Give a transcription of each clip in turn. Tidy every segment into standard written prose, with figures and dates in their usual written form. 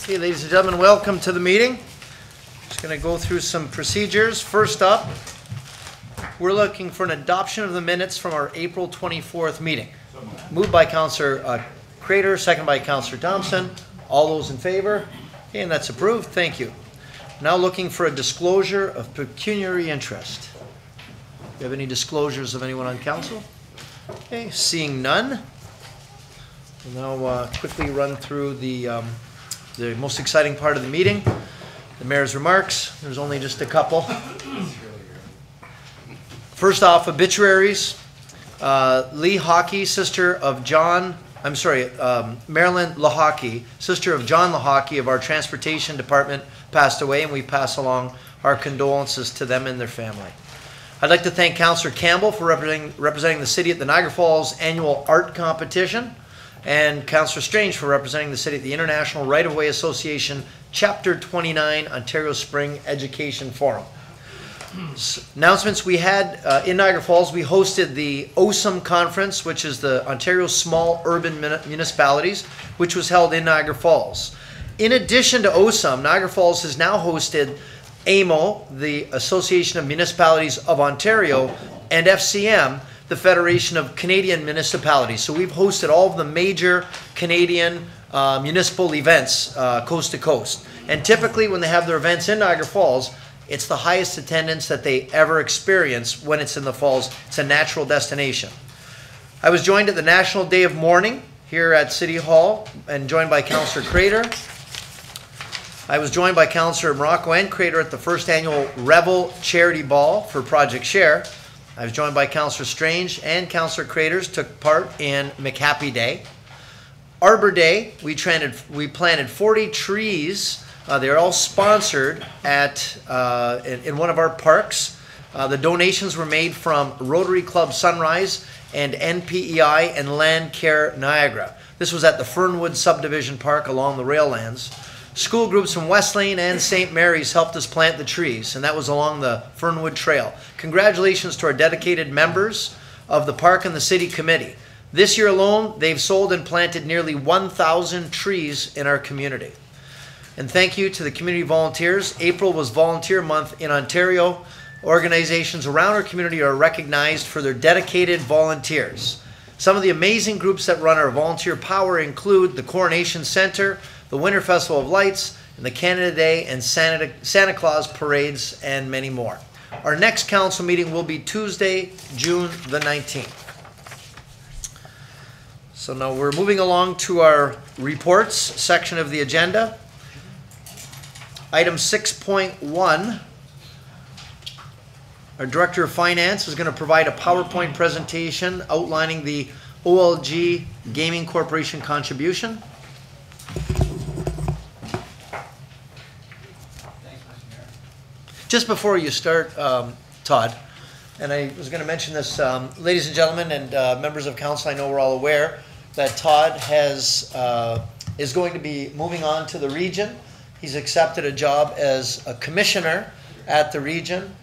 Okay, ladies and gentlemen, welcome to the meeting. Just going to go through some procedures. First up, we're looking for an adoption of the minutes from our April 24th meeting. Moved by Councillor Crater, second by Councillor Thompson. All those in favor? Okay, and that's approved. Thank you. Now looking for a disclosure of pecuniary interest. Do you have any disclosures of anyone on council? Okay, seeing none. We'll now quickly run through the most exciting part of the meeting, the mayor's remarks. There's only just a couple. First off, obituaries. Lee Hockey, sister of Marilyn LaHockey, sister of John LaHockey of our transportation department, passed away, and we pass along our condolences to them and their family. I'd like to thank Councillor Campbell for representing the city at the Niagara Falls annual art competition, and Councillor Strange for representing the city at the International Right-of-Way Association Chapter 29 Ontario Spring Education Forum. Announcements we had in Niagara Falls, we hosted the OSUM conference, which is the Ontario Small Urban Municipalities, which was held in Niagara Falls. In addition to OSUM, Niagara Falls has now hosted AMO, the Association of Municipalities of Ontario, and FCM, the Federation of Canadian Municipalities. So we've hosted all of the major Canadian municipal events coast to coast. And typically when they have their events in Niagara Falls, it's the highest attendance that they ever experience when it's in the falls. It's a natural destination. I was joined at the National Day of Mourning here at City Hall and joined by Councillor Crater. I was joined by Councillor Morocco and Crater at the first annual Revel Charity Ball for Project Share. I was joined by Councillor Strange and Councillor Craters took part in McHappy Day. Arbor Day, we planted 40 trees. They're all sponsored at in one of our parks. The donations were made from Rotary Club Sunrise and NPEI and Land Care Niagara. This was at the Fernwood Subdivision Park along the rail lands. School groups from West Lane and St. Mary's helped us plant the trees, and that was along the Fernwood Trail. Congratulations to our dedicated members of the park and the city committee. This year alone, they've sold and planted nearly 1,000 trees in our community. And thank you to the community volunteers. April was Volunteer Month in Ontario. Organizations around our community are recognized for their dedicated volunteers. Some of the amazing groups that run our volunteer power include the Coronation Center, the Winter Festival of Lights, and the Canada Day and Santa Claus parades, and many more. Our next council meeting will be Tuesday, June the 19th. So now we're moving along to our reports section of the agenda. Item 6.1, our Director of Finance is going to provide a PowerPoint presentation outlining the OLG Gaming Corporation contribution. Just before you start, Todd, and I was going to mention this, ladies and gentlemen and members of council, I know we're all aware that Todd is going to be moving on to the region. He's accepted a job as a commissioner at the region.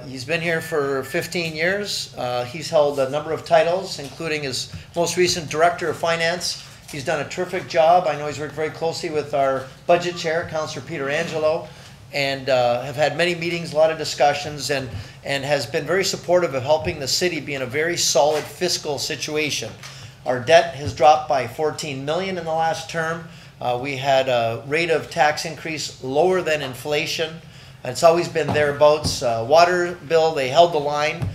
He's been here for 15 years. He's held a number of titles, including his most recent Director of Finance. He's done a terrific job. I know he's worked very closely with our budget chair, Councillor Peter Angelo, and have had many meetings, a lot of discussions, and has been very supportive of helping the city be in a very solid fiscal situation. Our debt has dropped by $14 million in the last term. We had a rate of tax increase lower than inflation. It's always been thereabouts. Water bill, they held the line,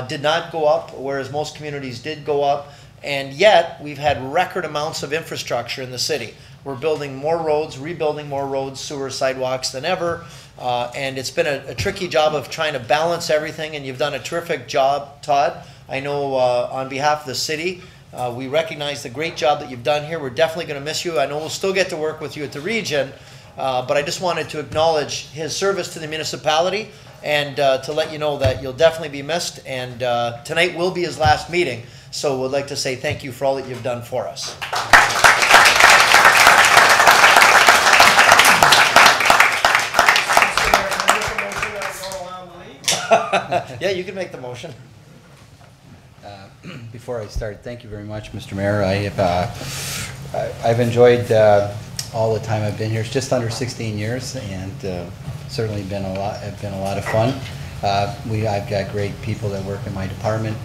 did not go up, whereas most communities did go up. And yet, we've had record amounts of infrastructure in the city. We're building more roads, rebuilding more roads, sewer, sidewalks than ever. And it's been a tricky job of trying to balance everything, and you've done a terrific job, Todd. I know on behalf of the city, we recognize the great job that you've done here. We're definitely going to miss you. I know we'll still get to work with you at the region, but I just wanted to acknowledge his service to the municipality and to let you know that you'll definitely be missed. And tonight will be his last meeting, so we'd like to say thank you for all that you've done for us. Yeah, you can make the motion. Before I start, thank you very much, Mr. Mayor. I've enjoyed all the time I've been here. It's just under 16 years, and certainly been a lot of fun. I've got great people that work in my department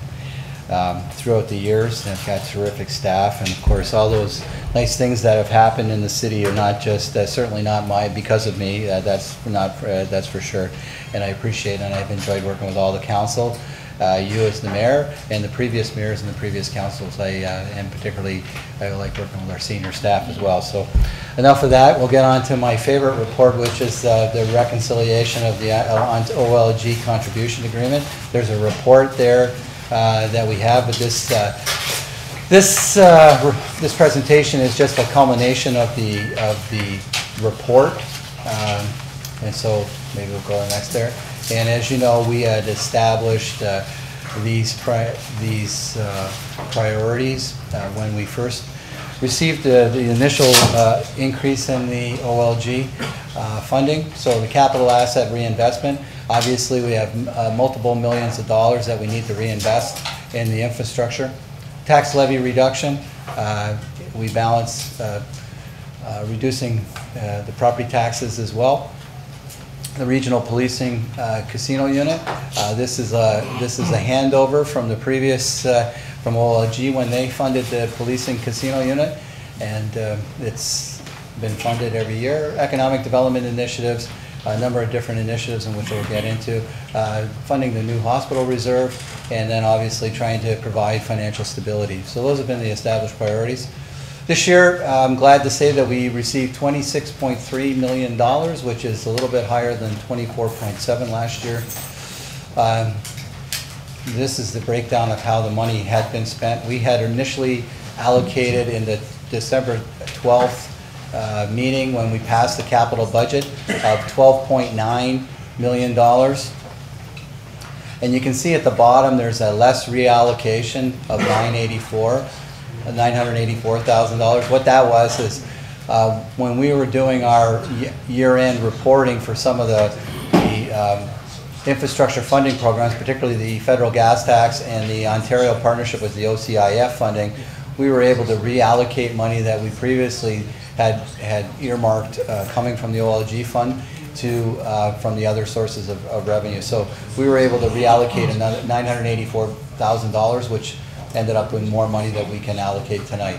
throughout the years, and I've got terrific staff, and of course all those nice things that have happened in the city are not just certainly not because of me. That's for sure, and I appreciate it, and I've enjoyed working with all the council. You as the mayor and the previous mayors and the previous councils, and particularly I like working with our senior staff as well. So enough of that. We'll get on to my favorite report, which is the reconciliation of the OLG contribution agreement. There's a report there that we have, but this presentation is just a culmination of the report, and so maybe we'll go to the next there. And as you know, we had established these priorities when we first received the initial increase in the OLG funding. So the capital asset reinvestment, obviously we have multiple millions of dollars that we need to reinvest in the infrastructure. Tax levy reduction, we balance reducing the property taxes as well. The regional policing casino unit. This is a handover from the previous from OLG when they funded the policing casino unit, and it's been funded every year. Economic development initiatives, a number of different initiatives in which we'll get into. Funding the new hospital reserve, and then obviously trying to provide financial stability. So those have been the established priorities. This year, I'm glad to say that we received $26.3 million, which is a little bit higher than 24.7 last year. This is the breakdown of how the money had been spent. We had initially allocated in the December 12th meeting when we passed the capital budget of $12.9 million. And you can see at the bottom there's a less reallocation of $984,000. What that was is when we were doing our year-end reporting for some of the infrastructure funding programs, particularly the federal gas tax and the Ontario partnership with the OCIF funding, we were able to reallocate money that we previously had earmarked coming from the OLG fund to from the other sources of revenue. So we were able to reallocate another $984,000, which ended up with more money that we can allocate tonight.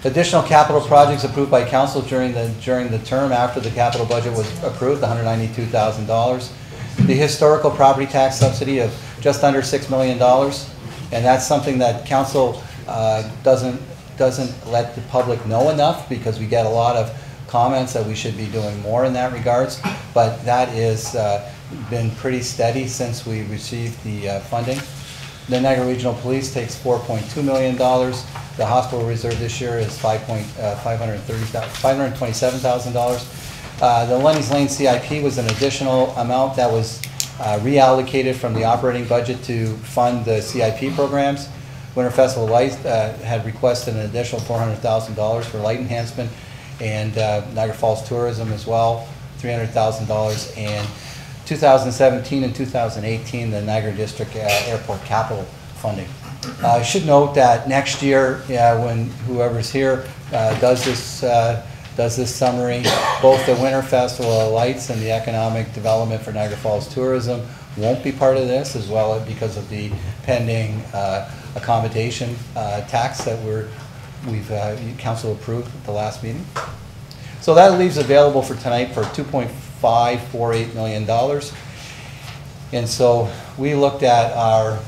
Additional capital projects approved by council during the term after the capital budget was approved, $192,000. The historical property tax subsidy of just under $6 million, and that's something that council doesn't let the public know enough, because we get a lot of comments that we should be doing more in that regards, but that is been pretty steady since we received the funding. The Niagara Regional Police takes $4.2 million. The hospital reserve this year is $527,000. The Lundy's Lane CIP was an additional amount that was reallocated from the operating budget to fund the CIP programs. Winter Festival Light had requested an additional $400,000 for light enhancement, and Niagara Falls Tourism as well, $300,000, and 2017 and 2018, the Niagara District Airport Capital funding. I should note that next year, when whoever's here does this summary, both the Winter Festival of Lights and the economic development for Niagara Falls Tourism won't be part of this, as well as because of the pending accommodation tax that council approved at the last meeting. So that leaves available for tonight for $2.548 million. And so we looked at our,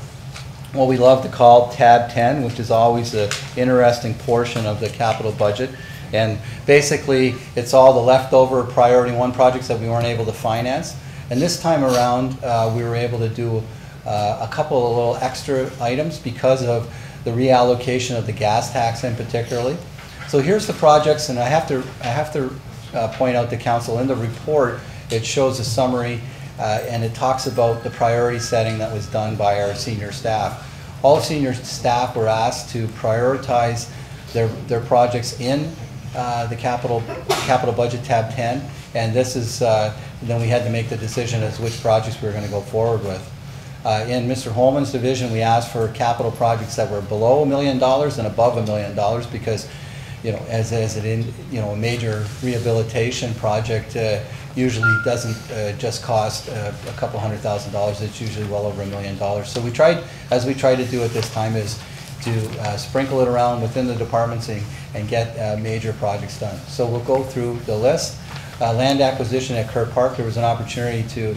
what we love to call tab 10, which is always an interesting portion of the capital budget. And basically, it's all the leftover priority one projects that we weren't able to finance. And this time around, we were able to do a couple of little extra items because of the reallocation of the gas tax in particularly. So here's the projects, and I have to point out to council in the report, it shows a summary and it talks about the priority setting that was done by our senior staff. All senior staff were asked to prioritize their projects in the capital budget tab 10, and this is then we had to make the decision as which projects we were going to go forward with. In Mr. Holman's division, we asked for capital projects that were below $1 million and above $1 million, because as a major rehabilitation project usually doesn't just cost a couple $100,000. It's usually well over $1 million. So we tried to do at this time, is to sprinkle it around within the departments and get major projects done. So we'll go through the list. Land acquisition at Kerr Park. There was an opportunity to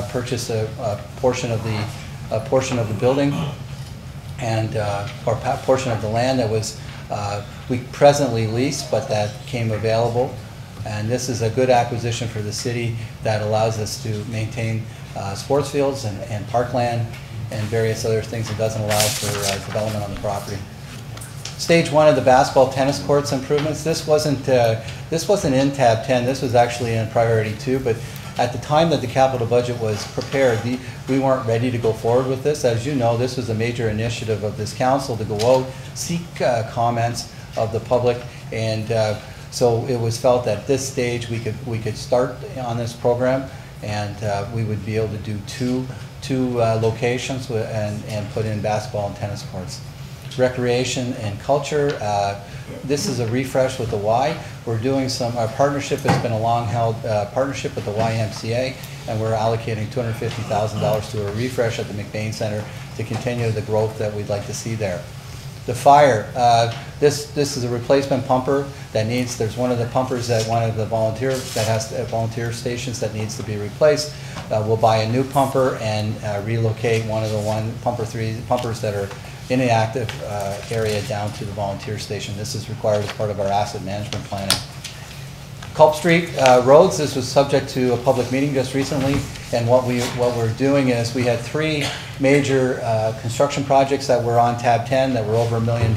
purchase a portion of the building and or portion of the land that was we presently lease, but that came available. And this is a good acquisition for the city that allows us to maintain sports fields and parkland and various other things. It doesn't allow for development on the property. Stage 1 of the basketball tennis courts improvements. This wasn't in tab 10. This was actually in priority 2, but at the time that the capital budget was prepared, we weren't ready to go forward with this. As you know, this was a major initiative of this council to go out, seek comments of the public, and so it was felt that at this stage we could start on this program, and we would be able to do two locations and put in basketball and tennis courts. Recreation and culture. This is a refresh with the Y. We're doing our partnership has been a long-held partnership with the YMCA, and we're allocating $250,000 to a refresh at the McBain Center to continue the growth that we'd like to see there. The fire. This is a replacement pumper that needs. There's one of the pumpers at one of the volunteer stations that needs to be replaced. We'll buy a new pumper and relocate one of the pumpers that are in the active area down to the volunteer station. This is required as part of our asset management planning. Culp Street roads, this was subject to a public meeting just recently, and what we're doing is we had 3 major construction projects that were on tab 10 that were over $1 million,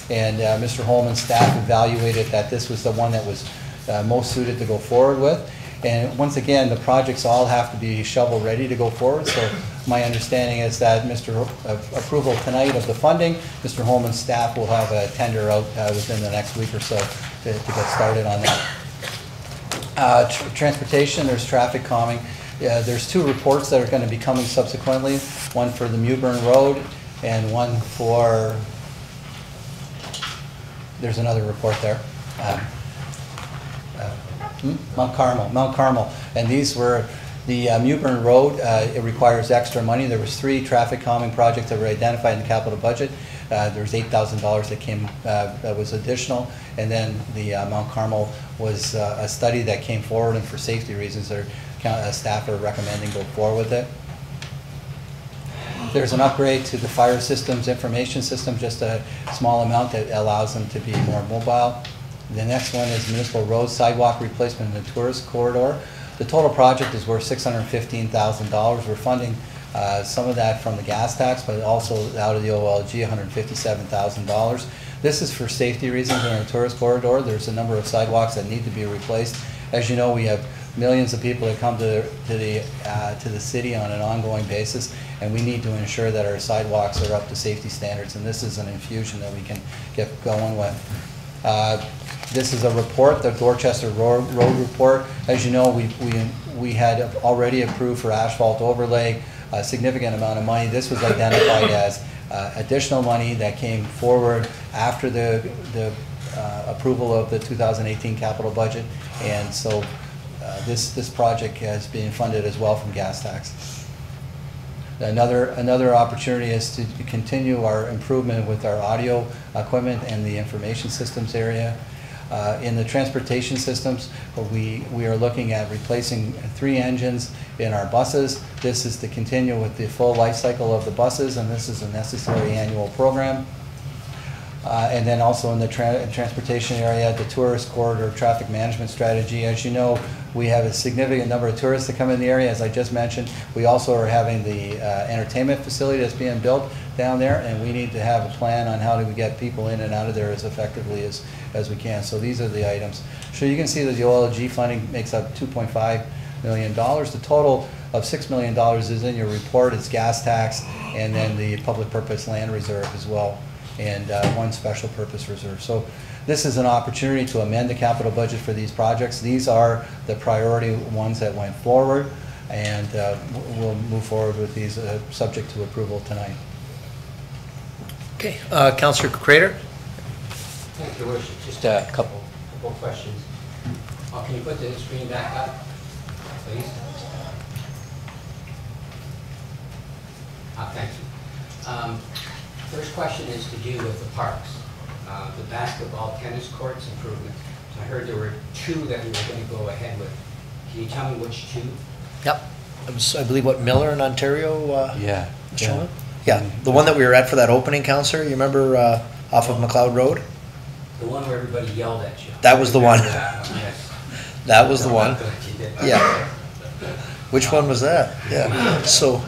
and Mr. Holman's staff evaluated that this was the one that was most suited to go forward with. And once again, the projects all have to be shovel ready to go forward. So my understanding is that approval tonight of the funding, Mr. Holman's staff will have a tender out within the next week or so to get started on that. Transportation, there's traffic calming. There's 2 reports that are going to be coming subsequently, one for the Mewburn Road and one for, there's another report there. Mount Carmel, and these were the Mewburn Road. It requires extra money. There was 3 traffic calming projects that were identified in the capital budget. There was $8,000 that came that was additional, and then the Mount Carmel was a study that came forward, and for safety reasons, their staff are recommending go forward with it. There's an upgrade to the fire systems information system, just a small amount that allows them to be more mobile. The next one is municipal road sidewalk replacement in the tourist corridor. The total project is worth $615,000. We're funding some of that from the gas tax, but also out of the OLG, $157,000. This is for safety reasons in our tourist corridor. There's a number of sidewalks that need to be replaced. As you know, we have millions of people that come to the city on an ongoing basis, and we need to ensure that our sidewalks are up to safety standards, and this is an infusion that we can get going with. This is a report, the Dorchester Road report. As you know, we had already approved for asphalt overlay a significant amount of money. This was identified as additional money that came forward after the approval of the 2018 capital budget, and so this project has been funded as well from gas tax. Another opportunity is to continue our improvement with our audio equipment and the information systems area. In the transportation systems, we are looking at replacing 3 engines in our buses. This is to continue with the full life cycle of the buses, and this is a necessary annual program. And then also in the transportation area, the tourist corridor traffic management strategy. As you know, we have a significant number of tourists that come in the area, as I just mentioned. We also are having the entertainment facility that's being built down there, and we need to have a plan on how do we get people in and out of there as effectively as we can. So these are the items. So you can see that the OLG funding makes up $2.5 million. The total of $6 million is in your report. It's gas tax and then the public purpose land reserve as well, and 1 special purpose reserve. So this is an opportunity to amend the capital budget for these projects. These are the priority ones that went forward, and we'll move forward with these subject to approval tonight. Okay, Councillor Crater. Your Worship, just a couple questions. Can you put the screen back up, please? Thank you. First question is to do with the parks. The basketball, tennis courts improvement. I heard there were 2 that we were going to go ahead with. Can you tell me which 2? Yep. It was, I believe, what, Miller in Ontario? Yeah. Mr. Holman? Yeah, the one that we were at for that opening, Counselor, you remember off of McLeod Road? The one where everybody yelled at you. That was the one. That one, yes. That was the No, one. not good, you did. Yeah. Which one was that? Yeah. So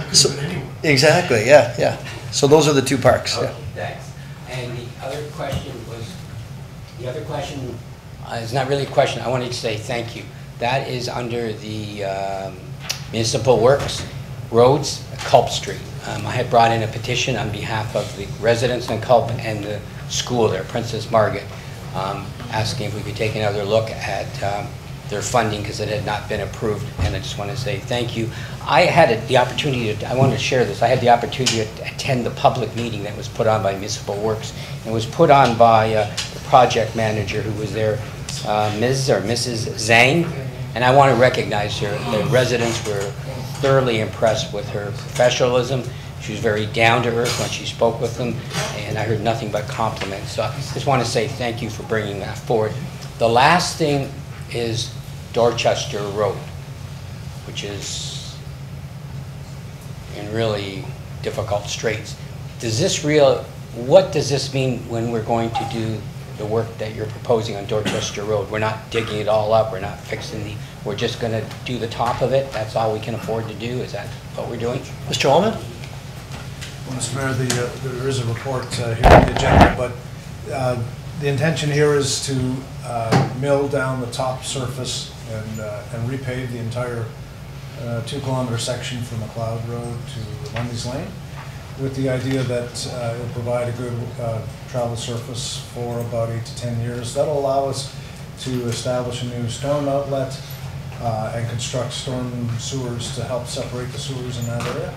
exactly, yeah. So those are the 2 parks. Okay, Yeah. thanks. And the other question is not really a question. I wanted to say thank you. That is under the Municipal Works Roads, Culp Street. I had brought in a petition on behalf of the residents in Culp and the school there, Princess Margaret, asking if we could take another look at their funding because it had not been approved, and I just want to say thank you. I had the opportunity to, I wanted to share this, I had the opportunity to attend the public meeting that was put on by Municipal Works. It was put on by the project manager who was there, Ms. or Mrs. Zhang, and I want to recognize her. The residents were thoroughly impressed with her professionalism. She was very down to earth when she spoke with them, and I heard nothing but compliments. So I just want to say thank you for bringing that forward. The last thing is Dorchester Road, which is in really difficult straits. What does this mean when we're going to do the work that you're proposing on Dorchester Road? We're not digging it all up, we're not fixing we're just going to do the top of it? That's all we can afford to do? Is that what we're doing? Mr. Holman? Well, Mr. Mayor, there is a report here on the agenda, but the intention here is to mill down the top surface and repave the entire 2-kilometer section from McLeod Road to Lundy's Lane, with the idea that it will provide a good travel surface for about 8 to 10 years. That'll allow us to establish a new storm outlet and construct storm sewers to help separate the sewers in that area.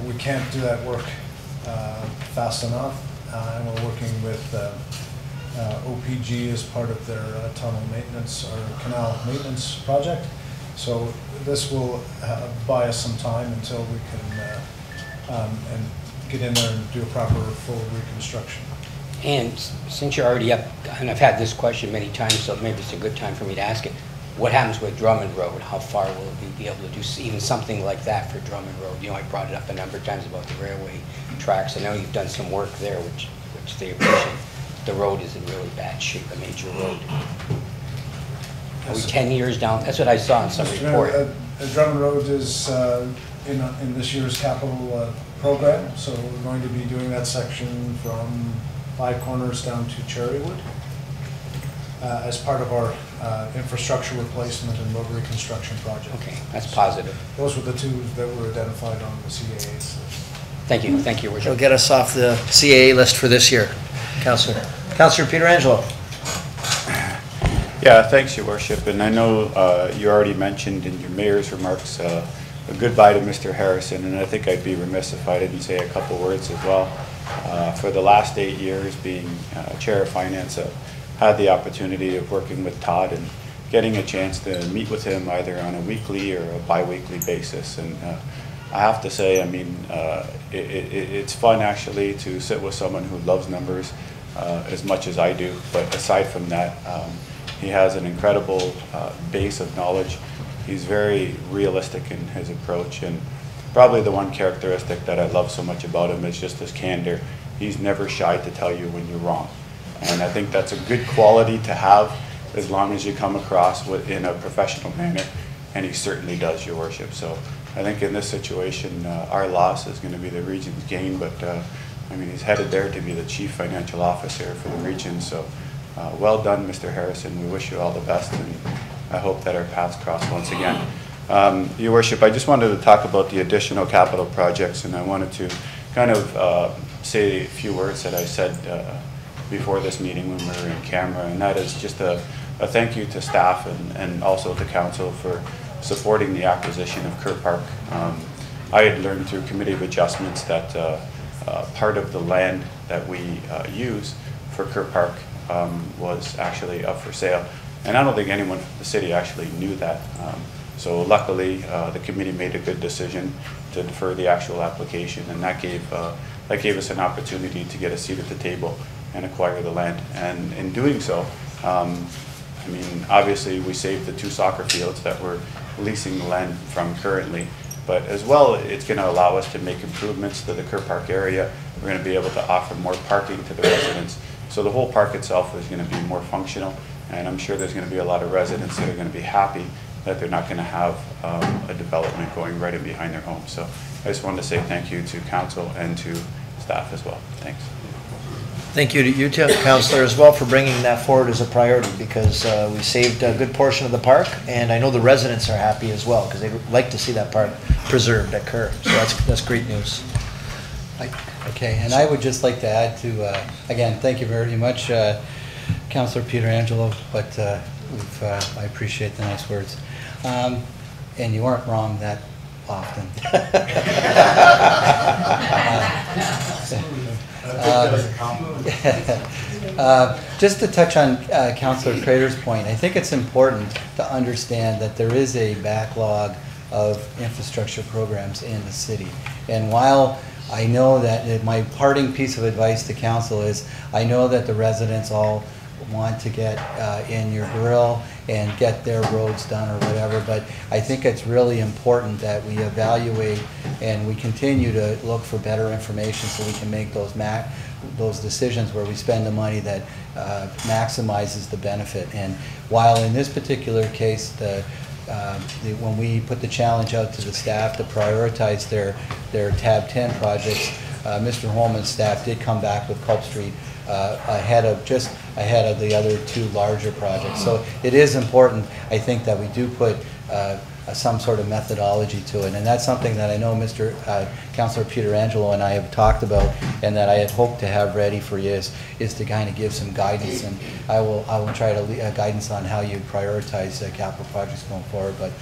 We can't do that work fast enough, and we're working with OPG as part of their tunnel maintenance or canal maintenance project. So this will buy us some time until we can and get in there and do a proper full reconstruction. And since you're already up, and I've had this question many times, so maybe it's a good time for me to ask it. What happens with Drummond Road? How far will we be able to do even something like that for Drummond Road? You know, I brought it up a number of times about the railway tracks. I know you've done some work there, which they appreciate. The road is in really bad shape, a major road. Are we 10 years down? That's what I saw in some report. Drummond Road is in this year's capital program, so we're going to be doing that section from Five Corners down to Cherrywood as part of our infrastructure replacement and road reconstruction project. Okay, that's positive. Those were the 2 that were identified on the CAA's list. Thank you, Your It'll Worship. get us off the CAA list for this year, Councillor. Councillor Pietrangelo. Yeah, thanks, Your Worship. And I know you already mentioned in your mayor's remarks a goodbye to Mr. Harrison, and I think I'd be remiss if I didn't say a couple words as well. For the last 8 years being Chair of Finance, had the opportunity of working with Todd and getting a chance to meet with him either on a weekly or a bi-weekly basis. And I have to say, I mean, it's fun actually to sit with someone who loves numbers as much as I do. But aside from that, he has an incredible base of knowledge. He's very realistic in his approach, and probably the one characteristic that I love so much about him is just his candor. He's never shy to tell you when you're wrong. And I think that's a good quality to have as long as you come across in a professional manner, and he certainly does, Your Worship. So I think in this situation, our loss is going to be the region's gain, but I mean, he's headed there to be the Chief Financial Officer for the region. So well done, Mr. Harrison. We wish you all the best, and I hope that our paths cross once again. Your Worship, I just wanted to talk about the additional capital projects, and I wanted to kind of say a few words that I said before this meeting when we were in camera, and that is just a thank you to staff and also to council for supporting the acquisition of Kerr Park. I had learned through Committee of Adjustments that part of the land that we use for Kerr Park was actually up for sale. And I don't think anyone from the city actually knew that. So luckily, the committee made a good decision to defer the actual application, and that gave us an opportunity to get a seat at the table and acquire the land. And in doing so, I mean, obviously we saved the 2 soccer fields that we're leasing the land from currently, but as well, it's going to allow us to make improvements to the Kerr Park area. We're going to be able to offer more parking to the residents. So the whole park itself is going to be more functional, and I'm sure there's going to be a lot of residents that are going to be happy that they're not going to have a development going right in behind their home. So I just wanted to say thank you to council and to staff as well. Thanks. Thank you to you, Councillor, as well for bringing that forward as a priority, because we saved a good portion of the park, and I know the residents are happy as well, because they like to see that park preserved at Kerr. So that's great news. Okay, and I would just like to add to, again, thank you very much, Councillor Pietrangelo, but I appreciate the nice words. And you weren't wrong that often. Just to touch on Councillor Crater's point, I think it's important to understand that there is a backlog of infrastructure programs in the city. And while I know that my parting piece of advice to council is, I know that the residents all want to get in your grill and get their roads done or whatever, but I think it's really important that we evaluate and we continue to look for better information so we can make those decisions where we spend the money that maximizes the benefit. And while in this particular case, when we put the challenge out to the staff to prioritize their tab 10 projects, Mr. Holman's staff did come back with Culp Street ahead of the other 2 larger projects. So it is important, I think, that we do put some sort of methodology to it, and that's something that I know Mr. Councillor Pietrangelo and I have talked about, and that I had hoped to have ready for you is to kind of give some guidance, and I will try to guidance on how you prioritize capital projects going forward. But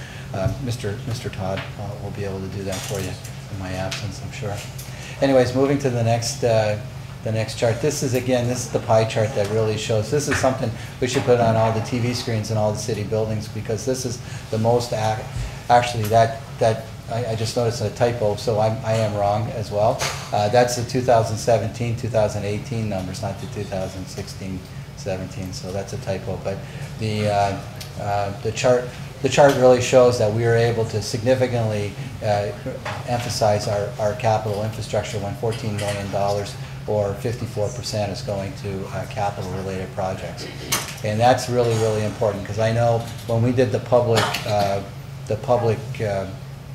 Mr. Todd will be able to do that for you in my absence, I'm sure. Anyways, moving to the next chart. This is the pie chart that really shows. This is something we should put on all the TV screens in all the city buildings, because this is the most actually that I just noticed a typo, so I am wrong as well. That's the 2017, 2018 numbers, not the 2016, 17. So that's a typo. But the chart really shows that we were able to significantly emphasize our capital infrastructure when $14 million or 54% is going to capital-related projects. And that's really, really important, because I know when we did the public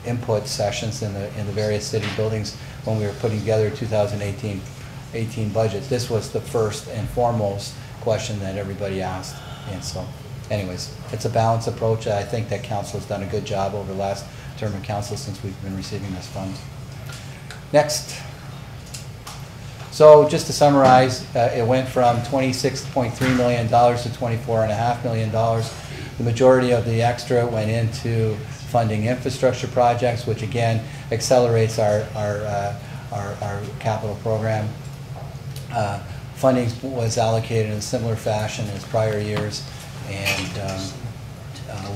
input sessions in the various city buildings when we were putting together a 2018 budget, this was the first and foremost question that everybody asked. And so, anyways, it's a balanced approach. I think that council has done a good job over the last term of council since we've been receiving this fund. Next. So just to summarize, it went from $26.3 million to $24.5 million. The majority of the extra went into funding infrastructure projects, which again accelerates our capital program. Funding was allocated in a similar fashion as prior years, and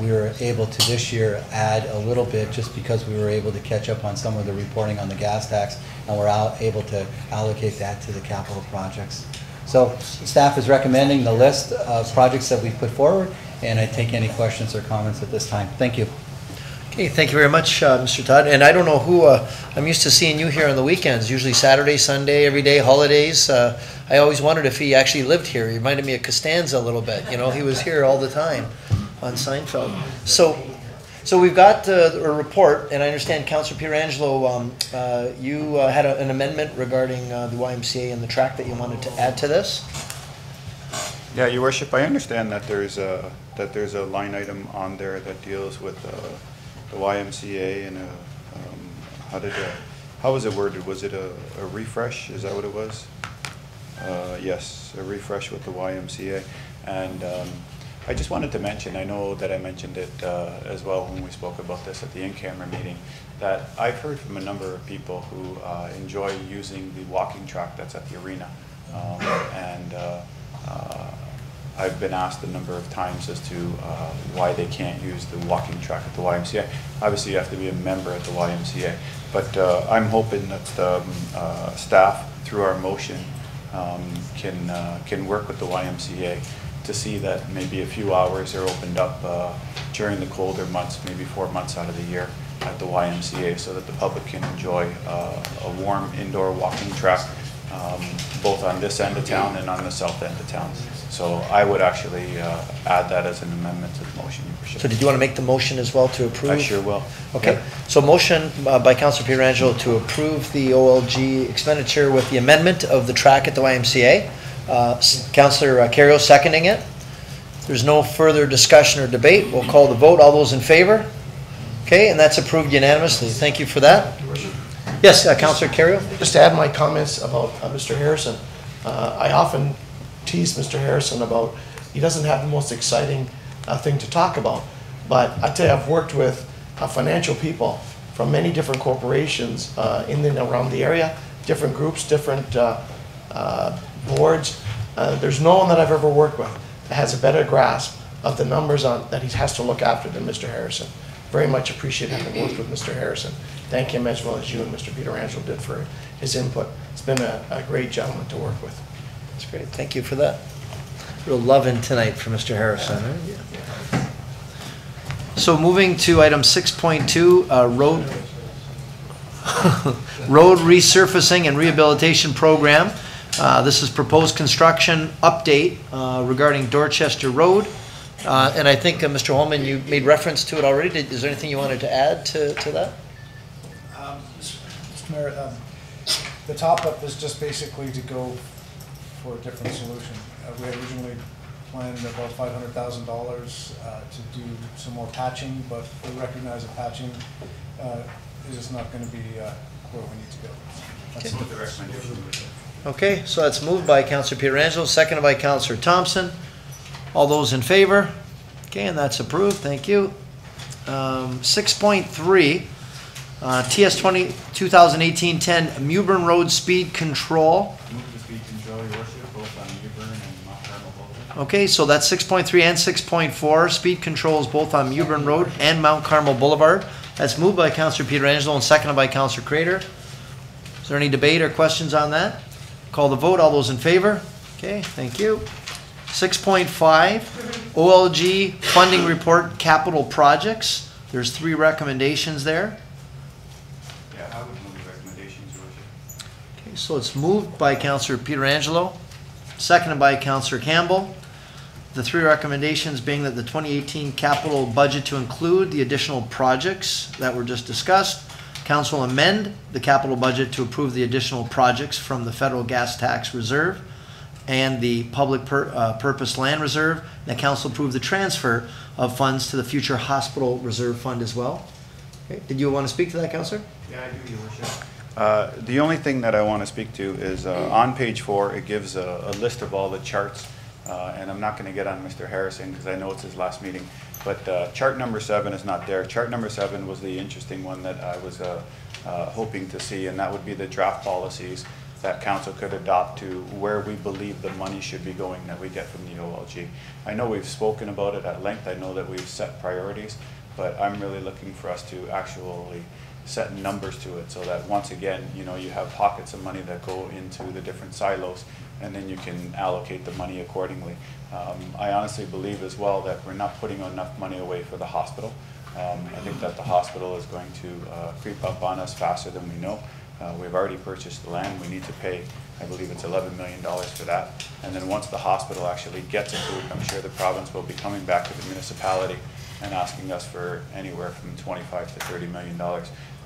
we were able to this year add a little bit just because we were able to catch up on some of the reporting on the gas tax, and we're able to allocate that to the capital projects. So staff is recommending the list of projects that we've put forward, and I take any questions or comments at this time. Thank you. Okay, thank you very much, Mr. Todd. And I don't know who, I'm used to seeing you here on the weekends, usually Saturday, Sunday, every day, holidays. I always wondered if he actually lived here. He reminded me of Costanza a little bit. You know, he was here all the time on Seinfeld. So we've got a report, and I understand Councillor Pietrangelo, you had an amendment regarding the YMCA and the track that you wanted to add to this. Yeah, Your Worship, I understand that there's a line item on there that deals with the YMCA and how was it worded? Was it a refresh? Is that what it was? Yes, a refresh with the YMCA. And I just wanted to mention, I know that I mentioned it as well when we spoke about this at the in-camera meeting, that I've heard from a number of people who enjoy using the walking track that's at the arena And I've been asked a number of times as to why they can't use the walking track at the YMCA. Obviously, you have to be a member at the YMCA, but I'm hoping that the staff, through our motion, can work with the YMCA to see that maybe a few hours are opened up during the colder months, maybe 4 months out of the year at the YMCA, so that the public can enjoy a warm indoor walking track both on this end of town and on the south end of town. So I would actually add that as an amendment to the motion, Your Worship. So did you want to make the motion as well to approve? I sure will. Okay, Yeah. so motion by Councilor Pietrangelo to approve the OLG expenditure with the amendment of the track at the YMCA. Councilor Kerrio seconding it. If there's no further discussion or debate, we'll call the vote. All those in favor? Okay, and that's approved unanimously. Thank you for that. Yes, Councilor Kerrio? Just to add my comments about Mr. Harrison. I often tease Mr. Harrison about, he doesn't have the most exciting thing to talk about. But I tell you, I've worked with financial people from many different corporations in and around the area, different groups, different boards. There's no one that I've ever worked with that has a better grasp of the numbers that he has to look after than Mr. Harrison. Very much appreciate having worked with Mr. Harrison. Thank him as well as you and Mr. Pietrangelo did for his input. It's been a great gentleman to work with. That's great. Thank you for that. Real loving tonight for Mr. Harrison. Huh? So moving to item 6.2, road resurfacing and rehabilitation program. This is proposed construction update regarding Dorchester Road. And I think, Mr. Holman, you made reference to it already. Is there anything you wanted to add to that? Mr. Mayor, the top-up is just basically to go for a different solution. We had originally planned about $500,000 to do some more patching, but we recognize that patching is just not going to be where we need to go. That's the recommendation. Okay, so that's moved by Councilor Pietrangelo, seconded by Councilor Thompson. All those in favor? Okay, and that's approved. Thank you. 6.3, TS 2018-10 Mewburn Road speed control. Move the speed control, Your Worship, both on Mewburn and Mount Carmel Boulevard. Okay, so that's 6.3 and 6.4, speed controls both on Mewburn Road and Mount Carmel Boulevard. That's moved by Councilor Pietrangelo and seconded by Councilor Crater. Is there any debate or questions on that? Call the vote. All those in favor? Okay, thank you. 6.5, OLG funding report capital projects. There's 3 recommendations there. Yeah, I would move the recommendations, Your Worship. Okay, so it's moved by Councilor Pietrangelo, seconded by Councilor Campbell. The 3 recommendations being that the 2018 capital budget to include the additional projects that were just discussed. Council amend the capital budget to approve the additional projects from the federal gas tax reserve and the public purpose land reserve. The council approve the transfer of funds to the future hospital reserve fund as well. Okay. Did you want to speak to that, Councilor? Yeah, I do, Your Worship. The only thing that I want to speak to is on page 4, it gives a list of all the charts, and I'm not going to get on Mr. Harrison because I know it's his last meeting, but chart number 7 is not there. Chart number 7 was the interesting one that I was hoping to see, and that would be the draft policies that council could adopt to where we believe the money should be going that we get from the OLG. I know we've spoken about it at length. I know that we've set priorities, but I'm really looking for us to actually set numbers to it so that once again, you know, you have pockets of money that go into the different silos and then you can allocate the money accordingly. I honestly believe as well that we're not putting enough money away for the hospital. I think that the hospital is going to creep up on us faster than we know. We've already purchased the land. We need to pay, I believe it's $11 million for that. And then once the hospital actually gets approved, I'm sure the province will be coming back to the municipality and asking us for anywhere from $25 to $30 million.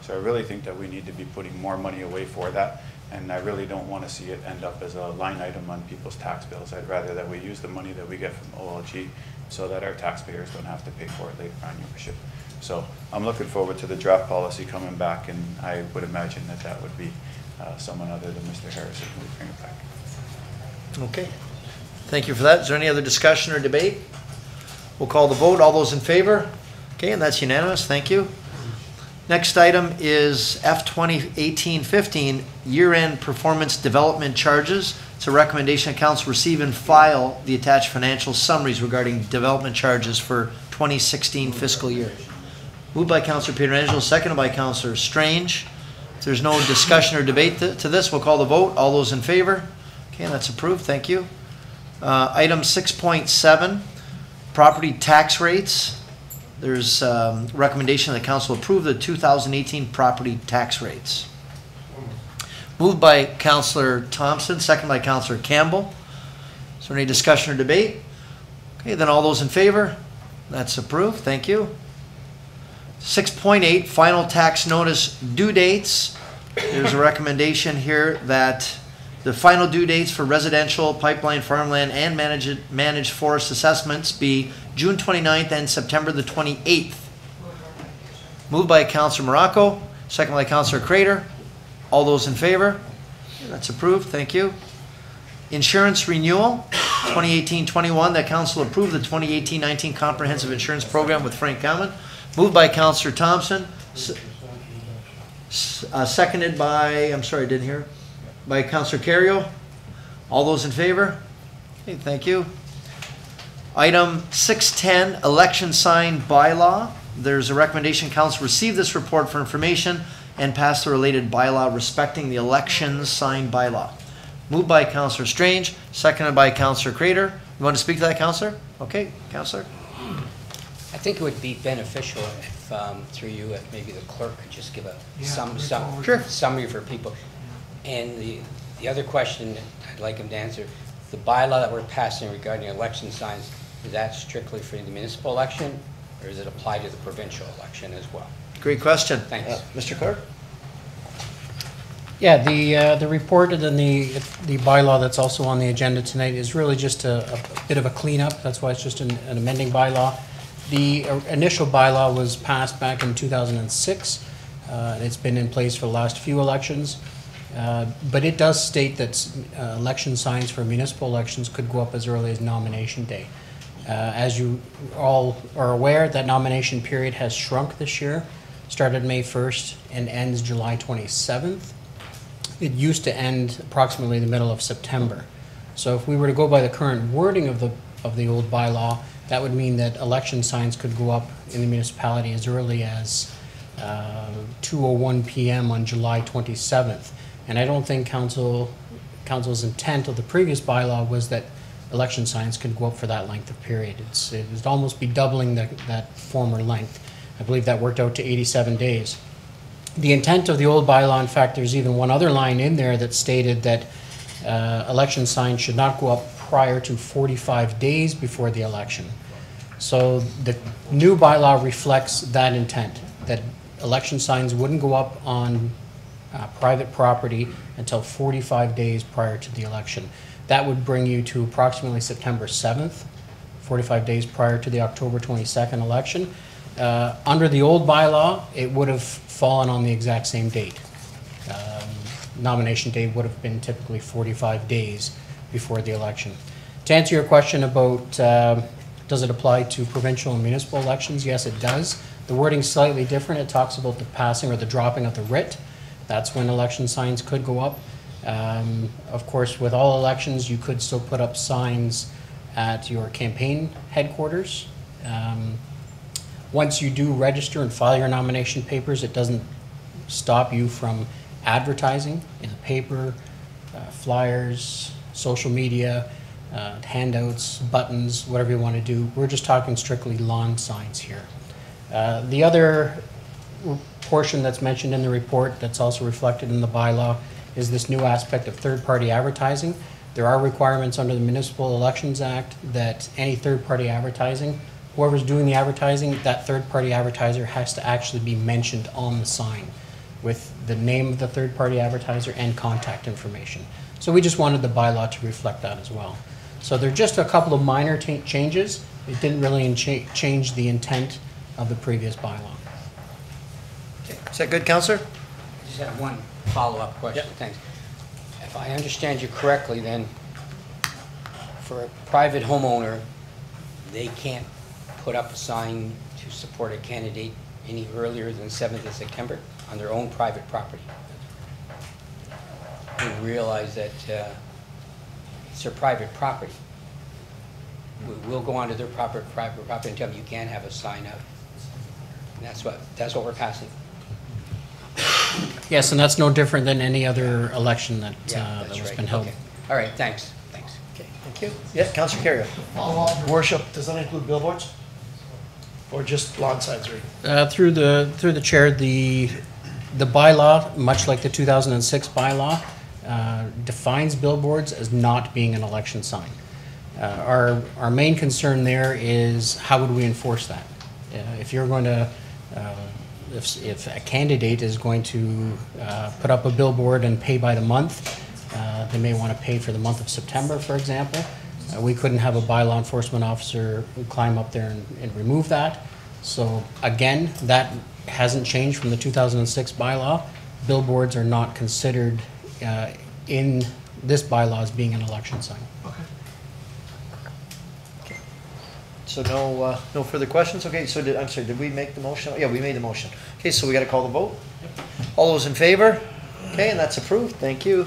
So I really think that we need to be putting more money away for that. And I really don't want to see it end up as a line item on people's tax bills. I'd rather that we use the money that we get from OLG so that our taxpayers don't have to pay for it later on, Your Worship. So I'm looking forward to the draft policy coming back, and I would imagine that that would be someone other than Mr. Harrison who would bring it back. Okay. Thank you for that. Is there any other discussion or debate? We'll call the vote. All those in favor? Okay, and that's unanimous. Thank you. Next item is F 2018-15 year-end performance development charges. It's a recommendation that council receive and file the attached financial summaries regarding development charges for 2016 fiscal year. Moved by Councilor Pietrangelo, seconded by Councilor Strange. If there's no discussion or debate to this, we'll call the vote. All those in favor? Okay, that's approved. Thank you. Item 6.7, property tax rates. There's recommendation that council approve the 2018 property tax rates. Moved by Councilor Thompson, second by Councilor Campbell. Is there any discussion or debate? Okay, then all those in favor? That's approved. Thank you. 6.8, final tax notice due dates. There's a recommendation here that the final due dates for residential, pipeline, farmland, and managed forest assessments be June 29th and September the 28th. Moved by Councilor Morocco, second by Councilor Crater. All those in favor? That's approved. Thank you. Insurance renewal, 2018-21, that council approved the 2018-19 comprehensive insurance program with Frank Gammon. Moved by Councilor Thompson, seconded by, I'm sorry, I didn't hear, by Councilor Carrio. All those in favor? Okay, thank you. Item 6.10, election sign bylaw. There's a recommendation council receive this report for information and pass the related bylaw respecting the election sign bylaw. Moved by Councilor Strange, seconded by Councilor Crater. You want to speak to that, Councilor? Okay, Councilor. I think it would be beneficial if, through you, if maybe the clerk could just give a Sure. summary for people. And the other question I'd like him to answer, the bylaw that we're passing regarding election signs, is that strictly for the municipal election, or does it apply to the provincial election as well? Great question. Thanks. Mr. Clerk? Yeah, the report and then the bylaw that's also on the agenda tonight is really just a bit of a cleanup. That's why it's just an amending bylaw. The initial bylaw was passed back in 2006. It's been in place for the last few elections. But it does state that election signs for municipal elections could go up as early as nomination day. As you all are aware, that nomination period has shrunk this year, started May 1st and ends July 27th. It used to end approximately the middle of September. So if we were to go by the current wording of the old bylaw, that would mean that election signs could go up in the municipality as early as 2:01 p.m. on July 27th. And I don't think council's intent of the previous bylaw was that election signs could go up for that length of period. It would almost be doubling that former length. I believe that worked out to 87 days. The intent of the old bylaw, in fact, there's even one other line in there that stated that election signs should not go up prior to 45 days before the election. So the new bylaw reflects that intent, that election signs wouldn't go up on private property until 45 days prior to the election. That would bring you to approximately September 7th, 45 days prior to the October 22nd election. Under the old bylaw, it would have fallen on the exact same date. Nomination day would have been typically 45 days before the election. To answer your question about does it apply to provincial and municipal elections, yes, it does. The wording's slightly different. It talks about the passing or the dropping of the writ. That's when election signs could go up. Of course, with all elections, you could still put up signs at your campaign headquarters. Once you do register and file your nomination papers, it doesn't stop you from advertising in the paper, flyers, social media, handouts, buttons, whatever you want to do. We're just talking strictly lawn signs here. The other portion that's mentioned in the report that's also reflected in the bylaw is this new aspect of third-party advertising. There are requirements under the Municipal Elections Act that any third-party advertising, whoever's doing the advertising, that third-party advertiser has to actually be mentioned on the sign with the name of the third-party advertiser and contact information. So we just wanted the bylaw to reflect that as well. So there are just a couple of minor changes. It didn't really change the intent of the previous bylaw. Is that good, Councilor? I just have one follow-up question. Yep. Thanks. If I understand you correctly, then for a private homeowner, they can't put up a sign to support a candidate any earlier than 7th of September on their own private property. We realize that It's their private property. We'll go onto their private property and tell them you can't have a sign up. And that's what we're passing. Yes, and that's no different than any other election that Yeah, that that's has right. been held. Okay. All right, thanks. Okay, thank you. Yeah, Councilor Kerrio. Follow-up, Worship, does that include billboards? Or just lawn signs? Through the chair, the bylaw, much like the 2006 bylaw, defines billboards as not being an election sign. Our main concern there is how would we enforce that? If you're going to, if a candidate is going to put up a billboard and pay by the month, they may want to pay for the month of September, for example. We couldn't have a bylaw enforcement officer who climb up there and remove that. So again, that hasn't changed from the 2006 bylaw. Billboards are not considered in this bylaw as being an election sign. So no further questions? Okay, so I'm sorry, did we make the motion? Yeah, we made the motion. Okay, so we got to call the vote? All those in favor? Okay, and that's approved. Thank you.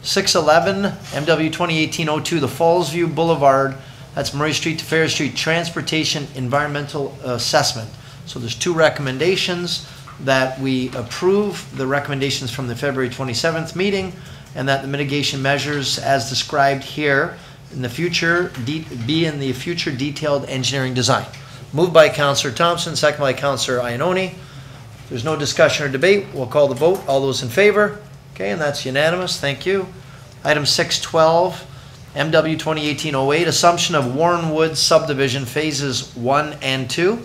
611, MW 2018-02, the Fallsview Boulevard, that's Murray Street to Fair Street, Transportation Environmental Assessment. So there's two recommendations, that we approve the recommendations from the February 27th meeting, and that the mitigation measures as described here in the future be in the future detailed engineering design. Moved by Councillor Thompson, second by Councillor Ioannoni. There's no discussion or debate. We'll call the vote. All those in favor? Okay, and that's unanimous. Thank you. Item 612, MW 2018-08, assumption of Warrenwood subdivision phases 1 and 2.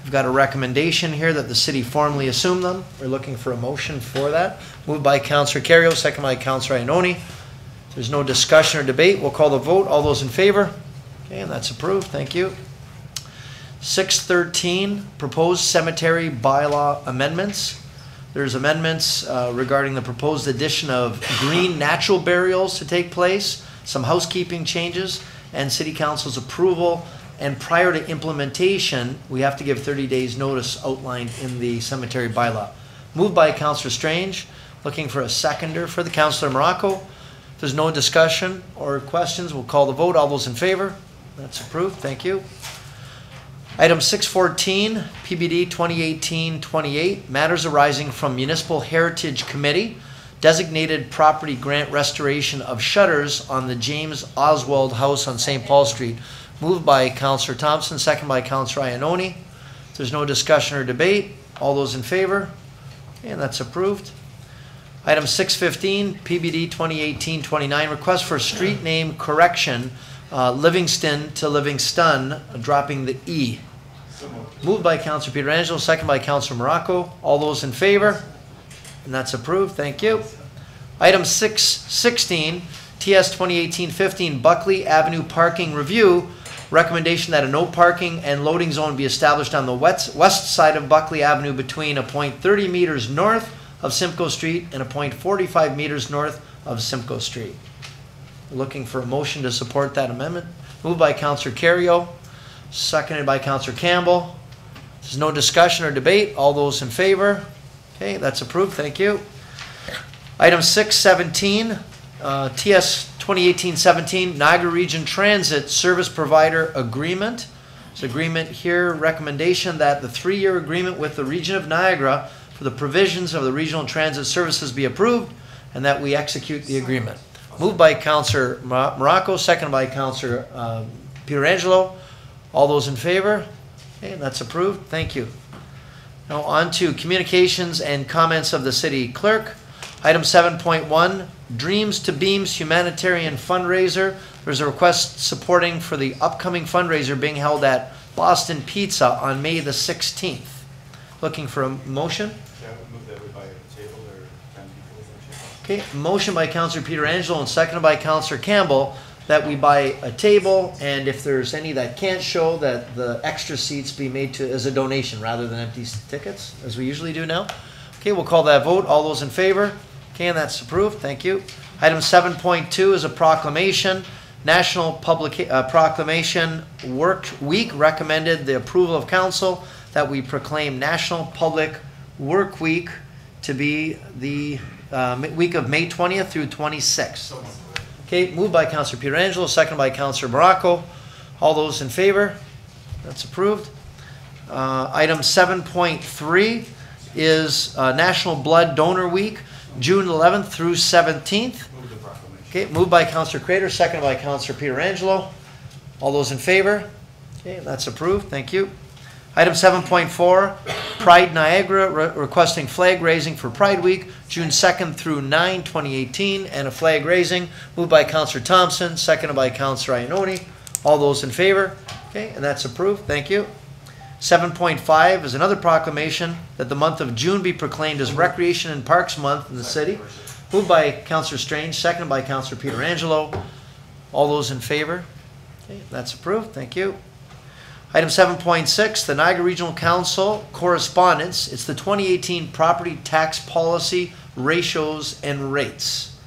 We've got a recommendation here that the city formally assume them. We're looking for a motion for that. Moved by Councillor Kerrio, second by Councillor Ioannoni. There's no discussion or debate. We'll call the vote. All those in favor? Okay, and that's approved. Thank you. 613, proposed cemetery bylaw amendments. There's amendments regarding the proposed addition of green natural burials to take place, some housekeeping changes, and City Council's approval. And prior to implementation, we have to give 30 days notice outlined in the cemetery bylaw. Moved by Councillor Strange, looking for a seconder for the Councillor Morocco. If there's no discussion or questions, we'll call the vote. All those in favor? That's approved. Thank you. Item 614, PBD 2018-28, matters arising from Municipal Heritage Committee, designated property grant restoration of shutters on the James Oswald House on St. Paul Street. Moved by Councillor Thompson, second by Councillor Ioannoni. If there's no discussion or debate, all those in favor? And that's approved. Item 615, PBD 2018-29, request for street name correction, Livingston to Livingston, dropping the E. Moved by Councillor Pietrangelo, second by Councillor Morocco. All those in favor? And that's approved. Thank you. Item 616, TS 2018-15, Buckley Avenue Parking Review. Recommendation that a no parking and loading zone be established on the west side of Buckley Avenue between a point 30 meters north of Simcoe Street and a point 45 meters north of Simcoe Street. Looking for a motion to support that amendment. Moved by Councillor Kerrio, seconded by Councillor Campbell. There's no discussion or debate. All those in favor? Okay, that's approved. Thank you. Item 617, TS 2018-17, Niagara Region Transit Service Provider Agreement. This agreement here, recommendation that the 3-year agreement with the Region of Niagara for the provisions of the regional transit services be approved and that we execute the agreement. Moved by Councillor Morocco, seconded by Councillor Pietrangelo. All those in favor? Okay, that's approved. Thank you. Now on to communications and comments of the city clerk. Item 7.1, Dreams to Beams Humanitarian Fundraiser. There's a request supporting for the upcoming fundraiser being held at Boston Pizza on May the 16th. Looking for a motion? Yeah, I would move that we buy a table or 10 people. Okay, motion by Councillor Pietrangelo and seconded by Councillor Campbell that we buy a table, and if there's any that can't show, that the extra seats be made to as a donation rather than empty tickets, as we usually do now. Okay, we'll call that vote. All those in favor? Okay, and that's approved. Thank you. Item 7.2 is a proclamation. National Proclamation Work Week recommended the approval of council that we proclaim National Public Work Week to be the week of May 20th through 26th. Okay, moved by Counselor Pietrangelo, seconded by Counselor Morocco. All those in favor? That's approved. Item 7.3 is National Blood Donor Week, June 11th through 17th. Okay, moved by Counselor Crater, seconded by Counselor Pietrangelo. All those in favor? Okay, that's approved. Thank you. Item 7.4, Pride Niagara requesting flag raising for Pride Week, June 2nd through 9, 2018, and a flag raising moved by Counselor Thompson, seconded by Counselor Ioannoni. All those in favor? Okay, and that's approved. Thank you. 7.5 is another proclamation that the month of June be proclaimed as Recreation and Parks Month in the city. Moved by Counselor Strange, seconded by Counselor Pietrangelo. All those in favor? Okay, that's approved. Thank you. Item 7.6, the Niagara Regional Council correspondence. It's the 2018 property tax policy ratios and rates.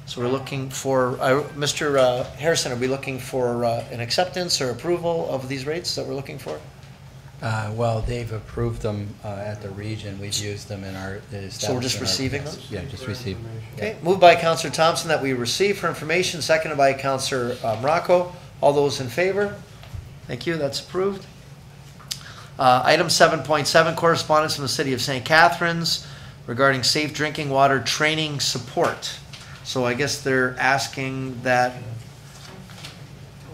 So we're looking for, Mr. Harrison, are we looking for an acceptance or approval of these rates that we're looking for? Well, they've approved them at the region. We've used them in our. So we're just receiving them? Yeah, just receive. Okay, moved by Counselor Thompson that we receive for information, seconded by Counselor Morocco. All those in favor? Thank you, that's approved. Item 7.7, correspondence from the City of St. Catharines regarding safe drinking water training support. So I guess they're asking that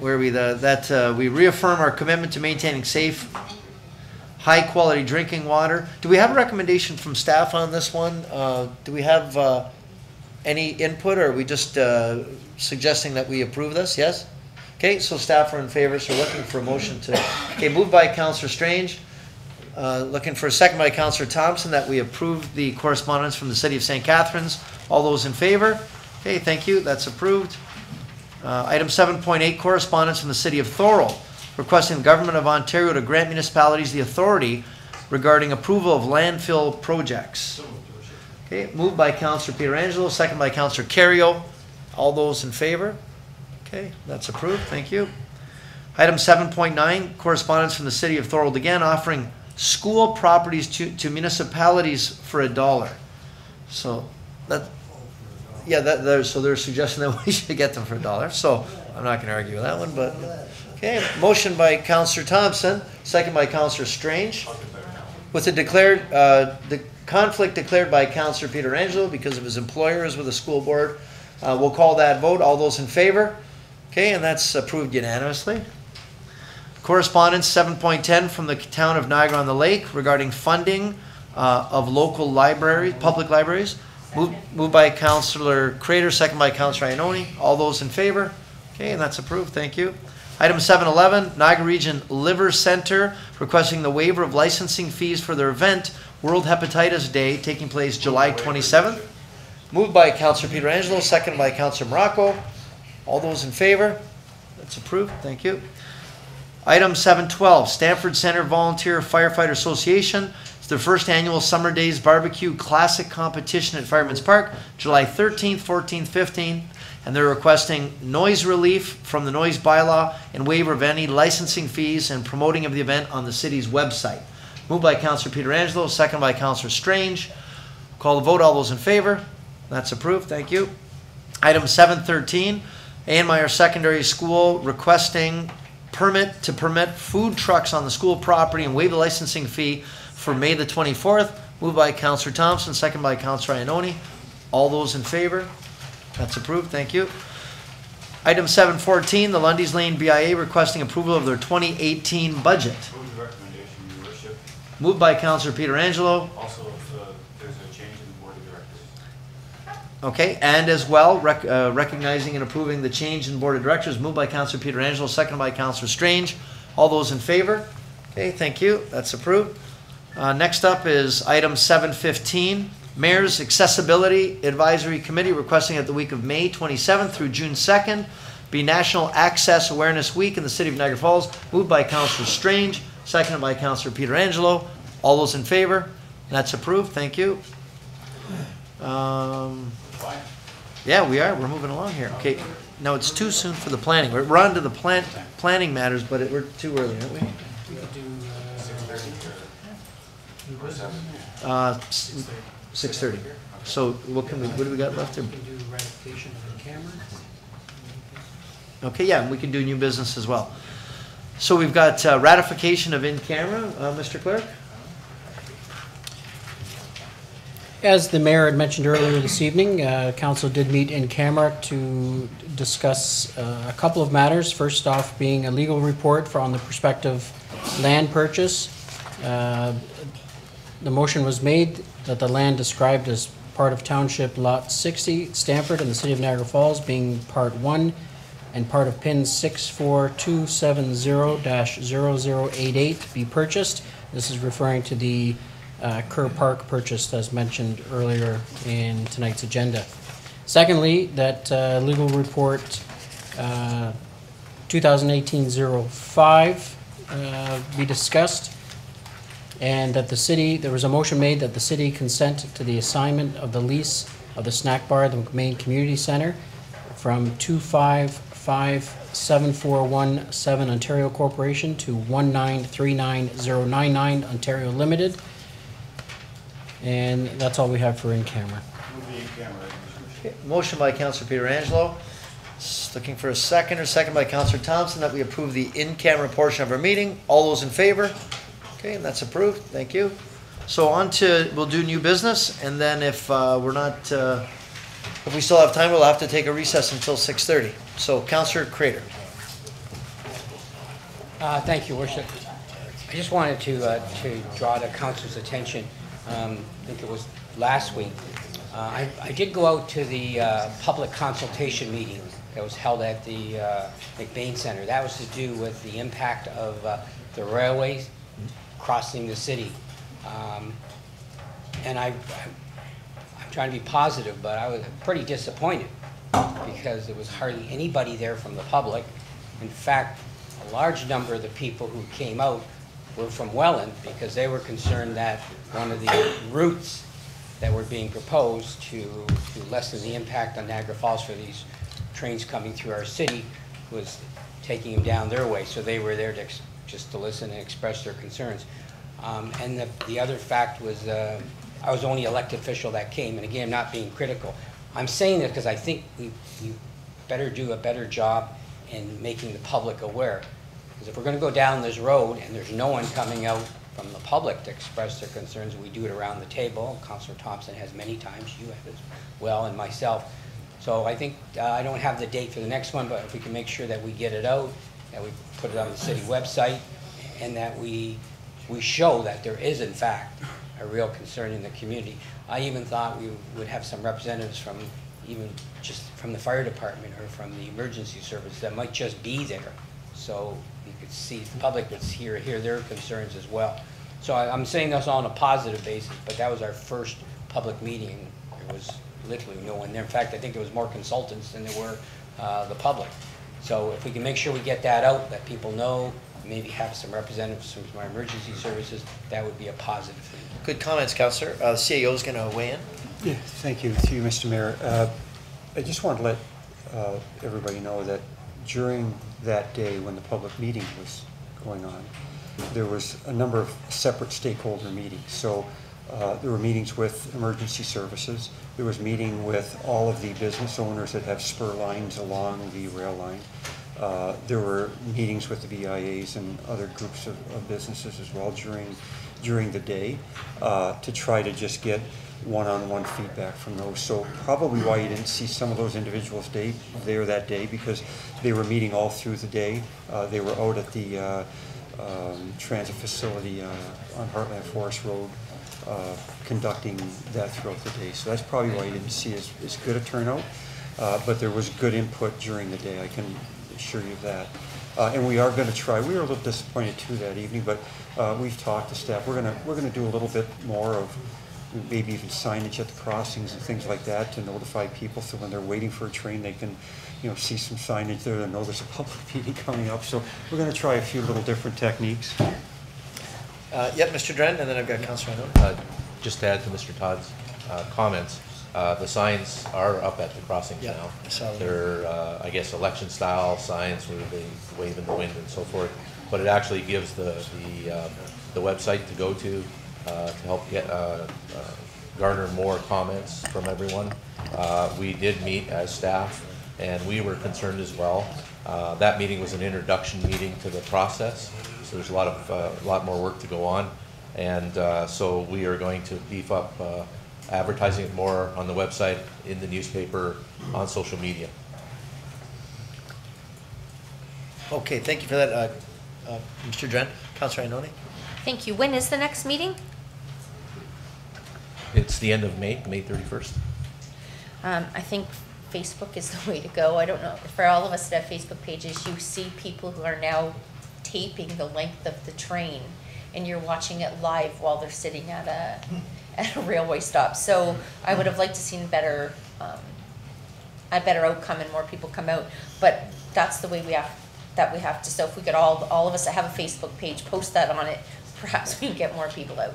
we reaffirm our commitment to maintaining safe, high-quality drinking water. Do we have a recommendation from staff on this one? Do we have any input, or are we just suggesting that we approve this? Yes? Okay, so staff are in favor, so looking for a motion to, okay, moved by Counselor Strange, looking for a second by Counselor Thompson that we approve the correspondence from the City of St. Catharines. All those in favor? Okay, thank you, that's approved. Item 7.8, correspondence from the City of Thorold, requesting the Government of Ontario to grant municipalities the authority regarding approval of landfill projects. Okay, moved by Counselor Pietrangelo, second by Counselor Carrio. All those in favor? Okay, that's approved. Thank you. Item 7.9, correspondence from the City of Thorold again, offering school properties to municipalities for $1. So that, yeah, so they're suggesting that we should get them for $1. So I'm not going to argue with that one, but okay. Motion by Counselor Thompson, second by Counselor Strange. With the conflict declared by Counselor Pietrangelo because of his employer is with the school board, we'll call that vote. All those in favor? Okay, and that's approved unanimously. Correspondence 7.10 from the town of Niagara-on-the-Lake regarding funding of local libraries, public libraries. Moved by Councillor Crater, second by Councillor Ioannoni. All those in favor? Okay, and that's approved. Thank you. Item 7.11, Niagara Region Liver Center requesting the waiver of licensing fees for their event, World Hepatitis Day, taking place July 27th. Moved by Councillor Pietrangelo, second by Councillor Morocco. All those in favor? That's approved. Thank you. Item 7.12, Stamford Center Volunteer Firefighter Association. It's their first annual Summer Days Barbecue Classic Competition at Fireman's Park, July 13th, 14th, 15th. And they're requesting noise relief from the noise bylaw and waiver of any licensing fees and promoting of the event on the city's website. Moved by Councillor Pietrangelo, second by Councillor Strange. Call the vote. All those in favor? That's approved. Thank you. Item 7.13, A.N. Meyer Secondary School requesting permit to permit food trucks on the school property and waive the licensing fee for May the 24th. Moved by Councillor Thompson, second by Councillor Ioannoni. All those in favor? That's approved. Thank you. Item 7.14, the Lundy's Lane BIA requesting approval of their 2018 budget. Move the recommendation, Your Worship. Moved by Councillor Pietrangelo. Also, if there's a change in the board of directors. Okay, and as well, recognizing and approving the change in board of directors, moved by Councillor Pietrangelo, seconded by Councillor Strange. All those in favor? Okay, thank you. That's approved. Next up is item 7.15. Mayor's Accessibility Advisory Committee requesting that the week of May 27th through June 2nd be National Access Awareness Week in the city of Niagara Falls. Moved by Councillor Strange, seconded by Councillor Pietrangelo. All those in favor? That's approved. Thank you. Yeah, we are. We're moving along here. Okay. Now it's too soon for the planning. We're on to the planning matters, but we're too early, aren't we? 6:30. So what do we got left? We can do ratification of the camera. Okay, yeah, we can do new business as well. So we've got ratification of in camera, Mr. Clerk? As the mayor had mentioned earlier this evening, council did meet in camera to discuss a couple of matters. First off being a legal report on the prospective land purchase. The motion was made that the land described as part of Township Lot 60, Stamford, in the city of Niagara Falls, being Part 1 and part of PIN 64270-0088 be purchased. This is referring to the Kerr Park purchase as mentioned earlier in tonight's agenda. Secondly, that legal report 2018-05 be discussed, and that the city, there was a motion made that the city consent to the assignment of the lease of the snack bar at the McMain Community Center from 2557417 Ontario Corporation to 1939099 Ontario Limited. And that's all we have for in camera. Okay, motion by Councillor Pietrangelo. Looking for a second by Councillor Thompson that we approve the in-camera portion of our meeting. All those in favor? Okay, and that's approved. Thank you. So on to, we'll do new business, and then if we're not, if we still have time, we'll have to take a recess until 6:30. So Councillor Crater. Thank you, Worship. I just wanted to draw the council's attention. I think it was last week. I did go out to the public consultation meeting that was held at the McBain Center. That was to do with the impact of the railways crossing the city. And I'm trying to be positive, but I was pretty disappointed because there was hardly anybody there from the public. In fact, a large number of the people who came out were from Welland because they were concerned that one of the routes that were being proposed to lessen the impact on Niagara Falls for these trains coming through our city was taking them down their way. So they were there to just to listen and express their concerns. And the other fact was I was the only elected official that came, and again, not being critical. I'm saying that because I think we better do a better job in making the public aware. Because if we're going to go down this road and there's no one coming out from the public to express their concerns, we do it around the table. Councillor Thompson has many times, you have as well, and myself. So I think, I don't have the date for the next one, but if we can make sure that we get it out, that we put it on the city website, and that we show that there is in fact a real concern in the community. I even thought we would have some representatives from even just from the fire department or from the emergency service that might just be there. So you could see, the public would hear their concerns as well. So I'm saying this all on a positive basis, but that was our first public meeting. There was literally no one there. In fact, I think there was more consultants than there were the public. So if we can make sure we get that out, that people know, maybe have some representatives from our emergency services, that would be a positive thing. Good comments, Councillor. The CAO is going to weigh in. Yeah, thank you to you, Mr. Mayor. I just want to let everybody know that during that day when the public meeting was going on, there was a number of separate stakeholder meetings. So there were meetings with emergency services. There was meeting with all of the business owners that have spur lines along the rail line. There were meetings with the BIAs and other groups of businesses as well during the day to try to just get one-on-one feedback from those. So probably why you didn't see some of those individuals there that day, because they were meeting all through the day. They were out at the transit facility on Heartland Forest Road conducting that throughout the day. So that's probably why you didn't see as good a turnout. But there was good input during the day, I can assure you of that. And we are going to try. We were a little disappointed too that evening, but we've talked to staff. We're going to do a little bit more of maybe even signage at the crossings and things like that to notify people, so when they're waiting for a train, they can, see some signage there to know there's a public meeting coming up. So we're going to try a few little different techniques. Yep, Mr. Dren, and then I've got Councillor Inoue. Just to add to Mr. Todd's comments, the signs are up at the crossings Yeah, now. I saw them. They're, I guess, election-style signs where they wave in the wind and so forth. But it actually gives the website to go to help get garner more comments from everyone. We did meet as staff, and we were concerned as well. That meeting was an introduction meeting to the process, so there's a lot more work to go on, and so we are going to beef up advertising it more on the website, in the newspaper, on social media. Okay, thank you for that, Mr. Dren. Councilor Ioannoni? Thank you. When is the next meeting? It's the end of May 31st. I think Facebook is the way to go. I don't know, for all of us that have Facebook pages, you see people who are now taping the length of the train, and you're watching it live while they're sitting at a railway stop. So I would have liked to seen a better outcome and more people come out. But that's the way we have to. So if we could all of us that have a Facebook page post that on it, perhaps we can get more people out.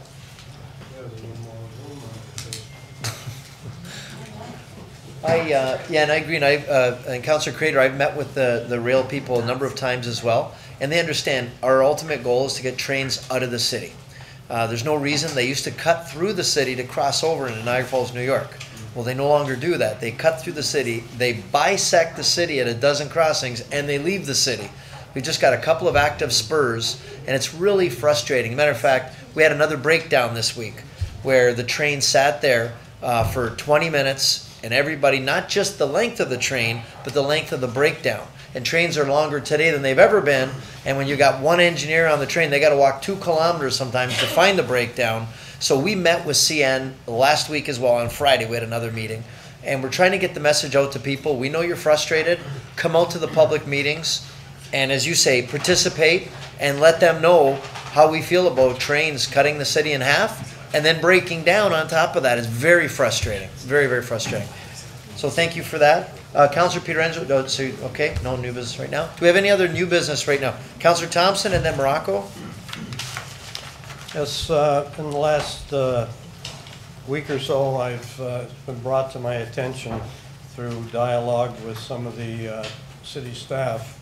Yeah, and I agree, and Councilor Crater, I've met with the rail people a number of times as well, and they understand our ultimate goal is to get trains out of the city. There's no reason, they used to cut through the city to cross over into Niagara Falls, New York. Well, they no longer do that. They cut through the city, they bisect the city at a dozen crossings, and they leave the city. We've just got a couple of active spurs, and it's really frustrating. Matter of fact, we had another breakdown this week where the train sat there for 20 minutes, and everybody, not just the length of the train, but the length of the breakdown. And trains are longer today than they've ever been, and when you got one engineer on the train, they got to walk 2 kilometers sometimes to find the breakdown. So we met with CN last week as well. On Friday, we had another meeting, and we're trying to get the message out to people. We know you're frustrated. Come out to the public meetings, and as you say, participate and let them know how we feel about trains cutting the city in half and then breaking down on top of that. Is very frustrating. Very, very frustrating. So thank you for that. Councillor Pietrangelo, okay, no new business right now. Do we have any other new business right now? Councillor Thompson and then Morocco. Yes, in the last week or so, it's been brought to my attention through dialogue with some of the city staff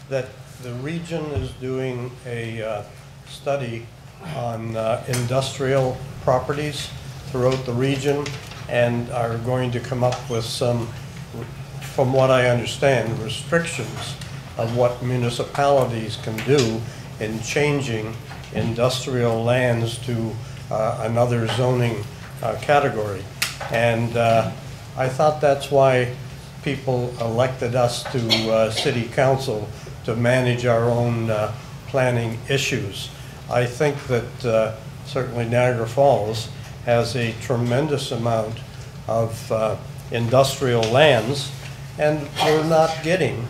that the region is doing a study on industrial properties throughout the region and are going to come up with some, from what I understand, restrictions of what municipalities can do in changing industrial lands to another zoning category. And I thought that's why people elected us to city council to manage our own planning issues. I think that certainly Niagara Falls has a tremendous amount of industrial lands, and we're not getting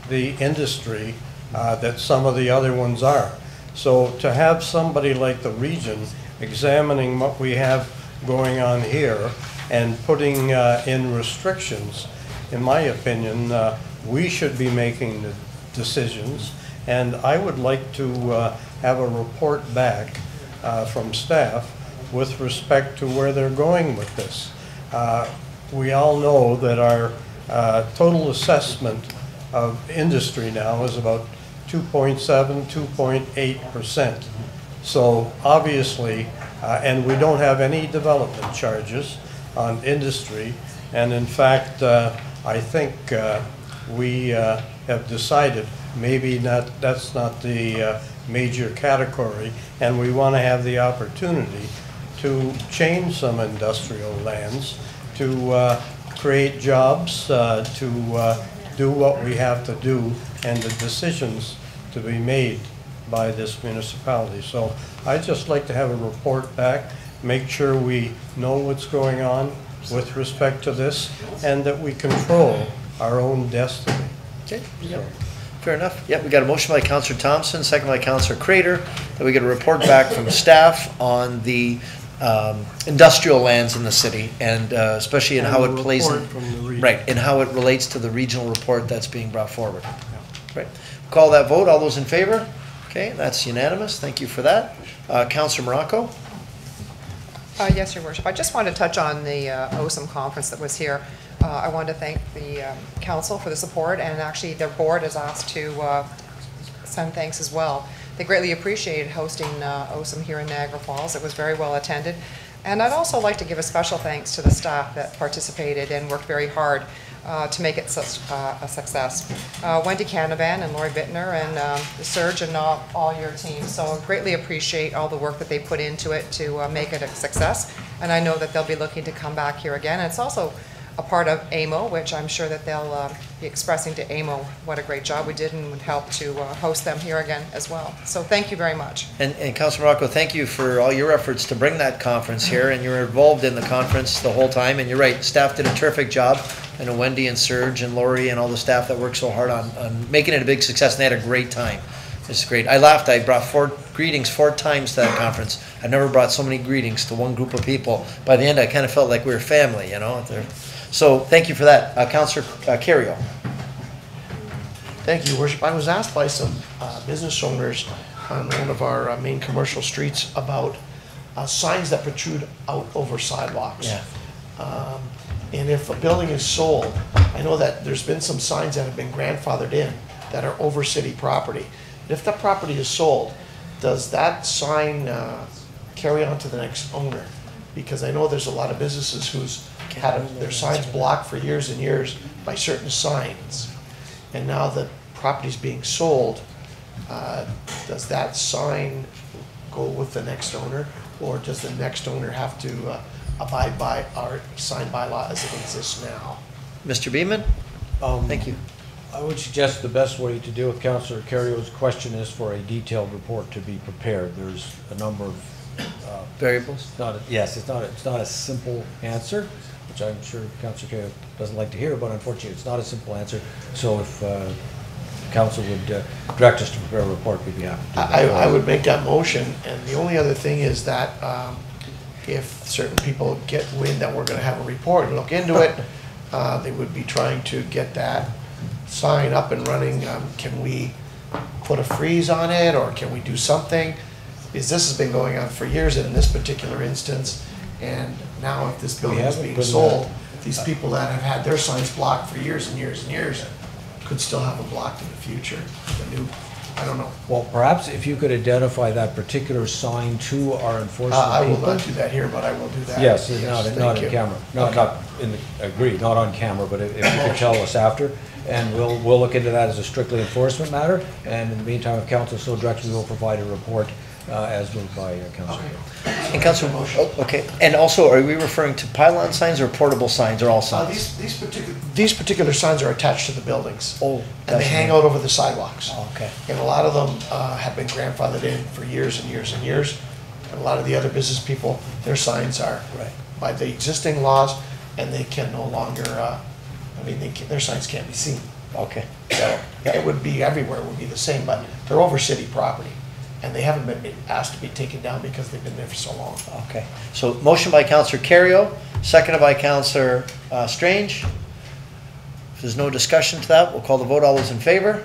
the industry that some of the other ones are. So to have somebody like the region examining what we have going on here and putting in restrictions, in my opinion, we should be making the decisions. And I would like to have a report back from staff with respect to where they're going with this. We all know that our total assessment of industry now is about 2.7, 2.8%. So obviously, and we don't have any development charges on industry. And in fact, I think we have decided maybe that's not the major category, and we want to have the opportunity to change some industrial lands, to create jobs, to do what we have to do, and the decisions to be made by this municipality. So I'd just like to have a report back, make sure we know what's going on with respect to this, and that we control our own destiny. Okay, yep. Fair enough. Yep, we got a motion by Councillor Thompson, second by Councillor Crater, that we get a report back from staff on the industrial lands in the city, and especially in how it plays in, right, and how it relates to the regional report that's being brought forward. Right. Call that vote. All those in favor? Okay, that's unanimous. Thank you for that. Councillor Morocco. Yes, Your Worship. I just wanted to touch on the OSAM conference that was here. I wanted to thank the council for the support, and actually their board is asked to send thanks as well. They greatly appreciated hosting OSAM here in Niagara Falls. It was very well attended. And I'd also like to give a special thanks to the staff that participated and worked very hard to make it such a success. Wendy Canavan and Lori Bittner and Serge and all your team. So greatly appreciate all the work that they put into it to make it a success. And I know that they'll be looking to come back here again. And it's also a part of AMO, which I'm sure that they'll be expressing to AMO what a great job we did and would help to host them here again as well. So thank you very much. And Councilor Morocco, thank you for all your efforts to bring that conference here, and you're involved in the conference the whole time, and you're right, staff did a terrific job. I know Wendy and Serge and Lori and all the staff that worked so hard on making it a big success, and they had a great time. It's great. I laughed. I brought greetings 4 times to that conference. I've never brought so many greetings to one group of people. By the end, I kind of felt like we were family, you know. So thank you for that. Councilor Kerrio. Thank you, Worship. I was asked by some business owners on one of our main commercial streets about signs that protrude out over sidewalks. Yeah. And if a building is sold, I know that there's been some signs that have been grandfathered in that are over city property. If the property is sold, does that sign carry on to the next owner? Because I know there's a lot of businesses who's had their signs blocked for years and years by certain signs. And now the property's being sold, does that sign go with the next owner? Or does the next owner have to abide by our sign bylaw as it exists now? Mr. Beeman? Thank you. I would suggest the best way to deal with Councillor Kerrio's question is for a detailed report to be prepared. There's a number of variables. It's not a simple answer, which I'm sure Councillor Kerrio doesn't like to hear, but unfortunately it's not a simple answer. So if Council would direct us to prepare a report, we'd be happy to do that. I would make that motion, and the only other thing is that if certain people get wind that we're gonna have a report and look into it, they would be trying to get that sign up and running. Can we put a freeze on it, or can we do something? Because this has been going on for years in this particular instance, and now if this building is being sold, these people that have had their signs blocked for years and years and years could still have them blocked in the future. I don't know. Well, perhaps if you could identify that particular sign to our enforcement I will people. not do that here, but I will do that. Yes, not thank in you. camera. Agreed, not on camera, but if you could tell us after, and we'll look into that as a strictly enforcement matter, and in the meantime, if council so directs, we will provide a report as moved by council. And Councilor, okay. And also, are we referring to pylon signs or portable signs, or all signs? These particular signs are attached to the buildings. Oh, and they hang out over the sidewalks. Oh, okay. And a lot of them have been grandfathered in for years and years and years. And a lot of the other business people, their signs are by the existing laws, and they can no longer, their signs can't be seen. Okay. So it would be everywhere, it would be the same, but they're over city property. And they haven't been asked to be taken down because they've been there for so long. Okay. So motion by Councilor Kerrio, seconded by Councilor Strange. If there's no discussion to that, we'll call the vote. All those in favor?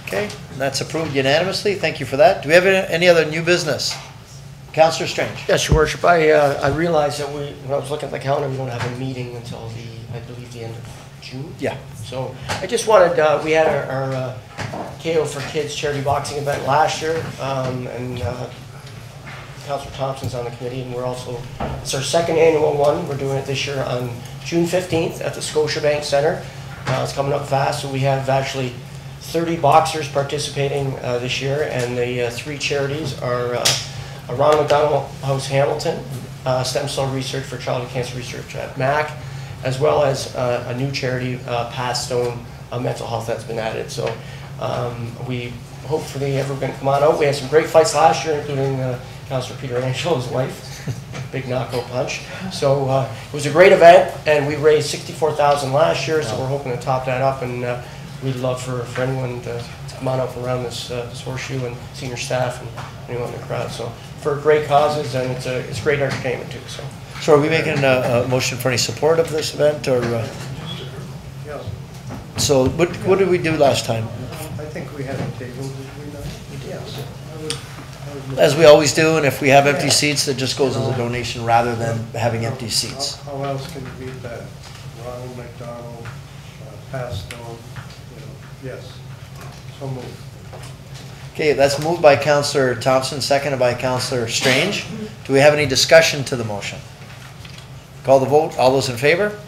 Okay, and that's approved unanimously. Thank you for that. Do we have any other new business? Councilor Strange. Yes, Your Worship. I realized that when I was looking at the calendar, we don't have a meeting until I believe the end of June. Yeah. So I just wanted, we had our KO for Kids charity boxing event last year, and Councilor Thompson's on the committee, and it's our second annual one. We're doing it this year on June 15th at the Scotiabank Center. It's coming up fast, so we have actually 30 boxers participating this year, and the 3 charities are Ronald McDonald House Hamilton, Stem Cell Research for Childhood Cancer Research at MAC, as well as a new charity, Pathstone Mental Health, that's been added. So we hopefully everyone can come on out. We had some great fights last year, including Councilor Peter Angelo's wife, big knockout punch. So it was a great event, and we raised $64,000 last year, so we're hoping to top that up, and we'd love for anyone to come on up around this horseshoe, and senior staff and anyone in the crowd. So for great causes, and it's great entertainment too. So are we making a motion for any support of this event, or? So what did we do last time? I think we had a table, did we not? Yes. As we always do, and if we have empty seats, it just goes as a donation rather than having empty seats. How else can you beat that? Ronald McDonald, Pathstone, yes. So moved. Okay, that's moved by Councillor Thompson, seconded by Councillor Strange. Do we have any discussion to the motion? Call the vote. All those in favor?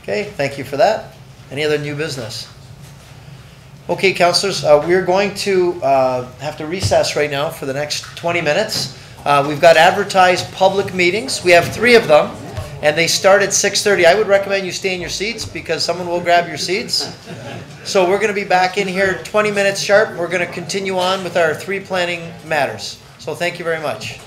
Okay, thank you for that. Any other new business? Okay, councillors, we're going to have to recess right now for the next 20 minutes. We've got advertised public meetings. We have 3 of them, and they start at 6:30. I would recommend you stay in your seats because someone will grab your seats. So we're going to be back in here 20 minutes sharp. We're going to continue on with our 3 planning matters. So thank you very much.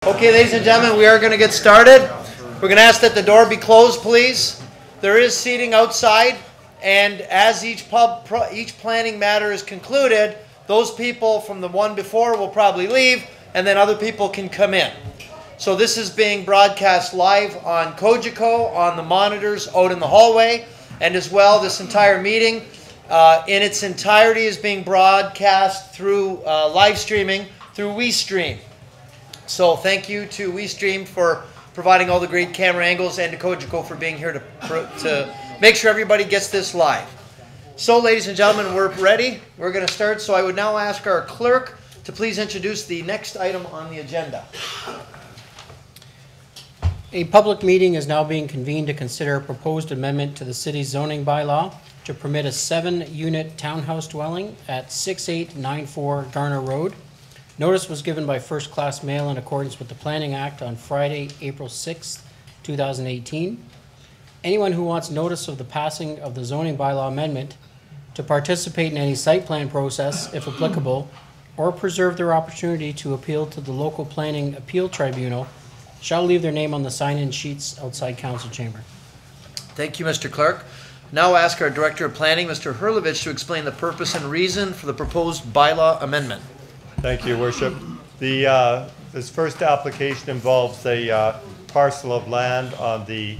Okay, ladies and gentlemen, we are going to get started. We're going to ask that the door be closed, please. There is seating outside, and as each planning matter is concluded, those people from the one before will probably leave, and then other people can come in. So this is being broadcast live on Cogeco, on the monitors out in the hallway, and as well, this entire meeting in its entirety is being broadcast through live streaming through WeStream. So thank you to WeStream for providing all the great camera angles, and to Cogeco for being here to make sure everybody gets this live. So ladies and gentlemen, we're ready. We're going to start. So I would now ask our clerk to please introduce the next item on the agenda. A public meeting is now being convened to consider a proposed amendment to the city's zoning bylaw to permit a 7-unit townhouse dwelling at 6894 Garner Road. Notice was given by first-class mail in accordance with the Planning Act on Friday, April 6, 2018. Anyone who wants notice of the passing of the zoning bylaw amendment to participate in any site plan process, if applicable, or preserve their opportunity to appeal to the local planning appeal tribunal shall leave their name on the sign-in sheets outside council chamber. Thank you, Mr. Clerk. Now ask our Director of Planning, Mr. Herlovich, to explain the purpose and reason for the proposed bylaw amendment. Thank you, Worship. This first application involves a parcel of land on the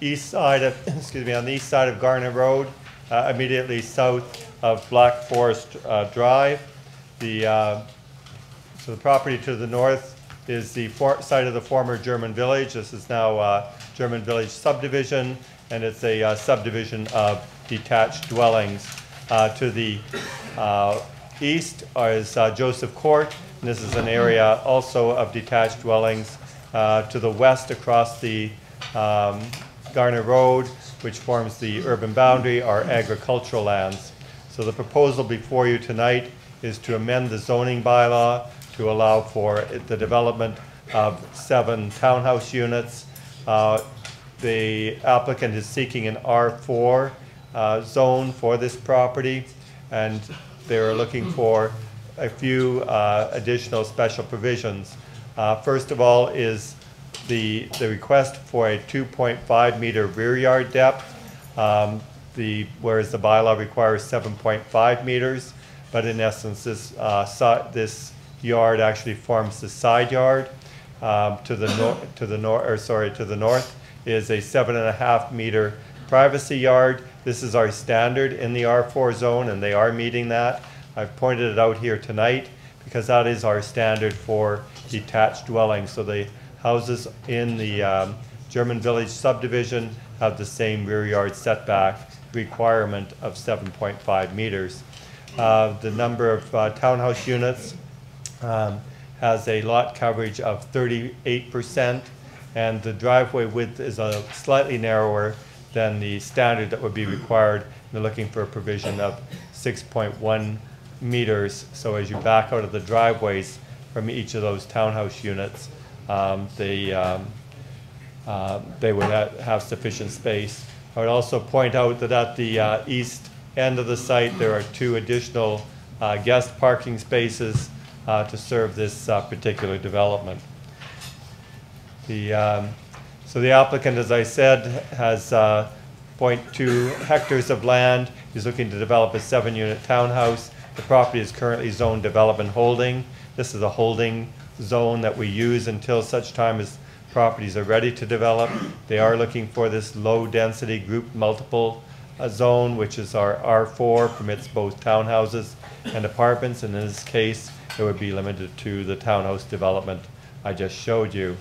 east side of, on the east side of Garner Road, immediately south of Black Forest Drive. So the property to the north is the site of the former German Village. This is now German Village subdivision, and it's a subdivision of detached dwellings. To the east is Joseph Court, and this is an area also of detached dwellings. To the west, across the Garner Road, which forms the urban boundary, are agricultural lands. So the proposal before you tonight is to amend the zoning bylaw to allow for the development of 7 townhouse units. The applicant is seeking an R4 zone for this property, and they're looking for a few additional special provisions. First of all is the request for a 2.5 meter rear yard depth, whereas the bylaw requires 7.5 meters, but in essence this yard actually forms the side yard. To the north is a 7.5 meter privacy yard. This is our standard in the R4 zone, and they are meeting that. I've pointed it out here tonight because that is our standard for detached dwellings. So the houses in the German Village subdivision have the same rear yard setback requirement of 7.5 meters. The number of townhouse units has a lot coverage of 38%, and the driveway width is slightly narrower than the standard that would be required. They're looking for a provision of 6.1 meters. So as you back out of the driveways from each of those townhouse units, they would have sufficient space. I would also point out that at the east end of the site, there are 2 additional guest parking spaces to serve this particular development. So the applicant, as I said, has 0.2 hectares of land. He's looking to develop a 7-unit townhouse. The property is currently zoned development holding. This is a holding zone that we use until such time as properties are ready to develop. They are looking for this low density group multiple zone, which is our R4, permits both townhouses and apartments, and in this case it would be limited to the townhouse development I just showed you.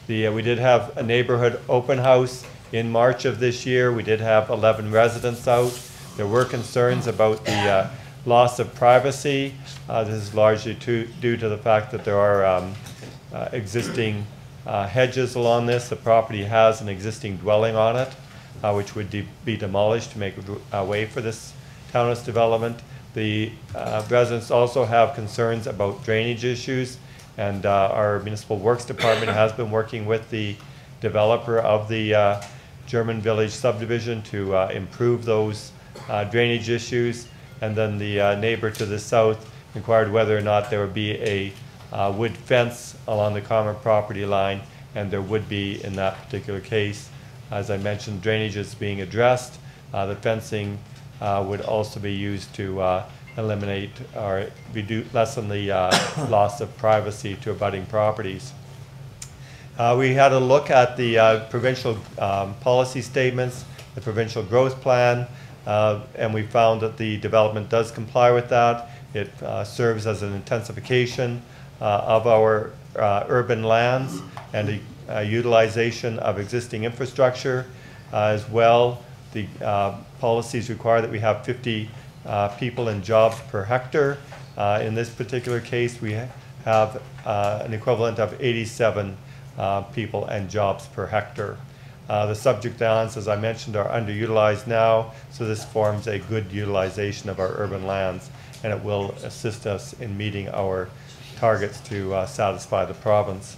We did have a neighborhood open house in March of this year. We did have 11 residents out. There were concerns about the loss of privacy. This is largely due to the fact that there are existing hedges along this. The property has an existing dwelling on it, which would be demolished to make a way for this townhouse development. The residents also have concerns about drainage issues, and our Municipal Works Department has been working with the developer of the German Village subdivision to improve those drainage issues. And then the neighbor to the south inquired whether or not there would be a wood fence along the common property line, and there would be in that particular case. As I mentioned, drainage is being addressed. The fencing would also be used to eliminate or lessen the loss of privacy to abutting properties. We had a look at the provincial policy statements, the provincial growth plan, and we found that the development does comply with that. It serves as an intensification of our urban lands and a utilization of existing infrastructure. As well, the policies require that we have 50 people and jobs per hectare. In this particular case, we have an equivalent of 87 people and jobs per hectare. The subject lands, as I mentioned, are underutilized now, so this forms a good utilization of our urban lands, and it will assist us in meeting our targets to satisfy the province.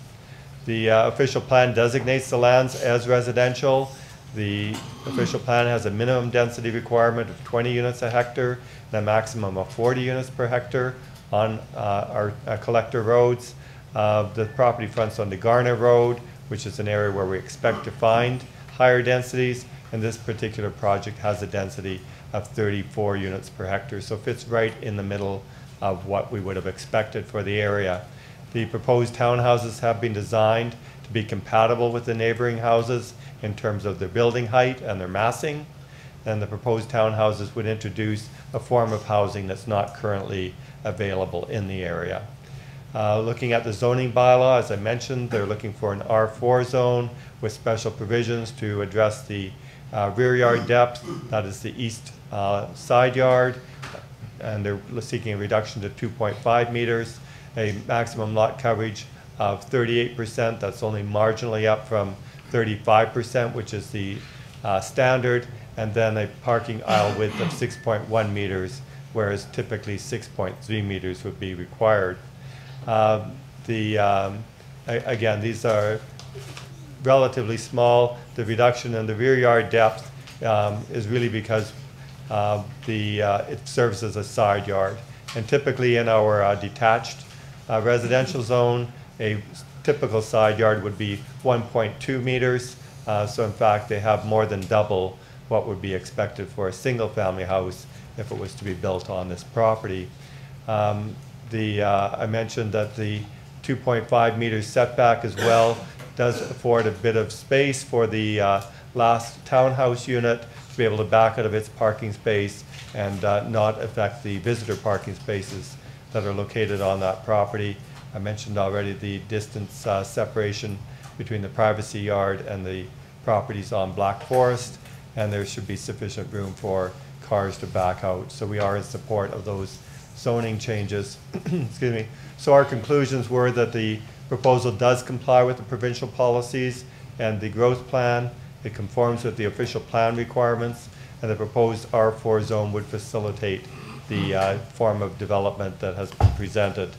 The official plan designates the lands as residential. The official plan has a minimum density requirement of 20 units a hectare and a maximum of 40 units per hectare on our collector roads. The property fronts on the Garner Road, which is an area where we expect to find higher densities, and this particular project has a density of 34 units per hectare, so fits right in the middle of what we would have expected for the area. The proposed townhouses have been designed to be compatible with the neighboring houses in terms of their building height and their massing, and the proposed townhouses would introduce a form of housing that's not currently available in the area. Looking at the zoning bylaw, as I mentioned, they're looking for an R4 zone with special provisions to address the rear yard depth, that is the east side yard, and they're seeking a reduction to 2.5 meters, a maximum lot coverage of 38%, that's only marginally up from 35%, which is the standard, and then a parking aisle width of 6.1 meters, whereas typically 6.3 meters would be required. Again, these are relatively small. The reduction in the rear yard depth is really because it serves as a side yard. And typically in our detached residential zone, a typical side yard would be 1.2 meters. So in fact, they have more than double what would be expected for a single family house if it was to be built on this property. I mentioned that the 2.5 meters setback as well does afford a bit of space for the last townhouse unit to be able to back out of its parking space and not affect the visitor parking spaces that are located on that property. I mentioned already the distance separation between the privacy yard and the properties on Black Forest, and there should be sufficient room for cars to back out. So we are in support of those zoning changes. Excuse me. So our conclusions were that the proposal does comply with the provincial policies and the growth plan. It conforms with the official plan requirements, and the proposed R4 zone would facilitate the form of development that has been presented.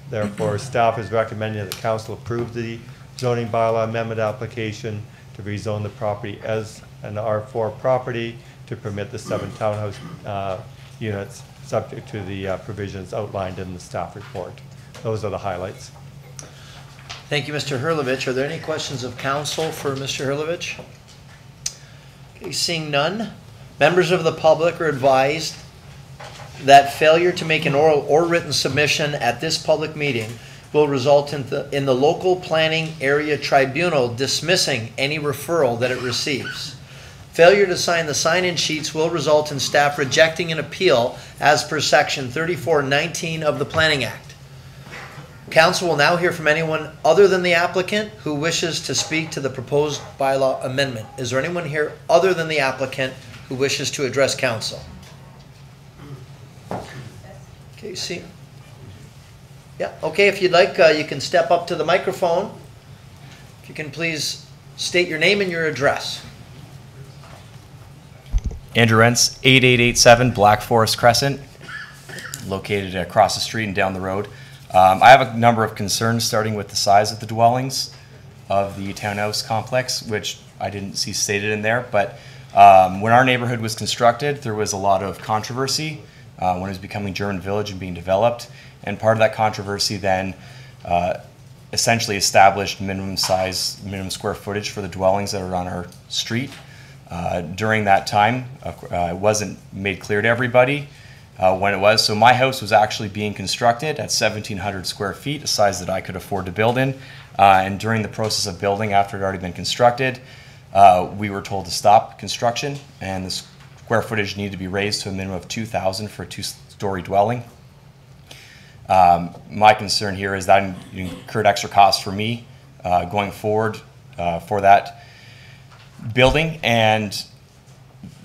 Therefore, staff is recommending that the council approve the zoning bylaw amendment application to rezone the property as an R4 property to permit the 7 townhouse units subject to the provisions outlined in the staff report. Those are the highlights. Thank you, Mr. Herlovich. Are there any questions of council for Mr. Herlovich? Okay, seeing none, members of the public are advised that failure to make an oral or written submission at this public meeting will result in the local planning area tribunal dismissing any referral that it receives. Failure to sign the sign-in sheets will result in staff rejecting an appeal as per section 3419 of the Planning Act. Council will now hear from anyone other than the applicant who wishes to speak to the proposed bylaw amendment. Is there anyone here other than the applicant who wishes to address council? Okay, see. Yeah, okay, if you'd like, you can step up to the microphone. If you can please state your name and your address. Andrew Rentz, 8887 Black Forest Crescent, located across the street and down the road. I have a number of concerns, starting with the size of the dwellings of the townhouse complex, which I didn't see stated in there. But when our neighborhood was constructed, there was a lot of controversy when it was becoming German Village and being developed. And part of that controversy then essentially established minimum size, minimum square footage for the dwellings that are on our street. During that time, it wasn't made clear to everybody when it was. So my house was actually being constructed at 1,700 square feet, a size that I could afford to build in. And during the process of building, after it had already been constructed, we were told to stop construction, and the square footage needed to be raised to a minimum of 2,000 for a two-story dwelling. My concern here is that incurred extra costs for me going forward for that building, and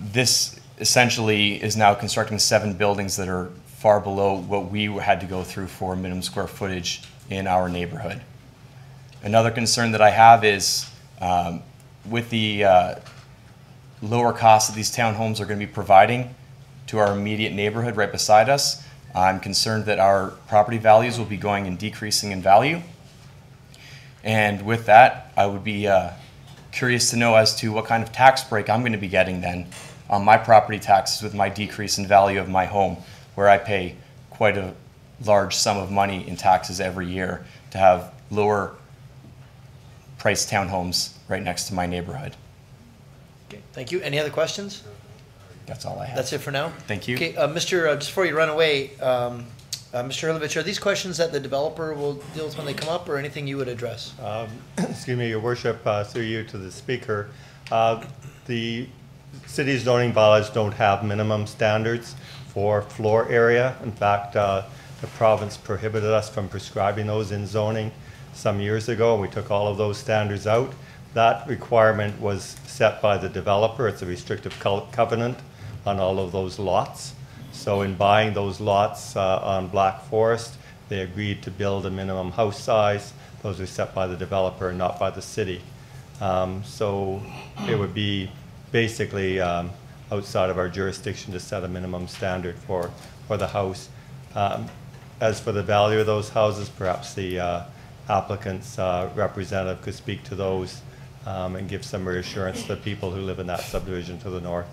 this essentially is now constructing 7 buildings that are far below what we had to go through for minimum square footage in our neighborhood. Another concern that I have is with the lower costs that these townhomes are going to be providing to our immediate neighborhood right beside us, I'm concerned that our property values will be going and decreasing in value. And with that, I would be curious to know as to what kind of tax break I'm going to be getting then on my property taxes with my decrease in value of my home, where I pay quite a large sum of money in taxes every year to have lower priced townhomes right next to my neighborhood. Okay, thank you. Any other questions? That's all I have. That's it for now? Thank you. Okay, just before you run away, Mr. Herlovich, are these questions that the developer will deal with when they come up, or anything you would address? Excuse me, Your Worship, through you to the Speaker. The city's zoning bylaws don't have minimum standards for floor area. In fact, the province prohibited us from prescribing those in zoning some years ago, and we took all of those standards out. That requirement was set by the developer. It's a restrictive covenant on all of those lots. So in buying those lots on Black Forest, they agreed to build a minimum house size. Those were set by the developer, not by the city. So it would be basically outside of our jurisdiction to set a minimum standard for the house. As for the value of those houses, perhaps the applicant's representative could speak to those and give some reassurance to the people who live in that subdivision to the north.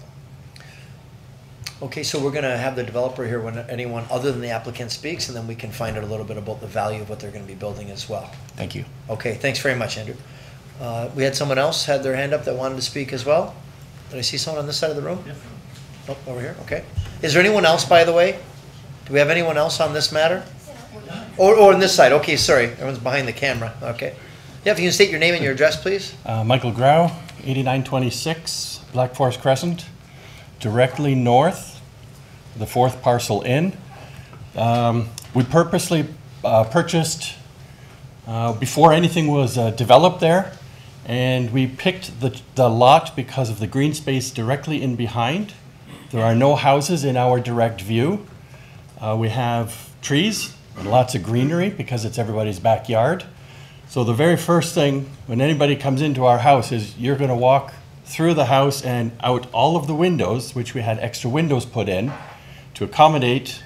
Okay, so we're going to have the developer here when anyone other than the applicant speaks, and then we can find out a little bit about the value of what they're going to be building as well. Thank you. Okay, thanks very much, Andrew. We had someone else had their hand up that wanted to speak as well. Did I see someone on this side of the room? Yeah. Oh, over here, okay. Is there anyone else, by the way? Do we have anyone else on this matter? Or on this side, okay, sorry. Everyone's behind the camera, okay. Yeah, if you can state your name and your address, please. Michael Grau, 8926 Black Forest Crescent, directly north, the 4th parcel in. We purposely purchased before anything was developed there, and we picked the lot because of the green space directly in behind. There are no houses in our direct view. We have trees and lots of greenery because it's everybody's backyard. So the very first thing when anybody comes into our house is you're going to walk through the house and out all of the windows, which we had extra windows put in to accommodate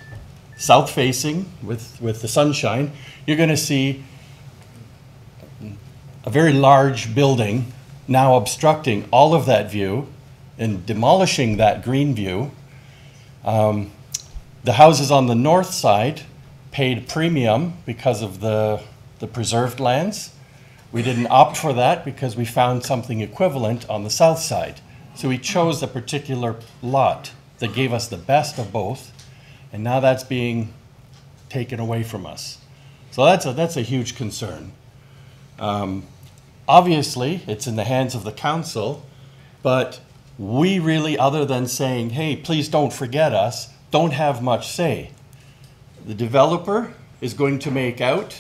south facing with the sunshine. You're going to see a very large building now obstructing all of that view and demolishing that green view. The houses on the north side paid premium because of the preserved lands. We didn't opt for that because we found something equivalent on the south side. So we chose a particular lot that gave us the best of both, and now that's being taken away from us. So that's a huge concern. Obviously, it's in the hands of the council, but we really, other than saying, hey, please don't forget us, don't have much say. The developer is going to make out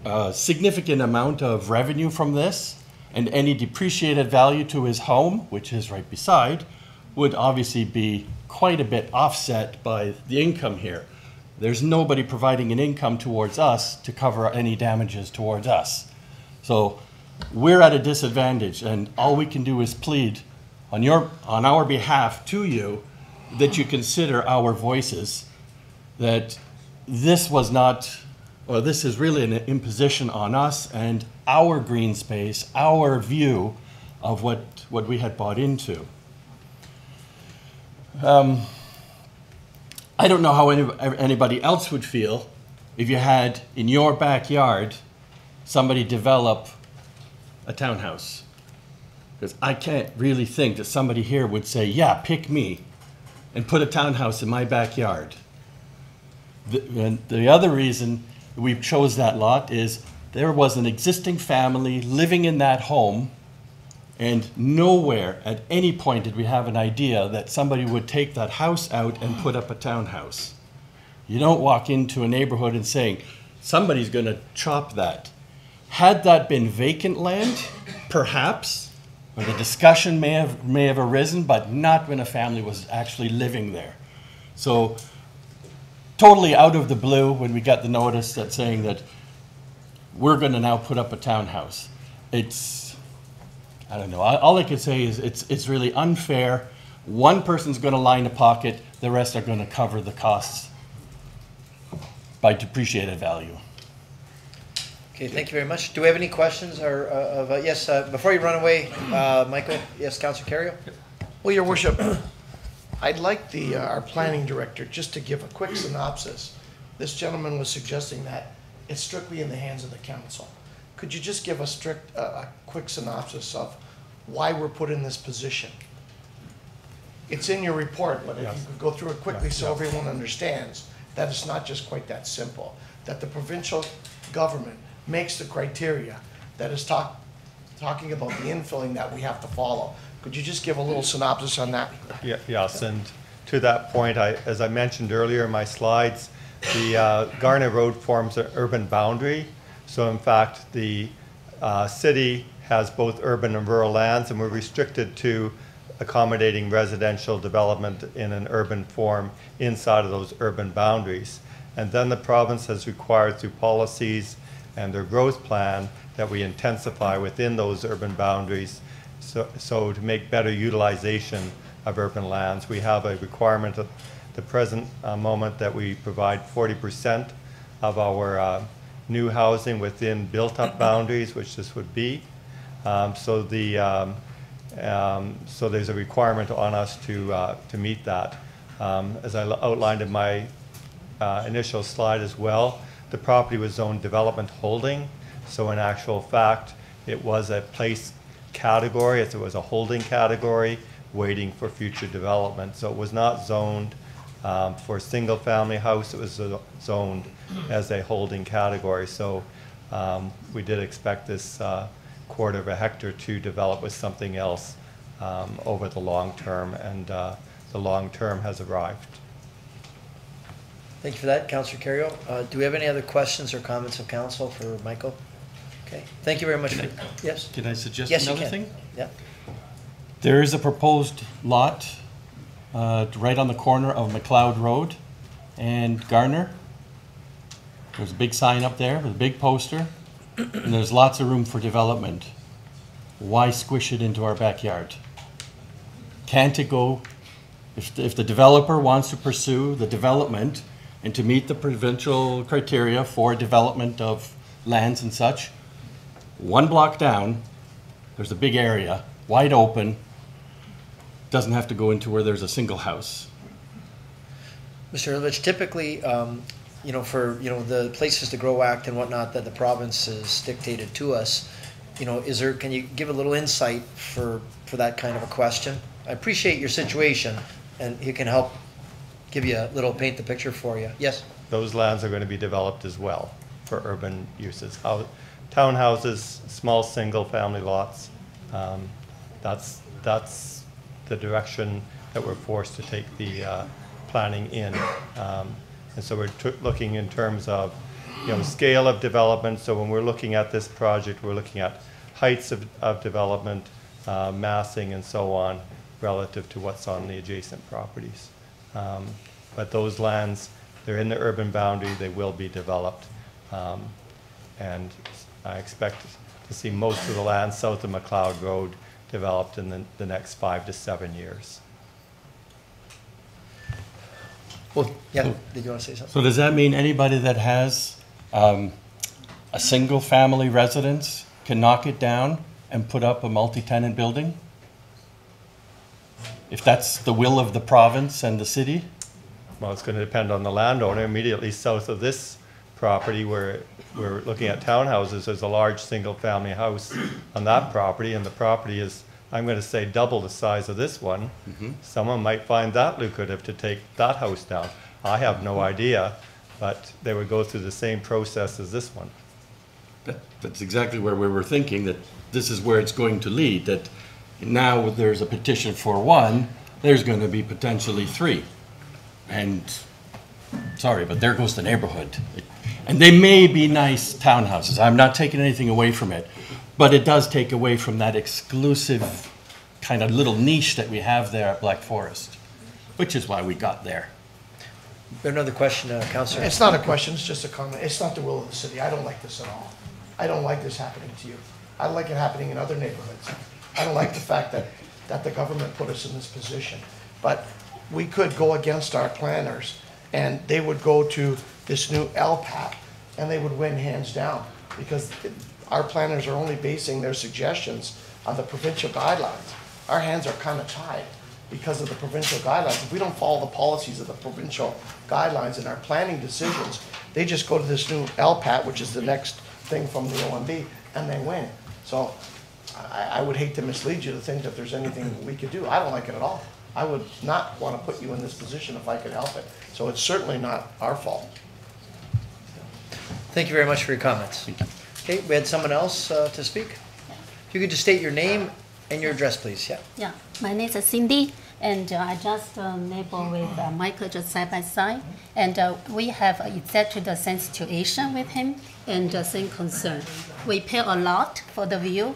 a significant amount of revenue from this, and any depreciated value to his home, which is right beside, would obviously be quite a bit offset by the income here. There's nobody providing an income towards us to cover any damages towards us. So we're at a disadvantage, and all we can do is plead on our behalf to you that you consider our voices, that this was not, or this is really an imposition on us and our green space, our view of what we had bought into. I don't know how anybody else would feel if you had in your backyard somebody develop a townhouse. Because I can't really think that somebody here would say, yeah, pick me and put a townhouse in my backyard. And the other reason we chose that lot is there was an existing family living in that home, and nowhere at any point did we have an idea that somebody would take that house out and put up a townhouse. You don't walk into a neighborhood and saying, somebody's going to chop that. Had that been vacant land, perhaps, or the discussion may have arisen, but not when a family was actually living there. So totally out of the blue when we got the notice that saying that we're going to now put up a townhouse. It's, I don't know, all I can say is it's really unfair. One person's going to line a pocket, the rest are going to cover the costs by depreciated value. Okay, thank you very much. Do we have any questions or, yes, before you run away, Michael, yes, Councilor Carrier? Well, Your Worship, I'd like our planning director just to give a quick synopsis. This gentleman was suggesting that it's strictly in the hands of the council. Could you just give a quick synopsis of why we're put in this position? It's in your report, but if you could go through it quickly so everyone understands that it's not just quite that simple, that the provincial government makes the criteria that is talking about the infilling that we have to follow. Could you just give a little synopsis on that? Yes, and to that point, as I mentioned earlier in my slides, the Garnet Road forms an urban boundary. So in fact, the city has both urban and rural lands, and we're restricted to accommodating residential development in an urban form inside of those urban boundaries. And then the province has required through policies and their growth plan that we intensify within those urban boundaries. So to make better utilization of urban lands, we have a requirement at the present moment that we provide 40% of our new housing within built-up boundaries, which this would be. So there's a requirement on us to meet that. As I outlined in my initial slide as well, the property was zoned development holding. So in actual fact, it was a place category, it was a holding category waiting for future development. So it was not zoned for a single family house, it was zoned as a holding category. So we did expect this quarter of a hectare to develop with something else over the long term, and the long term has arrived. Thank you for that, Councilor Carrier. Do we have any other questions or comments of council for Michael? Okay, thank you very much. Yes? Can I suggest Yes, another you can. thing? Yeah. There is a proposed lot right on the corner of McLeod Road and Garner. There's a big sign up there with a big poster, and there's lots of room for development. Why squish it into our backyard? Can't it go, if the developer wants to pursue the development and to meet the provincial criteria for development of lands and such, one block down, there's a big area, wide open, doesn't have to go into where there's a single house. Mr. Herlovich, typically, you know, for, you know, the Places to Grow Act and whatnot that the province has dictated to us, you know, can you give a little insight for that kind of a question? I appreciate your situation, and he can help give you a little, paint the picture for you. Yes? Those lands are going to be developed as well for urban uses. Townhouses, small single-family lots, that's the direction that we're forced to take the planning in. And so we're looking in terms of, you know, scale of development. So when we're looking at this project, we're looking at heights of development, massing, and so on, relative to what's on the adjacent properties. But those lands, they're in the urban boundary, they will be developed. And I expect to see most of the land south of McLeod Road developed in the next 5 to 7 years. Well, yeah, did you want to say something? So does that mean anybody that has a single family residence can knock it down and put up a multi-tenant building? If that's the will of the province and the city? Well, it's going to depend on the landowner. Immediately south of this property where we're looking at townhouses, there's a large single-family house on that property, and the property is, I'm going to say, double the size of this one. Someone might find that lucrative to take that house down. I have no idea, but they would go through the same process as this one. That's exactly where we were thinking, that this is where it's going to lead, that now there's a petition for one, there's going to be potentially three. And, sorry, but there goes the neighborhood. And they may be nice townhouses, I'm not taking anything away from it, but it does take away from that exclusive kind of little niche that we have there at Black Forest, which is why we got there. Another question, Councillor. It's not a question, it's just a comment. It's not the will of the city. I don't like this at all. I don't like this happening to you. I like it happening in other neighborhoods. I don't like the fact that the government put us in this position. But we could go against our planners, and they would go to this new LPAT, and they would win hands down, because our planners are only basing their suggestions on the provincial guidelines. Our hands are kind of tied because of the provincial guidelines. If we don't follow the policies of the provincial guidelines in our planning decisions, they just go to this new LPAT, which is the next thing from the OMB, and they win. So I would hate to mislead you to think that there's anything we could do. I don't like it at all. I would not want to put you in this position if I could help it. So it's certainly not our fault. Thank you very much for your comments. Okay, we had someone else to speak. If you could just state your name and your address, please. Yeah. Yeah, my name is Cindy, and I just neighbor with Michael just side by side, and we have exactly the same situation with him and the same concern. We pay a lot for the view,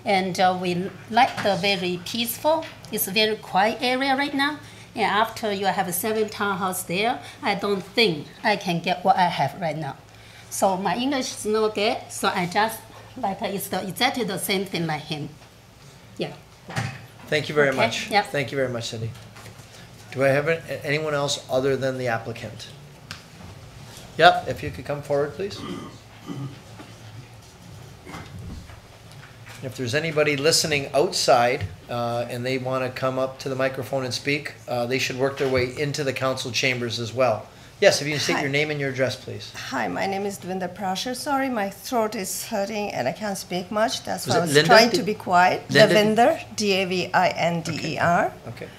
and we like the very peaceful. It's a very quiet area right now. And after you have 7 townhouses there, I don't think I can get what I have right now. So my English is not good, so I just like it's exactly the same thing like him. Yeah. Thank you very Okay, much. yep. Thank you very much, Cindy. Do I have anyone else other than the applicant? Yep, if you could come forward, please. If there's anybody listening outside and they want to come up to the microphone and speak, they should work their way into the council chambers as well. Yes, if you can state your name and your address, please. Hi, my name is Dvinder Prasher. Sorry, my throat is hurting and I can't speak much. That's Was why it I was Linda? trying to be quiet. Linda? Davinder, D-A-V-I-N-D-E-R. Okay.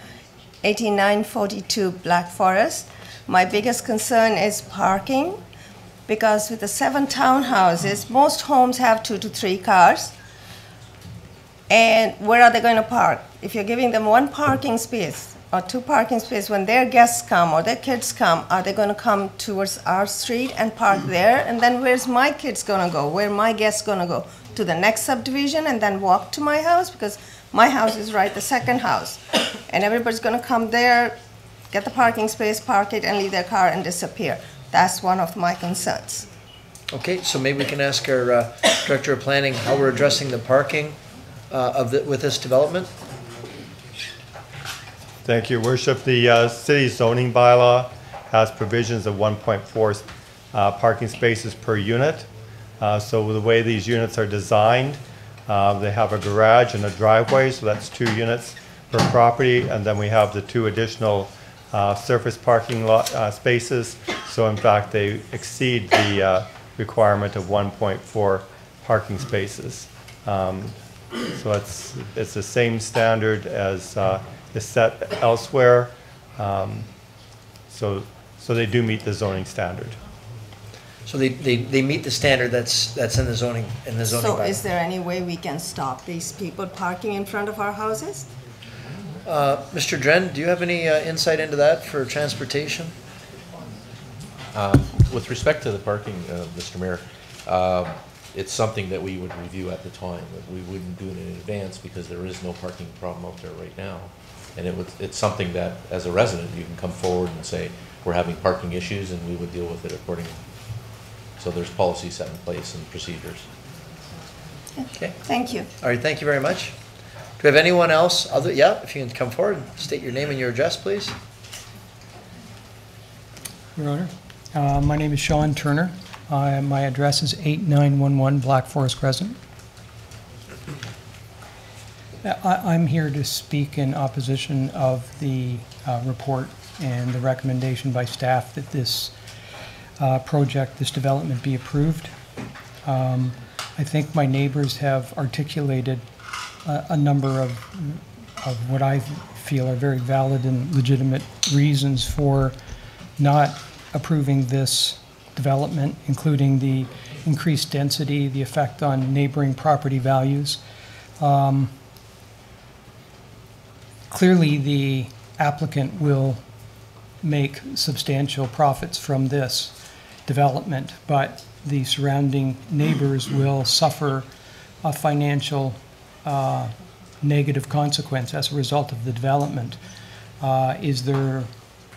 8942 Black Forest. My biggest concern is parking, because with the 7 townhouses, most homes have 2 to 3 cars. And where are they going to park? If you're giving them 1 parking space or 2 parking spaces, when their guests come or their kids come, are they going to come towards our street and park there? And then where's my kids going to go? Where my guests going to go? To the next subdivision and then walk to my house? Because my house is right the second house. And everybody's going to come there, get the parking space, park it, and leave their car and disappear. That's one of my concerns. Okay, so maybe we can ask our Director of Planning how we're addressing the parking with this development. Thank you, Worship. The city zoning bylaw has provisions of 1.4 parking spaces per unit. So the way these units are designed, they have a garage and a driveway, so that's 2 units per property, and then we have the 2 additional surface parking lot spaces. So in fact, they exceed the requirement of 1.4 parking spaces. So it's the same standard as is set elsewhere. So they do meet the zoning standard. So they meet the standard that's in the zoning So bylaw. is there any way we can stop these people parking in front of our houses? Mr. Dren, do you have any insight into that for transportation? With respect to the parking, Mr. Mayor, it's something that we would review at the time. We wouldn't do it in advance because there is no parking problem out there right now. And it's something that, as a resident, you can come forward and say, we're having parking issues, and we would deal with it accordingly. So there's policy set in place and procedures. Okay. Thank you. All right, thank you very much. Do we have anyone else? Yeah, if you can come forward and state your name and your address, please. Your Honor, my name is Sean Turner. My address is 8911 Black Forest Crescent. I'm here to speak in opposition of the report and the recommendation by staff that this project, this development be approved. I think my neighbors have articulated a number of what I feel are very valid and legitimate reasons for not approving this development, including the increased density, the effect on neighboring property values. Clearly, the applicant will make substantial profits from this development, but the surrounding neighbors will suffer a financial negative consequence as a result of the development. Is there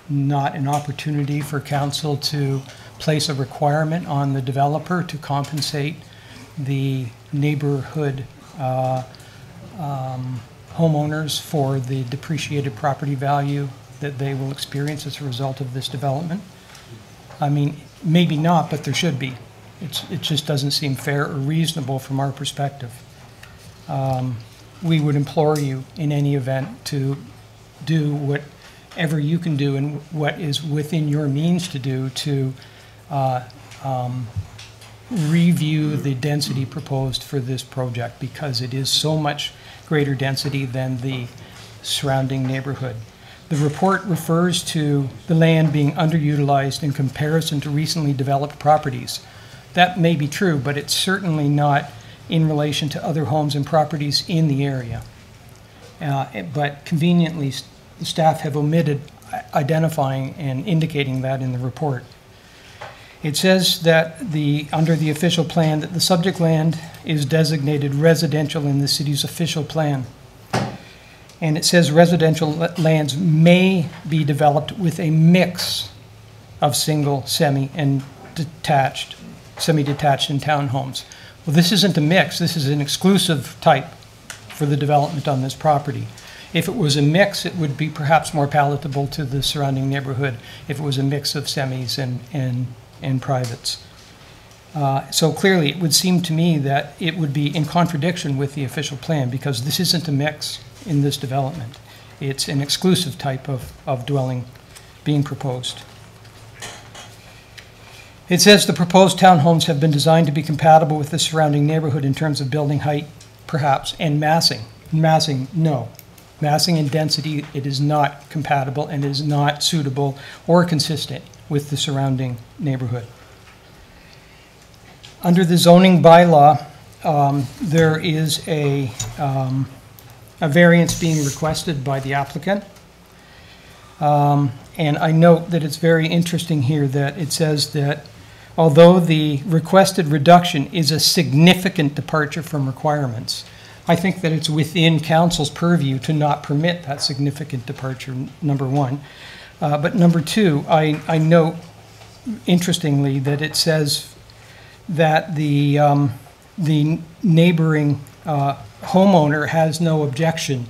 not an opportunity for council to place a requirement on the developer to compensate the neighborhood homeowners for the depreciated property value that they will experience as a result of this development? I mean, maybe not, but there should be. It just doesn't seem fair or reasonable from our perspective. We would implore you in any event to do whatever you can do and what is within your means to do to review the density proposed for this project, because it is so much greater density than the surrounding neighborhood. The report refers to the land being underutilized in comparison to recently developed properties. That may be true, but it's certainly not in relation to other homes and properties in the area. But conveniently, the staff have omitted identifying and indicating that in the report. It says that under the official plan that the subject land is designated residential in the city's official plan. And it says residential lands may be developed with a mix of single, semi, and detached, semi-detached and townhomes. Well, this isn't a mix, this is an exclusive type for the development on this property. If it was a mix, it would be perhaps more palatable to the surrounding neighborhood if it was a mix of semis and privates. So clearly, it would seem to me that it would be in contradiction with the official plan, because this isn't a mix in this development. It's an exclusive type of dwelling being proposed. It says the proposed townhomes have been designed to be compatible with the surrounding neighborhood in terms of building height, perhaps, and massing. Massing, no. Massing and density, it is not compatible and is not suitable or consistent with the surrounding neighborhood. Under the zoning bylaw, there is a variance being requested by the applicant. And I note that it's very interesting here that it says that although the requested reduction is a significant departure from requirements, I think that it's within council's purview to not permit that significant departure, number one. But number two, I note interestingly that it says that the neighboring homeowner has no objection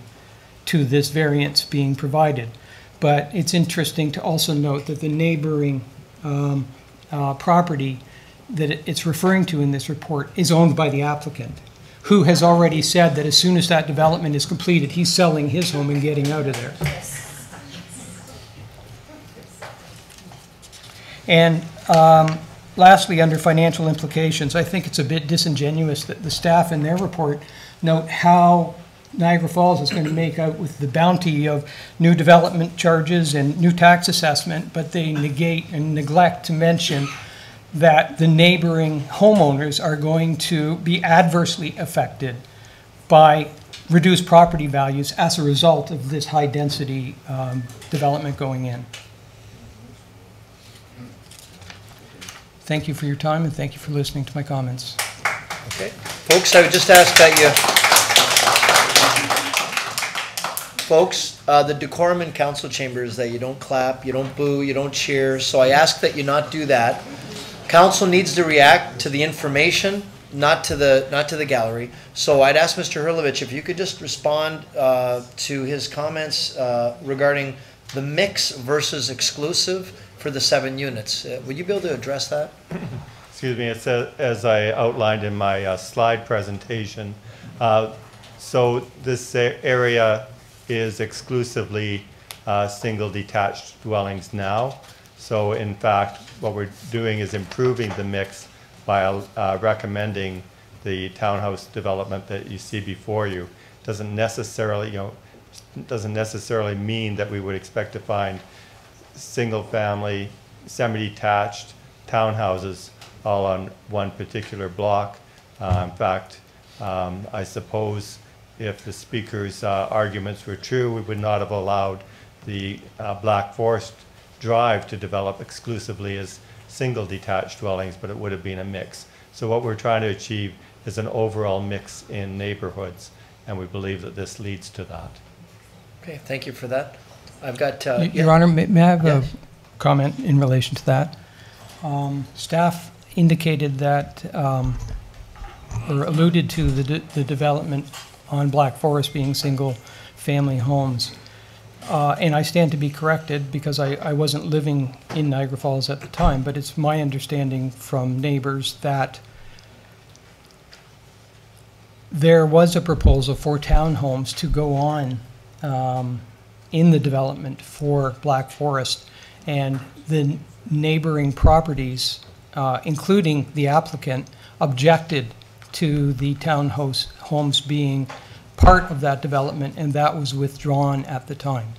to this variance being provided. But it's interesting to also note that the neighboring property that it's referring to in this report is owned by the applicant, who has already said that as soon as that development is completed, he's selling his home and getting out of there. And lastly, under financial implications, I think it's a bit disingenuous that the staff in their report note how Niagara Falls is going to make out with the bounty of new development charges and new tax assessment, but they negate and neglect to mention that the neighboring homeowners are going to be adversely affected by reduced property values as a result of this high density development going in. Thank you for your time, and thank you for listening to my comments. Okay. Folks, I would just ask that the decorum in council chambers, that you don't clap, you don't boo, you don't cheer, so I ask that you not do that. Council needs to react to the information, not to the gallery. So I'd ask Mr. Hurlovich if you could just respond to his comments regarding the mix versus exclusive for the 7 units. Would you be able to address that? Excuse me, it's as I outlined in my slide presentation. So this area is exclusively single detached dwellings now. So in fact, what we're doing is improving the mix by recommending the townhouse development that you see before you. Doesn't necessarily, doesn't necessarily mean that we would expect to find single-family, semi-detached townhouses all on one particular block. In fact, I suppose if the speaker's arguments were true, we would not have allowed the Black Forest Drive to develop exclusively as single detached dwellings, but it would have been a mix. So what we're trying to achieve is an overall mix in neighborhoods, and we believe that this leads to that. Okay, thank you for that. I've got... Your Honor, may I have a comment in relation to that? Staff indicated that, or alluded to the development on Black Forest being single-family homes. And I stand to be corrected because I wasn't living in Niagara Falls at the time, but it's my understanding from neighbors that there was a proposal for townhomes to go on in the development for Black Forest, and the neighboring properties, including the applicant, objected to the townhomes being part of that development, and that was withdrawn at the time.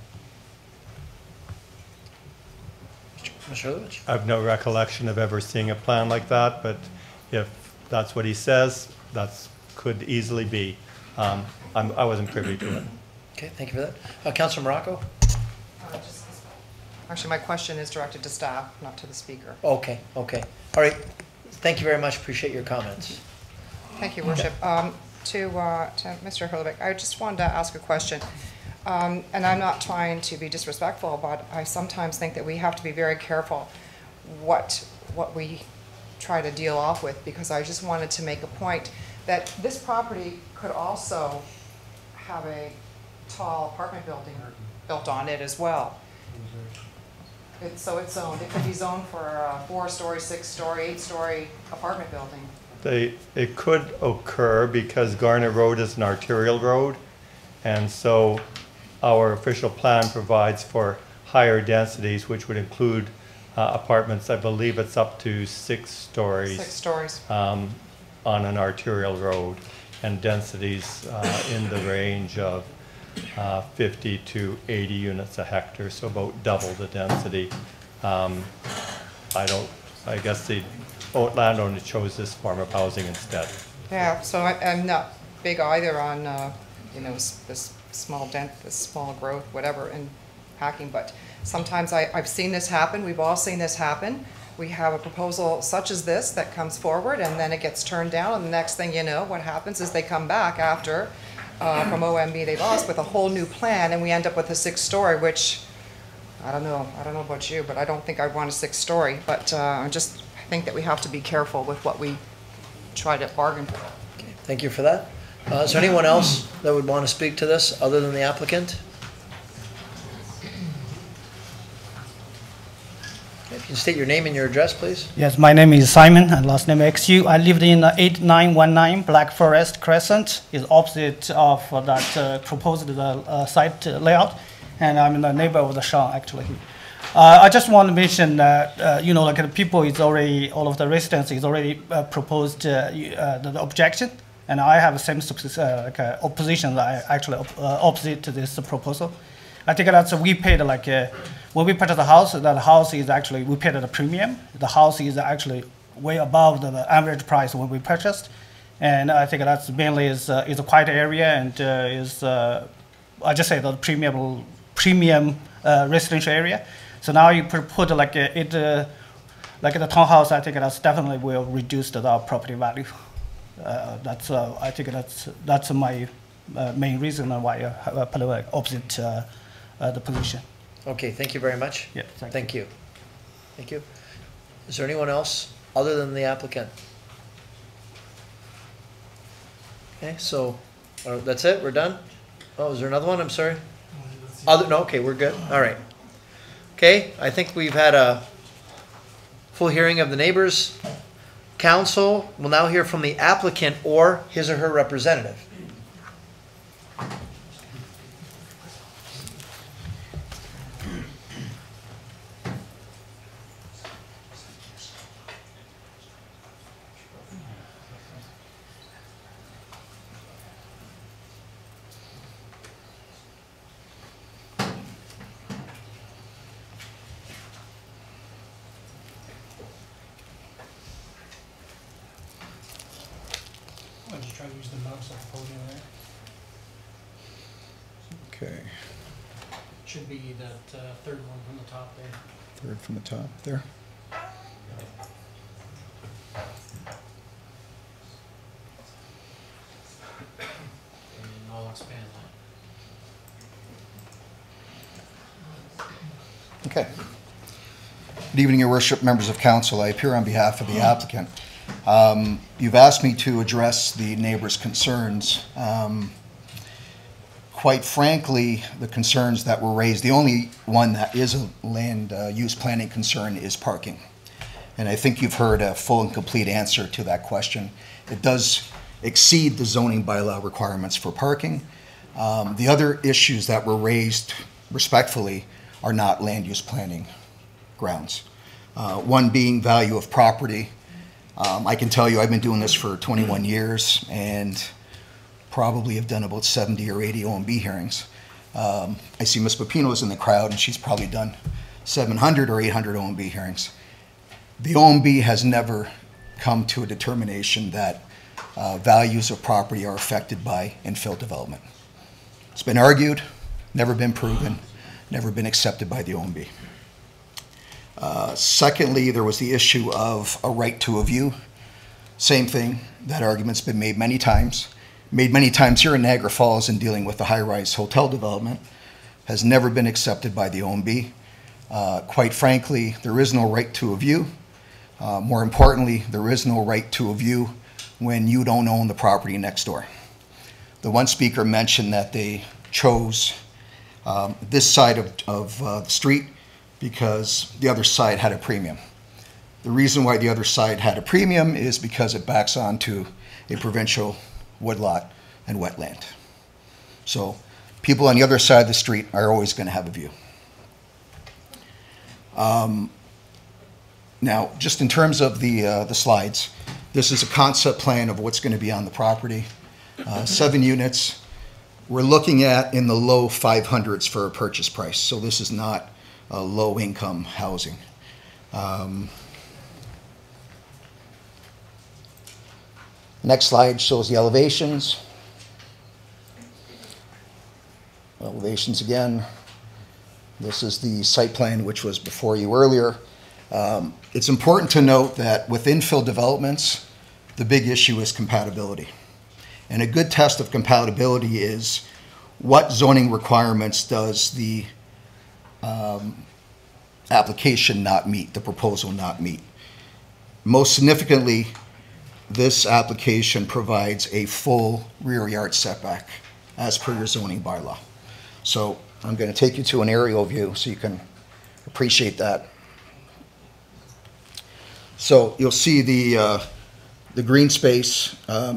Mr. Herlovich? I have no recollection of ever seeing a plan like that, but if that's what he says, that could easily be. I wasn't privy to it. Okay, thank you for that. Councilor Morocco? Actually, my question is directed to staff, not to the speaker. Okay, okay. All right. Thank you very much. Appreciate your comments. Thank you, Worship. To Mr. Herlovich, I just wanted to ask a question. And I'm not trying to be disrespectful, but I sometimes think that we have to be very careful what we try to deal off with, because I just wanted to make a point that this property could also have a tall apartment building built on it as well. So it's zoned. It could be zoned for a 4-story, 6-story, 8-story apartment building. It could occur because Garner Road is an arterial road, and so our official plan provides for higher densities, which would include apartments. I believe it's up to 6 stories. 6 stories. On an arterial road, and densities in the range of 50 to 80 units a hectare, so about double the density. I guess the landowner chose this form of housing instead. Yeah, so I'm not big either on, this small growth, whatever, in hacking, but sometimes I've seen this happen. We've all seen this happen. We have a proposal such as this that comes forward, and then it gets turned down, and the next thing you know, what happens is they come back after, from OMB they lost, with a whole new plan, and we end up with a 6-story, which, I don't know about you, but I don't think I'd want a 6-story, but I think that we have to be careful with what we try to bargain for. Okay, thank you for that. Is there anyone else that would want to speak to this other than the applicant? If you can state your name and your address, please. Yes, my name is Simon, and last name XU. I lived in 8919 Black Forest Crescent. It's opposite of that proposed site layout, and I'm the neighbor of the Shaw, actually. I just want to mention that, the people is already, all of the residents is already proposed the objection, and I have the same opposition that I actually opposite to this proposal. I think that's we paid when we purchased the house, that house is actually, we paid a premium. The house is actually way above the average price when we purchased. And I think that's mainly is a quiet area, and I just say the premium residential area. So now you put like the townhouse, I think that's definitely will reduce the property value. I think that's my main reason why I put opposite the position. Okay, thank you very much. Yeah, thank you. Thank you. Is there anyone else other than the applicant? Okay, so that's it. We're done. Oh, is there another one? I'm sorry. No. Okay, we're good. All right. Okay, I think we've had a full hearing of the neighbors. Council will now hear from the applicant or his or her representative. Try to use the mouse at the podium there. Okay, Should be that third one from the top there. third from the top there. And I'll expand that. Okay. Good evening, Your Worship, members of council. I appear on behalf of the applicant. You've asked me to address the neighbors' concerns. Quite frankly, the concerns that were raised, the only one that is a land use planning concern is parking. And I think you've heard a full and complete answer to that question. It does exceed the zoning bylaw requirements for parking. The other issues that were raised respectfully are not land use planning grounds. One being value of property. I can tell you I've been doing this for 21 years and probably have done about 70 or 80 OMB hearings. I see Ms. Pepino's in the crowd and she's probably done 700 or 800 OMB hearings. The OMB has never come to a determination that values of property are affected by infill development. It's been argued, never been proven, never been accepted by the OMB. Secondly, there was the issue of a right to a view. Same thing, that argument's been made many times. Made many times here in Niagara Falls in dealing with the high-rise hotel development. Has never been accepted by the OMB. Quite frankly, there is no right to a view. More importantly, there is no right to a view when you don't own the property next door. The one speaker mentioned that they chose this side of the street because the other side had a premium. The reason why the other side had a premium is because it backs onto a provincial woodlot and wetland. So people on the other side of the street are always going to have a view. Now, just in terms of the slides, this is a concept plan of what's going to be on the property. 7 units. We're looking at in the low 500s for a purchase price. So this is not low-income housing. Next slide shows the elevations. Elevations again. This is the site plan which was before you earlier. It's important to note that with infill developments, the big issue is compatibility. And a good test of compatibility is what zoning requirements does the application not meet, the proposal not meet. Most significantly, this application provides a full rear yard setback as per your zoning bylaw. So I'm going to take you to an aerial view so you can appreciate that. So you'll see the green space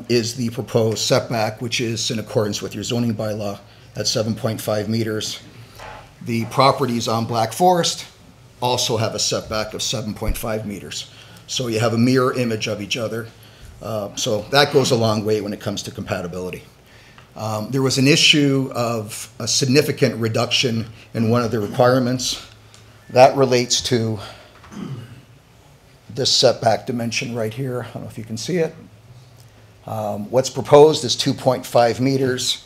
is the proposed setback, which is in accordance with your zoning bylaw at 7.5 meters. The properties on Black Forest also have a setback of 7.5 meters. So you have a mirror image of each other. So that goes a long way when it comes to compatibility. There was an issue of a significant reduction in one of the requirements. That relates to this setback dimension right here. I don't know if you can see it. What's proposed is 2.5 meters.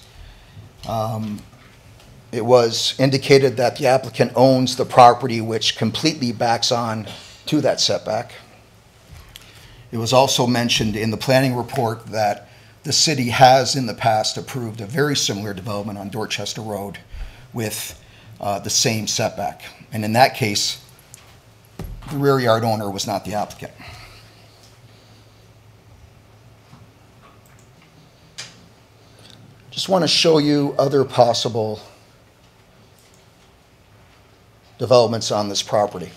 It was indicated that the applicant owns the property which completely backs on to that setback. It was also mentioned in the planning report that the city has in the past approved a very similar development on Dorchester Road with the same setback. And in that case, the rear yard owner was not the applicant. Just want to show you other possible developments on this property.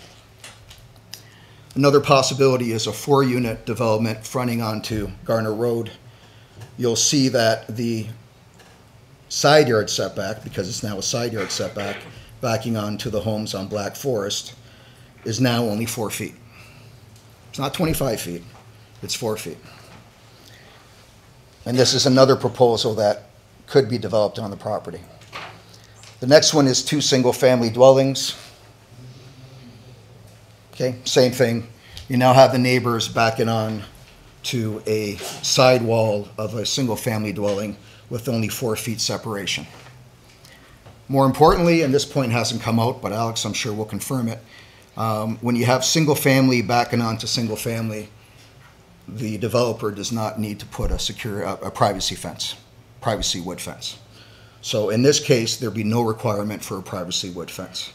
Another possibility is a 4-unit development fronting onto Garner Road. You'll see that the side yard setback, because it's now a side yard setback, backing onto the homes on Black Forest, is now only 4 feet. It's not 25 feet, it's 4 feet. And this is another proposal that could be developed on the property. The next one is 2 single-family dwellings. Okay, same thing. You now have the neighbors backing on to a sidewall of a single-family dwelling with only 4 feet separation. More importantly, and this point hasn't come out, but Alex, I'm sure will confirm it, when you have single-family backing onto single-family, the developer does not need to put a privacy fence, privacy wood fence. So in this case, there'd be no requirement for a privacy wood fence.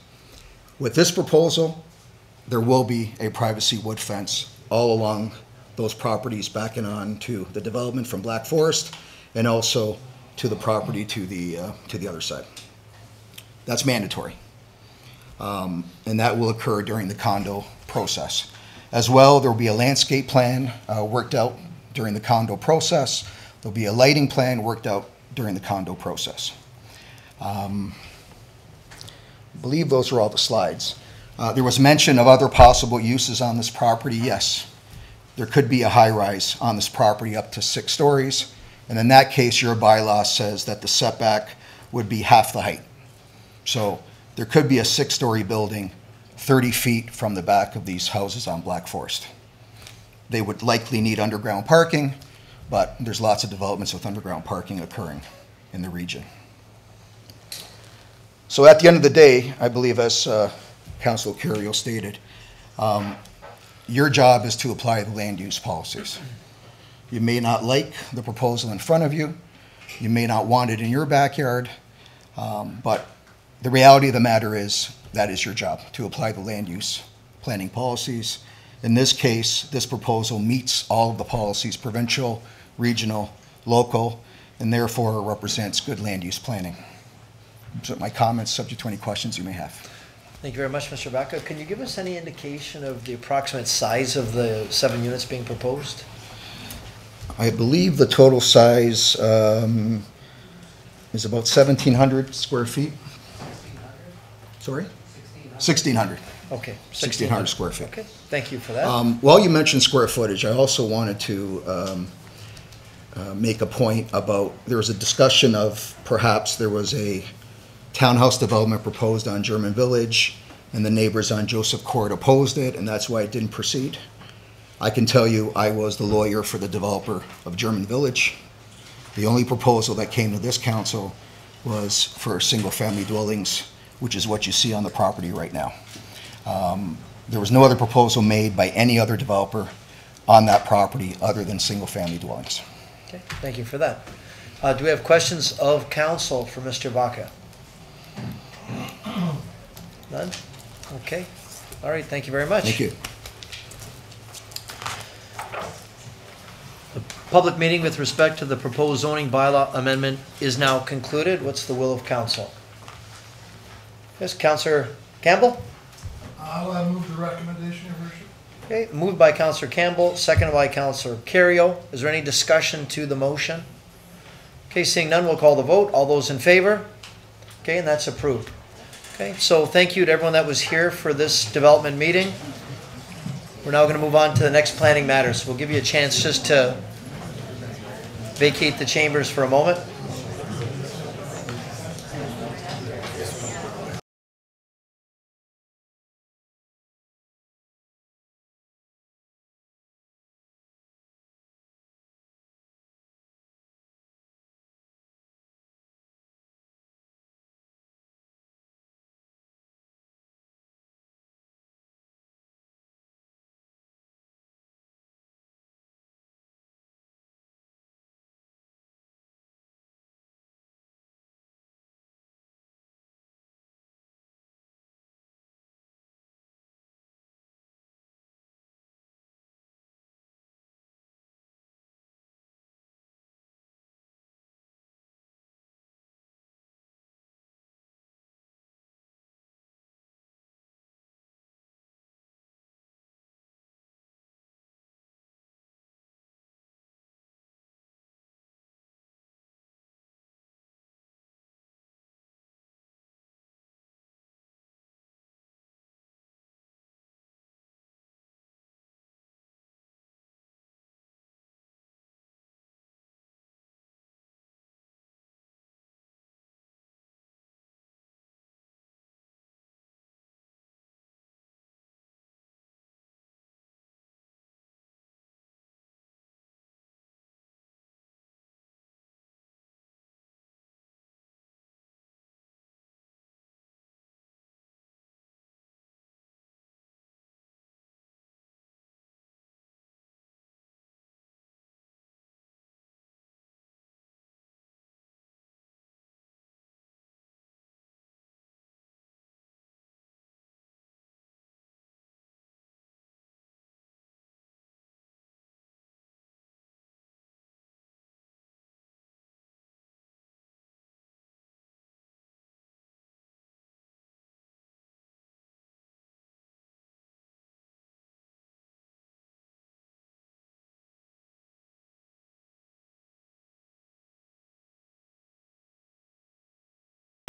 With this proposal, there will be a privacy wood fence all along those properties backing on to the development from Black Forest and also to the property to the other side. That's mandatory. And that will occur during the condo process. As well, there will be a landscape plan worked out during the condo process. There'll be a lighting plan worked out during the condo process. I believe those are all the slides. There was mention of other possible uses on this property. Yes, there could be a high-rise on this property up to 6 stories. And in that case, your bylaw says that the setback would be half the height. So there could be a 6-story building 30 feet from the back of these houses on Black Forest. They would likely need underground parking, but there's lots of developments with underground parking occurring in the region. So at the end of the day, I believe as Councilor Carrier stated, your job is to apply the land use policies. You may not like the proposal in front of you. You may not want it in your backyard, but the reality of the matter is that is your job, to apply the land use planning policies. In this case, this proposal meets all of the policies, provincial, regional, local, and therefore represents good land use planning. So my comments, subject to any questions you may have. Thank you very much, Mr. Baca. Can you give us any indication of the approximate size of the 7 units being proposed? I believe the total size is about 1,700 square feet. Sorry? 1,600. Okay. 1,600 square feet. Okay, thank you for that. While you mentioned square footage, I also wanted to make a point about, there was a discussion of perhaps there was a townhouse development proposed on German Village and the neighbors on Joseph Court opposed it, and that's why it didn't proceed. I can tell you I was the lawyer for the developer of German Village. The only proposal that came to this council was for single-family dwellings, which is what you see on the property right now. There was no other proposal made by any other developer on that property other than single-family dwellings. Okay, thank you for that. Do we have questions of council for Mr. Baca? None? Okay. All right, thank you very much. Thank you. The public meeting with respect to the proposed zoning bylaw amendment is now concluded. What's the will of council? Yes, Councillor Campbell? I'll move the recommendation, Your Worship. Okay, moved by Councillor Campbell, seconded by Councillor Carrier. Is there any discussion to the motion? Okay, seeing none, we'll call the vote. All those in favor? Okay, and that's approved. Okay, so thank you to everyone that was here for this development meeting. We're now going to move on to the next planning matters. We'll give you a chance just to vacate the chambers for a moment.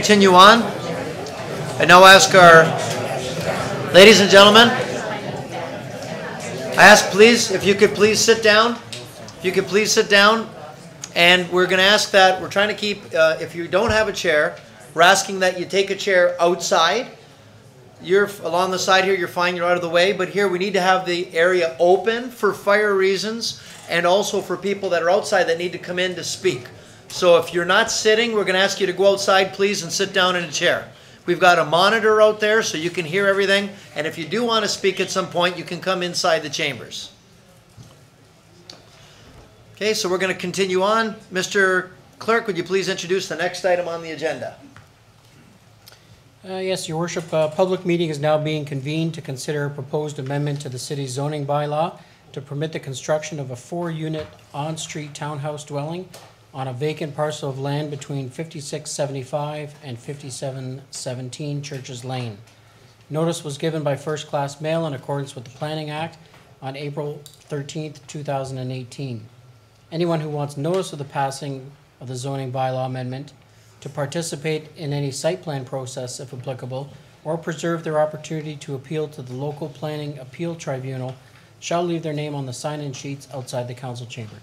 continue on. I now ask our, ladies and gentlemen, I ask please, if you could please sit down. If you could please sit down. And we're going to ask that, we're trying to keep, if you don't have a chair, we're asking that you take a chair outside. You're along the side here, you're fine, you're out of the way. But here we need to have the area open for fire reasons and also for people that are outside that need to come in to speak. So if you're not sitting, we're going to ask you to go outside, please, and sit down in a chair. We've got a monitor out there so you can hear everything. And if you do want to speak at some point, you can come inside the chambers. Okay, so we're going to continue on. Mr. Clerk, would you please introduce the next item on the agenda? Yes, Your Worship. A public meeting is now being convened to consider a proposed amendment to the city's zoning bylaw to permit the construction of a 4-unit on-street townhouse dwelling on a vacant parcel of land between 5675 and 5717 Churches Lane. Notice was given by first-class mail in accordance with the Planning Act on April 13th, 2018. Anyone who wants notice of the passing of the zoning bylaw amendment to participate in any site plan process, if applicable, or preserve their opportunity to appeal to the local planning appeal tribunal shall leave their name on the sign-in sheets outside the council chamber.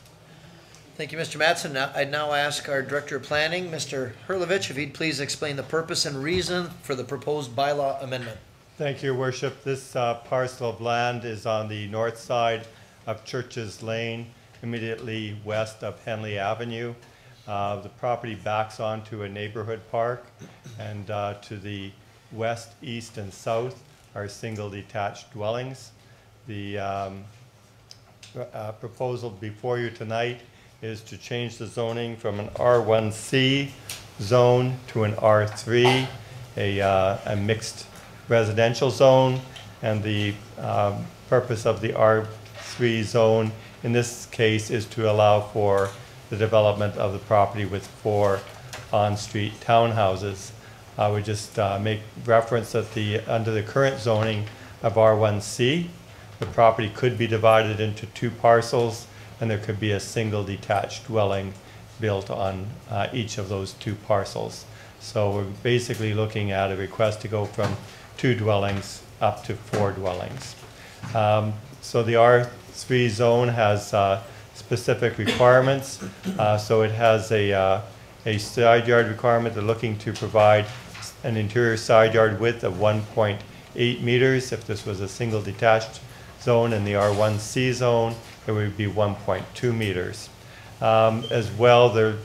Thank you, Mr. Mattson. I'd now ask our Director of Planning, Mr. Herlovich, if he'd please explain the purpose and reason for the proposed bylaw amendment. Thank you, Your Worship. This parcel of land is on the north side of Churches Lane, immediately west of Henley Avenue. The property backs onto a neighborhood park, and to the west, east, and south are single detached dwellings. The proposal before you tonight is to change the zoning from an R1C zone to an R3, a mixed residential zone, and the purpose of the R3 zone in this case is to allow for the development of the property with 4 on-street townhouses. I would just make reference that under the current zoning of R1C, the property could be divided into 2 parcels, and there could be a single detached dwelling built on each of those 2 parcels. So we're basically looking at a request to go from 2 dwellings up to 4 dwellings. So the R3 zone has specific requirements. So it has a side yard requirement. They're looking to provide an interior side yard width of 1.8 meters. If this was a single detached zone in the R1C zone, it would be 1.2 meters. As well, they're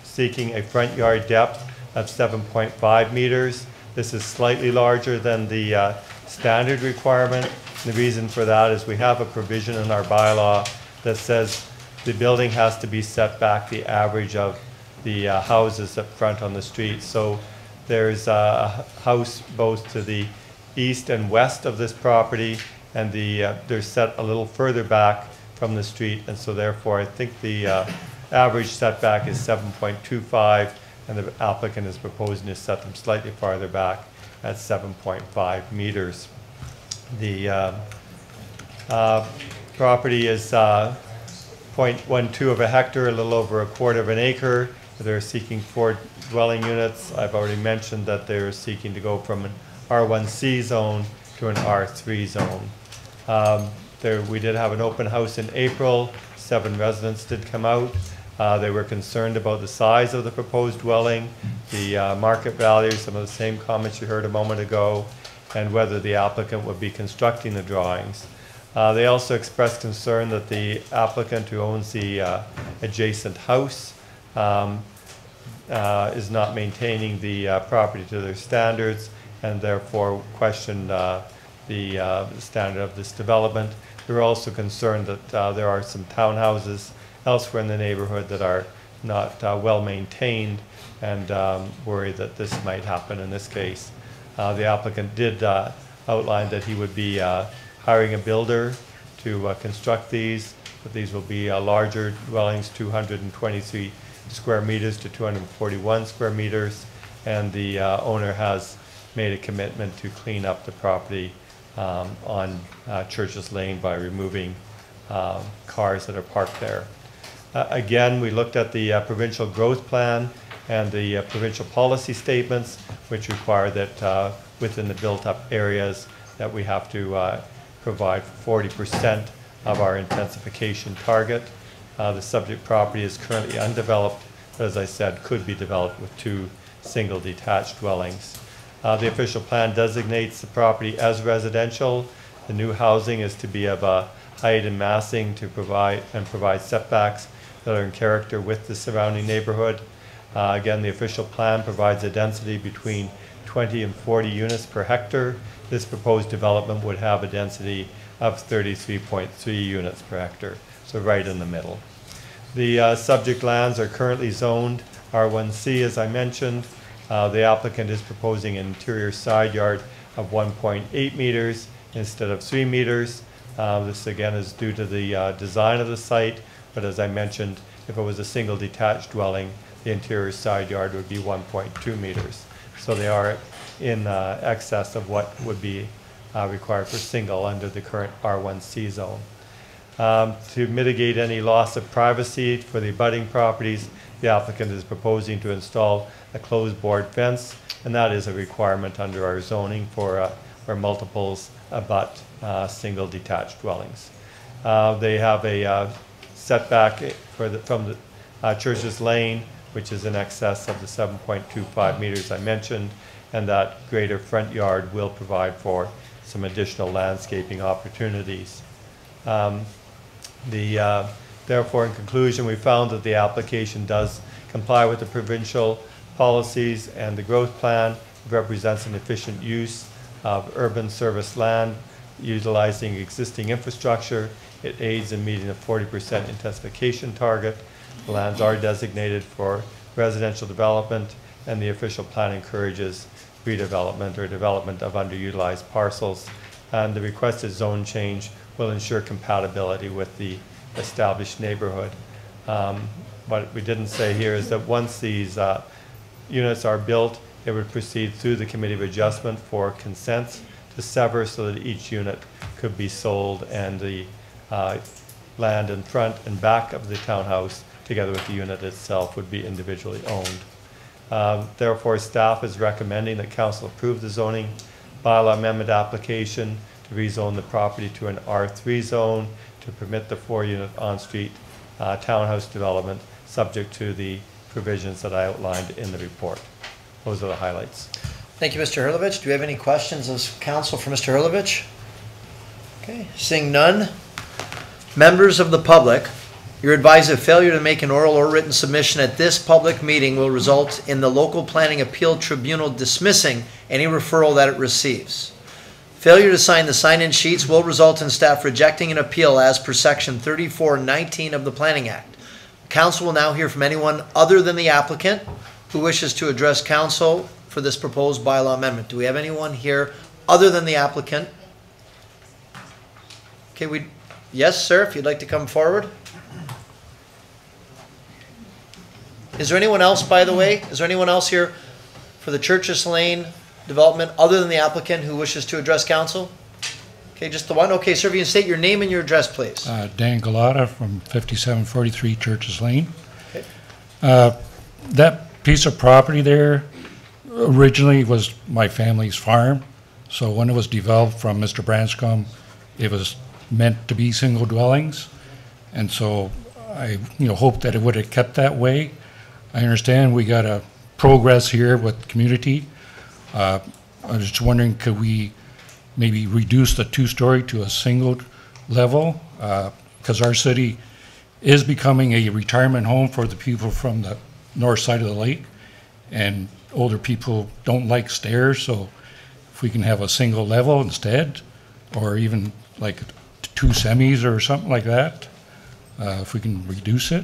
seeking a front yard depth of 7.5 meters. This is slightly larger than the standard requirement. The reason for that is we have a provision in our bylaw that says the building has to be set back the average of the houses up front on the street. So there's a house both to the east and west of this property, and they're set a little further back from the street, and so therefore I think the average setback is 7.25, and the applicant is proposing to set them slightly farther back at 7.5 meters. The property is 0.12 of a hectare, a little over a quarter of an acre. They're seeking 4 dwelling units. I've already mentioned that they're seeking to go from an R1C zone to an R3 zone. We did have an open house in April. 7 residents did come out. They were concerned about the size of the proposed dwelling, the market value, some of the same comments you heard a moment ago, and whether the applicant would be constructing the drawings. They also expressed concern that the applicant who owns the adjacent house is not maintaining the property to their standards, and therefore questioned the standard of this development. They were also concerned that there are some townhouses elsewhere in the neighborhood that are not well maintained, and worried that this might happen in this case. The applicant did outline that he would be hiring a builder to construct these, but these will be larger dwellings, 223 square meters to 241 square meters, and the owner has made a commitment to clean up the property on Churches Lane by removing cars that are parked there. Again, we looked at the provincial growth plan, and the provincial policy statements, which require that within the built-up areas that we have to provide 40% of our intensification target. The subject property is currently undeveloped, but as I said, could be developed with 2 single detached dwellings. The official plan designates the property as residential. The new housing is to be of a height and massing to provide setbacks that are in character with the surrounding neighborhood. Again, the official plan provides a density between 20 and 40 units per hectare. This proposed development would have a density of 33.3 units per hectare, so right in the middle. The subject lands are currently zoned R1C, as I mentioned. The applicant is proposing an interior side yard of 1.8 meters instead of 3 meters. This again is due to the design of the site, but as I mentioned, if it was a single detached dwelling, the interior side yard would be 1.2 meters. So they are in excess of what would be required for single under the current R1C zone. To mitigate any loss of privacy for the abutting properties, the applicant is proposing to install a closed board fence, and that is a requirement under our zoning for where multiples abut single detached dwellings. They have a setback from the Churches Lane, which is in excess of the 7.25 meters I mentioned, and that greater front yard will provide for some additional landscaping opportunities. Therefore, in conclusion, we found that the application does comply with the provincial policies and the growth plan. It represents an efficient use of urban service land utilizing existing infrastructure. It aids in meeting a 40% intensification target. The lands are designated for residential development, and the official plan encourages redevelopment or development of underutilized parcels. And the requested zone change will ensure compatibility with the established neighborhood. What we didn't say here is that once these units are built, it would proceed through the Committee of Adjustment for consents to sever so that each unit could be sold and the land in front and back of the townhouse together with the unit itself would be individually owned. Therefore, staff is recommending that council approve the zoning bylaw amendment application to rezone the property to an R3 zone to permit the 4-unit on-street townhouse development subject to the provisions that I outlined in the report. Those are the highlights. Thank you, Mr. Hurlovich. Do we have any questions as counsel for Mr. Hurlovich? Okay, seeing none. Members of the public, you're advised that failure to make an oral or written submission at this public meeting will result in the local planning appeal tribunal dismissing any referral that it receives. Failure to sign the sign-in sheets will result in staff rejecting an appeal as per section 3419 of the Planning Act. Council will now hear from anyone other than the applicant who wishes to address council for this proposed bylaw amendment. Do we have anyone here other than the applicant? Okay, yes, sir, if you'd like to come forward. Is there anyone else, by the way? Is there anyone else here for the Churches Lane development other than the applicant who wishes to address council? Okay, just the one. Okay, sir, if you can state your name and your address, please. Dan Galata from 5743 Churches Lane. Okay. That piece of property there originally was my family's farm. So when it was developed from Mr. Branscombe, it was meant to be single dwellings. And so I hope that it would have kept that way. I understand we got a progress here with community. I was just wondering, could we maybe reduce the 2-story to a single level? Because our city is becoming a retirement home for the people from the north side of the lake, and older people don't like stairs, so if we can have a single level instead, or even like 2 semis or something like that, if we can reduce it.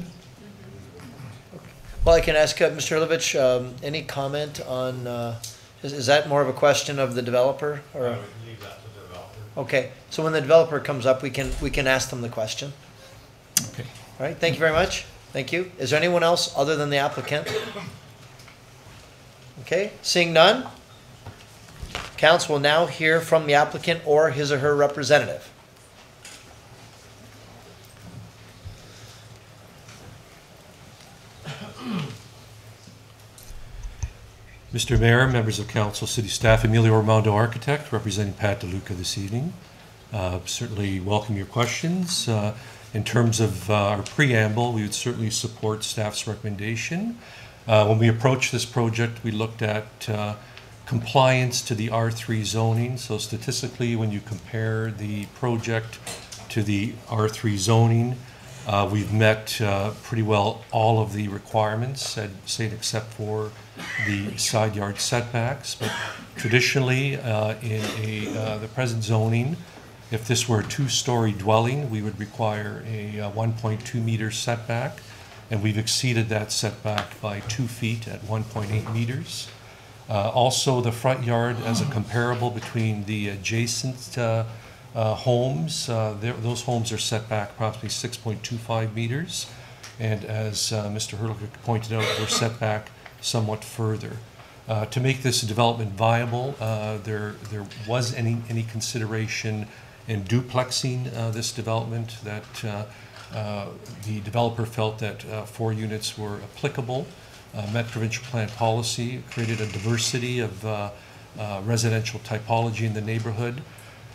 Well, I can ask Mr. Hurlovich, any comment on, is that more of a question of the developer? Or? I would leave that to the developer. Okay, so when the developer comes up, we can ask them the question. Okay. All right, thank you very much. Thank you. Is there anyone else other than the applicant? Okay, seeing none, council will now hear from the applicant or his or her representative. Mr. Mayor, members of council, city staff, Emilio Armando, architect, representing Pat DeLuca this evening. Certainly welcome your questions. In terms of our preamble, we would certainly support staff's recommendation. When we approached this project, we looked at compliance to the R3 zoning. So statistically, when you compare the project to the R3 zoning, we've met pretty well all of the requirements, I'd say, except for the side yard setbacks. But traditionally, in the present zoning, if this were a two-story dwelling, we would require a 1.2 meter setback, and we've exceeded that setback by 2 feet at 1.8 meters. Also, the front yard as a comparable between the adjacent homes, those homes are set back approximately 6.25 meters, and as Mr. Hurley pointed out, we're set back somewhat further. To make this development viable, there was any consideration in duplexing this development, that the developer felt that 4 units were applicable, met provincial plan policy, created a diversity of residential typology in the neighborhood,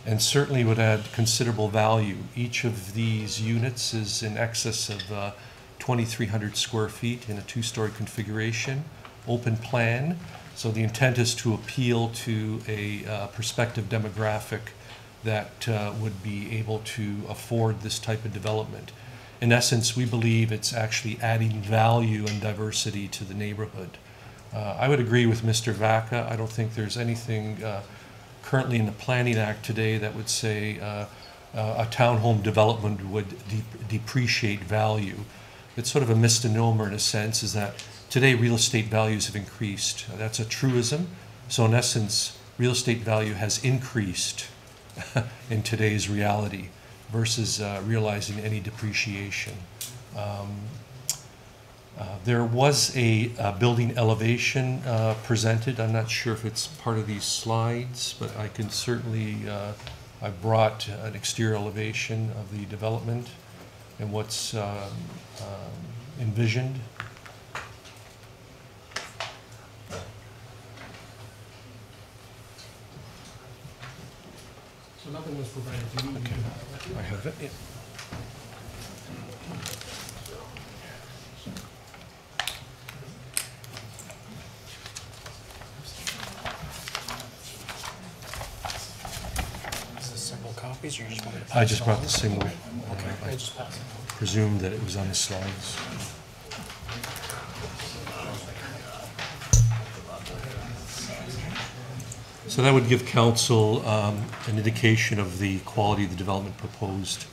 and certainly would add considerable value. Each of these units is in excess of 2,300 square feet in a 2-story configuration, open plan. So the intent is to appeal to a prospective demographic that would be able to afford this type of development. In essence, we believe it's actually adding value and diversity to the neighborhood. I would agree with Mr. Vaca. I don't think there's anything currently in the Planning Act today that would say a townhome development would depreciate value. It's sort of a misnomer in a sense, is that today real estate values have increased. That's a truism. So in essence, real estate value has increased in today's reality versus realizing any depreciation. There was a building elevation presented. I'm not sure if it's part of these slides, but I can certainly, I brought an exterior elevation of the development and what's envisioned. So nothing was provided to you. Okay, I have it. Yeah. Is this several copies, or you just wanted to pass I just it brought on? the single. Okay, I I just passed it. presumed that it was on the slides. So that would give council an indication of the quality of the development proposed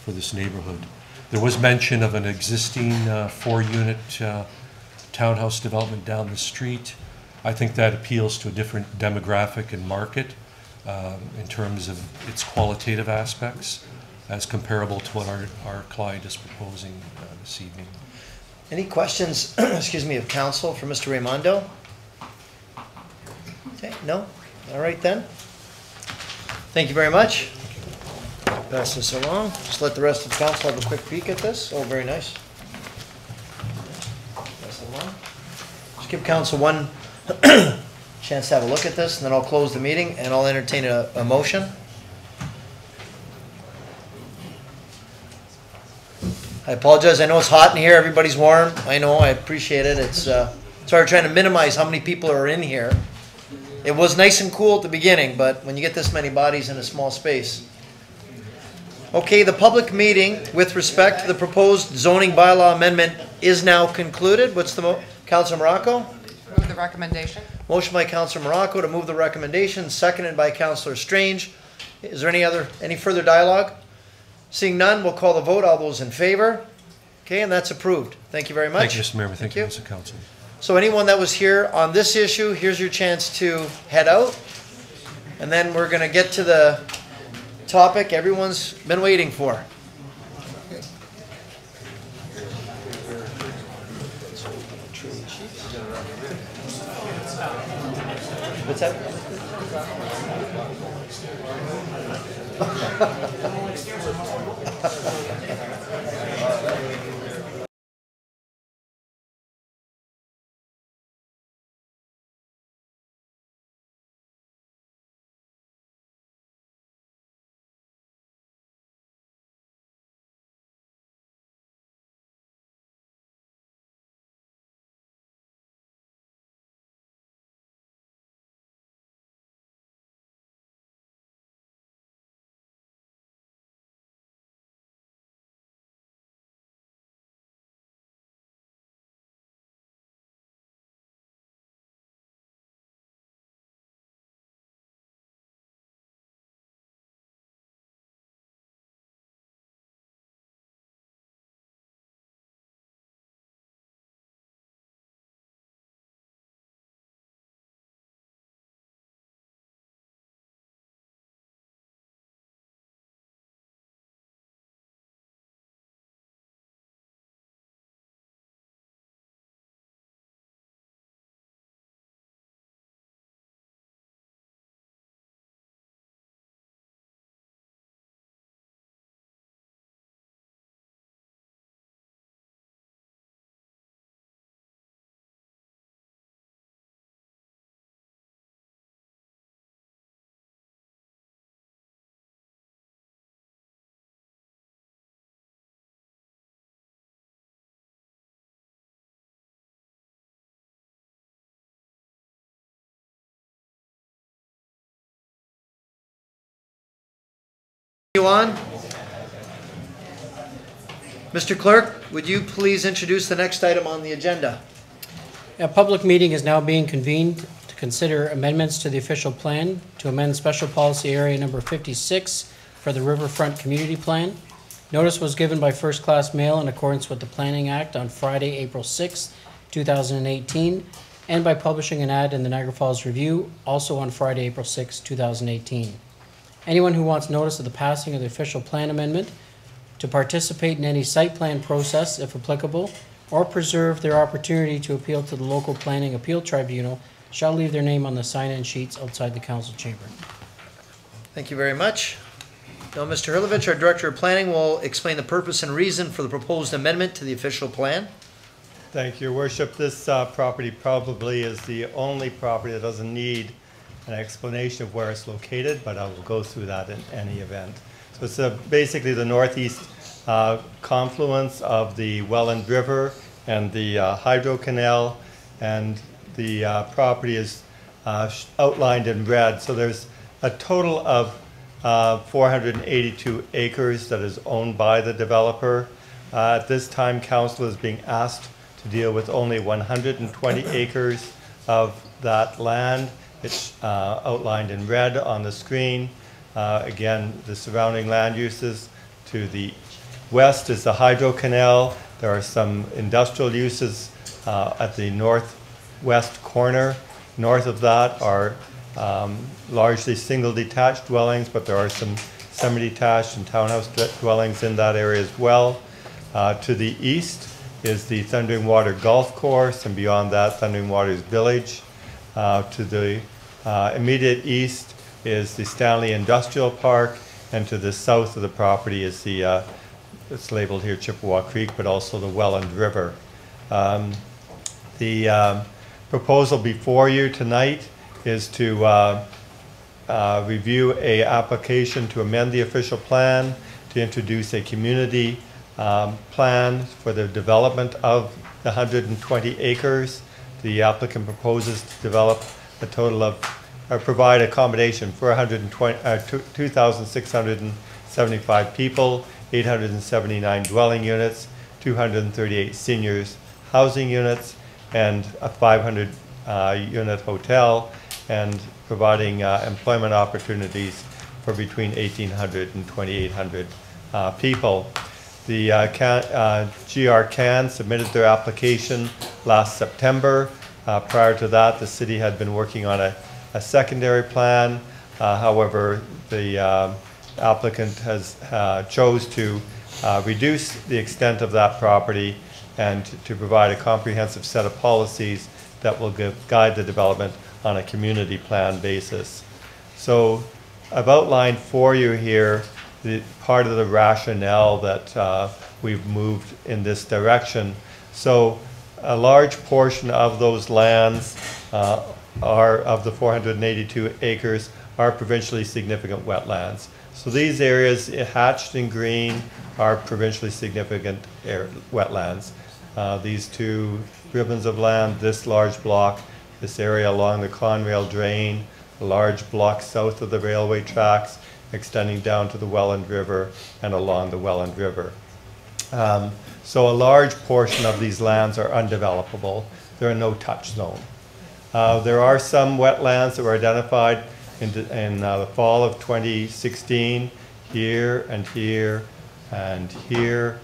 for this neighborhood. There was mention of an existing 4-unit townhouse development down the street. I think that appeals to a different demographic and market in terms of its qualitative aspects, as comparable to what our client is proposing this evening. Any questions, excuse me, of council for Mr. Raimondo? Okay, no? All right then. Thank you very much. Pass this along. Just let the rest of the council have a quick peek at this. Oh, very nice. Pass it along. Just give council one chance to have a look at this, and then I'll close the meeting and I'll entertain a motion. I apologize. I know it's hot in here. Everybody's warm. I know. I appreciate it. It's sorry, trying to minimize how many people are in here. It was nice and cool at the beginning, but when you get this many bodies in a small space. Okay, the public meeting with respect to the proposed zoning bylaw amendment is now concluded. What's the Councilor Morocco? Move the recommendation. Motion by Councilor Morocco to move the recommendation, seconded by Councilor Strange. Is there any further dialogue? Seeing none, we'll call the vote. All those in favor? Okay, and that's approved. Thank you very much. Thank you, Mr. Mayor. Thank you, Mr. Council. So anyone that was here on this issue, here's your chance to head out. And then we're going to get to the topic everyone's been waiting for. What's that? Continue on. Mr. Clerk, would you please introduce the next item on the agenda? A public meeting is now being convened to consider amendments to the official plan to amend special policy area number 56 for the Riverfront Community Plan. Notice was given by first-class mail in accordance with the Planning Act on Friday, April 6, 2018, and by publishing an ad in the Niagara Falls Review, also on Friday, April 6, 2018. Anyone who wants notice of the passing of the official plan amendment, to participate in any site plan process, if applicable, or preserve their opportunity to appeal to the local planning appeal tribunal, shall leave their name on the sign-in sheets outside the council chamber. Thank you very much. Now, Mr. Hurlovich, our Director of Planning, will explain the purpose and reason for the proposed amendment to the official plan. Thank you, Your Worship. This property probably is the only property that doesn't need an explanation of where it's located, but I will go through that in any event. So it's basically the northeast confluence of the Welland River and the Hydro Canal, and the property is outlined in red. So there's a total of 482 acres that is owned by the developer. At this time, council is being asked to deal with only 120 acres of that land. It's outlined in red on the screen. Again, the surrounding land uses. To the west is the Hydro Canal. There are some industrial uses at the northwest corner. North of that are largely single detached dwellings, but there are some semi-detached and townhouse dwellings in that area as well. To the east is the Thundering Water Golf Course, and beyond that, Thundering Waters Village. To the immediate east is the Stanley Industrial Park, and to the south of the property is the, it's labeled here Chippewa Creek, but also the Welland River. The proposal before you tonight is to review a application to amend the official plan, to introduce a community plan for the development of the 120 acres. The applicant proposes to develop a total of, provide accommodation for 2,675 people, 879 dwelling units, 238 seniors housing units, and a 500 unit hotel, and providing employment opportunities for between 1,800 and 2,800 people. The GR Can submitted their application last September. Prior to that, the city had been working on a secondary plan. However, the applicant has chose to reduce the extent of that property and to provide a comprehensive set of policies that will guide the development on a community plan basis. So I've outlined for you here the part of the rationale that we've moved in this direction. So a large portion of those lands of the 482 acres are provincially significant wetlands. So these areas hatched in green are provincially significant wetlands. These two ribbons of land, this large block, this area along the Conrail drain, a large block south of the railway tracks, extending down to the Welland River and along the Welland River. So a large portion of these lands are undevelopable. They're a no-touch zone. There are some wetlands that were identified in the fall of 2016, here and here and here.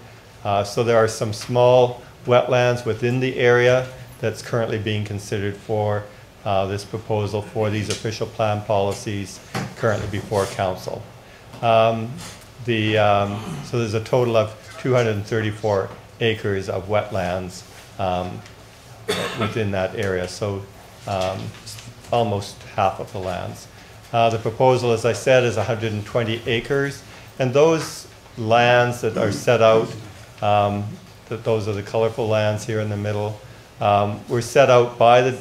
So there are some small wetlands within the area that's currently being considered for this proposal for these official plan policies currently before council. So there's a total of 234 acres of wetlands within that area, so almost half of the lands. The proposal, as I said, is 120 acres, and those lands that are set out, those are the colorful lands here in the middle, were set out by the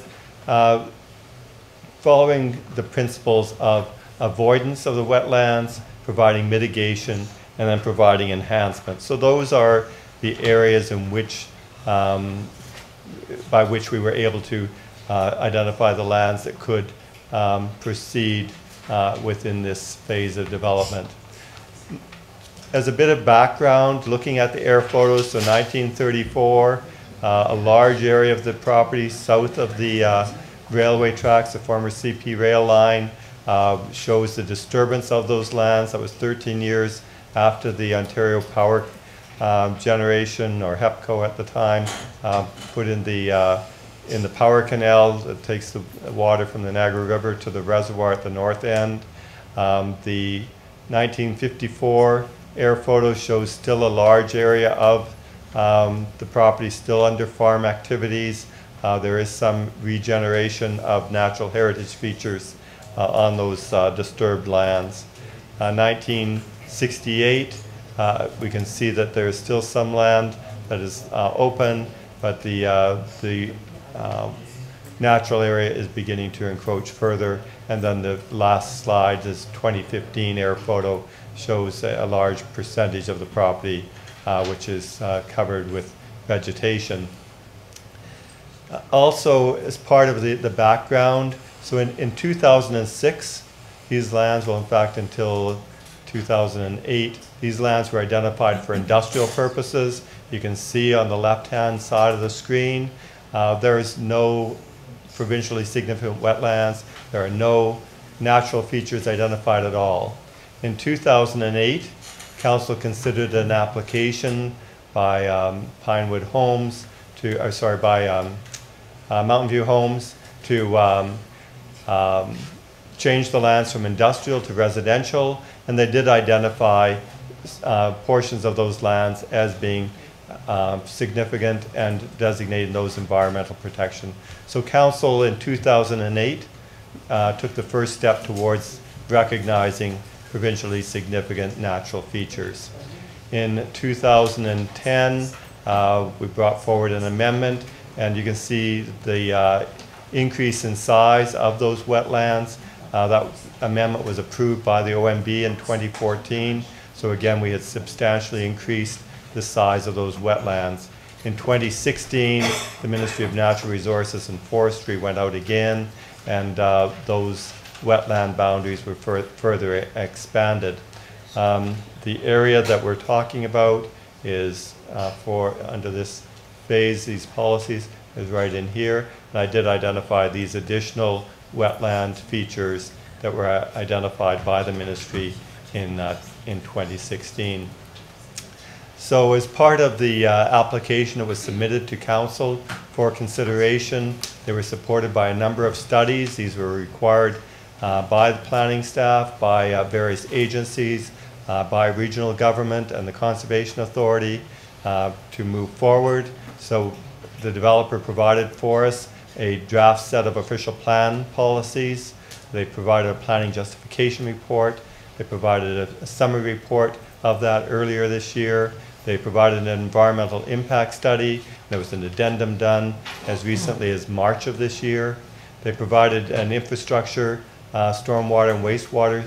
following the principles of avoidance of the wetlands, providing mitigation, and then providing enhancement. So those are the areas in which, by which we were able to identify the lands that could proceed within this phase of development. As a bit of background, looking at the air photos, so 1934, a large area of the property south of the railway tracks, the former CP rail line, shows the disturbance of those lands. That was 13 years after the Ontario Power Generation, or HEPCO at the time, put in the power canal that takes the water from the Niagara River to the reservoir at the north end. The 1954 air photo shows still a large area of the property still under farm activities. There is some regeneration of natural heritage features on those disturbed lands. 1968, we can see that there is still some land that is open, but the natural area is beginning to encroach further. And then the last slide, this 2015 air photo, shows a large percentage of the property which is covered with vegetation. Also, as part of the background, so in 2006, these lands, well in fact until 2008, these lands were identified for industrial purposes. You can see on the left-hand side of the screen, there is no provincially significant wetlands. There are no natural features identified at all. In 2008, Council considered an application by Pinewood Homes to, or sorry, by Mountain View Homes to change the lands from industrial to residential, and they did identify portions of those lands as being significant and designated those environmental protection. So Council in 2008 took the first step towards recognizing provincially significant natural features. In 2010, we brought forward an amendment, and you can see the increase in size of those wetlands. That amendment was approved by the OMB in 2014. So again, we had substantially increased the size of those wetlands. In 2016, the Ministry of Natural Resources and Forestry went out again, and those wetland boundaries were further expanded. The area that we're talking about is under this phase, these policies, is right in here. And I did identify these additional wetland features that were identified by the ministry in 2016. So as part of the application that was submitted to Council for consideration, they were supported by a number of studies. These were required by the planning staff, by various agencies, by regional government and the Conservation Authority to move forward. So the developer provided for us a draft set of official plan policies. They provided a planning justification report. They provided a summary report of that earlier this year. They provided an environmental impact study. There was an addendum done as recently as March of this year. They provided an infrastructure, stormwater and wastewater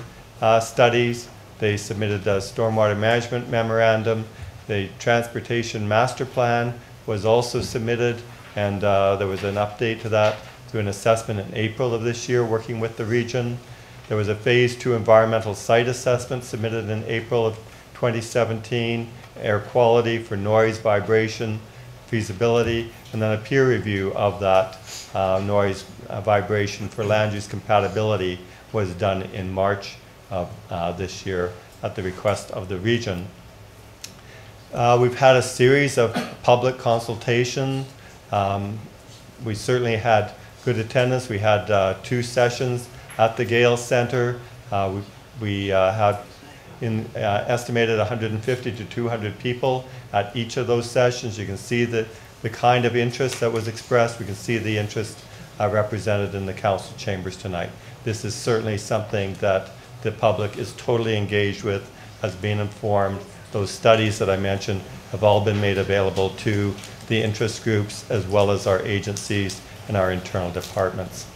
studies. They submitted a stormwater management memorandum. The transportation master plan was also submitted, and there was an update to that through an assessment in April of this year working with the region. There was a phase 2 environmental site assessment submitted in April of 2017, air quality for noise, vibration, feasibility, and then a peer review of that noise, vibration for land use compatibility was done in March of this year at the request of the region. We've had a series of public consultation. We certainly had good attendance. We had 2 sessions at the Gale Center. We had estimated 150 to 200 people at each of those sessions. You can see the kind of interest that was expressed. We can see the interest represented in the council chambers tonight. This is certainly something that the public is totally engaged with, has been informed. Those studies that I mentioned have all been made available to the interest groups as well as our agencies and our internal departments.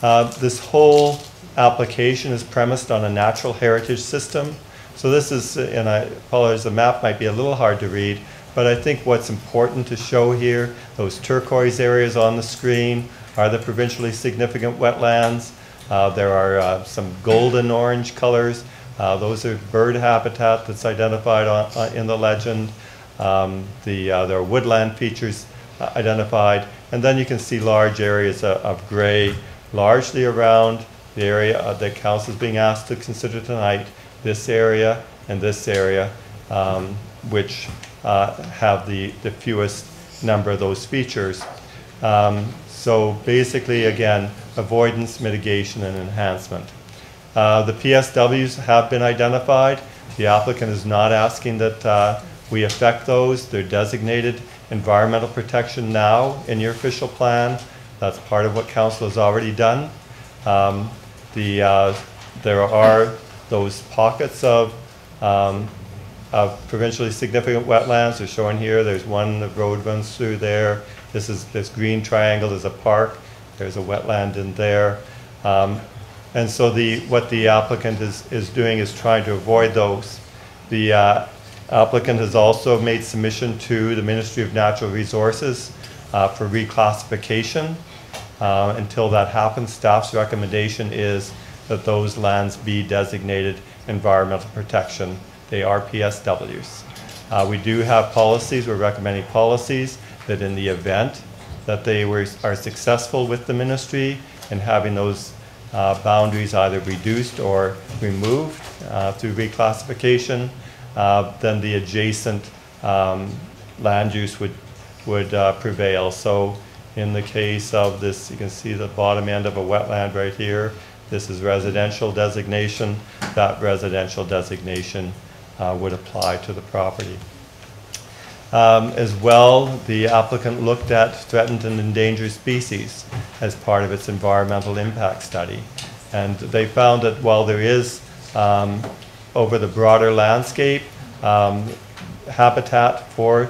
This whole application is premised on a natural heritage system. So this is, and I apologize, the map might be a little hard to read, but I think what's important to show here, those turquoise areas on the screen are the provincially significant wetlands. There are some golden orange colors, Those are bird habitat that's identified in the legend. There are woodland features identified. And then you can see large areas of gray, largely around the area that council is being asked to consider tonight, this area and this area, which have the fewest number of those features. So basically, again, avoidance, mitigation, and enhancement. The PSWs have been identified. The applicant is not asking that we affect those. They're designated environmental protection now in your official plan. That's part of what council has already done. There are those pockets of provincially significant wetlands. They're shown here. There's one, the road runs through there. This green triangle is a park. There's a wetland in there. And so what the applicant is doing is trying to avoid those. The applicant has also made submission to the Ministry of Natural Resources for reclassification. Until that happens, staff's recommendation is that those lands be designated environmental protection. They are PSWs. We do have policies. We're recommending policies that in the event that they are successful with the ministry in having those boundaries either reduced or removed through reclassification, then the adjacent land use would prevail. So in the case of this, you can see the bottom end of a wetland right here. This is residential designation. That residential designation would apply to the property. As well, the applicant looked at threatened and endangered species as part of its environmental impact study. And they found that while there is, over the broader landscape, habitat for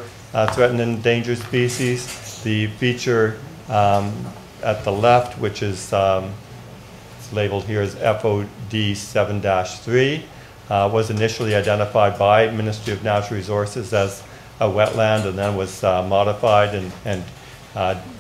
threatened and endangered species, the feature at the left, which is it's labeled here as FOD 7-3, was initially identified by Ministry of Natural Resources as a wetland and then was modified and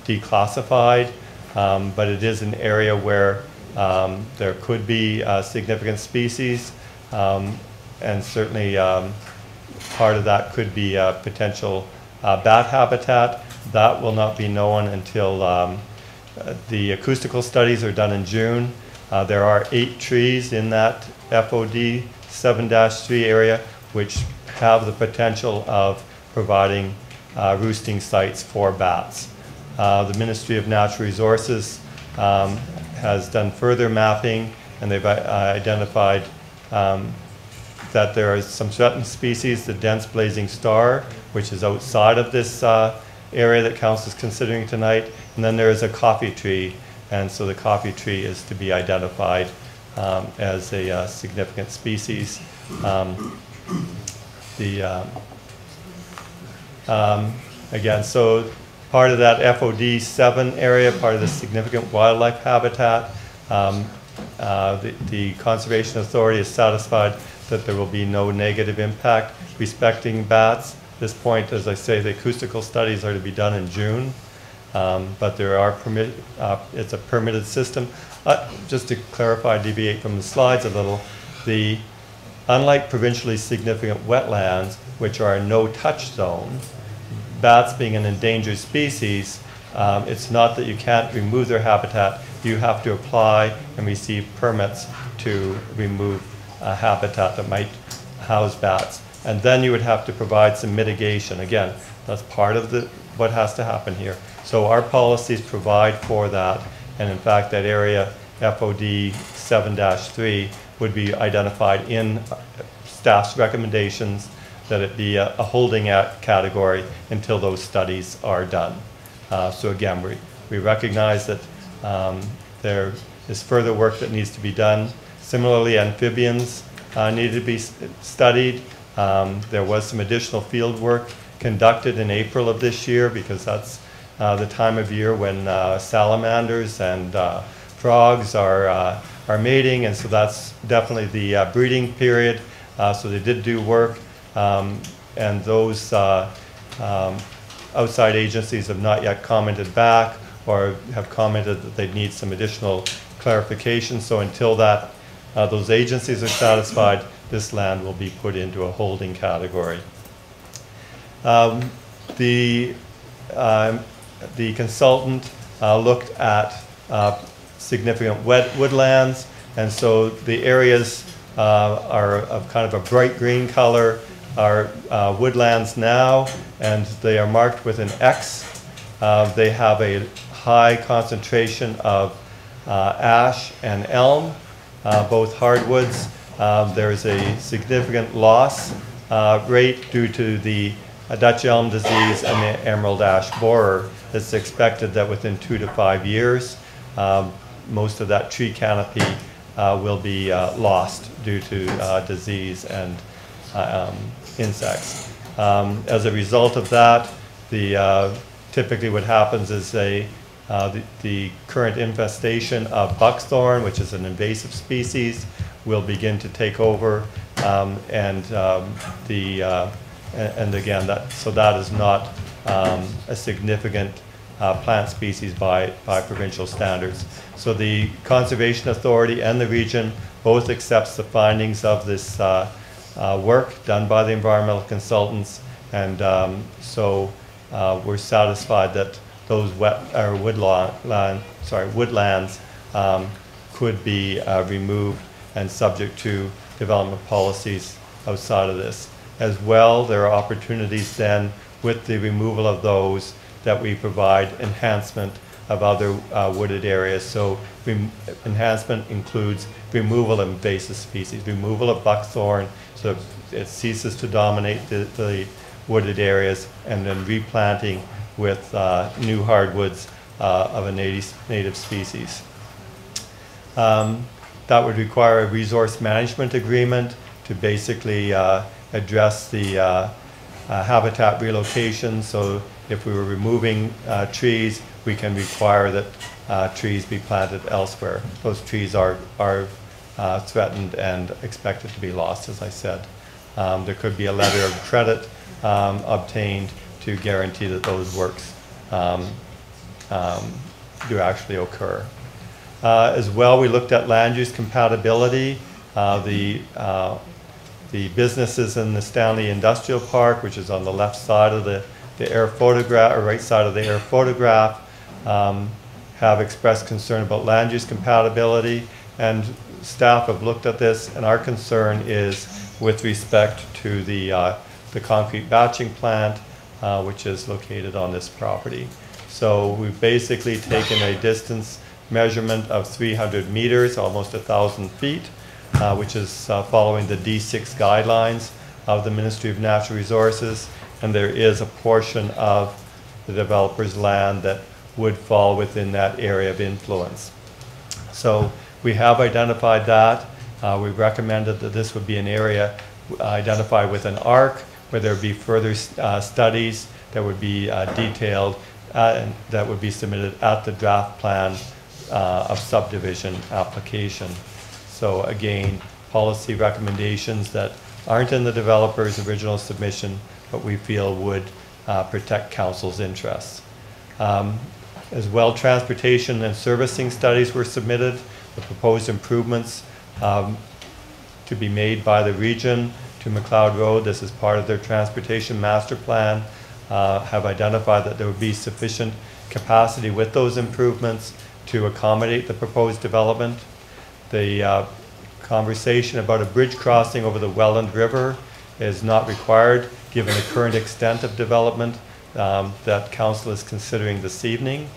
declassified. But it is an area where there could be significant species, and certainly part of that could be potential bat habitat. That will not be known until the acoustical studies are done in June. There are 8 trees in that FOD 7-3 area which have the potential of providing roosting sites for bats. The Ministry of Natural Resources has done further mapping, and they've identified that there are some threatened species, the dense blazing star, which is outside of this area that council is considering tonight, and then there is a coffee tree, and so the coffee tree is to be identified as a significant species. Again, so part of that FOD 7 area, part of the significant wildlife habitat, the Conservation Authority is satisfied that there will be no negative impact respecting bats. At this point, as I say, the acoustical studies are to be done in June, but there are it's a permitted system. Just to clarify, deviate from the slides a little, unlike provincially significant wetlands, which are a no-touch zone, bats being an endangered species, it's not that you can't remove their habitat. You have to apply and receive permits to remove a habitat that might house bats. And then you would have to provide some mitigation. Again, that's part of what has to happen here. So our policies provide for that. And in fact, that area, FOD 7-3, would be identified in staff's recommendations that it be a holding category until those studies are done. So again, we recognize that there is further work that needs to be done. Similarly, amphibians need to be studied. There was some additional field work conducted in April of this year because that's the time of year when salamanders and frogs are mating, and so that's definitely the breeding period. So they did do work, and those outside agencies have not yet commented back or have commented that they need some additional clarification. So until that those agencies are satisfied, this land will be put into a holding category. The consultant looked at significant woodlands, and so the areas are of kind of a bright green color are woodlands now, and they are marked with an X. They have a high concentration of ash and elm, both hardwoods. There is a significant loss rate due to the Dutch elm disease and the emerald ash borer. It's expected that within 2 to 5 years, most of that tree canopy will be lost due to disease and insects. As a result of that, typically what happens is the current infestation of buckthorn, which is an invasive species, will begin to take over, and again, that is not a significant plant species by provincial standards. So the Conservation Authority and the region both accepts the findings of this work done by the environmental consultants, and so we're satisfied that those woodlands could be removed and subject to development policies outside of this. As well, there are opportunities then with the removal of those that we provide enhancement of other wooded areas. So enhancement includes removal of invasive species, removal of buckthorn so it ceases to dominate the wooded areas, and then replanting with new hardwoods of a native species. That would require a resource management agreement to basically address the habitat relocation. So if we were removing trees, we can require that trees be planted elsewhere. Those trees are threatened and expected to be lost, as I said. There could be a letter of credit obtained to guarantee that those works do actually occur. As well, we looked at land use compatibility. The businesses in the Stanley Industrial Park, which is on the left side of the air photograph, or right side of the air photograph, have expressed concern about land use compatibility, and staff have looked at this, and our concern is with respect to the concrete batching plant, which is located on this property. So we've basically taken a distance measurement of 300 meters, almost 1,000 feet, which is following the D6 guidelines of the Ministry of Natural Resources, and there is a portion of the developer's land that would fall within that area of influence. So we have identified that. We've recommended that this would be an area identified with an ARC, where there would be further studies that would be detailed and that would be submitted at the draft plan of subdivision application. So again, policy recommendations that aren't in the developer's original submission, but we feel would protect council's interests. As well, transportation and servicing studies were submitted. The proposed improvements to be made by the region to McLeod Road, this is part of their transportation master plan, have identified that there would be sufficient capacity with those improvements to accommodate the proposed development. The conversation about a bridge crossing over the Welland River is not required given the current extent of development that council is considering this evening.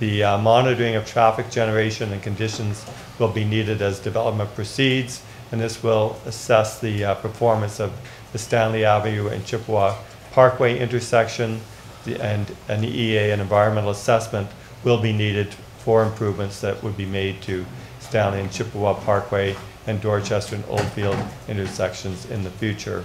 The monitoring of traffic generation and conditions will be needed as development proceeds, and this will assess the performance of the Stanley Avenue and Chippewa Parkway intersection, and an EA and environmental assessment will be needed for improvements that would be made to Stanley and Chippewa Parkway and Dorchester and Oldfield intersections in the future.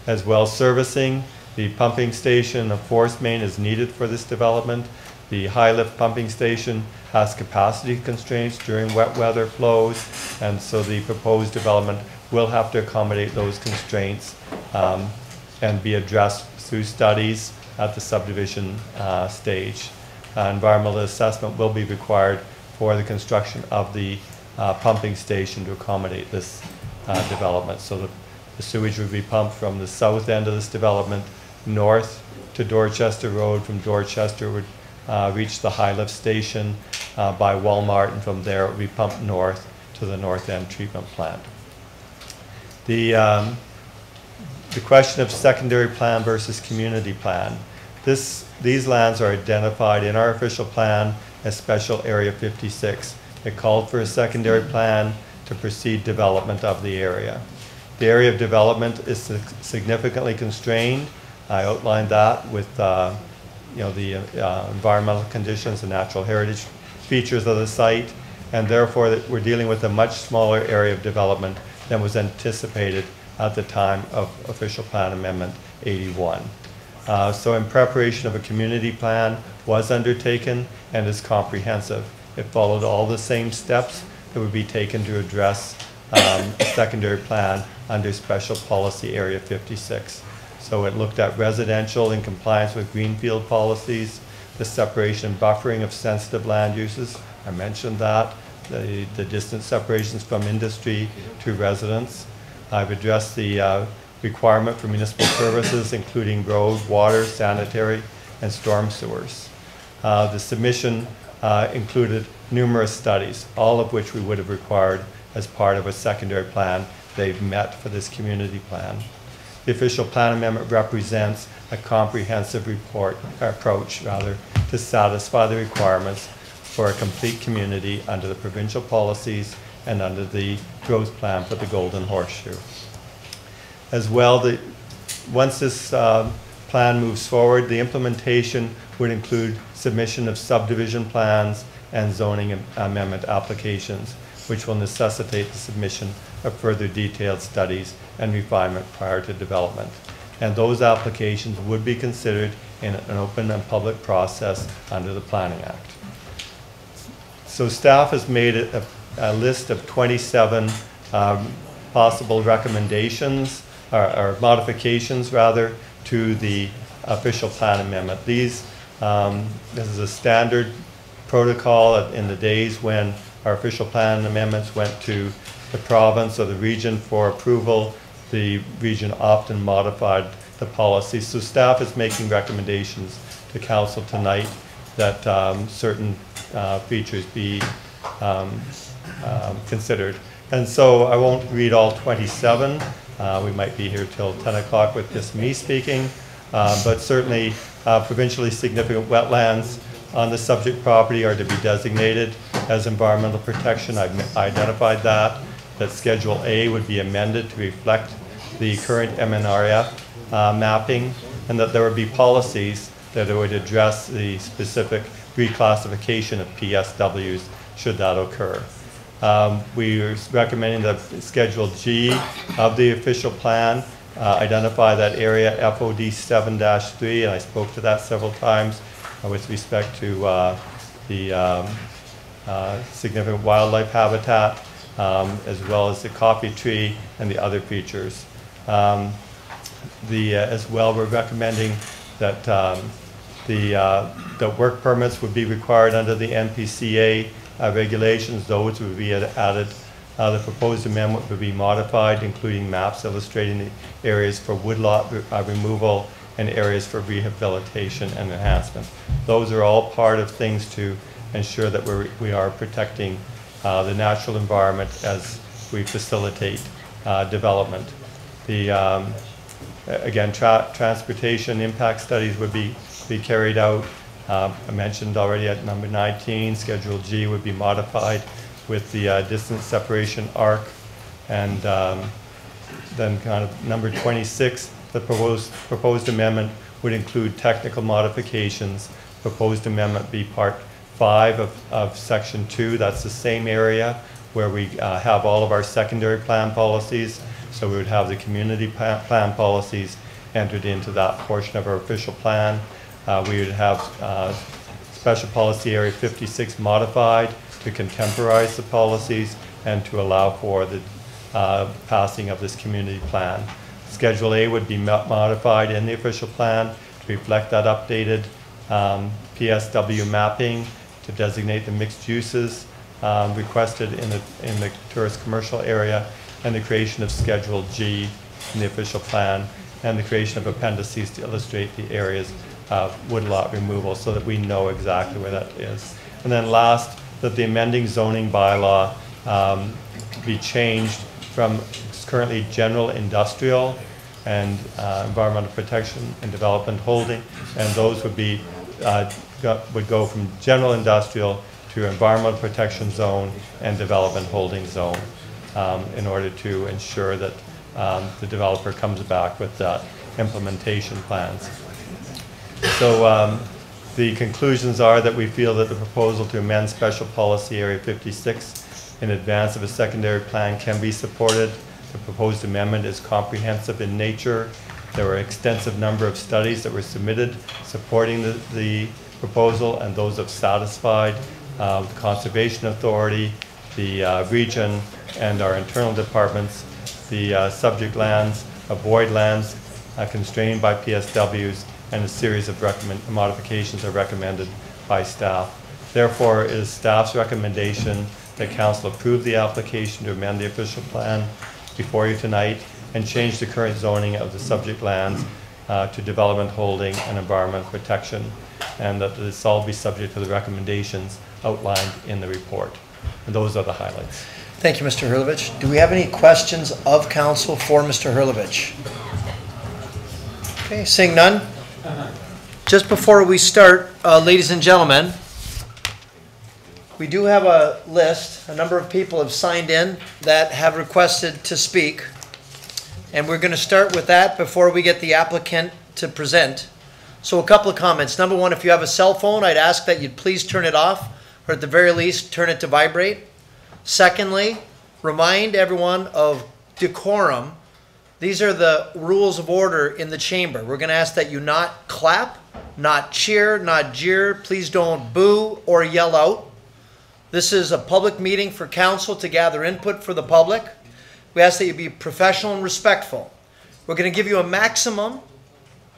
As well, servicing, the pumping station, a force main is needed for this development. The high lift pumping station has capacity constraints during wet weather flows, and so the proposed development will have to accommodate those constraints and be addressed through studies at the subdivision stage. Environmental assessment will be required for the construction of the pumping station to accommodate this development. So The sewage would be pumped from the south end of this development north to Dorchester Road. From Dorchester, it would reach the high lift station by Walmart, and from there it would be pumped north to the north end treatment plant. The question of secondary plan versus community plan. These lands are identified in our official plan as Special Area 56. It called for a secondary plan to proceed development of the area. The area of development is significantly constrained. I outlined that with the environmental conditions and natural heritage features of the site, and therefore that we're dealing with a much smaller area of development than was anticipated at the time of Official Plan Amendment 81. So in preparation of a community plan was undertaken and is comprehensive. It followed all the same steps that would be taken to address a secondary plan under Special Policy Area 56. So it looked at residential in compliance with greenfield policies, the separation and buffering of sensitive land uses. I mentioned that, the distance separations from industry to residents. I've addressed the requirement for municipal services, including road, water, sanitary, and storm sewers. The submission included numerous studies, all of which we would have required as part of a secondary plan. They've met for this community plan. The official plan amendment represents a comprehensive approach to satisfy the requirements for a complete community under the provincial policies and under the growth plan for the Golden Horseshoe. As well, once this plan moves forward, the implementation would include submission of subdivision plans and zoning amendment applications, which will necessitate the submission of further detailed studies and refinement prior to development. And those applications would be considered in an open and public process under the Planning Act. So staff has made a list of 27 possible recommendations or modifications rather to the official plan amendment. This is a standard protocol in the days when our official plan amendments went to the province or the region for approval. The region often modified the policy. So staff is making recommendations to council tonight that certain features be considered. And so I won't read all 27. We might be here till 10 o'clock with just me speaking, but certainly provincially significant wetlands on the subject property are to be designated as environmental protection. I've identified that Schedule A would be amended to reflect the current MNRF mapping, and that there would be policies that would address the specific reclassification of PSWs should that occur. We are recommending that Schedule G of the official plan identify that area FOD 7-3, and I spoke to that several times with respect to the significant wildlife habitat, as well as the coffee tree and the other features. As well, we're recommending that the work permits would be required under the NPCA regulations. Those would be added. The proposed amendment would be modified, including maps illustrating the areas for woodlot removal and areas for rehabilitation and enhancement. Those are all part of things to ensure that we are protecting the natural environment as we facilitate development. Again, transportation impact studies would be carried out. I mentioned already at number 19, Schedule G would be modified with the distance separation arc. And then kind of number 26, the proposed amendment would include technical modifications. Proposed amendment be part 5 of Section 2. That's the same area where we have all of our secondary plan policies. So we would have the community plan policies entered into that portion of our official plan. We would have Special Policy Area 56 modified to contemporize the policies and to allow for the passing of this community plan. Schedule A would be modified in the official plan to reflect that updated PSW mapping to designate the mixed uses requested in the tourist commercial area, and the creation of Schedule G in the official plan, and the creation of appendices to illustrate the areas of woodlot removal so that we know exactly where that is. And then last, that the amending zoning bylaw be changed from currently general industrial and environmental protection and development holding, and those would be would go from general industrial to environmental protection zone and development holding zone in order to ensure that the developer comes back with implementation plans. So the conclusions are that we feel that the proposal to amend Special Policy Area 56 in advance of a secondary plan can be supported. The proposed amendment is comprehensive in nature. There were an extensive number of studies that were submitted supporting the proposal, and those have satisfied the Conservation Authority, the region, and our internal departments. The subject lands, void lands constrained by PSWs, and a series of modifications are recommended by staff. Therefore, it is staff's recommendation that Council approve the application to amend the official plan before you tonight and change the current zoning of the subject lands to development holding and environment protection, and that this all be subject to the recommendations outlined in the report. And those are the highlights. Thank you, Mr. Hurlovich. Do we have any questions of council for Mr. Hurlovich? Okay, seeing none. Just before we start, ladies and gentlemen, we do have a list. A number of people have signed in that have requested to speak. And we're going to start with that before we get the applicant to present. So a couple of comments. Number one, if you have a cell phone, I'd ask that you'd please turn it off, or at the very least, turn it to vibrate. Secondly, remind everyone of decorum. These are the rules of order in the chamber. We're going to ask that you not clap, not cheer, not jeer. Please don't boo or yell out. This is a public meeting for council to gather input for the public. We ask that you be professional and respectful. We're going to give you a maximum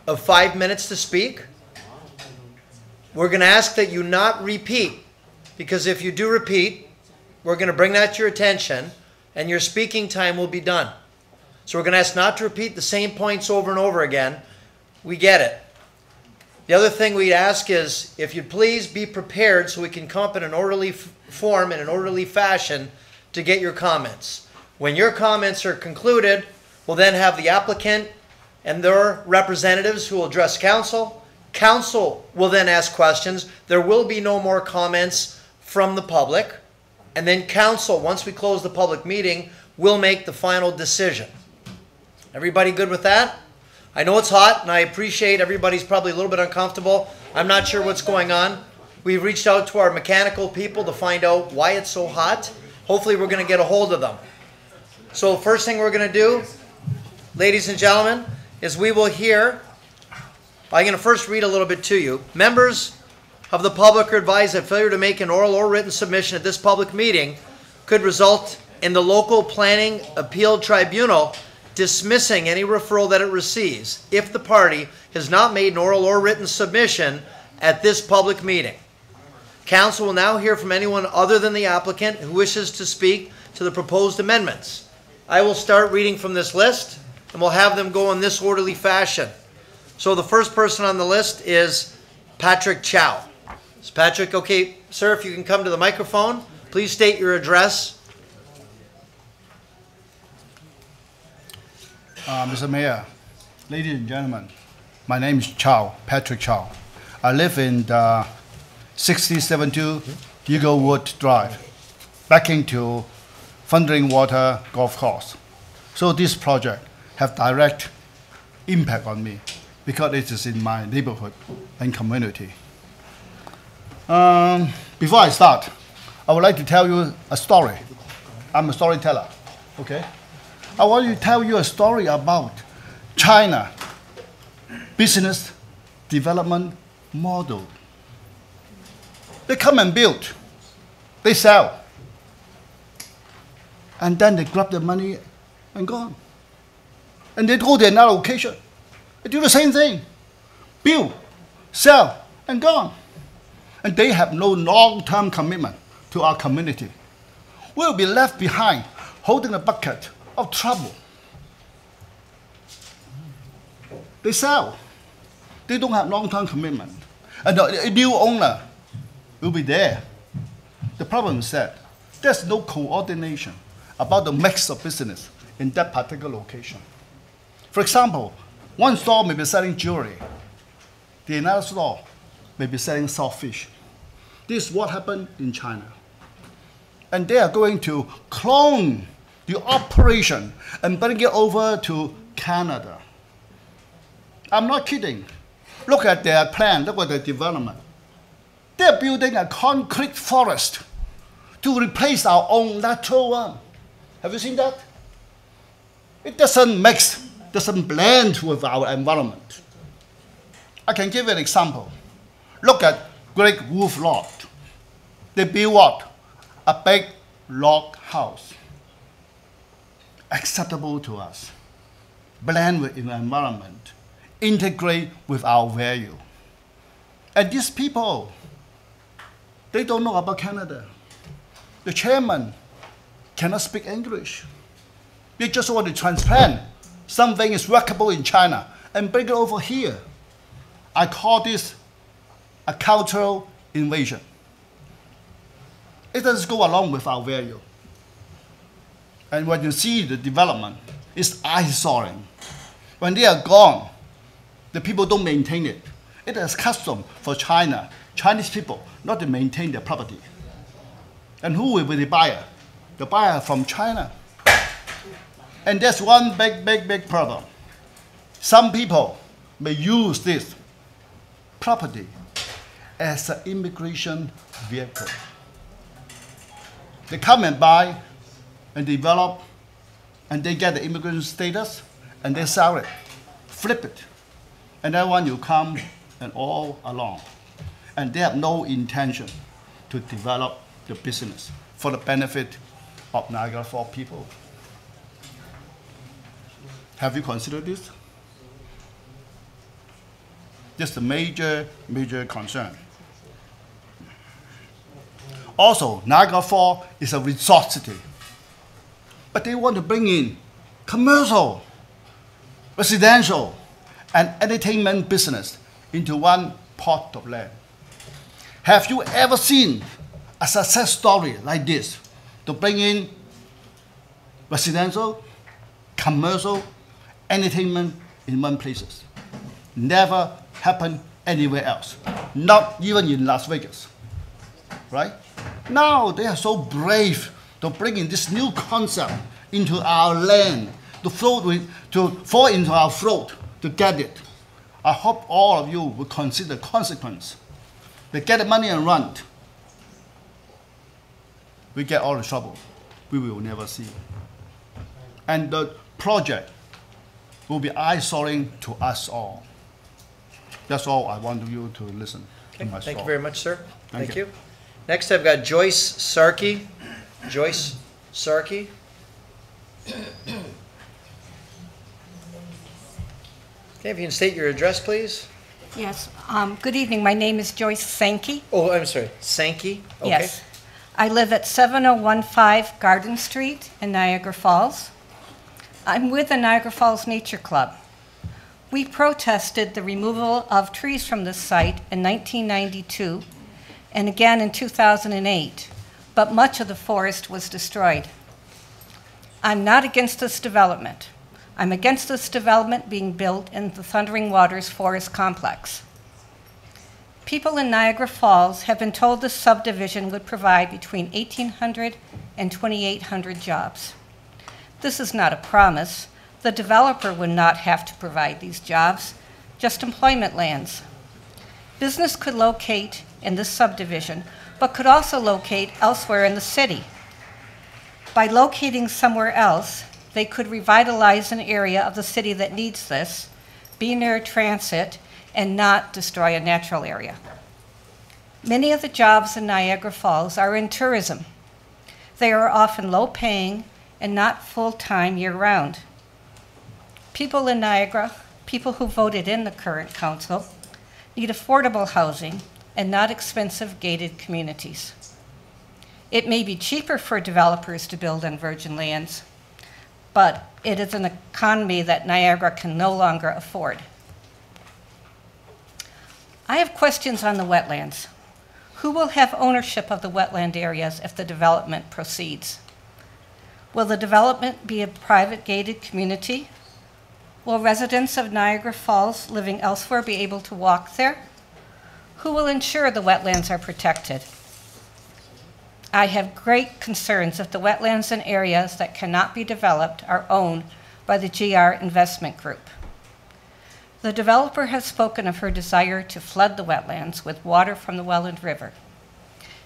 of 5 minutes to speak. We're going to ask that you not repeat, because if you do repeat, we're going to bring that to your attention and your speaking time will be done. So we're going to ask not to repeat the same points over and over again. We get it. The other thing we ask is, if you'd please be prepared so we can come up in an orderly form, in an orderly fashion, to get your comments. When your comments are concluded, we'll then have the applicant and their representatives who will address council. Council will then ask questions. There will be no more comments from the public. And then council, once we close the public meeting, will make the final decision. Everybody good with that? I know it's hot, and I appreciate everybody's probably a little bit uncomfortable. I'm not sure what's going on. We've reached out to our mechanical people to find out why it's so hot. Hopefully we're going to get a hold of them. So first thing we're going to do, ladies and gentlemen, is we will hear, I'm going to first read a little bit to you. Members of the public are advised that failure to make an oral or written submission at this public meeting could result in the local planning appeal tribunal dismissing any referral that it receives if the party has not made an oral or written submission at this public meeting. Council will now hear from anyone other than the applicant who wishes to speak to the proposed amendments. I will start reading from this list, and we'll have them go in this orderly fashion. So the first person on the list is Patrick Chow. Is Patrick okay? Sir, if you can come to the microphone, please state your address. Mr. Mayor, ladies and gentlemen, my name is Chow, Patrick Chow. I live in 6072 Eaglewood Drive, backing to Thundering Water Golf Course. So this project have direct impact on me because it is in my neighborhood and community. Before I start, I would like to tell you a story. I'm a storyteller, okay? I want to tell you a story about China business development model. They come and build, they sell, and then they grab the money and gone. And they go to another location, they do the same thing, build, sell, and gone. And they have no long-term commitment to our community. We'll be left behind holding a bucket of trouble. They sell. They don't have long-term commitment. And the new owner will be there. The problem is that there's no coordination about the mix of business in that particular location. For example, one store may be selling jewelry. The another store may be selling saltfish. This is what happened in China. And they are going to clone the operation and bring it over to Canada. I'm not kidding. Look at their plan, look at their development. They're building a concrete forest to replace our own natural one. Have you seen that? It doesn't mix, doesn't blend with our environment. I can give you an example. Look at Great Wolf Lodge. They build what? A big log house. Acceptable to us. Blend with the environment. Integrate with our value. And these people, they don't know about Canada. The chairman cannot speak English. They just want to transplant something is workable in China and bring it over here. I call this a cultural invasion. It doesn't go along with our value. And when you see the development, it's eyesore. When they are gone, the people don't maintain it. It is custom for Chinese people, not to maintain their property. And who will be the buyer? The buyer from China. And that's one big problem. Some people may use this property as an immigration vehicle. They come and buy and develop, and they get the immigration status, and they sell it, flip it. And then when you come and all along, and they have no intention to develop the business for the benefit of Niagara Falls people. Have you considered this? This is a major concern. Also, Niagara Falls is a resort city, but they want to bring in commercial, residential, and entertainment business into one plot of land. Have you ever seen a success story like this to bring in residential, commercial, entertainment in one place? Never happened anywhere else, not even in Las Vegas, right? Now they are so brave to bring in this new concept into our land, to fall into our throat to get it. I hope all of you will consider consequence. They get the money and run. We get all the trouble we will never see. And the project will be eyesore to us all. That's all I want you to listen to my Thank story. you very much, sir. Thank you. Next, I've got Joyce Sarkey. Joyce Sarkey. Okay, if you can state your address, please. Yes. Good evening. My name is Joyce Sankey. Oh, I'm sorry. Sankey? Okay. Yes. I live at 7015 Garden Street in Niagara Falls. I'm with the Niagara Falls Nature Club. We protested the removal of trees from this site in 1992 and again in 2008, but much of the forest was destroyed. I'm not against this development. I'm against this development being built in the Thundering Waters Forest Complex. People in Niagara Falls have been told this subdivision would provide between 1,800 and 2,800 jobs. This is not a promise. The developer would not have to provide these jobs, just employment lands. Business could locate in this subdivision, but could also locate elsewhere in the city. By locating somewhere else, they could revitalize an area of the city that needs this, be near transit, and not destroy a natural area. Many of the jobs in Niagara Falls are in tourism. They are often low-paying and not full-time year-round. People in Niagara, people who voted in the current council, need affordable housing and not expensive gated communities. It may be cheaper for developers to build on virgin lands, but it is an economy that Niagara can no longer afford. I have questions on the wetlands. Who will have ownership of the wetland areas if the development proceeds? Will the development be a private gated community? Will residents of Niagara Falls living elsewhere be able to walk there? Who will ensure the wetlands are protected? I have great concerns if the wetlands and areas that cannot be developed are owned by the GR Investment Group. The developer has spoken of her desire to flood the wetlands with water from the Welland River.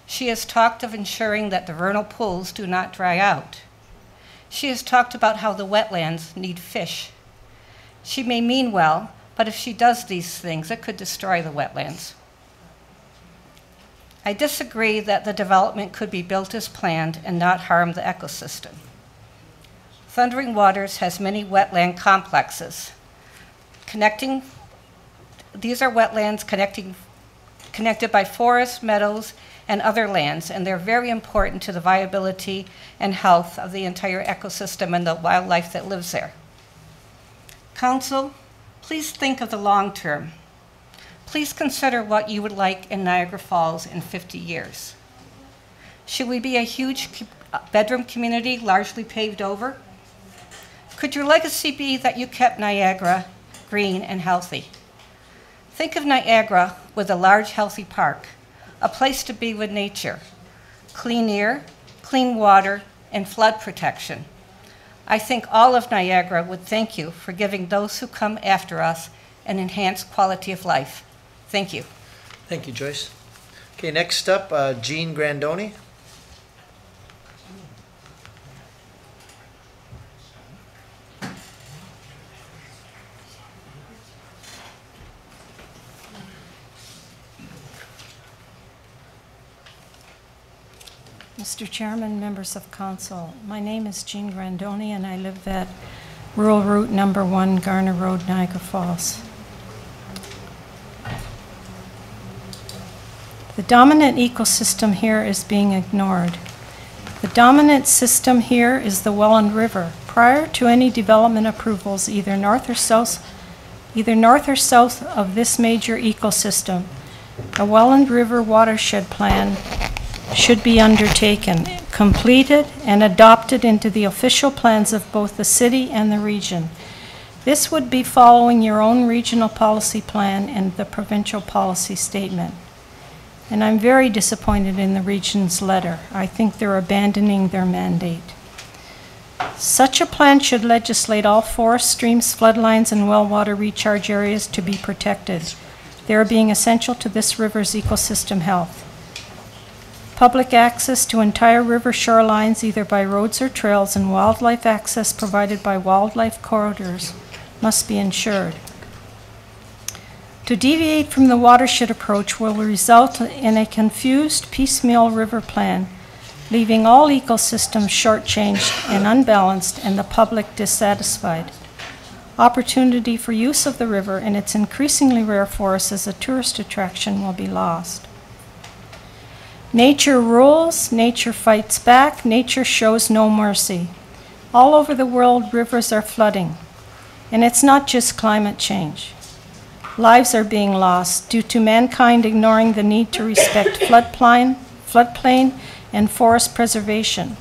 She has talked of ensuring that the vernal pools do not dry out. She has talked about how the wetlands need fish. She may mean well, but if she does these things, it could destroy the wetlands. I disagree that the development could be built as planned and not harm the ecosystem. Thundering Waters has many wetland complexes. These are wetlands connected by forests, meadows, and other lands, and they're very important to the viability and health of the entire ecosystem and the wildlife that lives there. Council, please think of the long term. Please consider what you would like in Niagara Falls in 50 years. Should we be a huge bedroom community largely paved over? Could your legacy be that you kept Niagara green and healthy? Think of Niagara with a large, healthy park, a place to be with nature, clean air, clean water, and flood protection. I think all of Niagara would thank you for giving those who come after us an enhanced quality of life. Thank you. Thank you, Joyce. Okay, next up, Jean Grandoni. Mr. Chairman, members of council, my name is Jean Grandoni and I live at Rural Route Number 1, Garner Road, Niagara Falls. The dominant ecosystem here is being ignored. The dominant system here is the Welland River. Prior to any development approvals, either north or south of this major ecosystem, a Welland River watershed plan should be undertaken, completed, and adopted into the official plans of both the city and the region. This would be following your own regional policy plan and the provincial policy statement. And I'm very disappointed in the region's letter. I think they're abandoning their mandate. Such a plan should legislate all forests, streams, floodlines, and well water recharge areas to be protected. They are being essential to this river's ecosystem health. Public access to entire river shorelines, either by roads or trails, and wildlife access provided by wildlife corridors must be ensured. To deviate from the watershed approach will result in a confused, piecemeal river plan, leaving all ecosystems shortchanged and unbalanced and the public dissatisfied. Opportunity for use of the river and its increasingly rare forests as a tourist attraction will be lost. Nature rules, nature fights back, nature shows no mercy. All over the world, rivers are flooding, and it's not just climate change. Lives are being lost due to mankind ignoring the need to respect floodplain, and forest preservation.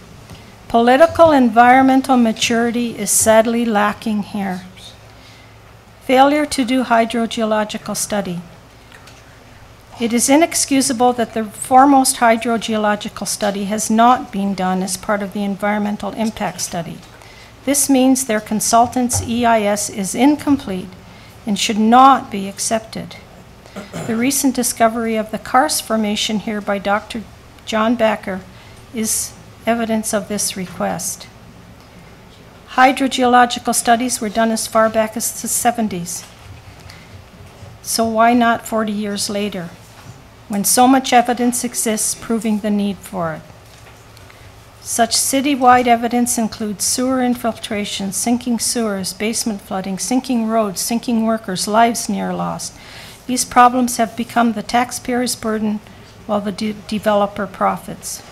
Political environmental maturity is sadly lacking here. Failure to do hydrogeological study. It is inexcusable that the foremost hydrogeological study has not been done as part of the environmental impact study. This means their consultant's EIS is incomplete and should not be accepted. The recent discovery of the karst formation here by Dr. John Backer is evidence of this request. Hydrogeological studies were done as far back as the 70s. So why not 40 years later, when so much evidence exists proving the need for it? Such citywide evidence includes sewer infiltration, sinking sewers, basement flooding, sinking roads, sinking workers, lives near lost. These problems have become the taxpayer's burden while the developer profits.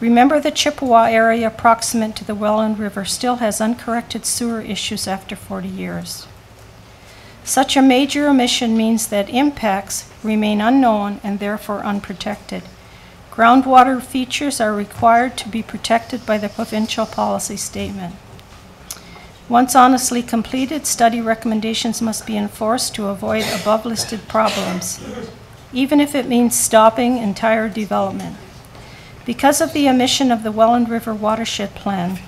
Remember, the Chippewa area proximate to the Welland River still has uncorrected sewer issues after 40 years. Such a major omission means that impacts remain unknown and therefore unprotected. Groundwater features are required to be protected by the provincial policy statement. Once honestly completed, study recommendations must be enforced to avoid above-listed problems, even if it means stopping entire development. Because of the omission of the Welland River Watershed Plan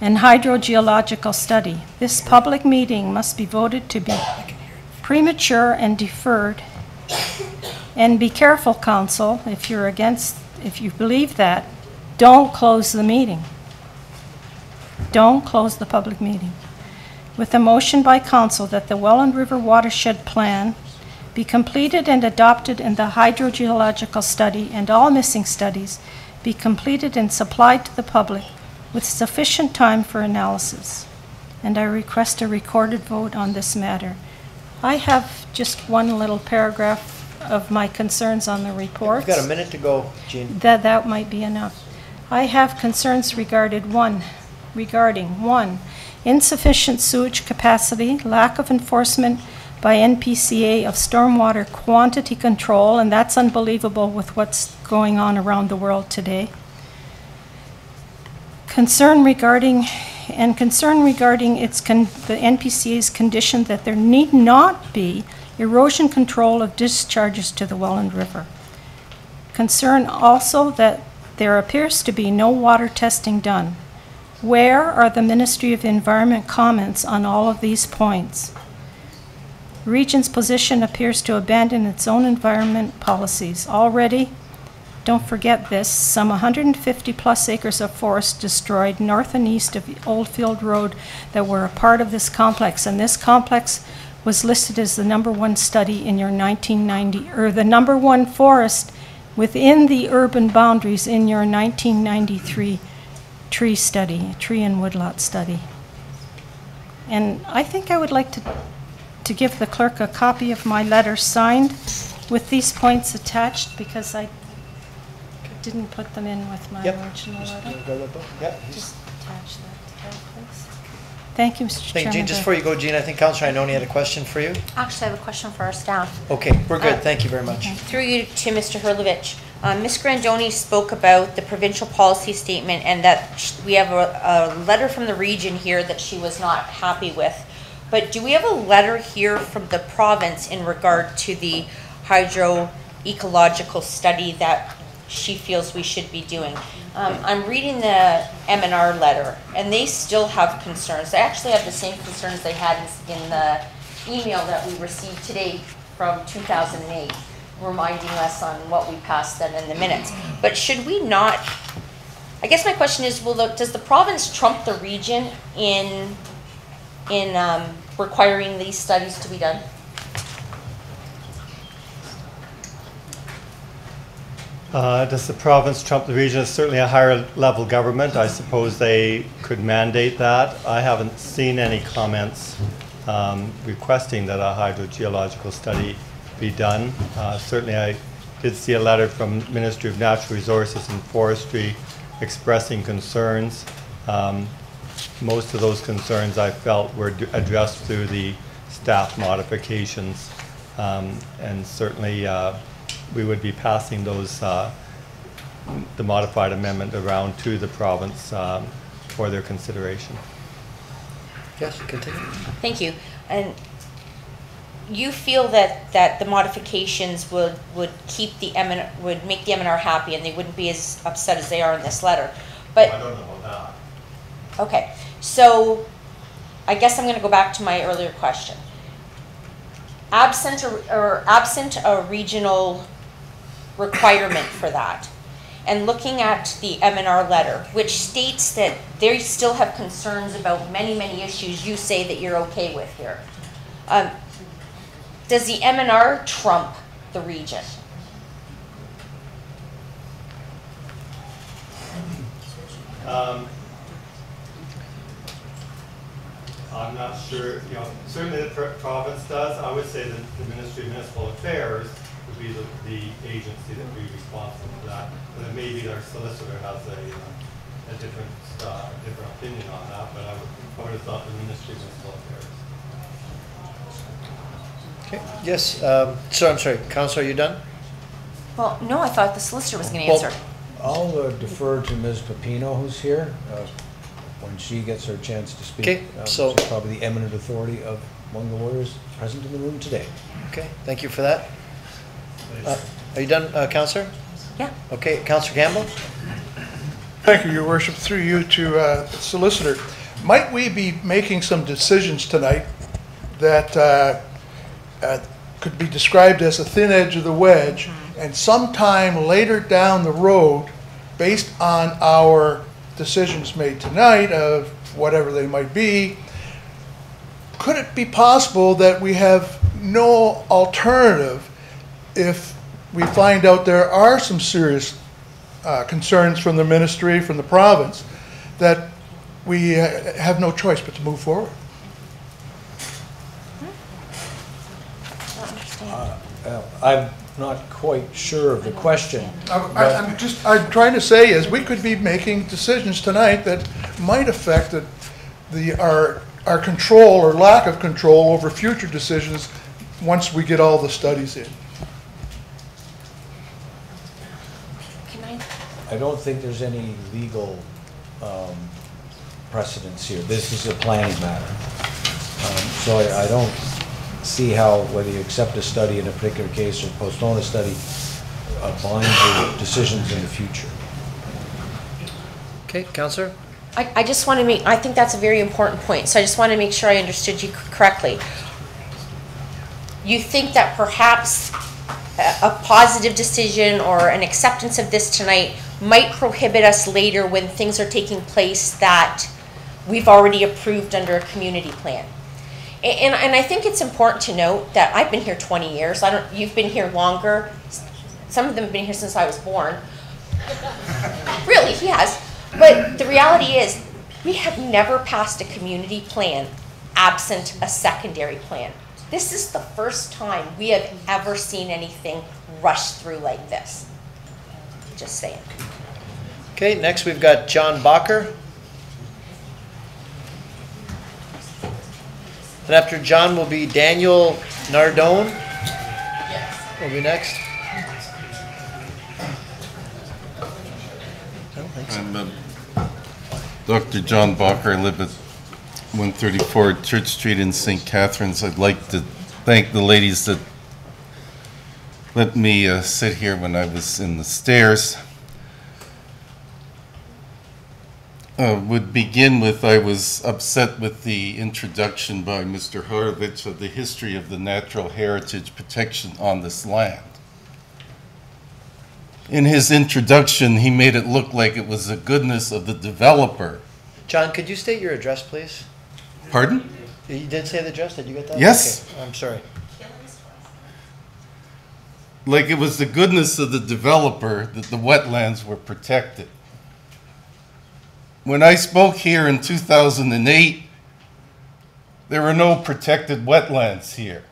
and hydrogeological study, this public meeting must be voted to be premature and deferred. And be careful, Council, if you believe that, don't close the meeting. Don't close the public meeting. With a motion by Council that the Welland River Watershed Plan be completed and adopted, and the hydrogeological study and all missing studies be completed and supplied to the public with sufficient time for analysis. And I request a recorded vote on this matter. I have just one little paragraph of my concerns on the report. You've got a minute to go, Jean. That might be enough. I have concerns regarding one, insufficient sewage capacity, lack of enforcement by NPCA of stormwater quantity control, and that's unbelievable with what's going on around the world today. Concern regarding the NPCA's condition that there need not be erosion control of discharges to the Welland River. Concern also that there appears to be no water testing done. Where are the Ministry of Environment comments on all of these points? Region's position appears to abandon its own environment policies. Already, don't forget this, some 150 plus acres of forest destroyed north and east of Oldfield Road that were a part of this complex, and this complex was listed as the #1 study in your 1990, or the #1 forest within the urban boundaries in your 1993 tree study, tree and woodlot study. And I think I would like to give the clerk a copy of my letter signed with these points attached, because I didn't put them in with my original letter. Just attach that to that, please. Thank you, Mr. Thank you, Chairman. Jean. Just before you go, Jean, I think Councillor Ioannoni had a question for you. Actually, I have a question for our staff. Okay, we're good. Thank you very much. Through you to Mr. Hurlovich. Ms. Grandoni spoke about the provincial policy statement and that we have a letter from the region here that she was not happy with. But do we have a letter here from the province in regard to the hydroecological study that she feels we should be doing? I'm reading the M&R letter, and they still have concerns. They actually have the same concerns they had in the email that we received today from 2008, reminding us on what we passed then in the minutes. But should we not, I guess my question is, does the province trump the region in requiring these studies to be done? Does the province trump the region? It's certainly a higher level government. I suppose they could mandate that. I haven't seen any comments requesting that a hydrogeological study be done. Certainly I did see a letter from Ministry of Natural Resources and Forestry expressing concerns. Most of those concerns I felt were addressed through the staff modifications, and certainly we would be passing those, the modified amendment around to the province for their consideration. Yes, continue. Thank you. And you feel that the modifications would keep the would make the M&R happy, and they wouldn't be as upset as they are in this letter. But I don't know about that. Okay, so I guess I'm going to go back to my earlier question. Absent a regional requirement for that, and looking at the M&R letter, which states that they still have concerns about many, many issues you say that you're okay with here. Does the M&R trump the region? I'm not sure, you know, certainly the province does. I would say that the Ministry of Municipal Affairs would be the agency that would be responsible for that. But it may be our solicitor has a different opinion on that, but I would have thought the Ministry of Municipal Affairs. Okay, yes, so I'm sorry, Counselor, are you done? Well, no, I thought the solicitor was going to Well, answer. I'll defer to Ms. Pepino, who's here, when she gets her chance to speak. Okay, so- She's probably the eminent authority among the lawyers present in the room today. Okay, thank you for that. Are you done, Counselor? Yeah. Okay, Counselor Campbell? Thank you, Your Worship, through you to the solicitor. Might we be making some decisions tonight that could be described as a thin edge of the wedge, and sometime later down the road, based on our decisions made tonight of whatever they might be, could it be possible that we have no alternative if we find out there are some serious concerns from the ministry, from the province, that we have no choice but to move forward? I'm not quite sure of the question. I'm trying to say is we could be making decisions tonight that might affect our control or lack of control over future decisions once we get all the studies in. I don't think there's any legal precedence here. This is a planning matter. So I don't see how, whether you accept a study in a particular case or postpone a study, binds your decisions in the future. Okay, Counselor? I just want to make, I think that's a very important point, so I just want to make sure I understood you correctly. You think that perhaps a positive decision or an acceptance of this tonight might prohibit us later when things are taking place that we've already approved under a community plan. And I think it's important to note that I've been here 20 years. You've been here longer. Some of them have been here since I was born. Really, he has. But the reality is, we have never passed a community plan absent a secondary plan. This is the first time we have ever seen anything rushed through like this. Just saying. Okay, next we've got John Bacher. And after John will be Daniel Nardone. Will be next. I'm Dr. John Bacher. I live at 134 Church Street in St. Catharines. I'd like to thank the ladies that let me sit here when I was in the stairs. Would begin with, I was upset with the introduction by Mr. Horovitz of the history of the natural heritage protection on this land. In his introduction, he made it look like it was the goodness of the developer. John, could you state your address, please? Pardon? You did say the address, did you get that? Yes. Okay, I'm sorry. Like it was the goodness of the developer that the wetlands were protected. When I spoke here in 2008, there were no protected wetlands here.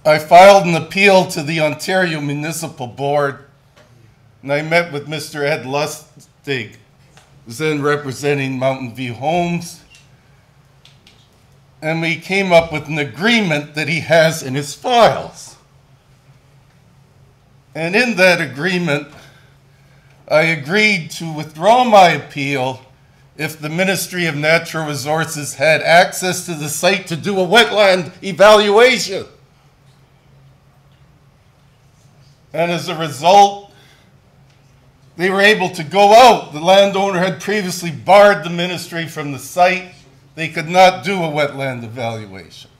I filed an appeal to the Ontario Municipal Board, and I met with Mr. Ed Lustig, who's then representing Mountain View Homes, and we came up with an agreement that he has in his files. And in that agreement, I agreed to withdraw my appeal if the Ministry of Natural Resources had access to the site to do a wetland evaluation. And as a result, they were able to go out. The landowner had previously barred the ministry from the site. They could not do a wetland evaluation.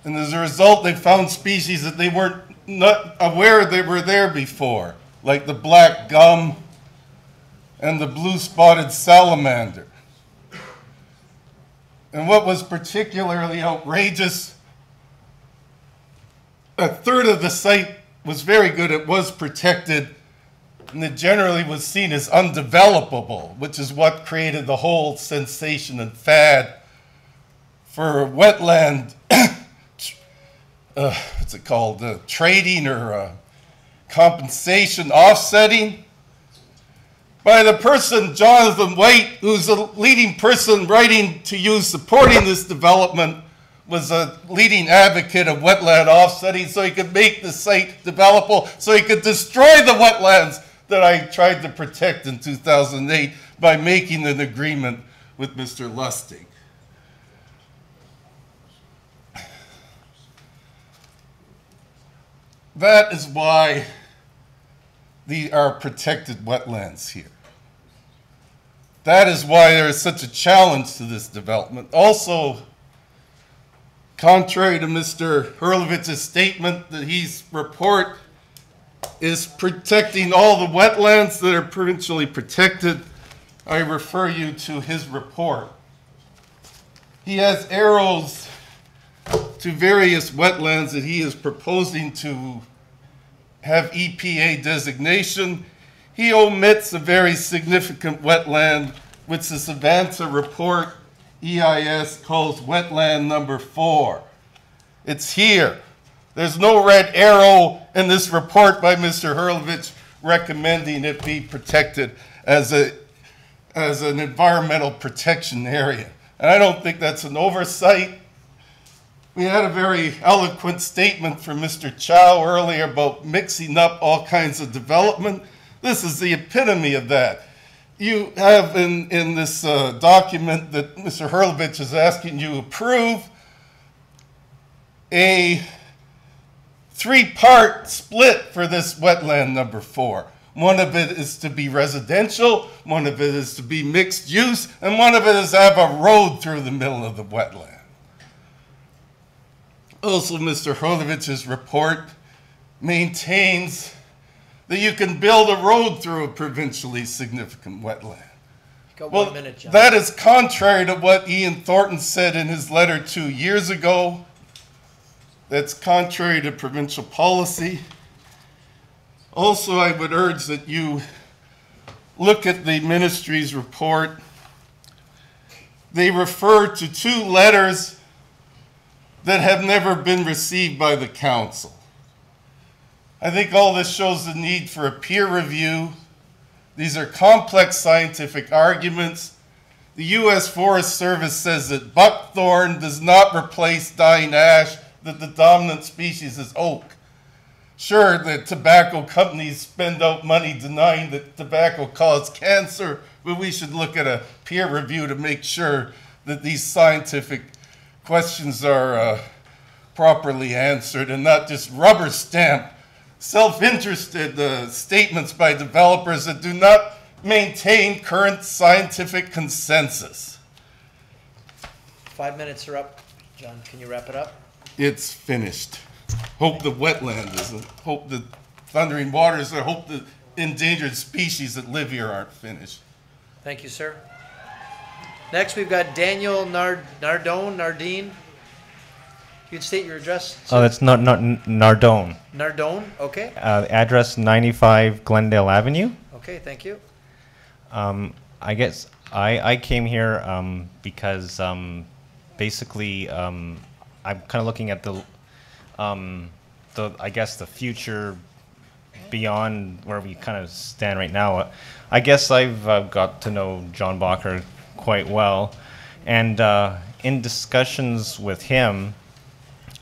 And as a result, they found species that they weren't not aware they were there before, like the black gum and the blue-spotted salamander. And what was particularly outrageous, a third of the site was very good. It was protected, and it generally was seen as undevelopable, which is what created the whole sensation and fad for wetland, what's it called, trading or compensation offsetting by the person, Jonathan White, who's the leading person writing to you supporting this development was a leading advocate of wetland offsetting so he could make the site developable, so he could destroy the wetlands that I tried to protect in 2008 by making an agreement with Mr. Lustig. That is why there are protected wetlands here. That is why there is such a challenge to this development. Also, contrary to Mr. Hurlovich's statement that his report is protecting all the wetlands that are provincially protected, I refer you to his report. He has arrows to various wetlands that he is proposing to have EPA designation. He omits a very significant wetland, which the Savanta report EIS calls wetland number 4. It's here. There's no red arrow in this report by Mr. Hurlovich recommending it be protected as an environmental protection area. And I don't think that's an oversight. We had a very eloquent statement from Mr. Chow earlier about mixing up all kinds of development. This is the epitome of that. You have in this document that Mr. Hurlovich is asking you approve a 3-part split for this wetland number 4. One of it is to be residential, one of it is to be mixed use, and one of it is to have a road through the middle of the wetland. Also, Mr. Hurlovich's report maintains that you can build a road through a provincially significant wetland. Got 1 minute, John. That is contrary to what Ian Thornton said in his letter 2 years ago. That's contrary to provincial policy. Also, I would urge that you look at the ministry's report. They refer to 2 letters that have never been received by the council. I think all this shows the need for a peer review. These are complex scientific arguments. The U.S. Forest Service says that buckthorn does not replace dying ash, that the dominant species is oak. Sure, the tobacco companies spend out money denying that tobacco causes cancer, but we should look at a peer review to make sure that these scientific questions are properly answered and not just rubber stamp self-interested statements by developers that do not maintain current scientific consensus. 5 minutes are up. John, can you wrap it up? It's finished. Hope the wetland isn't. Hope the thundering waters, or hope the endangered species that live here aren't finished. Thank you, sir. Next, we've got Daniel Nardine. You can state your address, sir. Oh, that's not Nardone. Nardone, okay. Address 95 Glendale Avenue. Okay, thank you. I guess I came here because basically I'm kind of looking at the I guess the future beyond where we kind of stand right now. I guess I've got to know John Bacher quite well, and in discussions with him,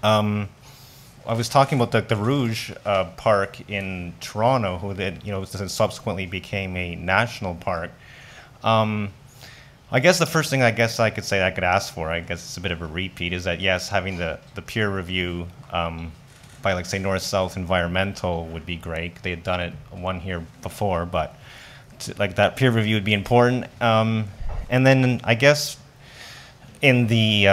I was talking about the Rouge Park in Toronto, who then subsequently became a national park. I guess the first thing I could say I could ask for, I guess it's a bit of a repeat, is that yes, having the peer review by like say North-South Environmental would be great. They had done it one here before, but like that peer review would be important. And then I guess in the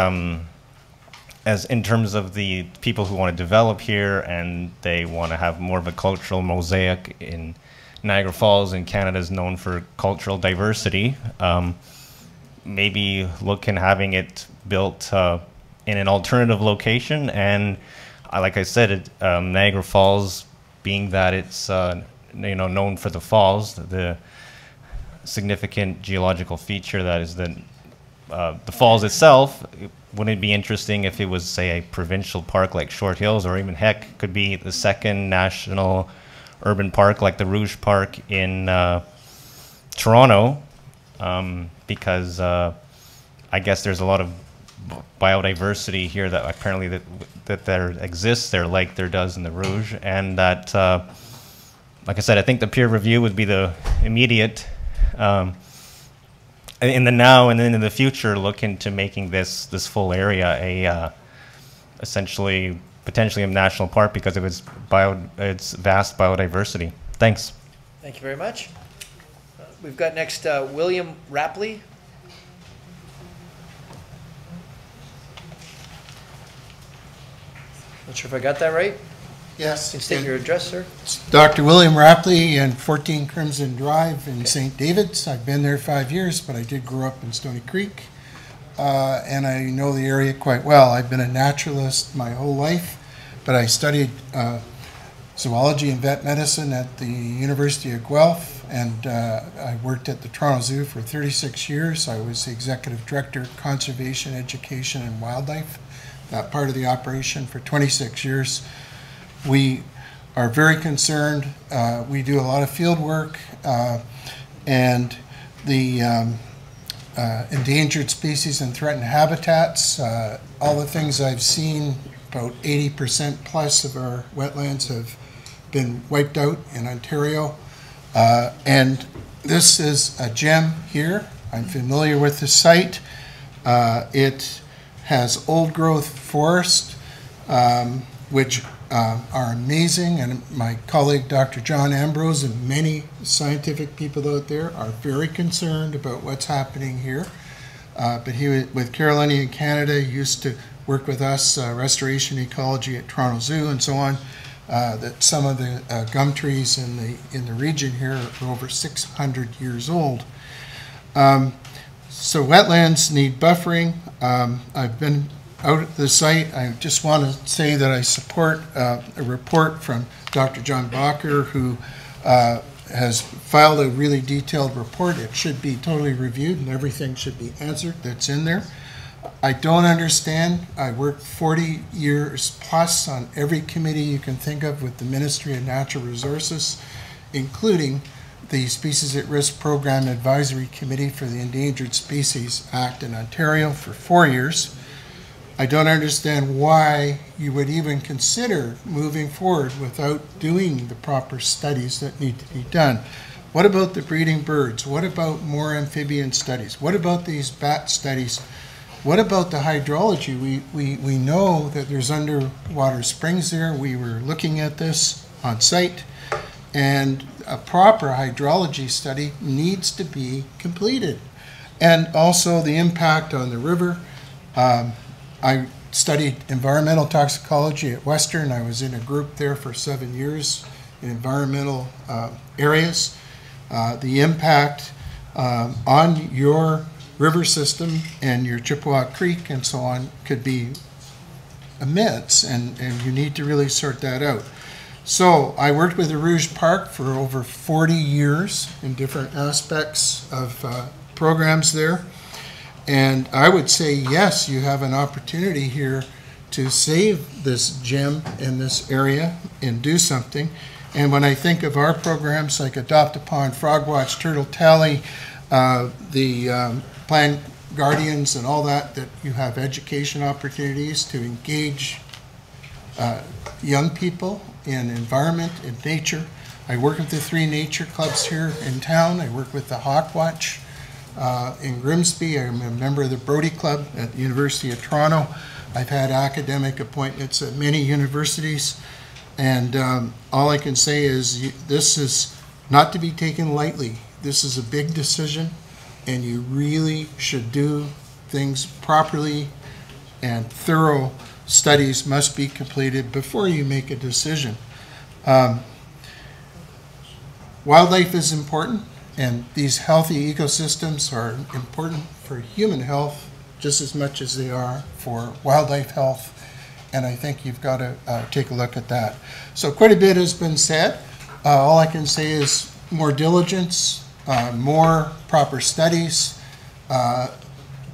as in terms of the people who want to develop here and they want to have more of a cultural mosaic in Niagara Falls, and Canada is known for cultural diversity. Maybe look in having it built in an alternative location, and like I said, Niagara Falls, being that it's known for the falls, the significant geological feature that is the falls itself. Wouldn't it be interesting if it was, say, a provincial park like Short Hills, or even heck, could be the second national urban park like the Rouge Park in Toronto, because I guess there's a lot of biodiversity here that apparently that there exists there like there does in the Rouge, and that, like I said, I think the peer review would be the immediate, in the now and then in the future, look into making this full area a essentially potentially a national park because of its vast biodiversity. Thanks. Thank you very much. We've got next William Rapley. Not sure if I got that right. Yes. Can you state your address, sir? It's Dr. William Rapley and 14 Crimson Drive in St. David's. I've been there 5 years, but I did grow up in Stony Creek, and I know the area quite well. I've been a naturalist my whole life, but I studied zoology and vet medicine at the University of Guelph, and I worked at the Toronto Zoo for 36 years. I was the executive director, conservation, education, and wildlife, that part of the operation for 26 years. We are very concerned. We do a lot of field work, and the endangered species and threatened habitats, all the things I've seen, about 80% plus of our wetlands have been wiped out in Ontario. And this is a gem here. I'm familiar with the site. It has old growth forest, which are amazing, and my colleague Dr. John Ambrose and many scientific people out there are very concerned about what's happening here. But he, with Carolinian Canada, used to work with us, restoration ecology at Toronto Zoo and so on, that some of the gum trees in the region here are over 600 years old. So wetlands need buffering. I've been out at the site. I just want to say that I support a report from Dr. John Bacher, who has filed a really detailed report. It should be totally reviewed and everything should be answered that's in there. I don't understand. I worked 40 years plus on every committee you can think of with the Ministry of Natural Resources, including the Species at Risk Program Advisory Committee for the Endangered Species Act in Ontario for 4 years. I don't understand why you would even consider moving forward without doing the proper studies that need to be done. What about the breeding birds? What about more amphibian studies? What about these bat studies? What about the hydrology? We know that there's underwater springs there. We were looking at this on site, and a proper hydrology study needs to be completed. And also the impact on the river. I studied environmental toxicology at Western. I was in a group there for 7 years in environmental areas. The impact on your river system and your Chippewa Creek and so on could be immense, and you need to really sort that out. So I worked with the Rouge Park for over 40 years in different aspects of programs there. And I would say, yes, you have an opportunity here to save this gem in this area and do something. And when I think of our programs like Adopt a Pond, Frog Watch, Turtle Tally, the Plant Guardians and all that, that you have education opportunities to engage young people in environment and nature. I work with the 3 nature clubs here in town. I work with the Hawk Watch in Grimsby. I'm a member of the Brody Club at the University of Toronto. I've had academic appointments at many universities, and all I can say is this is not to be taken lightly. This is a big decision, and you really should do things properly, and thorough studies must be completed before you make a decision. Wildlife is important, and these healthy ecosystems are important for human health just as much as they are for wildlife health, and I think you've got to take a look at that. So quite a bit has been said. All I can say is more diligence, more proper studies,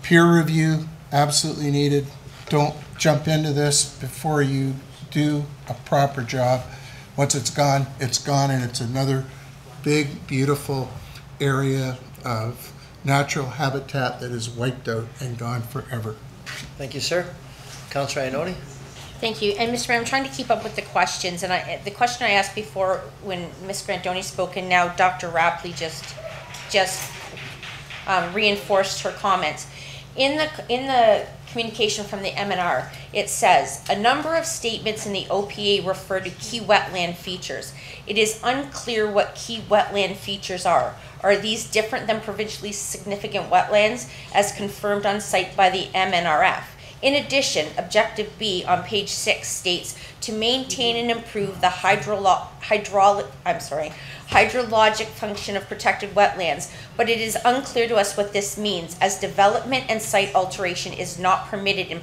peer review, absolutely needed. Don't jump into this before you do a proper job. Once it's gone, and it's another big, beautiful area of natural habitat that is wiped out and gone forever. Thank you, sir. Councilor Ioannoni? Thank you. And Mr. Mayor, I'm trying to keep up with the questions. And the question I asked before when Ms. Grandoni spoke, and now Dr. Rapley just reinforced her comments. In the communication from the MNR, it says, a number of statements in the OPA refer to key wetland features. It is unclear what key wetland features are. Are these different than provincially significant wetlands as confirmed on site by the MNRF? In addition, Objective B on page 6 states to maintain and improve the hydrologic function of protected wetlands, but it is unclear to us what this means, as development and site alteration is not permitted in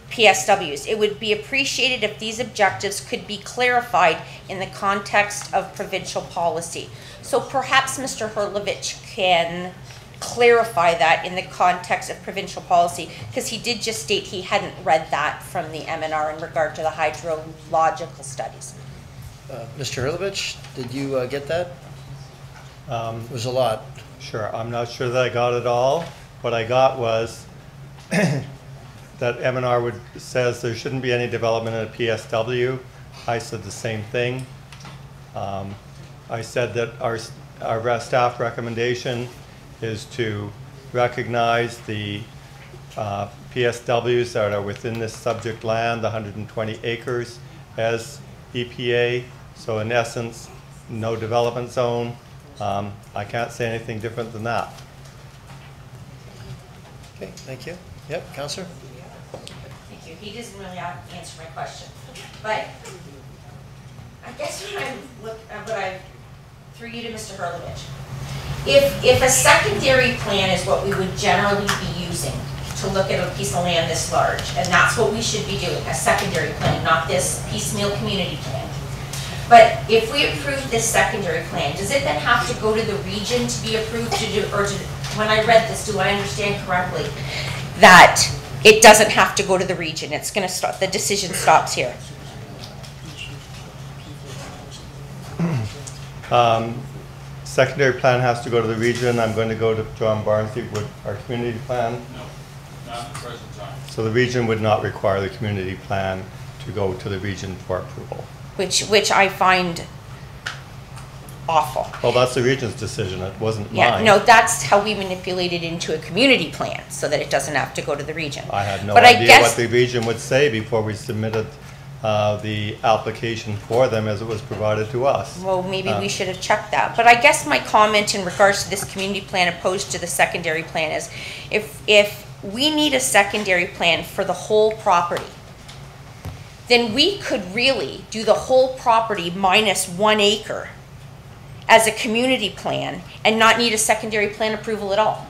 PSWs. It would be appreciated if these objectives could be clarified in the context of provincial policy. So perhaps Mr. Herlovich can clarify that in the context of provincial policy, because he did just state he hadn't read that from the MNR in regard to the hydrological studies. Mr. Herlovich, did you get that? It was a lot. Sure, I'm not sure that I got it all. What I got was that MNR says there shouldn't be any development in a PSW. I said the same thing. I said that our staff recommendation is to recognize the PSWs that are within this subject land, the 120 acres, as EPA. So in essence, no development zone. I can't say anything different than that. Okay, thank you. Yep, Councillor? Thank you. He doesn't really answer my question. But I guess through you to Mr. Herlovich. If a secondary plan is what we would generally be using to look at a piece of land this large, and that's what we should be doing, a secondary plan, not this piecemeal community plan. But if we approve this secondary plan, does it then have to go to the region to be approved when I read this, do I understand correctly that it doesn't have to go to the region? It's going to stop, the decision stops here. Secondary plan has to go to the region. I'm going to go to John Barnsley with our community plan. No, not at the present time. So the region would not require the community plan to go to the region for approval. Which I find awful. Well, that's the region's decision. It wasn't mine. No, that's how we manipulate it into a community plan so that it doesn't have to go to the region. I had no idea what the region would say before we submitted the application for them as it was provided to us. Well, maybe we should have checked that. But I guess my comment in regards to this community plan opposed to the secondary plan is if we need a secondary plan for the whole property, then we could really do the whole property minus 1 acre as a community plan and not need a secondary plan approval at all.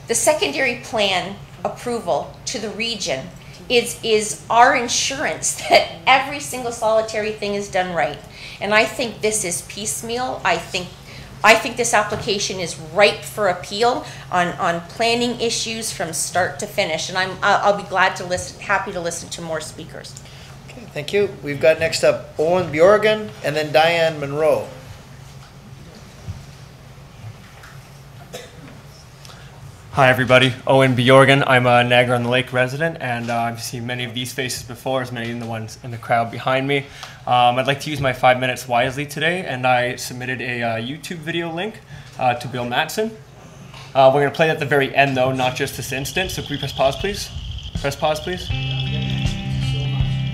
The secondary plan approval to the region is our insurance that every single solitary thing is done right. And I think this is piecemeal. I think this application is ripe for appeal on planning issues from start to finish. And I'll be happy to listen to more speakers. Okay, thank you. We've got next up Owen Bjorgen and then Diane Monroe. Hi everybody, Owen Bjorgen. I'm a Niagara-on-the-Lake resident, and I've seen many of these faces before, as many of the ones in the crowd behind me. I'd like to use my 5 minutes wisely today, and I submitted a YouTube video link to Bill Matson. We're going to play it at the very end though, not just this instant, so can we press pause please? Press pause please.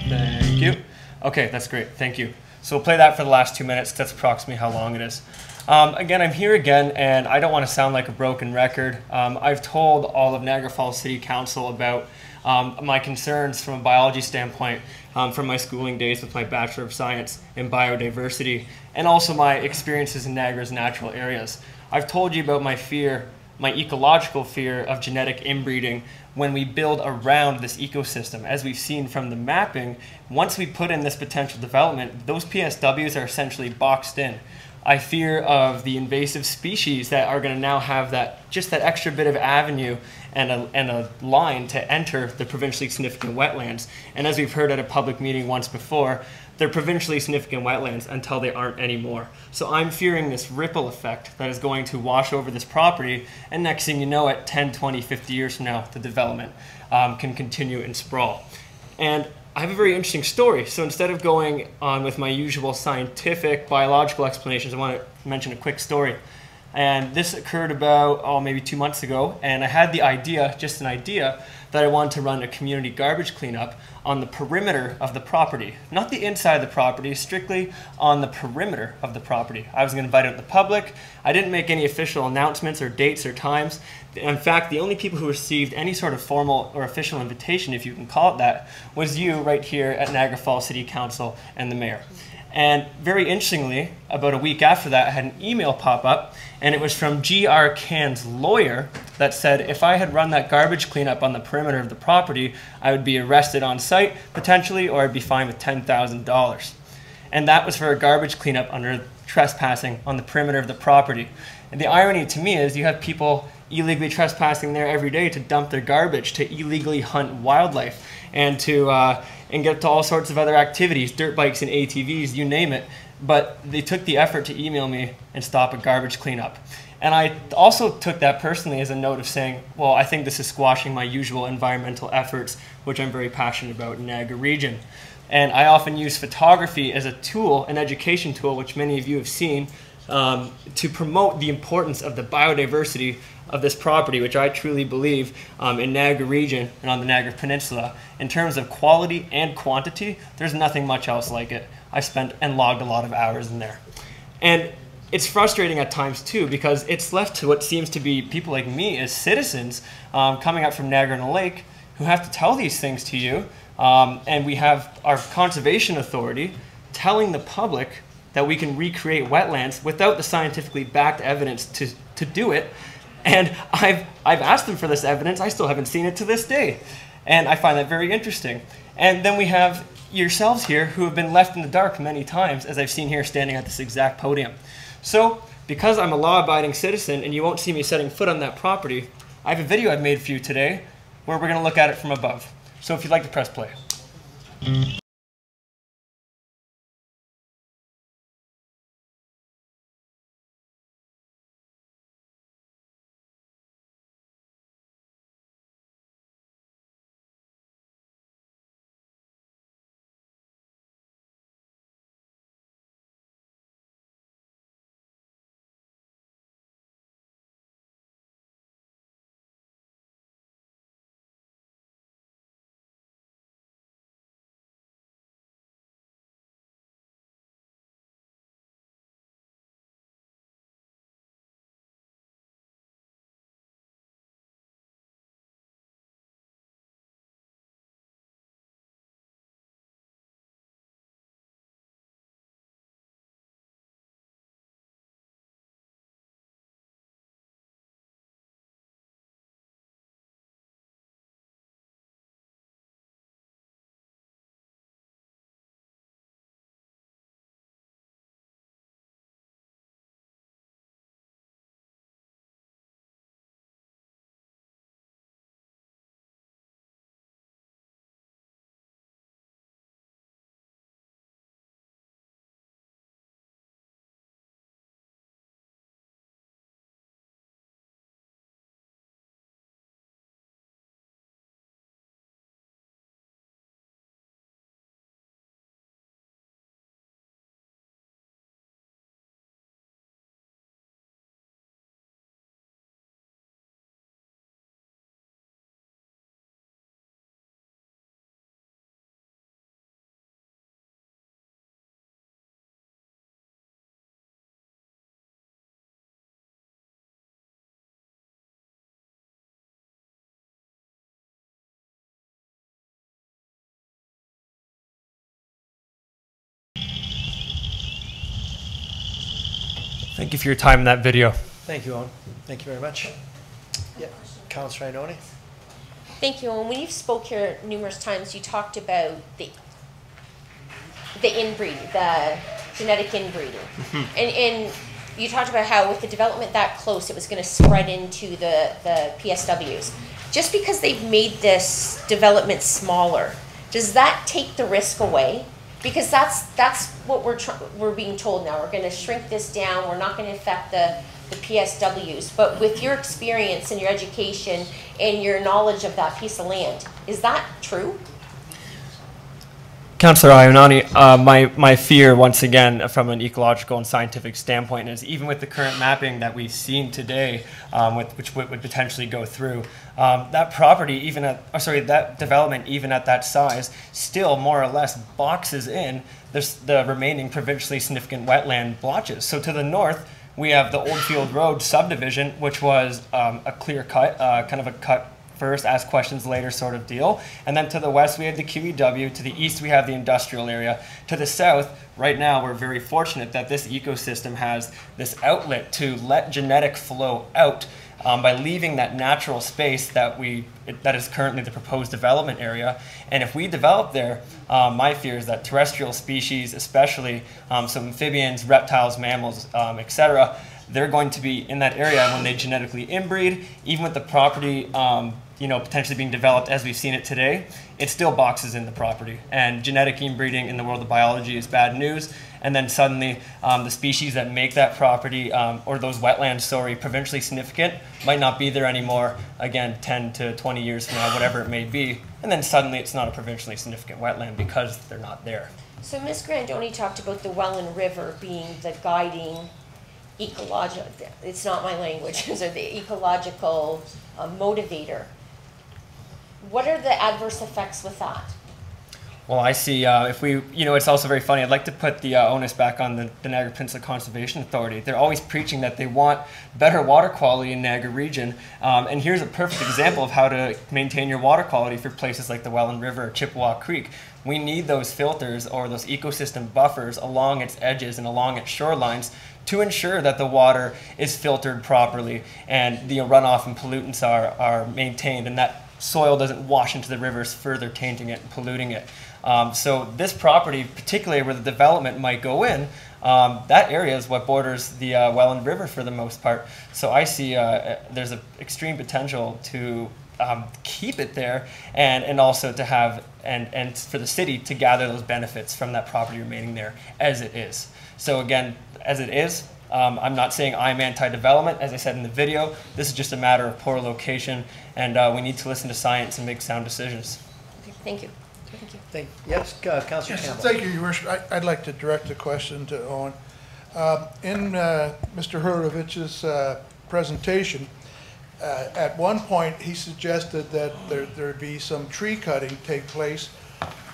Thank you. Okay, that's great, thank you. So we'll play that for the last 2 minutes, that's approximately how long it is. Again, I'm here again, and I don't want to sound like a broken record. I've told all of Niagara Falls City Council about my concerns from a biology standpoint from my schooling days with my Bachelor of Science in Biodiversity, and also my experiences in Niagara's natural areas. I've told you about my fear, my ecological fear of genetic inbreeding when we build around this ecosystem. As we've seen from the mapping, once we put in this potential development, those PSWs are essentially boxed in. I fear of the invasive species that are going to now have just that extra bit of avenue and a line to enter the provincially significant wetlands. And as we've heard at a public meeting once before, they're provincially significant wetlands until they aren't anymore. So I'm fearing this ripple effect that is going to wash over this property, and next thing you know, at 10, 20, 50 years from now, the development can continue and sprawl. And I have a very interesting story. So instead of going on with my usual scientific, biological explanations, I want to mention a quick story. And this occurred about, maybe 2 months ago, and I had the idea, just an idea, that I wanted to run a community garbage cleanup on the perimeter of the property. Not the inside of the property, strictly on the perimeter of the property. I was going to invite out the public. I didn't make any official announcements or dates or times. In fact, the only people who received any sort of formal or official invitation, if you can call it that, was you right here at Niagara Falls City Council and the mayor. And very interestingly, about a week after that, I had an email pop up, and it was from G.R. Can's lawyer that said if I had run that garbage cleanup on the perimeter of the property, I would be arrested on site, potentially, or I'd be fined with $10,000. And that was for a garbage cleanup under trespassing on the perimeter of the property. And the irony to me is you have people illegally trespassing there every day to dump their garbage, to illegally hunt wildlife, and to and get to all sorts of other activities, dirt bikes and ATVs, you name it. But they took the effort to email me and stop a garbage cleanup. And I also took that personally as a note of saying, well, I think this is squashing my usual environmental efforts, which I'm very passionate about in Niagara region. And I often use photography as a tool, an education tool, which many of you have seen, to promote the importance of the biodiversity of this property, which I truly believe in Niagara region and on the Niagara Peninsula. In terms of quality and quantity, there's nothing much else like it. I spent and logged a lot of hours in there. And it's frustrating at times too, because it's left to what seems to be people like me as citizens coming up from Niagara-on-the-Lake who have to tell these things to you. And we have our conservation authority telling the public that we can recreate wetlands without the scientifically backed evidence to do it. And I've asked them for this evidence. I still haven't seen it to this day. And I find that very interesting. And then we have yourselves here who have been left in the dark many times, as I've seen here standing at this exact podium. So, because I'm a law-abiding citizen and you won't see me setting foot on that property, I have a video I've made for you today where we're going to look at it from above. So if you'd like to press play. Thank you for your time in that video. Thank you, Owen. Thank you very much. Yeah, Councillor Ioannoni. Thank you. And when you spoke here numerous times, you talked about the inbreeding, the genetic inbreeding. And you talked about how with the development that close, it was going to spread into the PSWs. Just because they've made this development smaller, does that take the risk away Because that's what we're being told now. We're going to shrink this down. We're not going to affect the PSWs. But with your experience and your education and your knowledge of that piece of land, is that true? Councillor Ionani, my fear, once again, from an ecological and scientific standpoint, is even with the current mapping that we've seen today, which would potentially go through, that property, even that development, even at that size, still more or less boxes in the remaining provincially significant wetland blotches. So to the north, we have the Oldfield Road subdivision, which was a clear cut, kind of a cut first, ask questions later sort of deal. And then to the west, we have the QEW. To the east, we have the industrial area. To the south, right now, we're very fortunate that this ecosystem has this outlet to let genetic flow out by leaving that natural space that is currently the proposed development area. And if we develop there, my fear is that terrestrial species, especially some amphibians, reptiles, mammals, etc., they're going to be in that area when they genetically inbreed. Even with the property potentially being developed as we've seen it today, it still boxes in the property. And genetic inbreeding in the world of biology is bad news. And then suddenly the species that make that property, or those wetlands, provincially significant, might not be there anymore, again, 10 to 20 years from now, whatever it may be. And then suddenly it's not a provincially significant wetland because they're not there. So Ms. Grandoni talked about the Welland River being the guiding ecological, it's not my language, so the ecological motivator. What are the adverse effects with that? Well, I see, it's also very funny. I'd like to put the onus back on the Niagara Peninsula Conservation Authority. They're always preaching that they want better water quality in Niagara region. And here's a perfect example of how to maintain your water quality for places like the Welland River or Chippewa Creek. We need those filters or those ecosystem buffers along its edges and along its shorelines to ensure that the water is filtered properly and the runoff and pollutants are maintained and that soil doesn't wash into the rivers, further tainting it and polluting it. So this property, particularly where the development might go in, that area is what borders the Welland River for the most part. So I see there's an extreme potential to keep it there and also to have and for the city to gather those benefits from that property remaining there as it is. So again, as it is, I'm not saying I'm anti-development. As I said in the video, this is just a matter of poor location, and we need to listen to science and make sound decisions. Okay, thank you. Thank you. Yes, Councillor Yes, Campbell. thank you, Your Worship. I'd like to direct a question to Owen. In Mr. Hurlovich's presentation, at one point he suggested that there'd be some tree cutting take place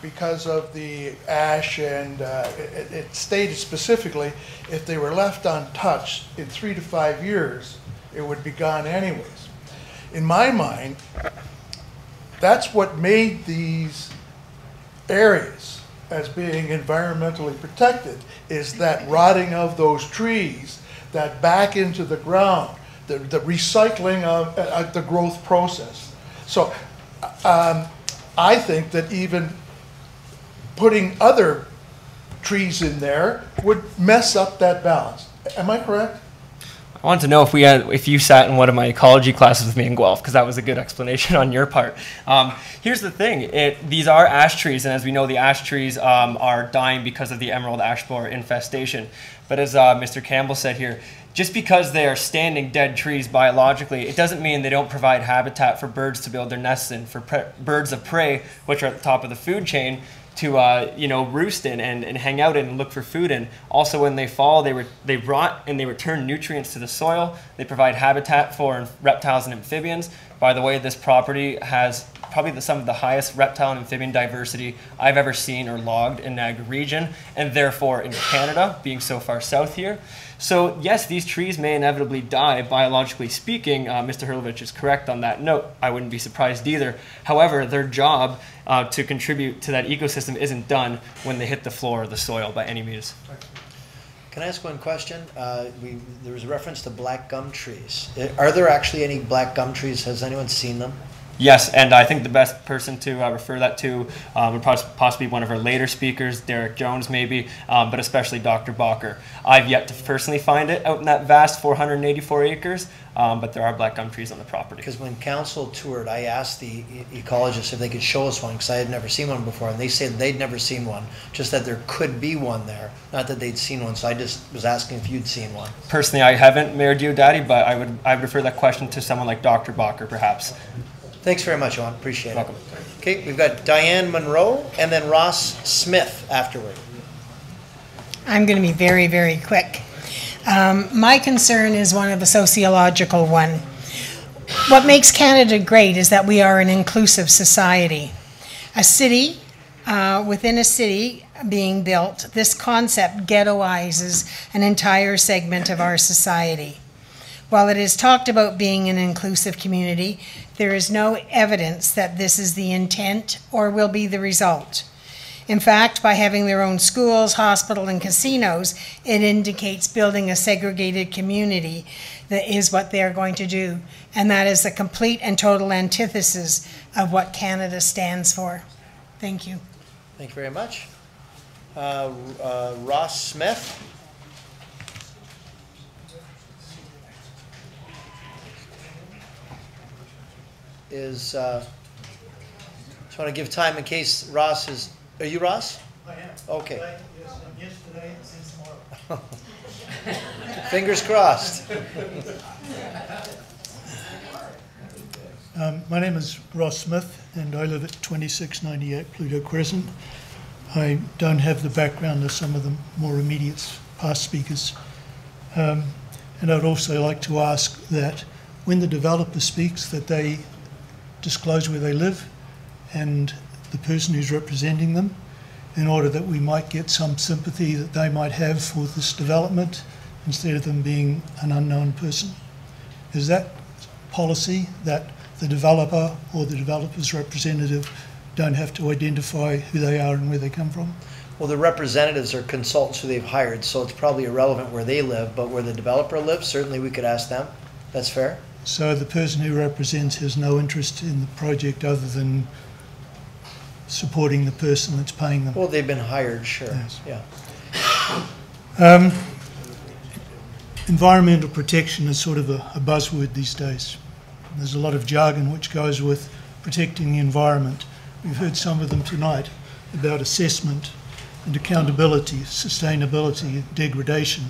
because of the ash, and it stated specifically if they were left untouched in 3 to 5 years, it would be gone anyways. In my mind, that's what made these areas as being environmentally protected, is that rotting of those trees, that back into the ground, the recycling of the growth process. So I think that even putting other trees in there would mess up that balance. Am I correct? I wanted to know if you sat in one of my ecology classes with me in Guelph, because that was a good explanation on your part. Here's the thing, these are ash trees, and as we know, the ash trees are dying because of the emerald ash borer infestation. But as Mr. Campbell said here, just because they are standing dead trees biologically, it doesn't mean they don't provide habitat for birds to build their nests in, for birds of prey, which are at the top of the food chain, to roost in and hang out in and look for food in. Also, when they fall, they rot and they return nutrients to the soil. They provide habitat for reptiles and amphibians. By the way, this property has probably some of the highest reptile and amphibian diversity I've ever seen or logged in Niagara region, and therefore in Canada, being so far south here. So yes, these trees may inevitably die, biologically speaking. Mr. Hurlovich is correct on that note. I wouldn't be surprised either. However, their job to contribute to that ecosystem isn't done when they hit the floor of the soil by any means. Can I ask one question? There was a reference to black gum trees. Are there actually any black gum trees? Has anyone seen them? Yes, and I think the best person to refer that to would possibly be one of our later speakers, Derek Jones maybe, but especially Dr. Bacher. I've yet to personally find it out in that vast 484 acres, but there are black gum trees on the property. Because when council toured, I asked the ecologists if they could show us one, because I had never seen one before, and they said they'd never seen one, just that there could be one there, not that they'd seen one, so I just was asking if you'd seen one. Personally, I haven't, Mayor Diodati, but I would refer that question to someone like Dr. Bacher, perhaps. Thanks very much, Owen. Appreciate it. Welcome. Okay, we've got Diane Monroe and then Ross Smith afterward. I'm going to be very, very quick. My concern is one of a sociological one. What makes Canada great is that we are an inclusive society. A city, within a city being built, this concept ghettoizes an entire segment of our society. While it is talked about being an inclusive community, there is no evidence that this is the intent or will be the result. In fact, by having their own schools, hospital, and casinos, it indicates building a segregated community that is what they're going to do. And that is the complete and total antithesis of what Canada stands for. Thank you. Thank you very much. Ross Smith. Just want to give time in case Ross is, are you Ross? I am. Okay. Yes, I'm yesterday and since tomorrow. Fingers crossed. My name is Ross Smith and I live at 2698 Pluto Crescent. I don't have the background of some of the more immediate past speakers. And I'd also like to ask that when the developer speaks that they disclose where they live and the person who's representing them, in order that we might get some sympathy that they might have for this development instead of them being an unknown person. Is that policy that the developer or the developer's representative don't have to identify who they are and where they come from? Well, the representatives are consultants who they've hired, so it's probably irrelevant where they live, but where the developer lives, certainly we could ask them. That's fair? So the person who represents has no interest in the project other than supporting the person that's paying them? Well, they've been hired, sure. Yes. Yeah. Environmental protection is sort of a buzzword these days. There's a lot of jargon which goes with protecting the environment. We've heard some of them tonight about assessment and accountability, sustainability, degradation.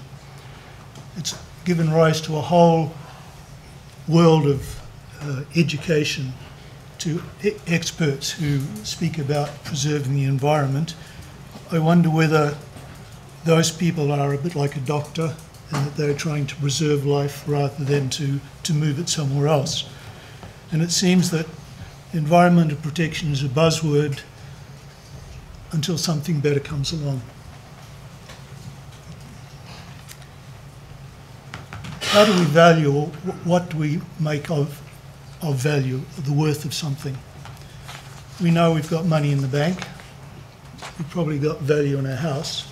It's given rise to a whole world of education, to experts who speak about preserving the environment. I wonder whether those people are a bit like a doctor and that they're trying to preserve life rather than to move it somewhere else. And it seems that environmental protection is a buzzword until something better comes along. How do we value, or what do we make of value, the worth of something? We know we've got money in the bank. We've probably got value in our house.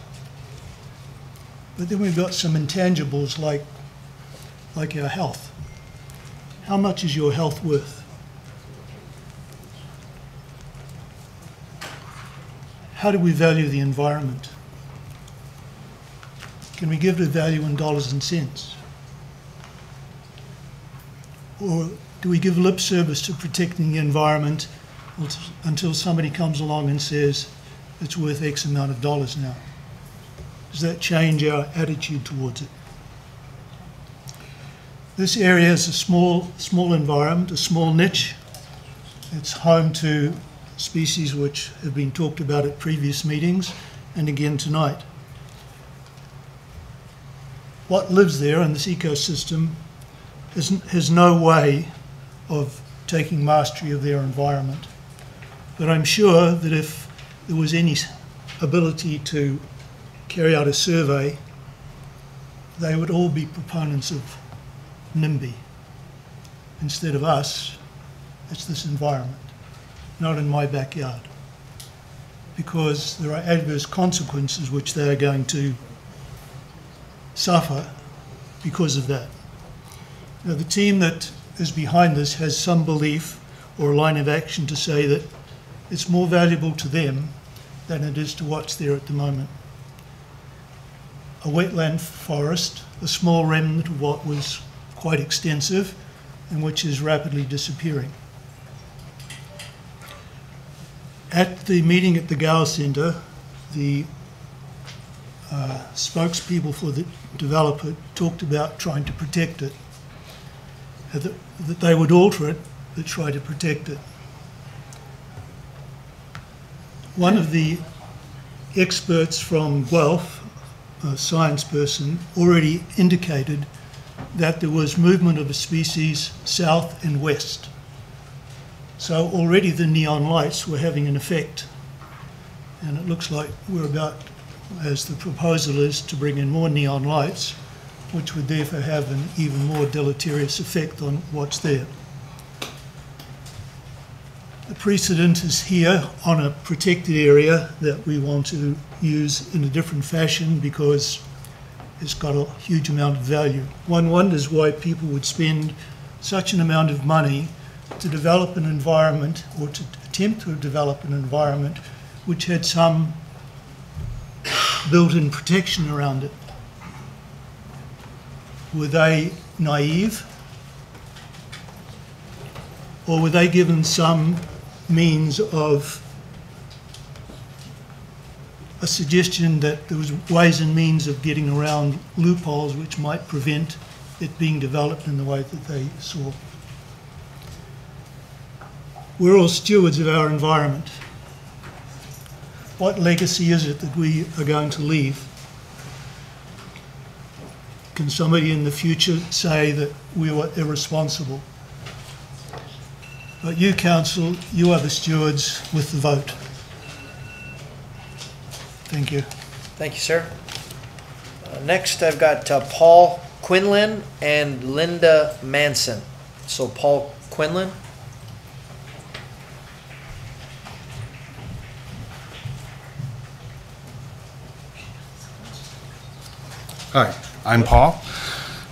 But then we've got some intangibles like our health. How much is your health worth? How do we value the environment? Can we give it a value in dollars and cents? Or do we give lip service to protecting the environment until somebody comes along and says it's worth X amount of dollars now? Does that change our attitude towards it? This area is a small environment, a small niche. It's home to species which have been talked about at previous meetings and again tonight. What lives there in this ecosystem has no way of taking mastery of their environment. But I'm sure that if there was any ability to carry out a survey, they would all be proponents of NIMBY. Instead of us, it's this environment, not in my backyard. Because there are adverse consequences which they are going to suffer because of that. Now, the team that is behind this has some belief or a line of action to say that it's more valuable to them than it is to what's there at the moment. A wetland forest, a small remnant of what was quite extensive and which is rapidly disappearing. At the meeting at the Gower Centre, the spokespeople for the developer talked about trying to protect it, that they would alter it but try to protect it. One of the experts from Guelph, a science person, already indicated that there was movement of a species south and west. So already the neon lights were having an effect. And it looks like we're about, as the proposal is, to bring in more neon lights, which would therefore have an even more deleterious effect on what's there. The precedent is here on a protected area that we want to use in a different fashion because it's got a huge amount of value. One wonders why people would spend such an amount of money to develop an environment, or to attempt to develop an environment which had some built-in protection around it. Were they naive? Or were they given some means of a suggestion that there was ways and means of getting around loopholes which might prevent it being developed in the way that they saw? We're all stewards of our environment. What legacy is it that we are going to leave? Can somebody in the future say that we were irresponsible? But you, Council, you are the stewards with the vote. Thank you. Thank you, sir. Next, I've got Paul Quinlan and Linda Manson. So Paul Quinlan. Hi, I'm Paul.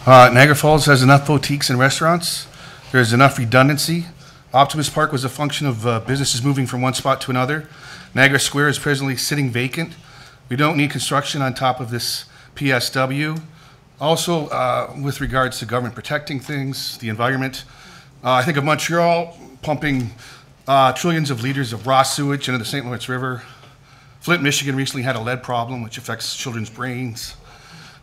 Niagara Falls has enough boutiques and restaurants. There's enough redundancy. Optimus Park was a function of businesses moving from one spot to another. Niagara Square is presently sitting vacant. We don't need construction on top of this PSW. Also, with regards to government protecting things, the environment, I think of Montreal pumping trillions of liters of raw sewage into the St. Lawrence River. Flint, Michigan recently had a lead problem which affects children's brains.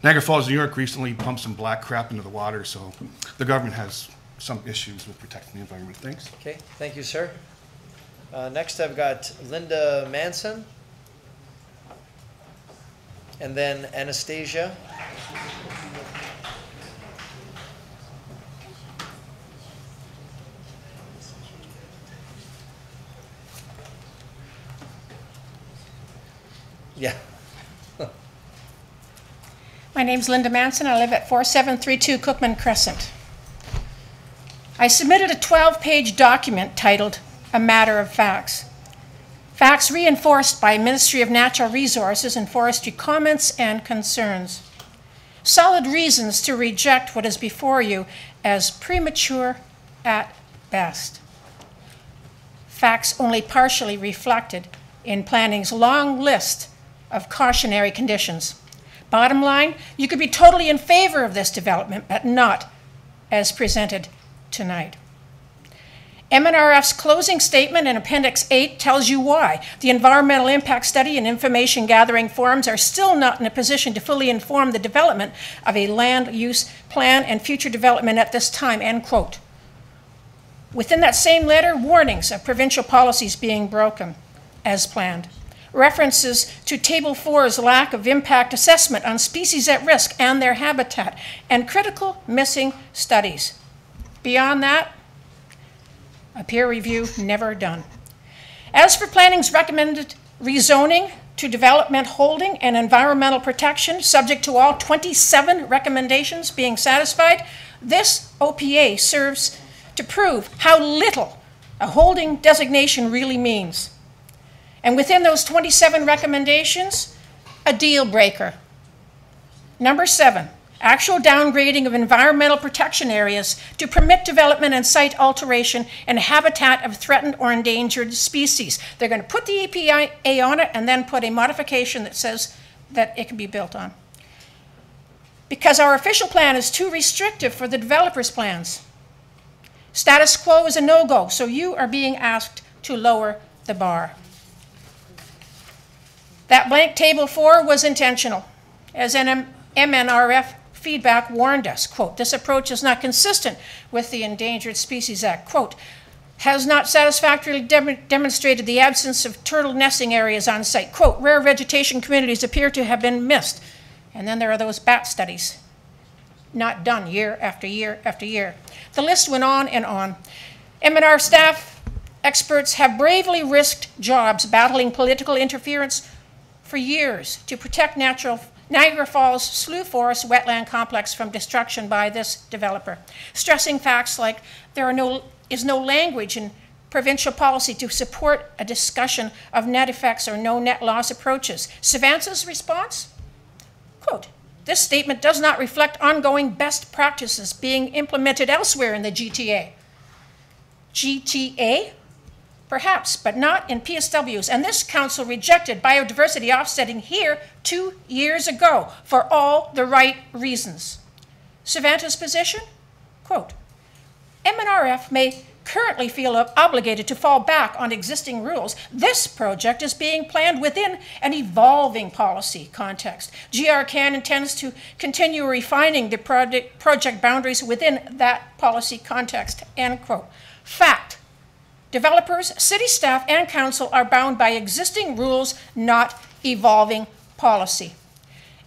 Niagara Falls, New York recently pumped some black crap into the water, so the government has some issues with protecting the environment. Thanks. Okay, thank you, sir. Next, I've got Linda Manson. And then Anastasia. Yeah. My name's Linda Manson. I live at 4732 Cookman Crescent. I submitted a 12-page document titled A Matter of Facts. Facts reinforced by Ministry of Natural Resources and Forestry comments and concerns. Solid reasons to reject what is before you as premature at best. Facts only partially reflected in planning's long list of cautionary conditions. Bottom line, you could be totally in favor of this development, but not as presented tonight. MNRF's closing statement in Appendix 8 tells you why. The environmental impact study and information gathering forums are still not in a position to fully inform the development of a land use plan and future development at this time, end quote. Within that same letter, warnings of provincial policies being broken as planned. References to Table 4's lack of impact assessment on species at risk and their habitat, and critical missing studies. Beyond that, a peer review never done. As for planning's recommended rezoning to development holding and environmental protection, subject to all 27 recommendations being satisfied, this OPA serves to prove how little a holding designation really means. And within those 27 recommendations, a deal breaker. Number 7, actual downgrading of environmental protection areas to permit development and site alteration and habitat of threatened or endangered species. They're going to put the EPA on it and then put a modification that says that it can be built on. Because our official plan is too restrictive for the developers' plans. Status quo is a no-go, so you are being asked to lower the bar. That blank table 4 was intentional, as MNRF feedback warned us, quote, this approach is not consistent with the Endangered Species Act, quote, has not satisfactorily demonstrated the absence of turtle nesting areas on site, quote, rare vegetation communities appear to have been missed. And then there are those bat studies, not done year after year after year. The list went on and on. MNR staff experts have bravely risked jobs battling political interference for years to protect Niagara Falls Slough Forest wetland complex from destruction by this developer, stressing facts like there is no language in provincial policy to support a discussion of net effects or no net loss approaches. Savanta's response? Quote, this statement does not reflect ongoing best practices being implemented elsewhere in the GTA. GTA? Perhaps, but not in PSWs. And this council rejected biodiversity offsetting here 2 years ago for all the right reasons. Savanta's position? Quote, MNRF may currently feel obligated to fall back on existing rules. This project is being planned within an evolving policy context. GRCan intends to continue refining the project boundaries within that policy context, end quote. Fact. Developers, city staff, and council are bound by existing rules, not evolving policy.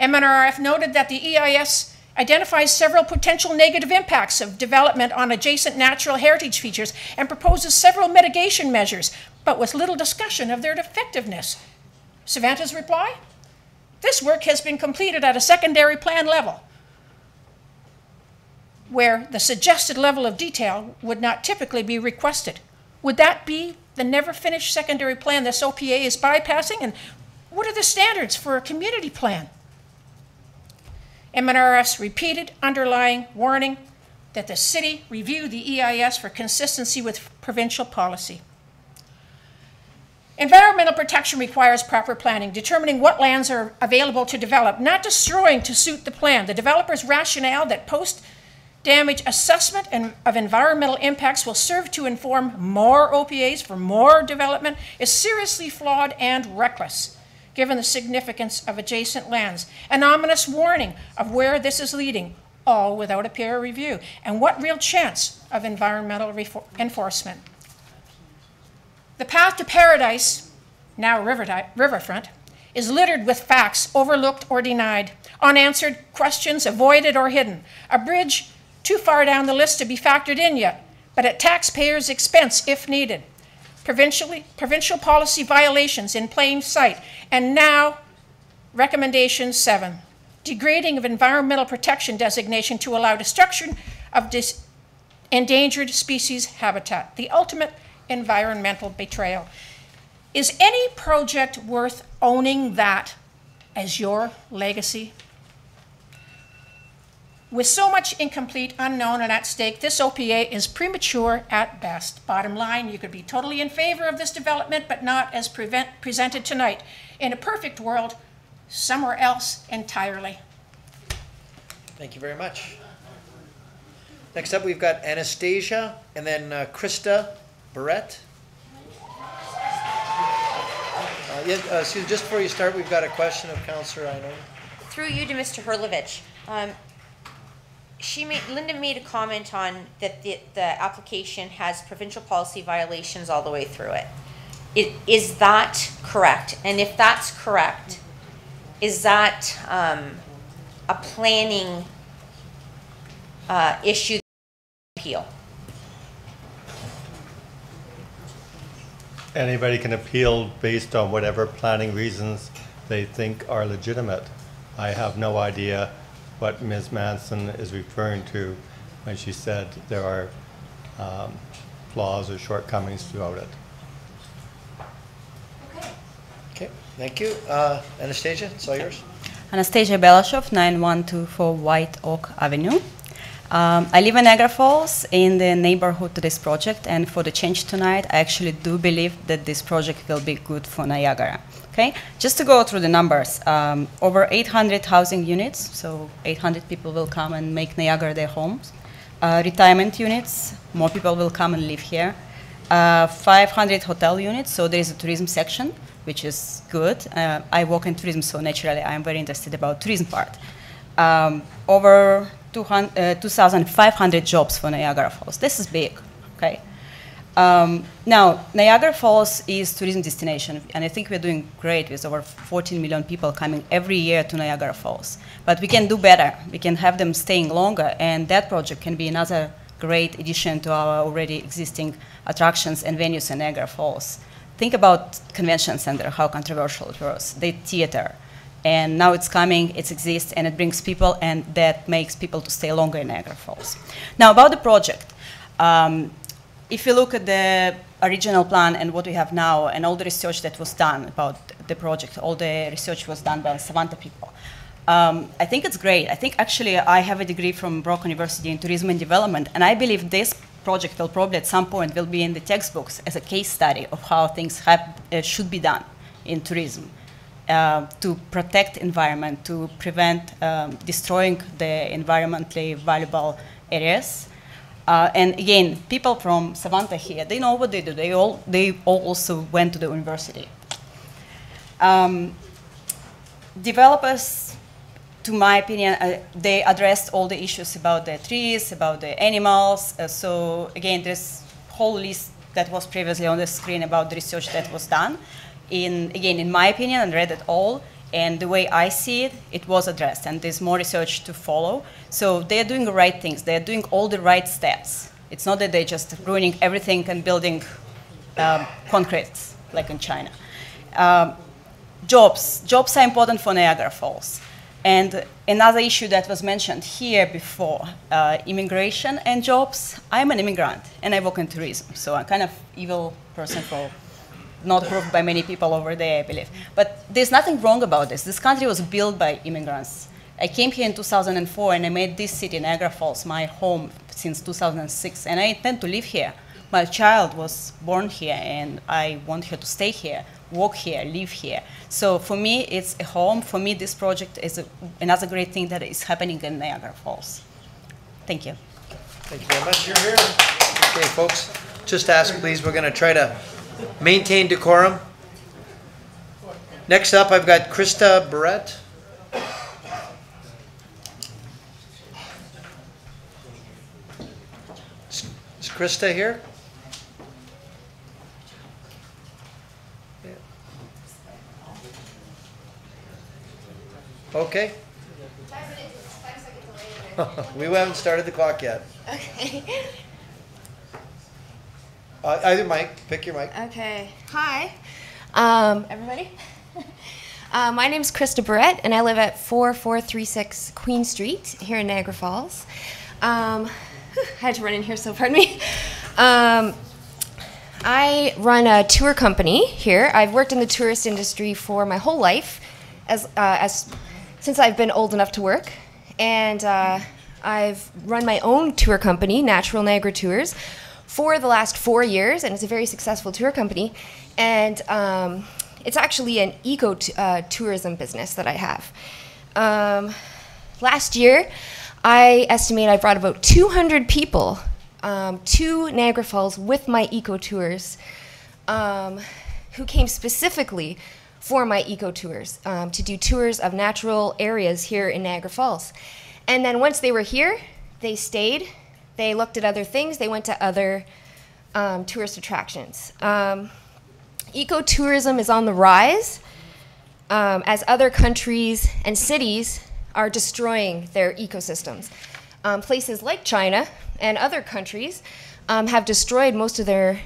MNRF noted that the EIS identifies several potential negative impacts of development on adjacent natural heritage features and proposes several mitigation measures, but with little discussion of their effectiveness. Savanta's reply? This work has been completed at a secondary plan level, where the suggested level of detail would not typically be requested. Would that be the never-finished secondary plan this OPA is bypassing? And what are the standards for a community plan? MNRF's repeated underlying warning that the city review the EIS for consistency with provincial policy. Environmental protection requires proper planning, determining what lands are available to develop, not destroying to suit the plan. The developer's rationale that post-damage assessment of environmental impacts will serve to inform more OPAs for more development is seriously flawed and reckless, given the significance of adjacent lands. An ominous warning of where this is leading, all without a peer review. And what real chance of environmental enforcement? The path to paradise, now riverfront, is littered with facts overlooked or denied, unanswered questions avoided or hidden. A bridge too far down the list to be factored in yet, but at taxpayers' expense if needed. Provincial policy violations in plain sight. And now, recommendation 7, degrading of environmental protection designation to allow destruction of endangered species habitat, the ultimate environmental betrayal. Is any project worth owning that as your legacy? With so much incomplete, unknown, and at stake, this OPA is premature at best. Bottom line, you could be totally in favor of this development, but not as presented tonight. In a perfect world, somewhere else entirely. Thank you very much. Next up, we've got Anastasia, and then Krista Barrett. Excuse me, just before you start, we've got a question of Councillor Ioannoni. Through you to Mr. Herlovich. Linda made a comment on that the application has provincial policy violations all the way through it. Is that correct? And if that's correct, is that a planning issue appeal? Anybody can appeal based on whatever planning reasons they think are legitimate. I have no idea what Ms. Manson is referring to when she said there are flaws or shortcomings throughout it. Okay, thank you. Anastasia, it's all yours. Anastasia Belashov, 9124 White Oak Avenue. I live in Niagara Falls in the neighborhood to this project, and for the change tonight, I actually do believe that this project will be good for Niagara. Okay, just to go through the numbers, over 800 housing units, so 800 people will come and make Niagara their homes. Retirement units, more people will come and live here. 500 hotel units, so there is a tourism section, which is good. I work in tourism, so naturally I'm very interested about tourism part. Over 2,500 jobs for Niagara Falls. This is big, okay? Now, Niagara Falls is tourism destination, and I think we're doing great with over 14 million people coming every year to Niagara Falls. But we can do better. We can have them staying longer, and that project can be another great addition to our already existing attractions and venues in Niagara Falls. Think about convention center, how controversial it was, the theater. And now it's coming, it exists, and it brings people, and that makes people to stay longer in Niagara Falls. Now, about the project. If you look at the original plan and what we have now, and all the research that was done about the project, all the research was done by Savanta people. I think it's great. I think actually I have a degree from Brock University in Tourism and Development, and I believe this project will probably at some point will be in the textbooks as a case study of how things should be done in tourism to protect environment, to prevent destroying the environmentally valuable areas. And again, people from Savanta here, they know what they do. They all also went to the university. Developers, to my opinion, they addressed all the issues about the trees, about the animals. So again, there's a whole list that was previously on the screen about the research that was done. In my opinion, I read it all. And the way I see it, it was addressed, and there's more research to follow. So they're doing the right things. They're doing all the right steps. It's not that they're just ruining everything and building concrete, like in China. Jobs are important for Niagara Falls. And another issue that was mentioned here before, immigration and jobs. I'm an immigrant, and I work in tourism, so I'm kind of evil person for not approved by many people over there, I believe. But there's nothing wrong about this. This country was built by immigrants. I came here in 2004, and I made this city, Niagara Falls, my home since 2006, and I intend to live here. My child was born here, and I want her to stay here, work here, live here. So for me, it's a home. For me, this project is another great thing that is happening in Niagara Falls. Thank you. Thank you very much. You're here. Okay, folks, just ask, please. We're going to try to maintain decorum. Next up, I've got Krista Barrett. Is Krista here? Yeah. Okay. We haven't started the clock yet. Okay. Either mic. Pick your mic. Okay. Hi, everybody. My name's Krista Barrett, and I live at 4436 Queen Street here in Niagara Falls. I had to run in here, so pardon me. I run a tour company here. I've worked in the tourist industry for my whole life, since I've been old enough to work, and I've run my own tour company, Natural Niagara Tours, for the last 4 years, and it's a very successful tour company. And it's actually an eco-tourism business that I have. Last year, I estimate I brought about 200 people to Niagara Falls with my eco-tours, who came specifically for my eco-tours, to do tours of natural areas here in Niagara Falls. And then once they were here, they stayed. They looked at other things. They went to other tourist attractions. Ecotourism is on the rise as other countries and cities are destroying their ecosystems. Places like China and other countries have destroyed most of their,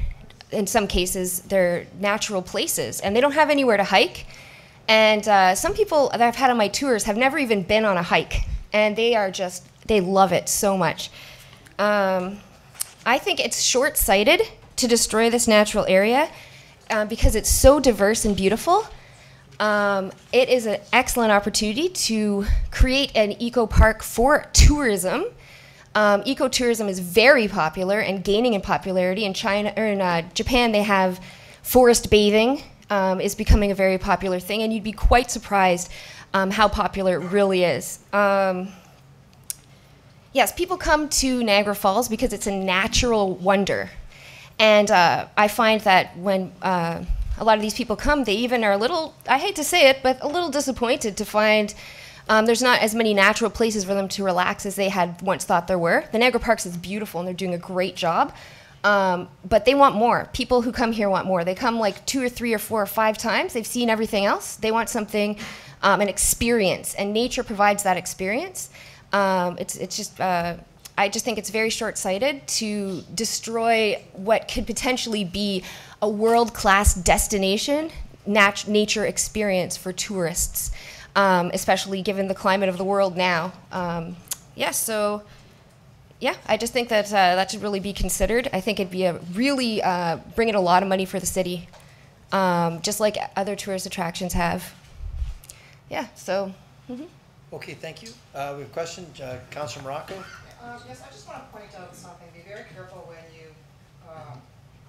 in some cases, their natural places, and they don't have anywhere to hike. And some people that I've had on my tours have never even been on a hike, and they love it so much. I think it's short-sighted to destroy this natural area because it's so diverse and beautiful. It is an excellent opportunity to create an eco park for tourism. Ecotourism is very popular and gaining in popularity. In China or in Japan, they have forest bathing is becoming a very popular thing, and you'd be quite surprised how popular it really is. Yes, people come to Niagara Falls because it's a natural wonder, and I find that when a lot of these people come, they even are a little, I hate to say it, but a little disappointed to find there's not as many natural places for them to relax as they had once thought there were. The Niagara Parks is beautiful and they're doing a great job, but they want more. People who come here want more. They come like 2 or 3 or 4 or 5 times. They've seen everything else. They want something, an experience, and nature provides that experience. It's just, I just think it's very short-sighted to destroy what could potentially be a world-class destination, nature experience for tourists. Especially given the climate of the world now. I just think that that should really be considered. I think it'd be a really bring in a lot of money for the city, just like other tourist attractions have. Okay, thank you. We have a question, Councilor Morocco. Yes, I just want to point out something. Be very careful when you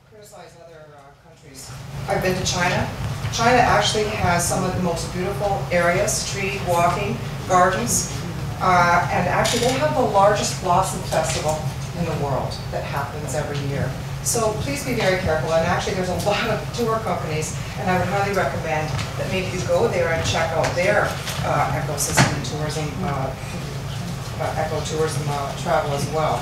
criticize other countries. I've been to China. China actually has some of the most beautiful areas, street walking, gardens, and actually they have the largest blossom festival in the world that happens every year. So please be very careful, and actually there's a lot of tour companies, and I would highly recommend that maybe you go there and check out their ecosystem and tourism, ecotourism travel as well.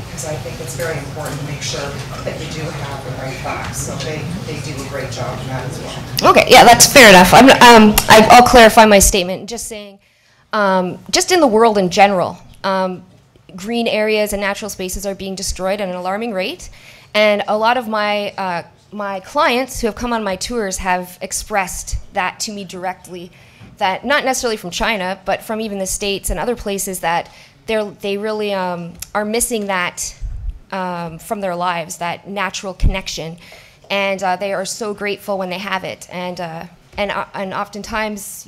Because I think it's very important to make sure that you do have the right facts. So they do a great job in that as well. Okay, yeah, that's fair enough. I'll clarify my statement. Just saying, just in the world in general, green areas and natural spaces are being destroyed at an alarming rate. And a lot of my my clients who have come on my tours have expressed that to me directly. That not necessarily from China, but from even the States and other places that they really are missing that from their lives, that natural connection, and they are so grateful when they have it, and oftentimes,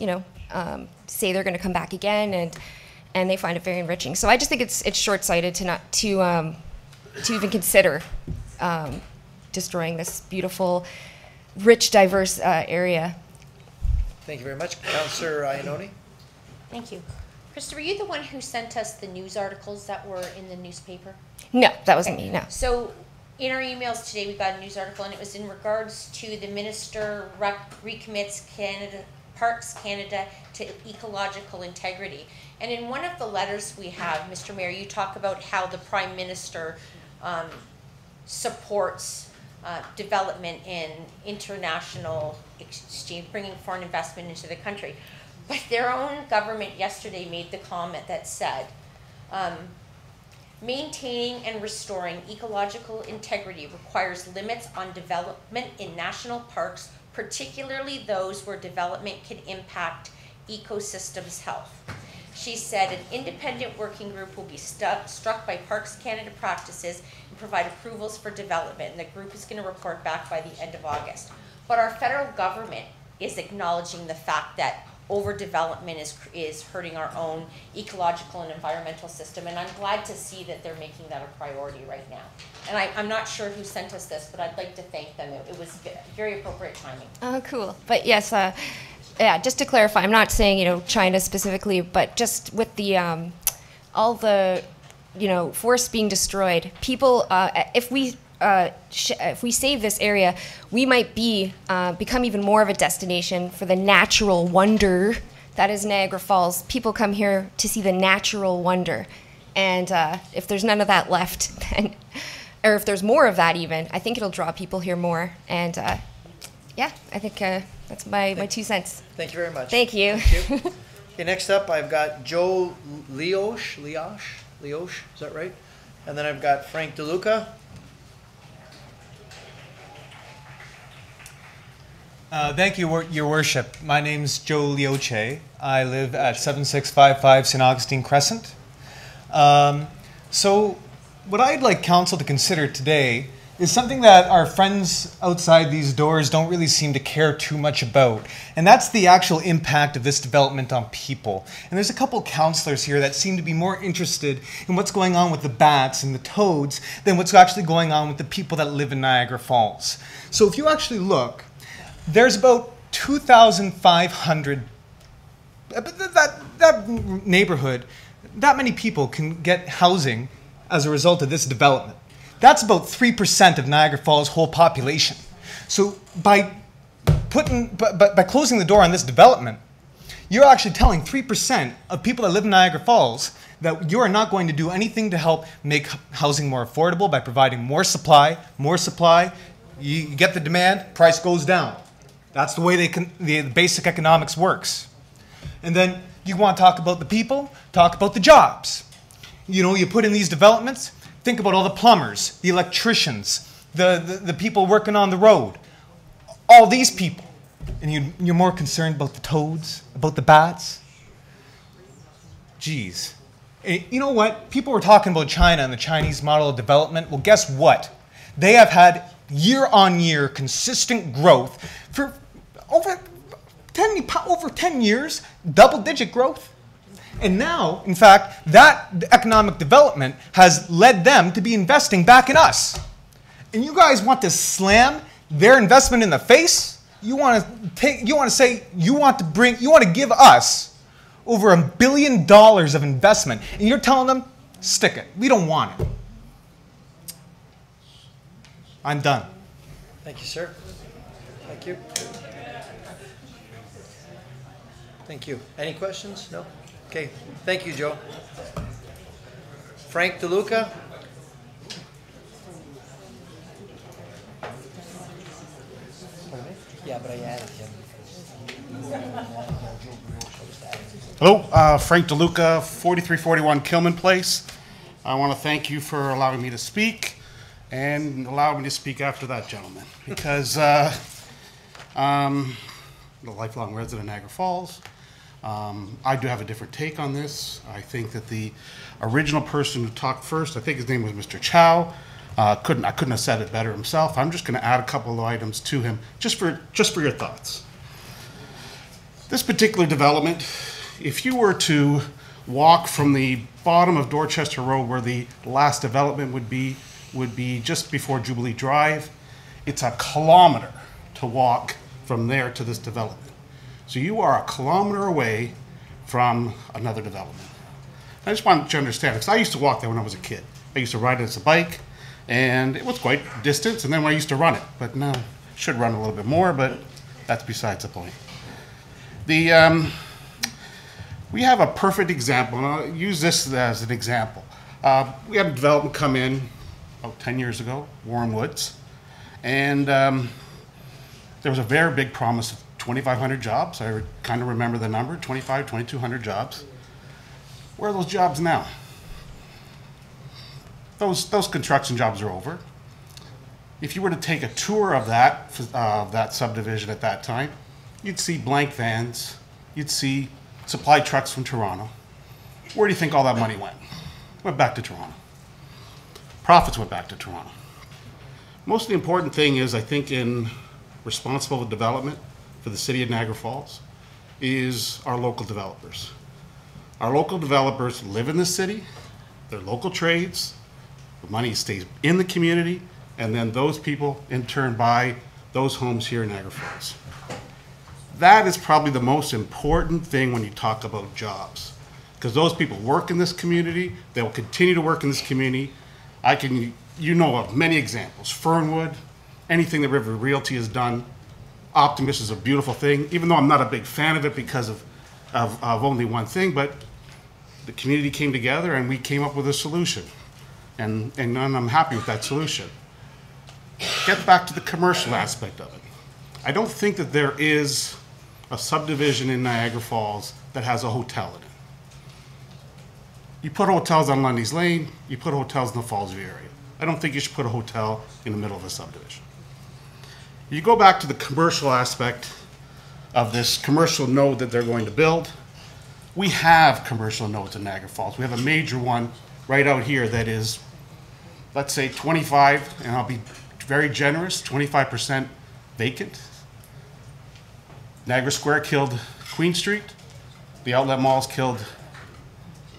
say they're going to come back again, and they find it very enriching. So I just think it's short-sighted to even consider destroying this beautiful, rich, diverse area. Thank you very much, Councillor Iannone. Thank you. Krista, were you the one who sent us the news articles that were in the newspaper? No, that wasn't me, no. So in our emails today, we got a news article, and it was in regards to the minister recommits Parks Canada to ecological integrity. And in one of the letters we have, Mr. Mayor, you talk about how the Prime Minister supports development in international exchange, bringing foreign investment into the country. But their own government yesterday made the comment that said, maintaining and restoring ecological integrity requires limits on development in national parks, particularly those where development can impact ecosystems' health. She said an independent working group will be struck by Parks Canada practices and provide approvals for development, and the group is going to report back by the end of August. But our federal government is acknowledging the fact that overdevelopment is hurting our own ecological and environmental system, and I'm glad to see that they're making that a priority right now. And I'm not sure who sent us this, but I'd like to thank them. It was very appropriate timing. Oh, cool. But yes, yeah, just to clarify, I'm not saying, China specifically, but just with the, all the, forests being destroyed, people, if we save this area, we might become even more of a destination for the natural wonder that is Niagara Falls. People come here to see the natural wonder. And if there's none of that left, then, or if there's more of that even, I think it'll draw people here more. And yeah, I think that's my 2 cents. Thank you very much. Thank you. Thank you. Okay, next up I've got Joe Leosh, is that right? And then I've got Frank DeLuca. Thank you, Your Worship. My name's Joe Leoche. I live at 7655 St. Augustine Crescent. So what I'd like Council to consider today is something that our friends outside these doors don't really seem to care too much about. And that's the actual impact of this development on people. And there's a couple councillors here that seem to be more interested in what's going on with the bats and the toads than what's actually going on with the people that live in Niagara Falls. So if you actually look, there's about 2,500, that neighborhood, that many people can get housing as a result of this development. That's about 3% of Niagara Falls' whole population. So by closing the door on this development, you're actually telling 3% of people that live in Niagara Falls that you are not going to do anything to help make housing more affordable by providing more supply. You get the demand, price goes down. That's the way the basic economics works. And then you want to talk about the people, talk about the jobs. You know, you put in these developments, think about all the plumbers, the electricians, the people working on the road, all these people. And you're more concerned about the toads, about the bats? Geez. You know what? People were talking about China and the Chinese model of development. Well, guess what? They have had year-on-year consistent growth for over 10 years, double-digit growth. And now, in fact, that economic development has led them to be investing back in us. And you guys want to slam their investment in the face? You want to give us over $1 billion of investment, and you're telling them, stick it. We don't want it. I'm done. Thank you, sir. Thank you. Thank you. Any questions? No? Okay. Thank you, Joe. Frank DeLuca. Yeah, but I added him. Hello, Frank DeLuca, 4341 Kilman Place. I want to thank you for allowing me to speak and allow me to speak after that gentleman, because I'm a lifelong resident of Niagara Falls. I do have a different take on this. I think that the original person who talked first, I think his name was Mr. Chow, I couldn't have said it better himself. I'm just going to add a couple of items to him just for your thoughts. This particular development, if you were to walk from the bottom of Dorchester Road where the last development would be just before Jubilee Drive, it's a kilometer to walk from there to this development. So you are a kilometer away from another development. I just wanted you to understand, because I used to walk there when I was a kid. I used to ride it as a bike, and it was quite a distance, and then I used to run it. But now, should run a little bit more, but that's besides the point. We have a perfect example, and I'll use this as an example. We had a development come in about 10 years ago, Warren Woods, and there was a very big promise of 2,500 jobs. I kind of remember the number, 2,200 jobs. Where are those jobs now? Those construction jobs are over. If you were to take a tour of that subdivision at that time, you'd see blank vans, you'd see supply trucks from Toronto. Where do you think all that money went? Went back to Toronto. Profits went back to Toronto. Most of the important thing is, I think, in responsible development for the city of Niagara Falls is our local developers. Our local developers live in the city, they're local trades, the money stays in the community, and then those people in turn buy those homes here in Niagara Falls. That is probably the most important thing when you talk about jobs, because those people work in this community, they will continue to work in this community. You know of many examples, Fernwood, anything that River Realty has done. Optimus is a beautiful thing, even though I'm not a big fan of it because of only one thing, but the community came together and we came up with a solution. And I'm happy with that solution. Get back to the commercial aspect of it. I don't think that there is a subdivision in Niagara Falls that has a hotel in it. You put hotels on Lundy's Lane, you put hotels in the Fallsview area. I don't think you should put a hotel in the middle of a subdivision. You go back to the commercial aspect of this commercial node that they're going to build. We have commercial nodes in Niagara Falls. We have a major one right out here that is, let's say 25, and I'll be very generous, 25% vacant. Niagara Square killed Queen Street. The outlet malls killed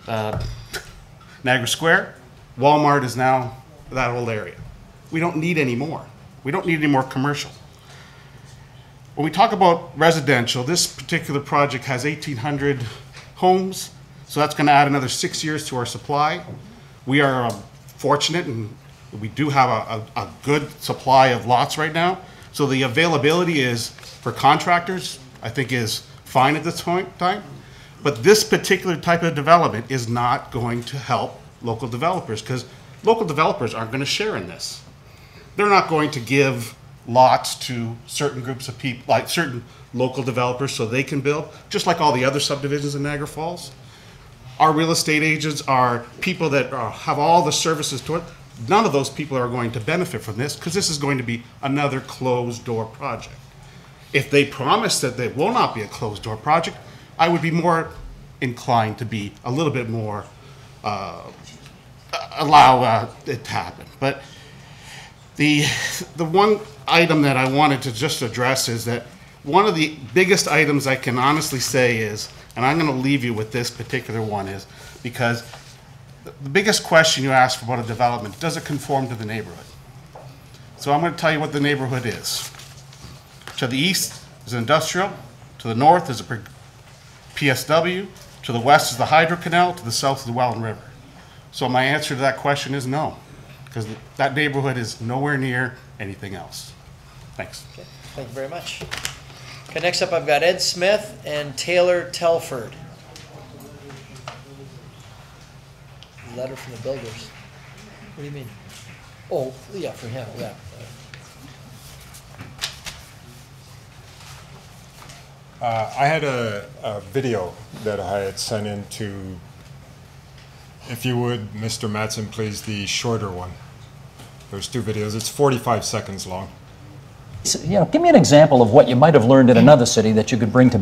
Niagara Square. Walmart is now that whole area. We don't need any more. We don't need any more commercial. When we talk about residential, this particular project has 1,800 homes, so that's going to add another 6 years to our supply. We are fortunate, and we do have a good supply of lots right now. So the availability is, for contractors, I think is fine at this point in time. But this particular type of development is not going to help local developers, because local developers aren't going to share in this. They're not going to give lots to certain groups of people, like certain local developers, so they can build, just like all the other subdivisions in Niagara Falls. Our real estate agents are people that have all the services to it. None of those people are going to benefit from this, because this is going to be another closed door project. If they promise that they will not be a closed door project, I would be more inclined to be a little bit more, allow it to happen. But the one item that I wanted to just address is that one of the biggest items I can honestly say is, and I'm going to leave you with this particular one, is because the biggest question you ask about a development, does it conform to the neighborhood? So I'm going to tell you what the neighborhood is. To the east is industrial, to the north is a PSW, to the west is the Hydro Canal, to the south is the Welland River. So my answer to that question is no, because that neighborhood is nowhere near anything else. Thanks. Okay, thank you very much. Okay, next up I've got Ed Smith and Taylor Telford. Letter from the builders. What do you mean? Oh, yeah, for him, yeah. I had a video that I had sent in to, if you would, Mr. Matson, please, the shorter one. There's two videos. It's 45 seconds long. You know, give me an example of what you might have learned in another city that you could bring to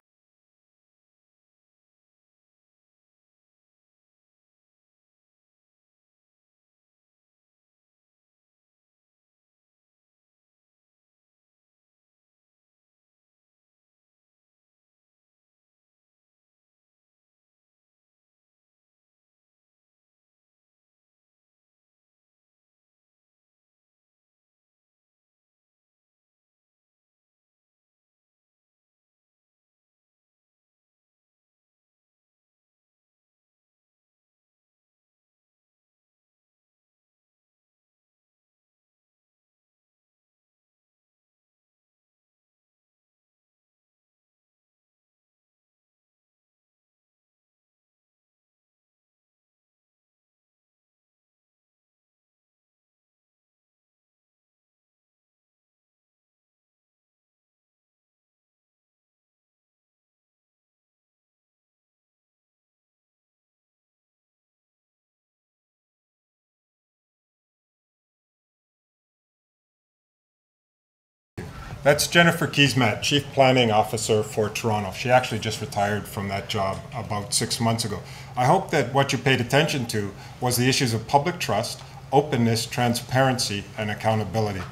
That's Jennifer Keesmaat, Chief Planning Officer for Toronto. She actually just retired from that job about 6 months ago. I hope that what you paid attention to was the issues of public trust, openness, transparency, and accountability.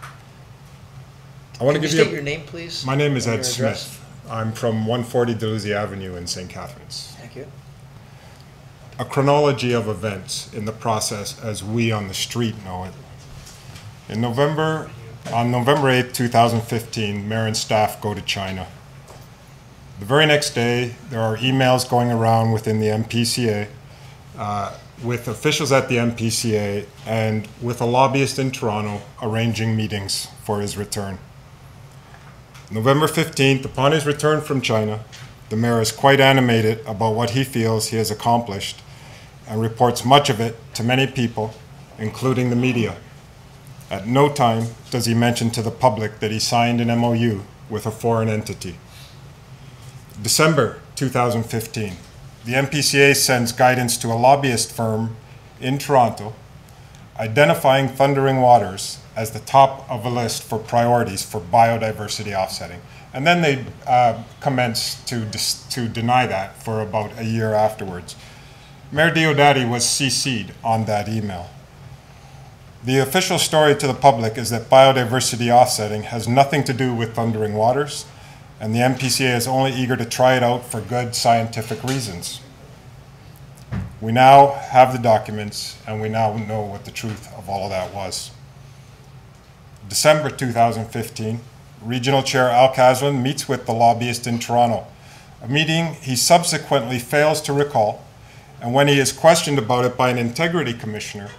I want to give you state your name, please? My name is and Ed your address? Smith. I'm from 140 Dalhousie Avenue in St. Catharines. Thank you. A chronology of events in the process as we on the street know it. On November 8, 2015, mayor and staff go to China. The very next day, there are emails going around within the MPCA, with officials at the MPCA and with a lobbyist in Toronto arranging meetings for his return. November 15th, upon his return from China, the mayor is quite animated about what he feels he has accomplished and reports much of it to many people, including the media. At no time does he mention to the public that he signed an MOU with a foreign entity. December 2015, the MPCA sends guidance to a lobbyist firm in Toronto identifying Thundering Waters as the top of a list for priorities for biodiversity offsetting. And then they commence to deny that for about a year afterwards. Mayor Diodati was CC'd on that email. The official story to the public is that biodiversity offsetting has nothing to do with Thundering Waters, and the MPCA is only eager to try it out for good scientific reasons. We now have the documents, and we now know what the truth of all of that was. December 2015, Regional Chair Al Caslin meets with the lobbyist in Toronto, a meeting he subsequently fails to recall, and when he is questioned about it by an integrity commissioner,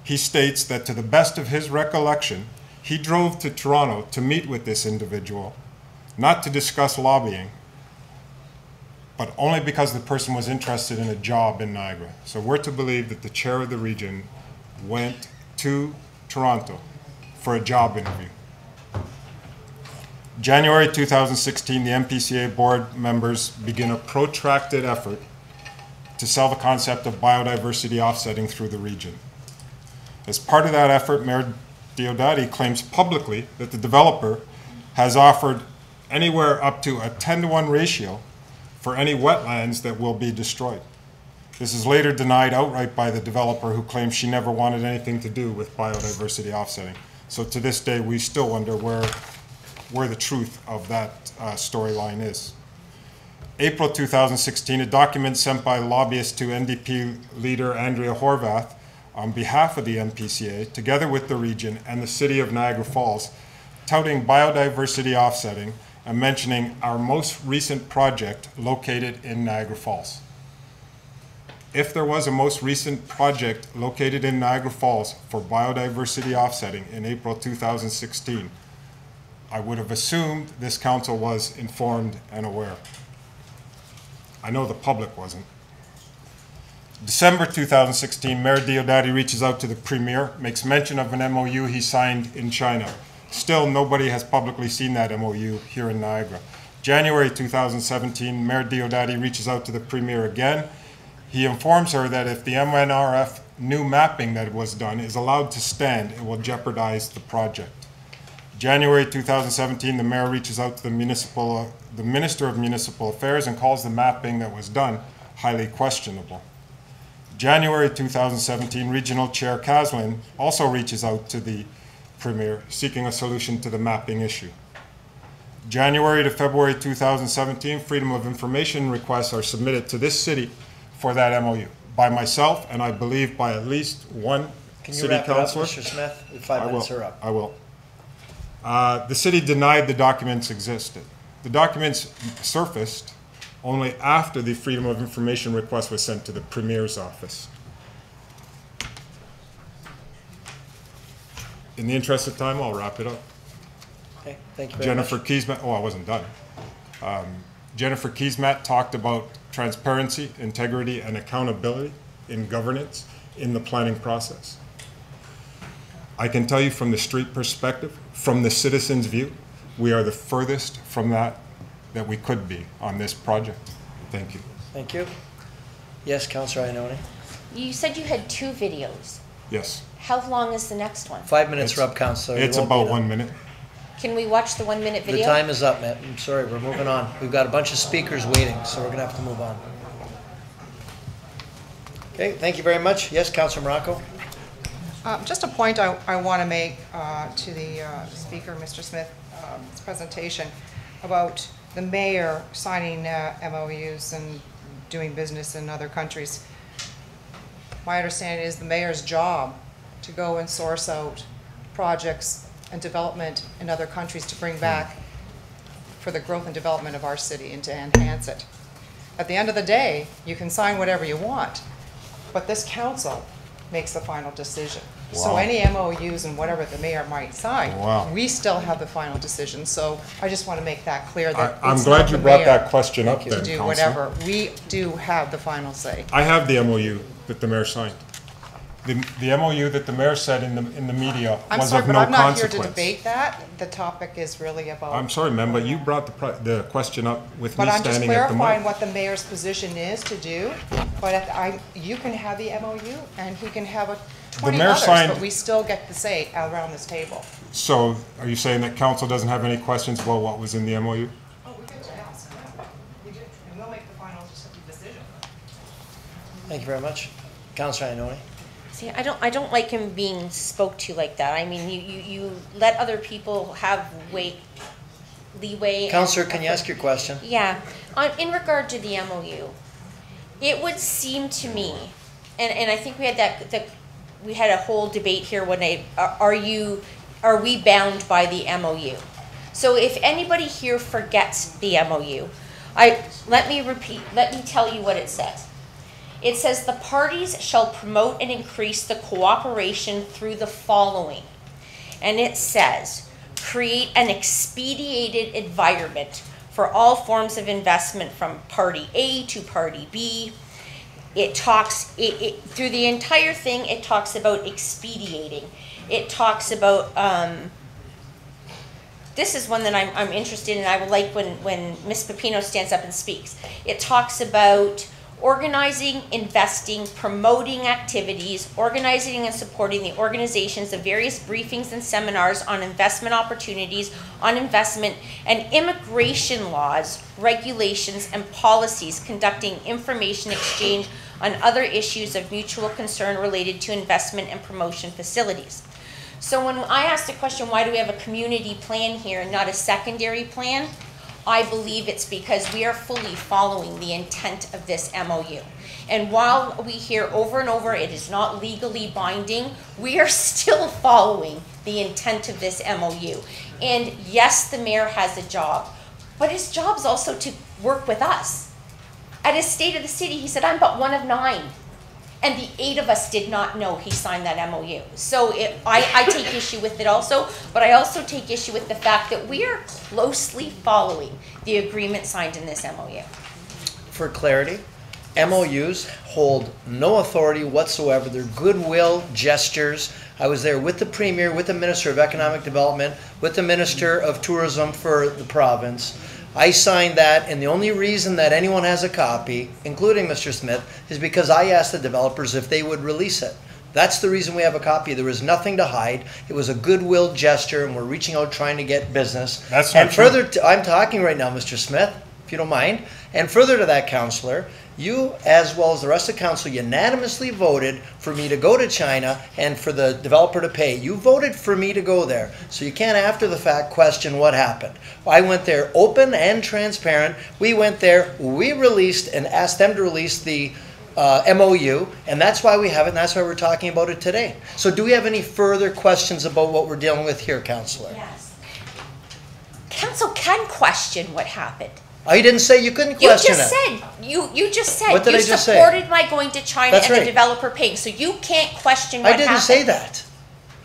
he states that to the best of his recollection, he drove to Toronto to meet with this individual, not to discuss lobbying, but only because the person was interested in a job in Niagara. So we're to believe that the chair of the region went to Toronto for a job interview. January 2016, the MPCA board members begin a protracted effort to sell the concept of biodiversity offsetting through the region. As part of that effort, Mayor Diodati claims publicly that the developer has offered anywhere up to a 10-to-1 ratio for any wetlands that will be destroyed. This is later denied outright by the developer, who claims she never wanted anything to do with biodiversity offsetting. So to this day, we still wonder where the truth of that storyline is. April 2016, a document sent by lobbyists to NDP leader Andrea Horwath on behalf of the MPCA, together with the region and the city of Niagara Falls, touting biodiversity offsetting and mentioning our most recent project located in Niagara Falls. If there was a most recent project located in Niagara Falls for biodiversity offsetting in April 2016, I would have assumed this council was informed and aware. I know the public wasn't. December 2016, Mayor Diodati reaches out to the Premier, makes mention of an MOU he signed in China. Still, nobody has publicly seen that MOU here in Niagara. January 2017, Mayor Diodati reaches out to the Premier again. He informs her that if the MNRF new mapping that was done is allowed to stand, it will jeopardize the project. January 2017, the mayor reaches out to the Minister of Municipal Affairs and calls the mapping that was done highly questionable. January 2017, Regional Chair Caslin also reaches out to the Premier seeking a solution to the mapping issue. January to February 2017, Freedom of Information requests are submitted to this city for that MOU by myself, and I believe by at least one city councillor. Mr. Smith? The 5 minutes are up. I will. The city denied the documents existed. The documents surfaced only after the Freedom of Information request was sent to the Premier's office. In the interest of time, I'll wrap it up. Okay, thank you very Jennifer much. Keesmaat, oh, I wasn't done. Jennifer Keesmaat talked about transparency, integrity, and accountability in governance in the planning process. I can tell you from the street perspective, from the citizen's view, we are the furthest from that we could be on this project. Thank you. Thank you. Yes, Councillor Ioannoni. You said you had 2 videos. Yes. How long is the next one? 5 minutes are up, Councillor. It's about 1 minute. Can we watch the 1-minute video? The time is up, Matt. I'm sorry, we're moving on. We've got a bunch of speakers waiting, so we're gonna have to move on. Okay, thank you very much. Yes, Councillor Morocco. Just a point I want to make to the speaker, Mr. Smith's presentation about the mayor signing MOUs and doing business in other countries. My understanding is the mayor's job to go and source out projects and development in other countries to bring back for the growth and development of our city and to enhance it. At the end of the day, you can sign whatever you want, but this council makes the final decision. So Wow. any MOUs and whatever the mayor might sign, Wow. we still have the final decision. So I just want to make that clear that I'm it's glad not you the brought mayor that question up to then, do Councillor. whatever. We do have the final say. I have the MOU that the mayor signed. The MOU that the mayor said in the media I'm was sorry, of but no I'm not here consequence. to debate that. The topic is really about. I'm sorry, ma'am, but you brought the question up with But me I'm just standing at the clarifying mic. what the mayor's position is to do. But you can have the MOU and he can have 20 mayor others, signed- but we still get the say around this table. So are you saying that council doesn't have any questions about what was in the MOU? Oh, we get to ask. We do, and we'll make the final decision. Thank you very much. Councillor Ioannoni. See, I don't like him being spoke to like that. I mean, you let other people have leeway. Counselor, can you ask your question? Yeah. In regard to the MOU, it would seem to me, and I think we had we had a whole debate here when are we bound by the MOU? So if anybody here forgets the MOU, let me tell you what it says. It says the parties shall promote and increase the cooperation through the following. And it says, create an expedited environment for all forms of investment from party A to party B. It talks, through the entire thing, it talks about expediating. It talks about, this is one that I'm interested in. I would like when Ms. Pepino stands up and speaks. It talks about organizing, investing, promoting activities, organizing and supporting the organizations of various briefings and seminars on investment opportunities, on investment and immigration laws, regulations, and policies, conducting information exchange on other issues of mutual concern related to investment and promotion facilities. So when I asked the question, why do we have a community plan here and not a secondary plan? I believe it's because we are fully following the intent of this MOU. And while we hear over and over it is not legally binding, we are still following the intent of this MOU. And yes, the mayor has a job, but his job is also to work with us. At his State of the City, he said, I'm but one of 9. And the 8 of us did not know he signed that MOU. So I take issue with it also, but I also take issue with the fact that we are closely following the agreement signed in this MOU. For clarity, MOUs hold no authority whatsoever. They're goodwill gestures. I was there with the Premier, with the Minister of Economic Development, with the Minister of Tourism for the province. I signed that, and the only reason that anyone has a copy, including Mr. Smith, is because I asked the developers if they would release it. That's the reason we have a copy. There was nothing to hide. It was a goodwill gesture, and we're reaching out trying to get business. That's not and true. further, I'm talking right now, Mr. Smith, if you don't mind. And further to that, Councillor, you, as well as the rest of council, unanimously voted for me to go to China and for the developer to pay. You voted for me to go there. So you can't, after the fact, question what happened. I went there open and transparent. We went there, we released and asked them to release the MOU, and that's why we have it, and that's why we're talking about it today. So do we have any further questions about what we're dealing with here, Councillor? Yes. Council can question what happened. I didn't say you couldn't question it. You just said What did you I just say? supported my going to China That's and right. the developer paying, so you can't question what I didn't happened. say that.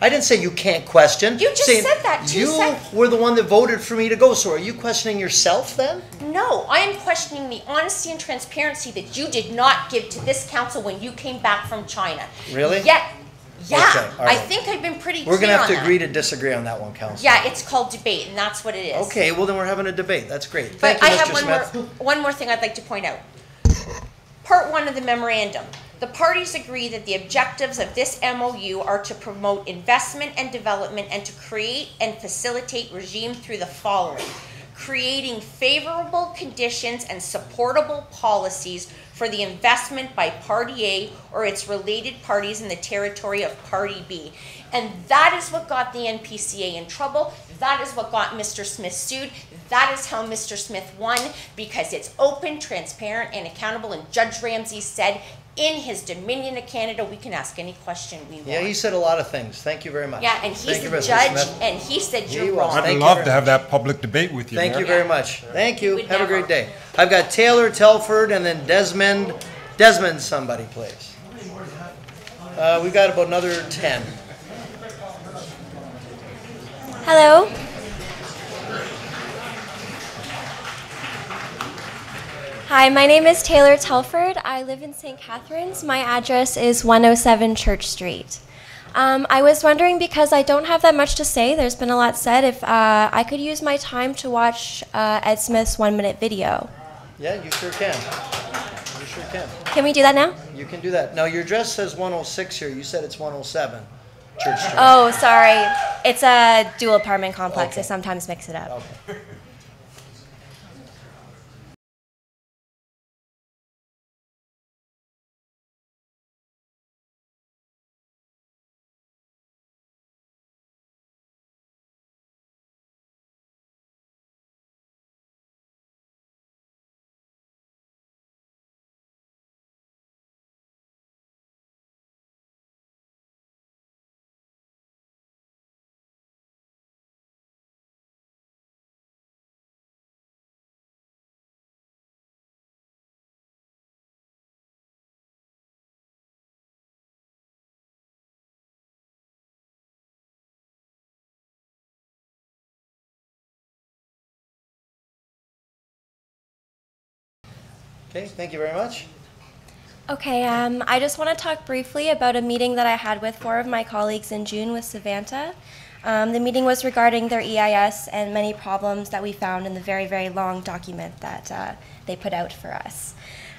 I didn't say you can't question. You just Saying said that 2 You seconds. were the one that voted for me to go, so are you questioning yourself then? No, I am questioning the honesty and transparency that you did not give to this council when you came back from China. Really? Yeah, Okay, all I right. think I've been pretty We're clear gonna have on to that. agree to disagree on that one, Council. Yeah, it's called debate, and that's what it is. Okay, well then we're having a debate. That's great. But Thank you, I have Mr. Smith. one more thing I'd like to point out. Part 1 of the memorandum. The parties agree that the objectives of this MOU are to promote investment and development and to create and facilitate regime through the following: creating favorable conditions and supportable policies for the investment by Party A or its related parties in the territory of Party B. And that is what got the NPCA in trouble. That is what got Mr. Smith sued. That is how Mr. Smith won, because it's open, transparent, and accountable. And Judge Ramsey said, in his Dominion of Canada, we can ask any question we want. Yeah, he said a lot of things. Thank you very much. Yeah, and he's Thank you, the Mr. judge, Smith. and he said He you're was. wrong. Thank I'd you love very- to have that public debate with you, Thank Mayor. you very much. Thank you. would Have a never. great day. I've got Taylor, Telford, and then Desmond. Desmond, somebody, please. We've got about another 10. Hello. Hi, my name is Taylor Telford. I live in St. Catharines. My address is 107 Church Street. I was wondering, because I don't have that much to say, there's been a lot said, if I could use my time to watch Ed Smith's 1-minute video. Yeah, you sure can. You sure can. Can we do that now? You can do that. Now, your address says 106 here. You said it's 107 Church Street. Oh, sorry. It's a dual apartment complex. Okay. I sometimes mix it up. Okay. Okay, thank you very much. Okay, I just want to talk briefly about a meeting that I had with 4 of my colleagues in June with Savanta. The meeting was regarding their EIS and many problems that we found in the very, very long document that they put out for us.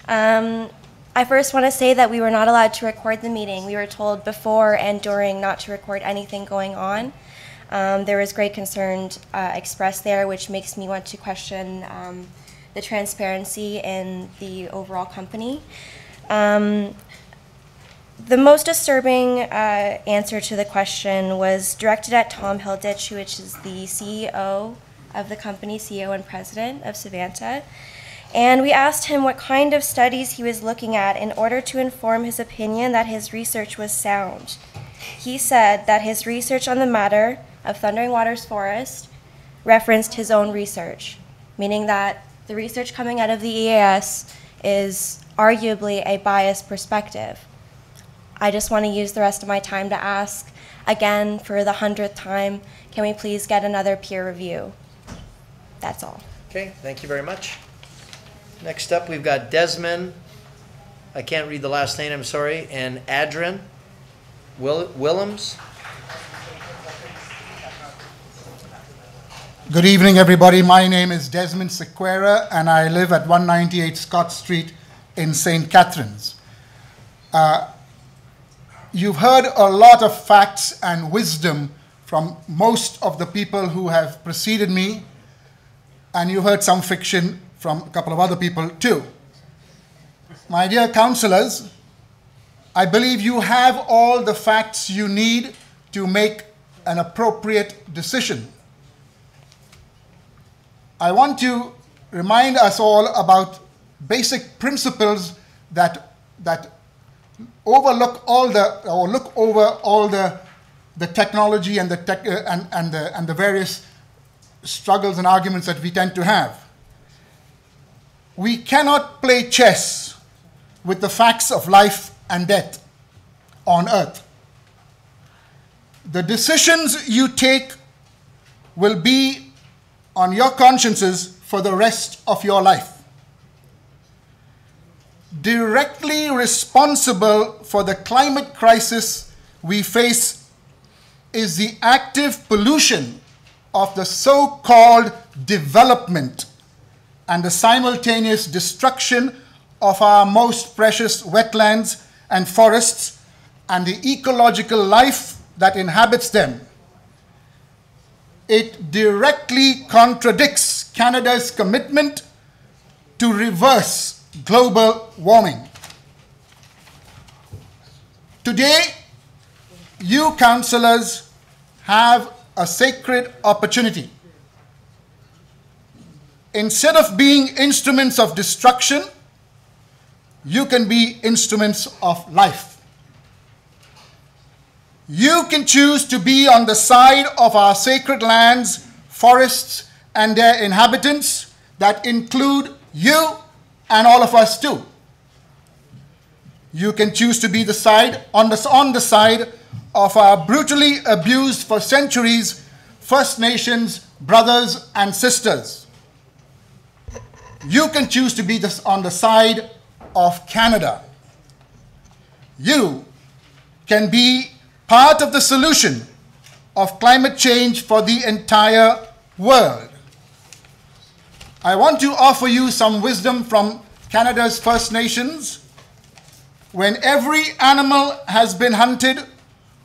I first want to say that we were not allowed to record the meeting. We were told before and during not to record anything going on. There was great concern expressed there, which makes me want to question the transparency in the overall company. The most disturbing answer to the question was directed at Tom Hilditch, which is the CEO of the company, CEO and president of Savanta. And we asked him what kind of studies he was looking at in order to inform his opinion that his research was sound. He said that his research on the matter of Thundering Waters Forest referenced his own research, meaning that the research coming out of the EAS is arguably a biased perspective. I just want to use the rest of my time to ask, again, for the 100th time, can we please get another peer review? That's all. Okay, thank you very much. Next up, we've got Desmond, I can't read the last name, I'm sorry, and Adrian Willems. Good evening, everybody. My name is Desmond Sequeira, and I live at 198 Scott Street in St. Catharines. You've heard a lot of facts and wisdom from most of the people who have preceded me, and you heard some fiction from a couple of other people too. My dear councillors, I believe you have all the facts you need to make an appropriate decision. I want to remind us all about basic principles that look over all the technology and the various struggles and arguments that we tend to have. We cannot play chess with the facts of life and death on earth. The decisions you take will be on your consciences for the rest of your life. Directly responsible for the climate crisis we face is the active pollution of the so-called development and the simultaneous destruction of our most precious wetlands and forests and the ecological life that inhabits them. It directly contradicts Canada's commitment to reverse global warming. Today, you councillors have a sacred opportunity. Instead of being instruments of destruction, you can be instruments of life. You can choose to be on the side of our sacred lands, forests, and their inhabitants that include you and all of us too. You can choose to be on the side of our brutally abused for centuries First Nations brothers and sisters. You can choose to be on the side of Canada. You can be part of the solution of climate change for the entire world. I want to offer you some wisdom from Canada's First Nations. When every animal has been hunted,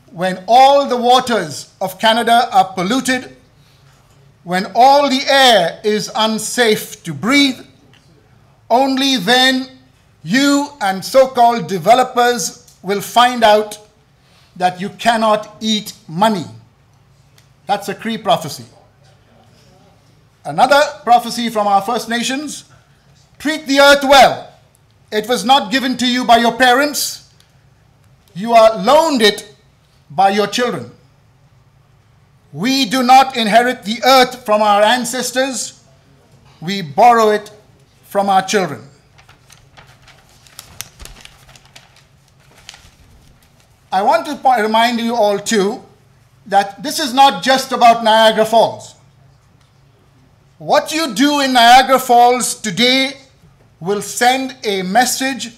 when all the waters of Canada are polluted, when all the air is unsafe to breathe, only then you and so-called developers will find out that you cannot eat money. That's a Cree prophecy. Another prophecy from our First Nations: treat the earth well. It was not given to you by your parents. You are loaned it by your children. We do not inherit the earth from our ancestors. We borrow it from our children. I want to remind you all too that this is not just about Niagara Falls. What you do in Niagara Falls today will send a message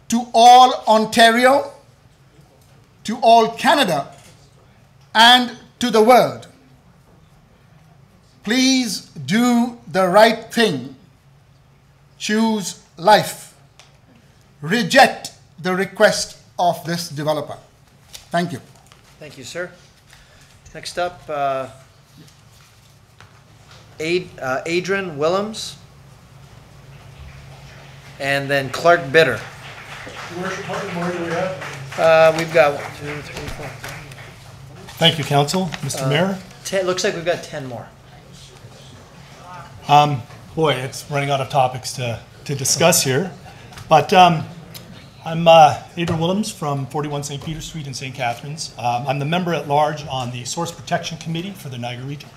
to all Ontario, to all Canada, and to the world. Please do the right thing. Choose life. Reject the request of this developer. Thank you. Thank you, sir. Next up, Adrian Willems, and then Clark Bitter. Your Worship, how many more do we have? We've got 1, 2, 3, 4. Thank you, Council. Mr. Mayor? Looks like we've got 10 more. Boy, it's running out of topics to discuss here. But I'm Adrian Willems from 41 St. Peter Street in St. Catharines. I'm the member at large on the Source Protection Committee for the Niagara region.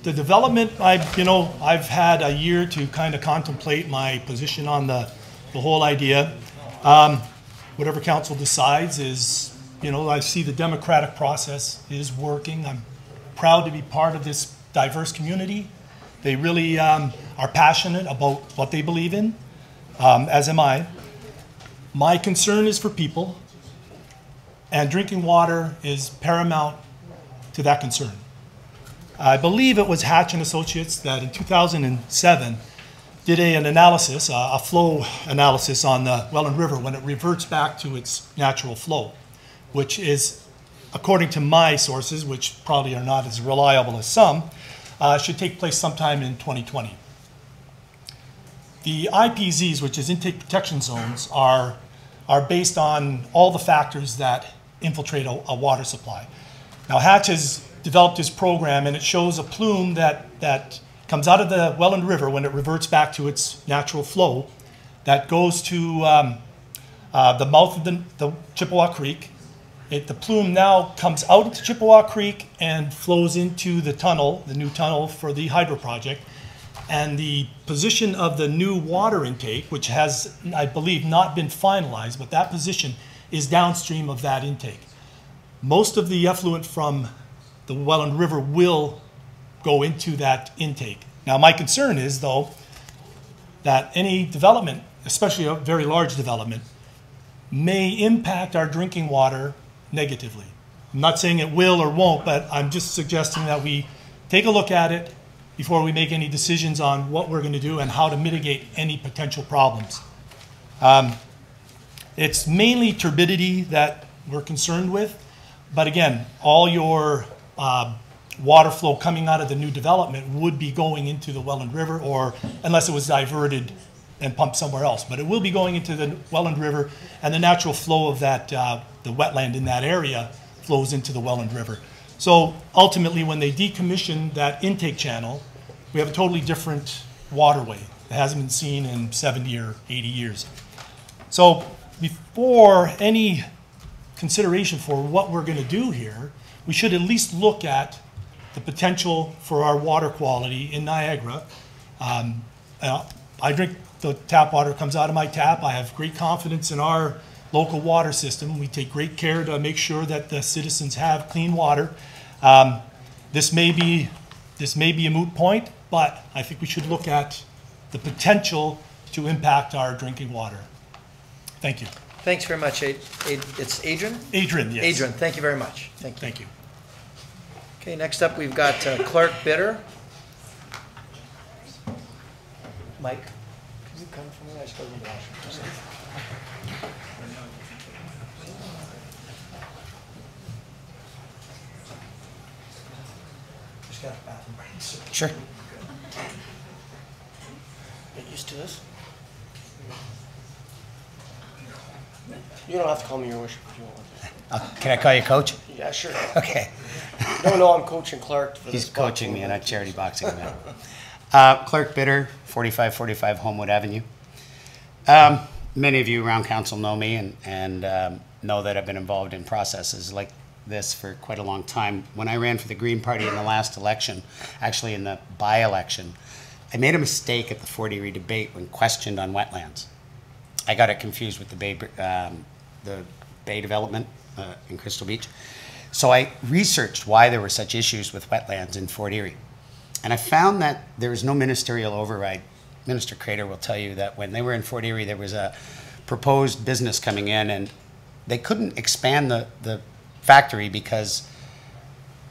The development, I've had a year to kind of contemplate my position on the whole idea. Whatever council decides is, I see the democratic process is working. I'm proud to be part of this diverse community. They really are passionate about what they believe in, as am I. My concern is for people, and drinking water is paramount to that concern. I believe it was Hatch and Associates that in 2007 did an analysis, a flow analysis on the Welland River when it reverts back to its natural flow, which is, according to my sources, which probably are not as reliable as some, should take place sometime in 2020. The IPZs, which is intake protection zones, are based on all the factors that infiltrate a water supply. Now, Hatch has developed his program, and it shows a plume that comes out of the Welland River when it reverts back to its natural flow, that goes to the mouth of the Chippewa Creek. The plume now comes out into Chippewa Creek and flows into the tunnel, the new tunnel for the hydro project. And the position of the new water intake, which has, I believe, not been finalized, but that position is downstream of that intake. Most of the effluent from the Welland River will go into that intake. Now, my concern is, though, that any development, especially a very large development, may impact our drinking water negatively. I'm not saying it will or won't, but I'm just suggesting that we take a look at it before we make any decisions on what we're going to do and how to mitigate any potential problems. It's mainly turbidity that we're concerned with, but again, all your water flow coming out of the new development would be going into the Welland River, or unless it was diverted and pumped somewhere else. But it will be going into the Welland River, and the natural flow of that, the wetland in that area flows into the Welland River. So ultimately, when they decommission that intake channel, we have a totally different waterway that hasn't been seen in 70 or 80 years. So before any consideration for what we're going to do here, we should at least look at the potential for our water quality in Niagara. I drink the tap water that comes out of my tap. I have great confidence in our local water system. We take great care to make sure that the citizens have clean water. This may be a moot point, but I think we should look at the potential to impact our drinking water. Thank you. Thanks very much. It's Adrian? Adrian, yes. Adrian, thank you very much. Thank you. Thank you. Okay, next up we've got Clark Bitter. Mike, could you come for me? I just got to go to the washroom for a second. Just got a bathroom break. Sure. Get used to this. You don't have to call me your worship if you want. Can I call you coach? Yeah, sure. Okay. No, I'm coaching Clark. He's coaching me in a charity boxing event. Clark Bitter, 4545 Homewood Avenue. Many of you around council know me and know that I've been involved in processes like this for quite a long time. When I ran for the Green Party in the last election, actually in the by-election, I made a mistake at the Fort Erie debate when questioned on wetlands. I got it confused with the Bay development in Crystal Beach. So I researched why there were such issues with wetlands in Fort Erie. And I found that there is no ministerial override. Minister Crater will tell you that when they were in Fort Erie, there was a proposed business coming in, and they couldn't expand the factory because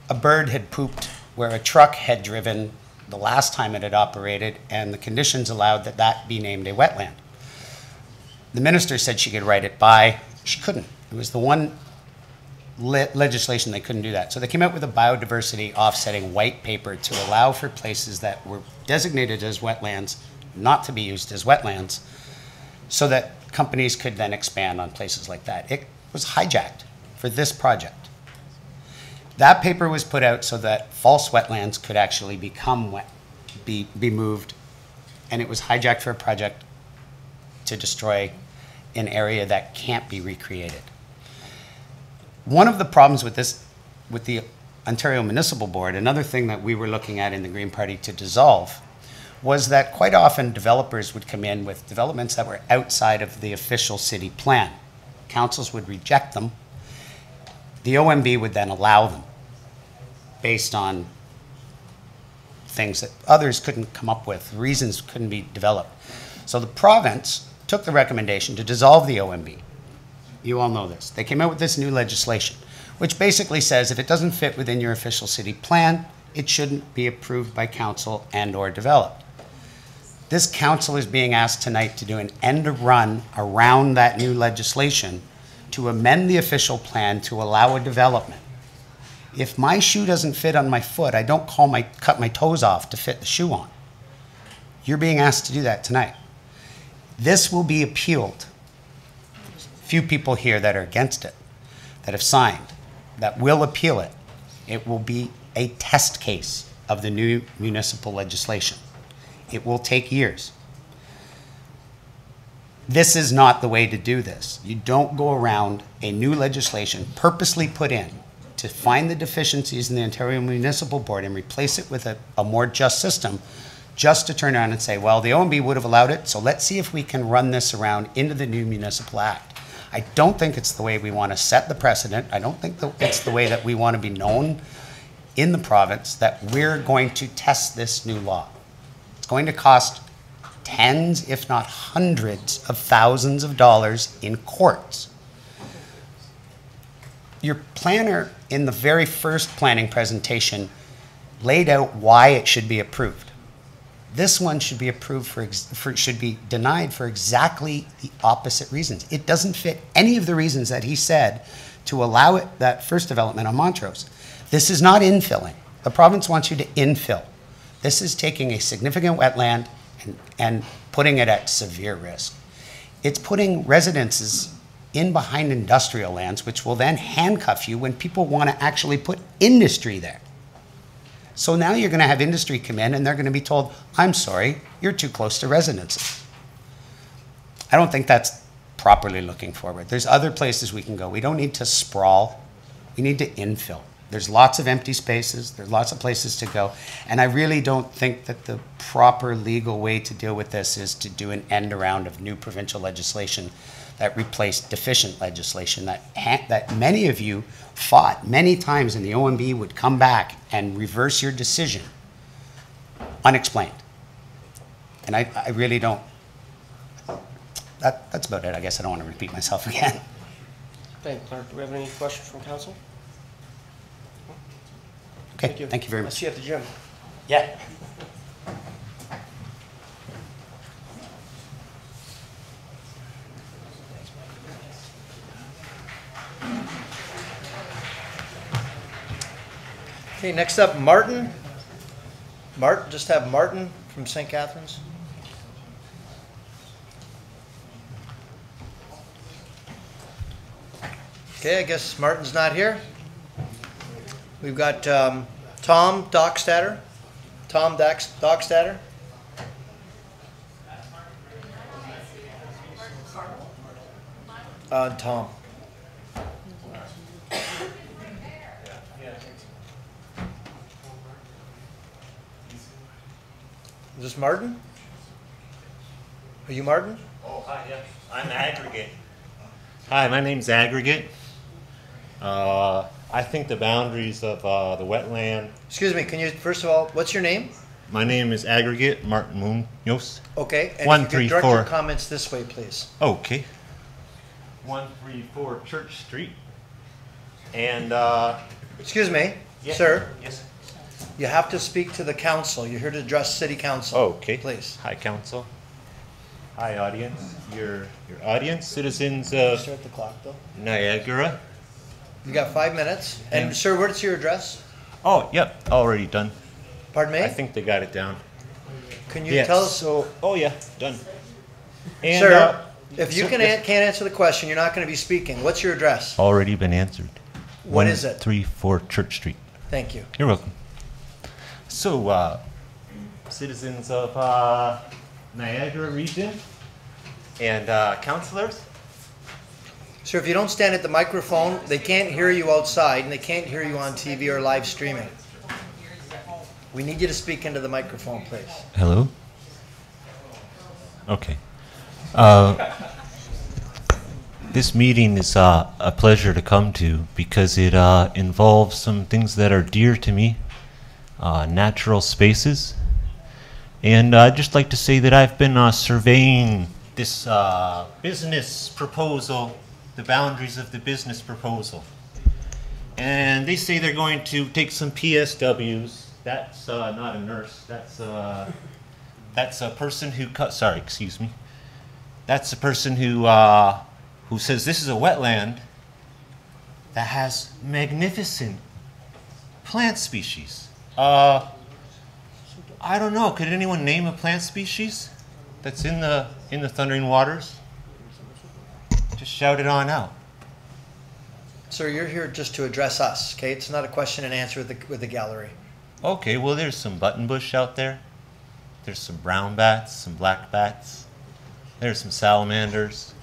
a bird had pooped where a truck had driven the last time it had operated, and the conditions allowed that that be named a wetland. The minister said she could write it by. She couldn't. It was the one legislation they couldn't do that. So they came out with a biodiversity offsetting white paper to allow for places that were designated as wetlands not to be used as wetlands, so that companies could then expand on places like that. It was hijacked for this project. That paper was put out so that false wetlands could actually become be moved, and it was hijacked for a project to destroy an area that can't be recreated. One of the problems with this, with the Ontario Municipal Board, another thing that we were looking at in the Green Party to dissolve, was that quite often developers would come in with developments that were outside of the official city plan. Councils would reject them. The OMB would then allow them based on things that others couldn't come up with, reasons couldn't be developed. So the province took the recommendation to dissolve the OMB. You all know this. They came out with this new legislation, which basically says if it doesn't fit within your official city plan, it shouldn't be approved by council and or developed. This council is being asked tonight to do an end run around that new legislation to amend the official plan to allow a development. If my shoe doesn't fit on my foot, I don't cut my toes off to fit the shoe on. You're being asked to do that tonight. This will be appealed. Few people here that are against it, that have signed, that will appeal it. It will be a test case of the new municipal legislation. It will take years. This is not the way to do this. You don't go around a new legislation purposely put in to find the deficiencies in the Ontario Municipal Board and replace it with a more just system, just to turn around and say, well, the OMB would have allowed it, so let's see if we can run this around into the new Municipal Act. I don't think it's the way we want to set the precedent. I don't think it's the way that we want to be known in the province, that we're going to test this new law. It's going to cost tens, if not hundreds of thousands of dollars in courts. Your planner in the very first planning presentation laid out why it should be approved. This one should be approved should be denied for exactly the opposite reasons. It doesn't fit any of the reasons that he said to allow it, that first development on Montrose. This is not infilling. The province wants you to infill. This is taking a significant wetland and putting it at severe risk. It's putting residences in behind industrial lands, which will then handcuff you when people want to actually put industry there. So now you're going to have industry come in and they're going to be told, I'm sorry, you're too close to residences. I don't think that's properly looking forward. There's other places we can go. We don't need to sprawl. We need to infill. There's lots of empty spaces. There's lots of places to go. And I really don't think that the proper legal way to deal with this is to do an end around of new provincial legislation that replaced deficient legislation that many of you fought many times, and the OMB would come back and reverse your decision unexplained. And I really don't, that's about it. I guess I don't want to repeat myself again. Thank you, Clerk. Do we have any questions from council? Okay, thank you very I'll much. see you at the gym. Yeah. Okay, next up, Martin. Just have Martin from St. Catharines. Okay, I guess Martin's not here. We've got Tom Dockstader. Tom Dockstader. Tom. Is this Martin? Are you Martin? Oh, hi, yes. I'm Aggregate. Hi, my name's Aggregate. I think the boundaries of the wetland. Excuse me, can you, first of all, what's your name? My name is Aggregate Martin Munoz. Okay, and if you could 134. direct your comments this way, please. Okay. 134 Church Street. And, Excuse me, Yes. sir. Yes. You have to speak to the council. You're here to address city council. Okay. Please. Hi, council. Hi, audience. Your audience, citizens of Start the clock, though. Niagara. You got 5 minutes. And sir, what's your address? Oh, yep, already done. Pardon me? I think they got it down. Can you Yes, tell us? So, oh yeah, done. And, Sir, if you so- can't answer the question, you're not going to be speaking. What's your address? Already been answered. What is it? 134 Church Street. Thank you. You're welcome. So, citizens of Niagara region and councilors. Sir, if you don't stand at the microphone, they can't hear you outside and they can't hear you on TV or live streaming. We need you to speak into the microphone, please. Hello? Okay. This meeting is a pleasure to come to because it involves some things that are dear to me, natural spaces. And I'd just like to say that I've been surveying this business proposal, the boundaries of the business proposal. And they say they're going to take some PSWs. That's not a nurse. That's a person who sorry, excuse me. That's a person who says this is a wetland that has magnificent plant species. I don't know. Could anyone name a plant species that's in the Thundering Waters? Just shout it on out. Sir, you're here just to address us, okay? It's not a question and answer with the gallery. Okay, well, there's some buttonbush out there. There's some brown bats, some black bats. There's some salamanders.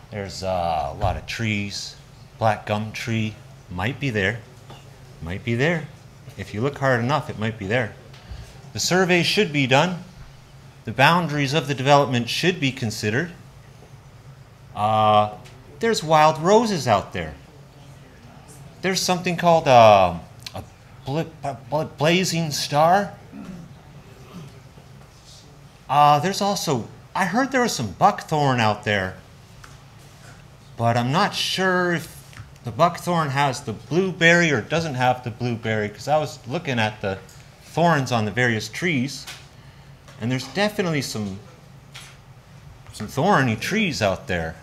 There's a lot of trees. Black gum tree might be there. Might be there. If you look hard enough, it might be there. The survey should be done. The boundaries of the development should be considered. There's wild roses out there. There's something called a blazing star. There's also, I heard there was some buckthorn out there, but I'm not sure if the buckthorn has the blueberry or doesn't have the blueberry, because I was looking at the thorns on the various trees, and there's definitely some thorny trees out there.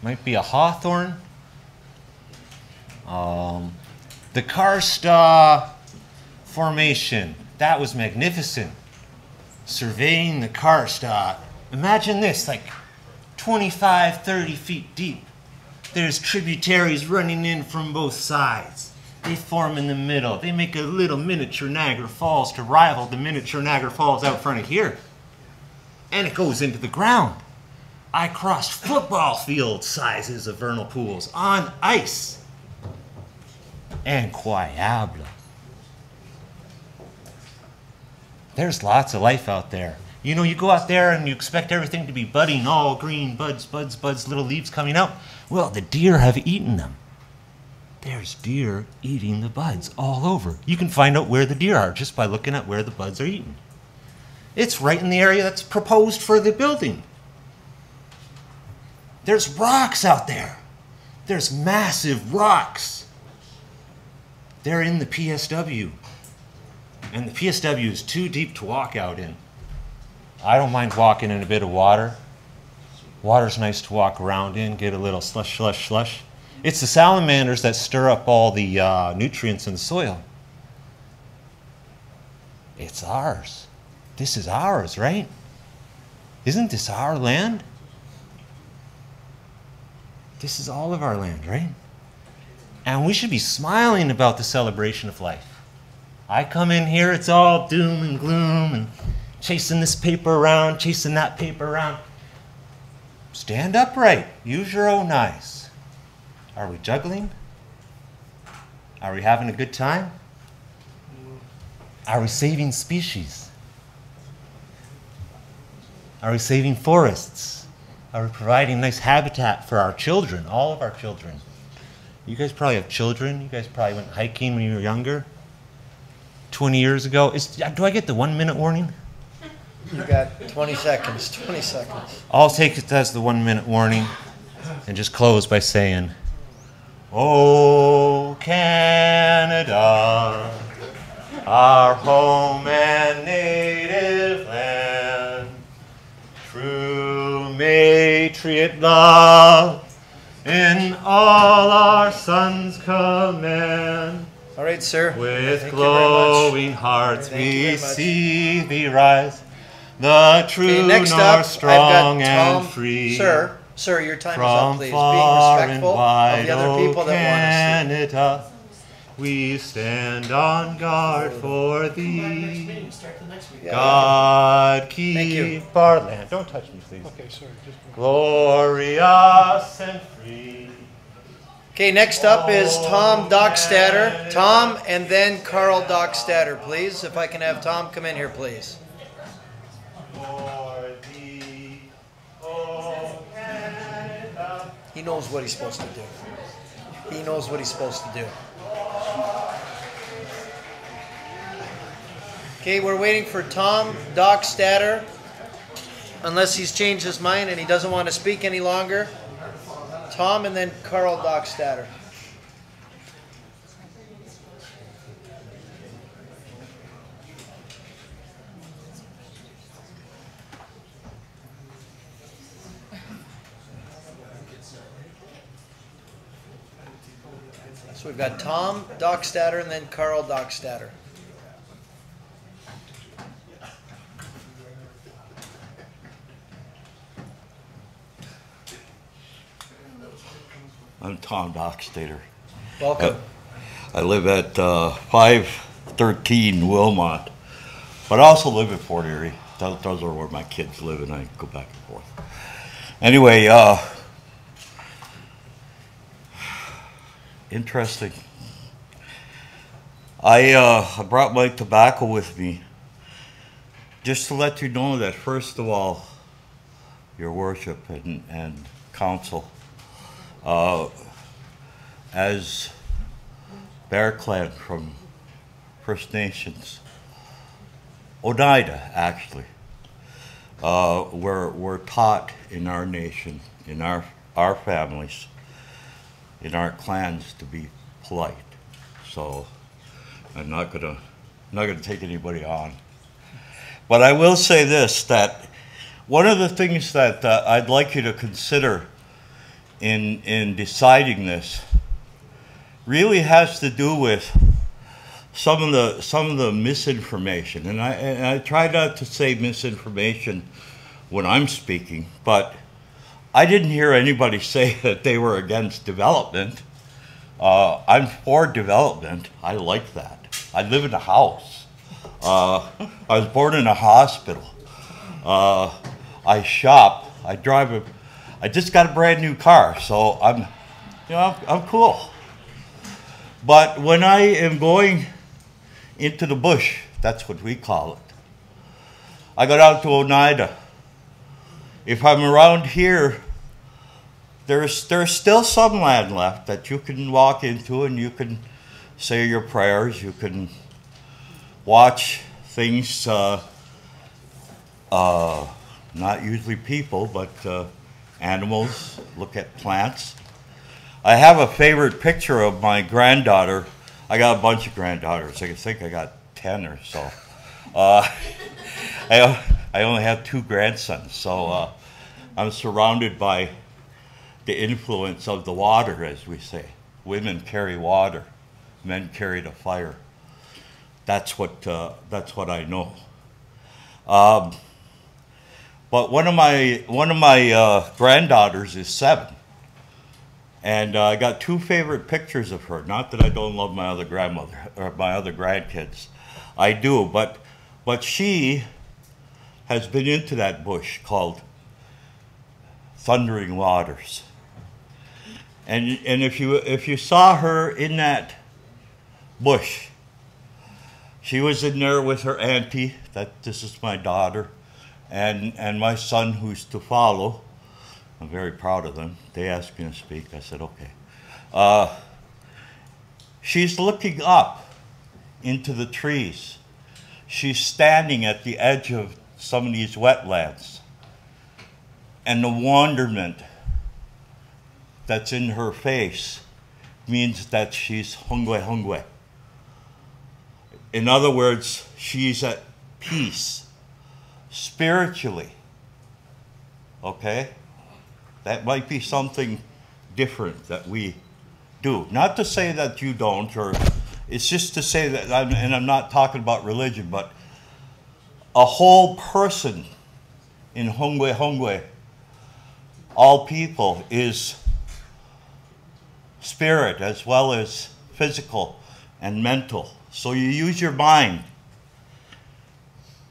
Might be a hawthorn. The karst formation, that was magnificent. Surveying the karst, imagine this, like 25, 30 feet deep. There's tributaries running in from both sides. They form in the middle. They make a little miniature Niagara Falls to rival the miniature Niagara Falls out front of here. And it goes into the ground. I crossed football field sizes of vernal pools on ice. Incroyable. There's lots of life out there. You know, you go out there and you expect everything to be budding, all green, buds, buds, buds, little leaves coming out. Well, the deer have eaten them. There's deer eating the buds all over. You can find out where the deer are just by looking at where the buds are eaten. It's right in the area that's proposed for the building. There's rocks out there. There's massive rocks. They're in the PSW. And the PSW is too deep to walk out in. I don't mind walking in a bit of water. Water's nice to walk around in, get a little slush, slush, slush. It's the salamanders that stir up all the nutrients in the soil. It's ours. This is ours, right? Isn't this our land? This is all of our land, right? And we should be smiling about the celebration of life. I come in here, it's all doom and gloom and chasing this paper around, chasing that paper around. Stand upright. Use your own eyes. Are we juggling? Are we having a good time? Are we saving species? Are we saving forests? Are we providing nice habitat for our children, all of our children? You guys probably have children. You guys probably went hiking when you were younger. 20 years ago. Do I get the 1 minute warning? You got 20 seconds, 20 seconds. I'll take it as the 1 minute warning and just close by saying, "Oh, Canada, our home and native land, true matriot love in all our sons command." All right, sir. With Thank glowing hearts we see thee rise, the true next up, north I've strong got and Tom. free. Sir, your time is up, From please. Being far respectful and wide, of the other people that want Canada, we stand on guard for thee. God keep our land. Don't touch me, please. Okay, sorry. Glorious and free. Okay, next up is Tom Dockstader. Tom and then Carl Dockstader, please. If I can have Tom come in here, please. He knows what he's supposed to do. He knows what he's supposed to do. Okay, we're waiting for Tom Dockstader. Unless he's changed his mind and he doesn't want to speak any longer. Tom and then Carl Dockstader. So we've got Tom Dockstader and then Carl Dockstader. I'm Tom Dockstader. Welcome. I live at 513 Wilmot, but I also live in Fort Erie. Those are where my kids live, and I go back and forth. Anyway, interesting. I brought my tobacco with me just to let you know that, first of all, your worship and council, as Bear Clan from First Nations, Oneida actually, we're taught in our nation, in our families, in our clans to be polite. So I'm not gonna take anybody on. But I will say this, that one of the things that I'd like you to consider in deciding this really has to do with some of the misinformation, and I try not to say misinformation when I'm speaking, but I didn't hear anybody say that they were against development. I'm for development. I like that. I live in a house. I was born in a hospital. I shop. I drive I just got a brand new car, so I'm cool. But when I am going into the bush, that's what we call it, I go down to Oneida. If I'm around here, there's still some land left that you can walk into and you can say your prayers, you can watch things, not usually people, but animals, look at plants. I have a favorite picture of my granddaughter. I got a bunch of granddaughters. I think I got 10 or so. I only have 2 grandsons, so I'm surrounded by the influence of the water, as we say. Women carry water, men carry the fire. That's what I know. But one of my granddaughters is 7. And I got 2 favorite pictures of her. Not that I don't love my other grandmother or my other grandkids. I do, but she has been into that bush called Thundering Waters. And if you saw her in that bush, she was in there with her auntie, this is my daughter, and my son who's to follow. I'm very proud of them. They asked me to speak. I said, okay. She's looking up into the trees. She's standing at the edge of some of these wetlands. And the wonderment that's in her face means that she's hungwe hungwe. In other words, she's at peace spiritually. Okay? That might be something different that we do. Not to say that you don't, or it's just to say that, and I'm not talking about religion, but a whole person in hongwe hongwe, all people, is spirit as well as physical and mental. So you use your mind.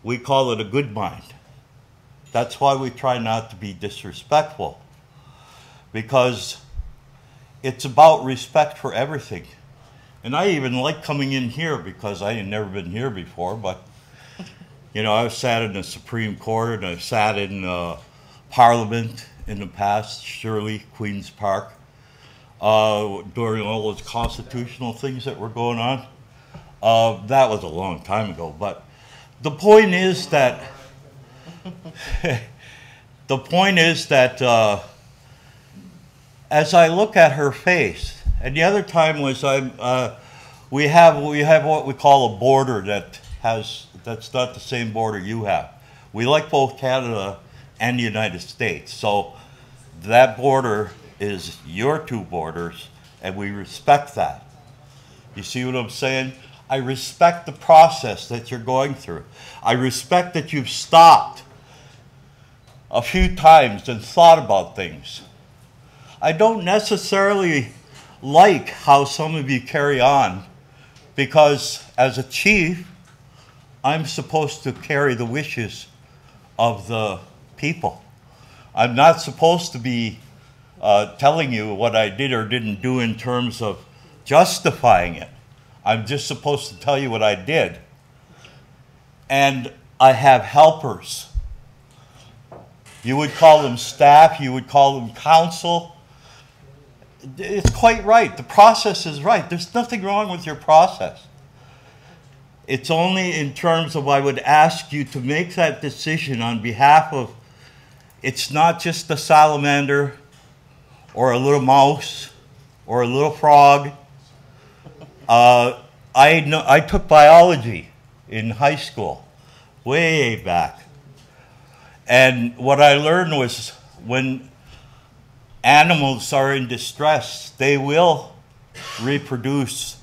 We call it a good mind. That's why we try not to be disrespectful, because it's about respect for everything. And I even like coming in here because I had never been here before, but you know, I've sat in the Supreme Court and I've sat in Parliament in the past, Shirley, Queen's Park, during all those constitutional things that were going on. That was a long time ago, but the point is that as I look at her face, and the other time was we have what we call a border that's not the same border you have. We like both Canada and the United States, so that border is your two borders, and we respect that. You see what I'm saying? I respect the process that you're going through. I respect that you've stopped a few times and thought about things. I don't necessarily like how some of you carry on, because as a chief, I'm supposed to carry the wishes of the people. I'm not supposed to be telling you what I did or didn't do in terms of justifying it. I'm just supposed to tell you what I did. And I have helpers. You would call them staff, you would call them counsel. It's quite right. The process is right. There's nothing wrong with your process. It's only in terms of, I would ask you to make that decision on behalf of, it's not just a salamander or a little mouse or a little frog. I took biology in high school, way back. And what I learned was when animals are in distress, they will reproduce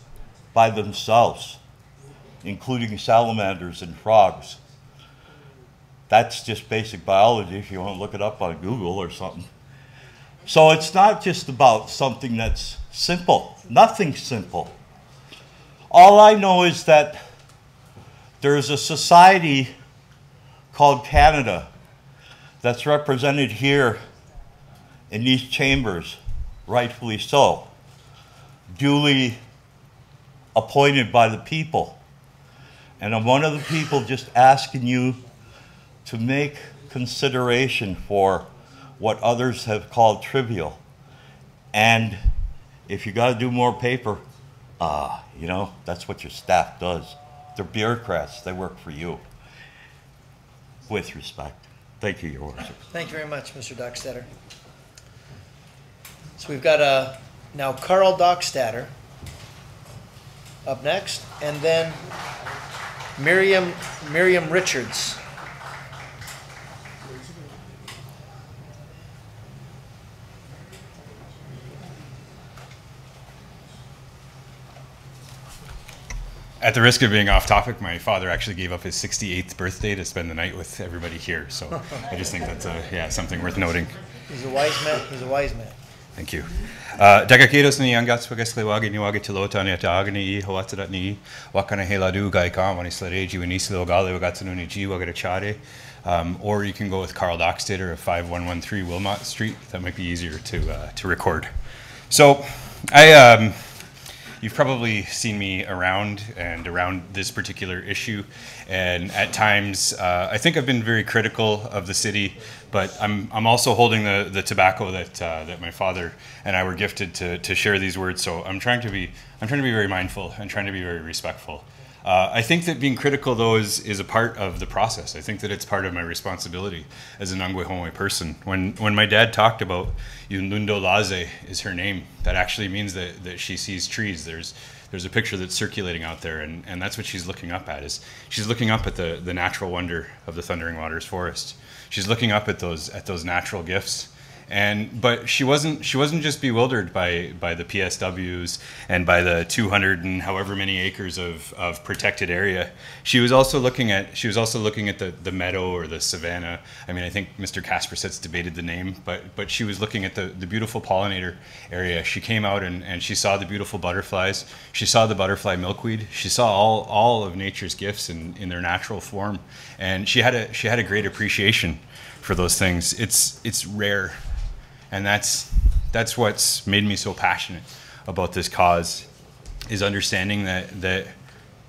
by themselves, including salamanders and frogs. That's just basic biology if you want to look it up on Google or something. So it's not just about something that's simple. Nothing's simple. All I know is that there's a society called Canada that's represented here in these chambers, rightfully so, duly appointed by the people. And I'm one of the people just asking you to make consideration for what others have called trivial. And if you got to do more paper, you know, that's what your staff does. They're bureaucrats. They work for you. With respect. Thank you, Your Worship. Thank you very much, Mr. Dockstader. So we've got now Carl Dockstader up next, and then Miriam Richards. At the risk of being off topic, my father actually gave up his 68th birthday to spend the night with everybody here. So I just think that's something worth noting. He's a wise man. He's a wise man. Thank you. Dagakidos ni angats pagasliwagi ni wagi tilota ni atagani hawatadat ni wakana heladu gaikam wani slareji wanislo gali wagatsunu ni ji wagadachade. Or you can go with Carl Dockstader of 5113 Wilmot Street. That might be easier to record. So you've probably seen me around this particular issue, and at times I think I've been very critical of the city, but I'm also holding the tobacco that my father and I were gifted to share these words. So I'm trying to be very mindful and trying to be very respectful. I think that being critical, though, is a part of the process. I think that it's part of my responsibility as a Nangwehome person. When my dad talked about Yunlundo Laze is her name, that actually means that she sees trees. There's a picture that's circulating out there, and that's what she's looking up at. Is she's looking up at the natural wonder of the Thundering Waters Forest. She's looking up at those natural gifts. But she wasn't just bewildered by the PSWs and by the 200 and however many acres of protected area. She was also looking at the meadow or the savanna. I mean, I think Mr. Kaspersitz debated the name, but she was looking at the beautiful pollinator area. She came out and she saw the beautiful butterflies. She saw the butterfly milkweed. She saw all of nature's gifts in their natural form, and she had a great appreciation for those things. It's rare. And that's what's made me so passionate about this cause, is understanding that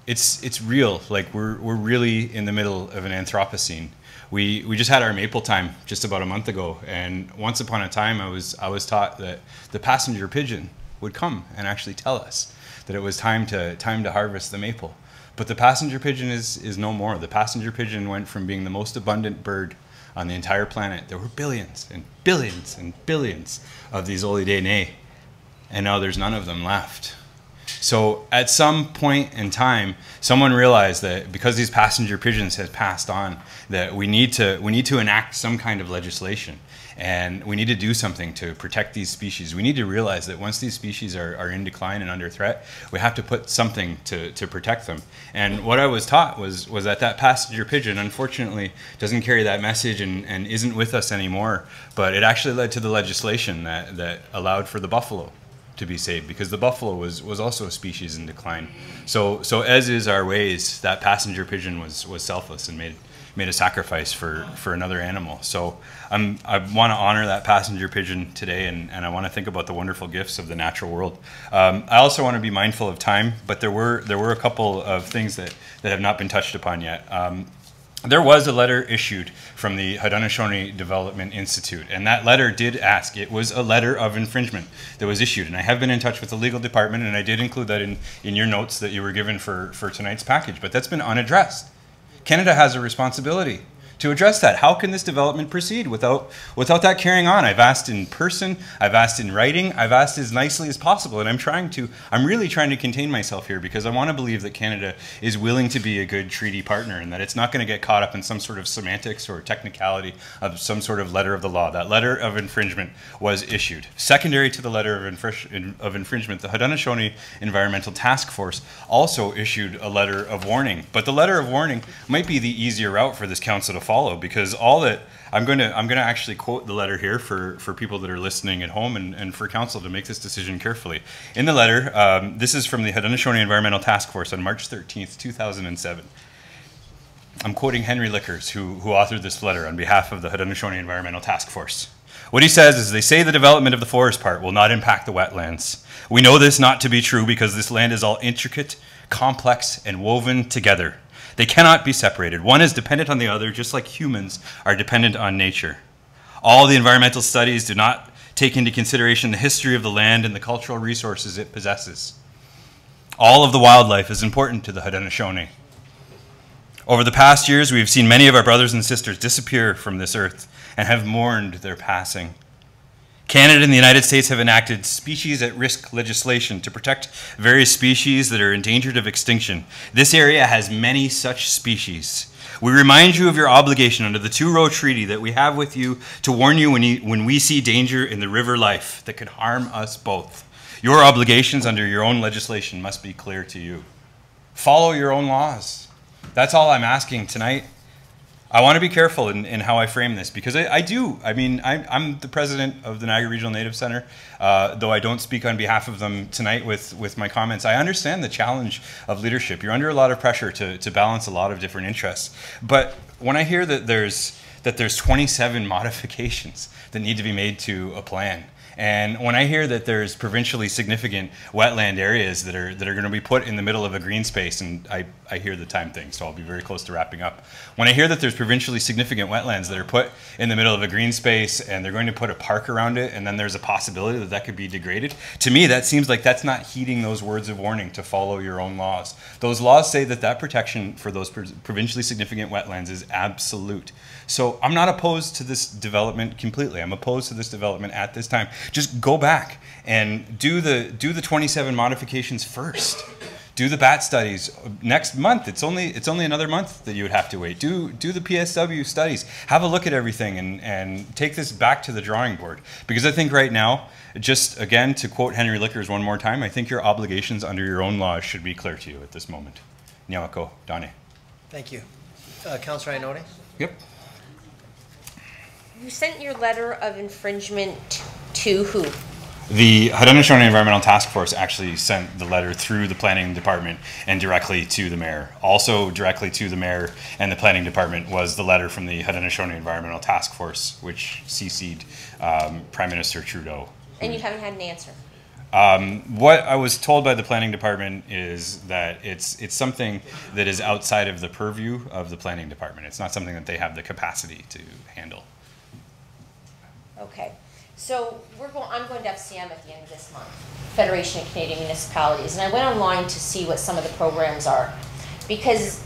it's real. Like we're really in the middle of an Anthropocene. We just had our maple time just about a month ago, and once upon a time I was taught that the passenger pigeon would come and actually tell us that it was time to harvest the maple. But the passenger pigeon is no more. The passenger pigeon went from being the most abundant bird on the entire planet. There were billions and billions and billions of these Olidae, and now there's none of them left. So at some point in time, someone realized that because these passenger pigeons had passed on, that we need to enact some kind of legislation, and we need to do something to protect these species. We need to realize that once these species are in decline and under threat, we have to put something to protect them. And what I was taught was that passenger pigeon, unfortunately, doesn't carry that message and isn't with us anymore. But it actually led to the legislation that allowed for the buffalo to be saved, because the buffalo was also a species in decline. So as is our ways, that passenger pigeon was selfless and made a sacrifice for another animal. So I want to honor that passenger pigeon today, and I want to think about the wonderful gifts of the natural world. I also want to be mindful of time, but there were a couple of things that have not been touched upon yet. There was a letter issued from the Haudenosaunee Development Institute, and that letter did ask. It was a letter of infringement that was issued, and I have been in touch with the legal department, and I did include that in your notes that you were given for tonight's package, but that's been unaddressed. Canada has a responsibility to address that. How can this development proceed without that carrying on? I've asked in person, I've asked in writing, I've asked as nicely as possible, and I'm really trying to contain myself here, because I want to believe that Canada is willing to be a good treaty partner, and that it's not going to get caught up in some sort of semantics or technicality of some sort of letter of the law. That letter of infringement was issued. Secondary to the letter of infringement, the Haudenosaunee Environmental Task Force also issued a letter of warning. But the letter of warning might be the easier route for this council to follow, because all that I'm going to actually quote the letter here for people that are listening at home, and for council to make this decision carefully. In the letter, this is from the Haudenosaunee Environmental Task Force on March 13th, 2007. I'm quoting Henry Lickers, who authored this letter on behalf of the Haudenosaunee Environmental Task Force. What he says is, they say the development of the forest part will not impact the wetlands. We know this not to be true, because this land is all intricate, complex, and woven together. They cannot be separated. One is dependent on the other, just like humans are dependent on nature. All the environmental studies do not take into consideration the history of the land and the cultural resources it possesses. All of the wildlife is important to the Haudenosaunee. Over the past years, we have seen many of our brothers and sisters disappear from this earth and have mourned their passing. Canada and the United States have enacted species at risk legislation to protect various species that are endangered of extinction. This area has many such species. We remind you of your obligation under the Two-Row Treaty that we have with you to warn you when we see danger in the river life that could harm us both. Your obligations under your own legislation must be clear to you. Follow your own laws. That's all I'm asking tonight. I want to be careful in how I frame this, because I'm the president of the Niagara Regional Native Center, though I don't speak on behalf of them tonight with my comments. I understand the challenge of leadership. You're under a lot of pressure to balance a lot of different interests. But when I hear that there's 27 modifications that need to be made to a plan, And when I hear that there's provincially significant wetland areas that are going to be put in the middle of a green space, and I hear the time thing, so I'll be very close to wrapping up. When I hear that there's provincially significant wetlands that are put in the middle of a green space and they're going to put a park around it, and then there's a possibility that that could be degraded, to me that seems like that's not heeding those words of warning to follow your own laws. Those laws say that that protection for those provincially significant wetlands is absolute. So I'm not opposed to this development completely. I'm opposed to this development at this time. Just go back and do the 27 modifications first. Do the bat studies next month. It's only another month that you would have to wait. Do the PSW studies. Have a look at everything and take this back to the drawing board. Because I think right now, just again to quote Henry Lickers one more time, I think your obligations under your own laws should be clear to you at this moment. Nyamako, Dane. Thank you. Councillor Ioannoni? Yep. You sent your letter of infringement to who? The Haudenosaunee Environmental Task Force actually sent the letter through the planning department and directly to the mayor. Also directly to the mayor and the planning department was the letter from the Haudenosaunee Environmental Task Force, which CC'd Prime Minister Trudeau. And you haven't had an answer? What I was told by the planning department is that it's something that is outside of the purview of the planning department. It's not something that they have the capacity to handle. Okay, so I'm going to FCM at the end of this month, Federation of Canadian Municipalities, and I went online to see what some of the programs are, because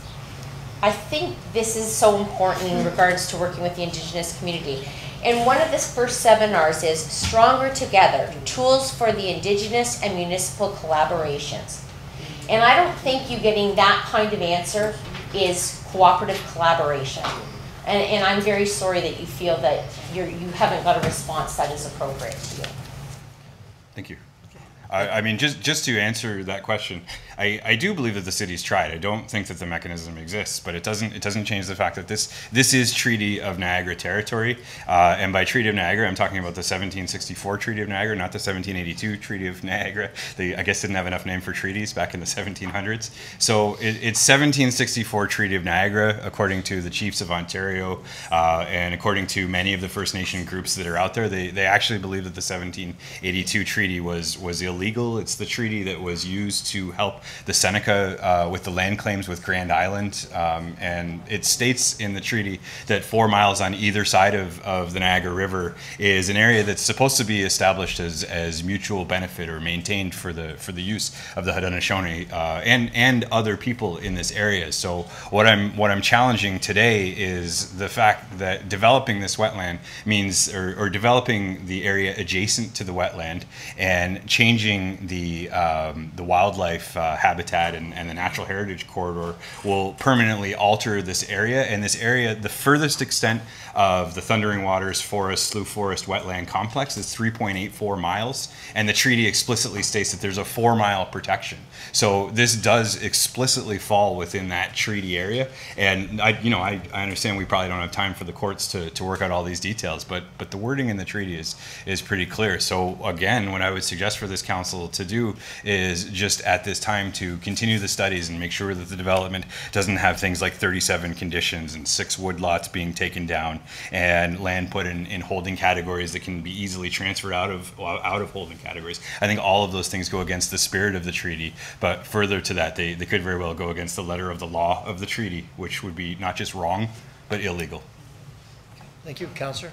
I think this is so important in regards to working with the Indigenous community. And one of the first seminars is Stronger Together, Tools for the Indigenous and Municipal Collaborations. And I don't think you getting that kind of answer is cooperative collaboration. And I'm very sorry that you feel that you haven't got a response that is appropriate to you. Thank you. I mean, just to answer that question, I do believe that the city's tried. I don't think that the mechanism exists, but it doesn't change the fact that this is Treaty of Niagara territory, and by Treaty of Niagara, I'm talking about the 1764 Treaty of Niagara, not the 1782 Treaty of Niagara. They, I guess, didn't have enough name for treaties back in the 1700s. So it's 1764 Treaty of Niagara, according to the Chiefs of Ontario, and according to many of the First Nation groups that are out there. They actually believe that the 1782 treaty was illegal. It's the treaty that was used to help the Seneca with the land claims with Grand Island, and it states in the treaty that 4 miles on either side of the Niagara River is an area that's supposed to be established as mutual benefit or maintained for the use of the Haudenosaunee and other people in this area. So what I'm challenging today is the fact that developing this wetland means or developing the area adjacent to the wetland and changing the wildlife habitat and the natural heritage corridor will permanently alter this area. And this area, the furthest extent of the Thundering Waters Forest Slough Forest Wetland Complex is 3.84 miles, and the treaty explicitly states that there's a 4-mile protection. So this does explicitly fall within that treaty area. And I understand we probably don't have time for the courts to work out all these details, but the wording in the treaty is pretty clear. So again, what I would suggest for this council to do is just at this time to continue the studies and make sure that the development doesn't have things like 37 conditions and 6 woodlots being taken down and land put in holding categories that can be easily transferred out of holding categories. I think all of those things go against the spirit of the treaty, but further to that, they could very well go against the letter of the law of the treaty, which would be not just wrong, but illegal. Thank you, Councillor.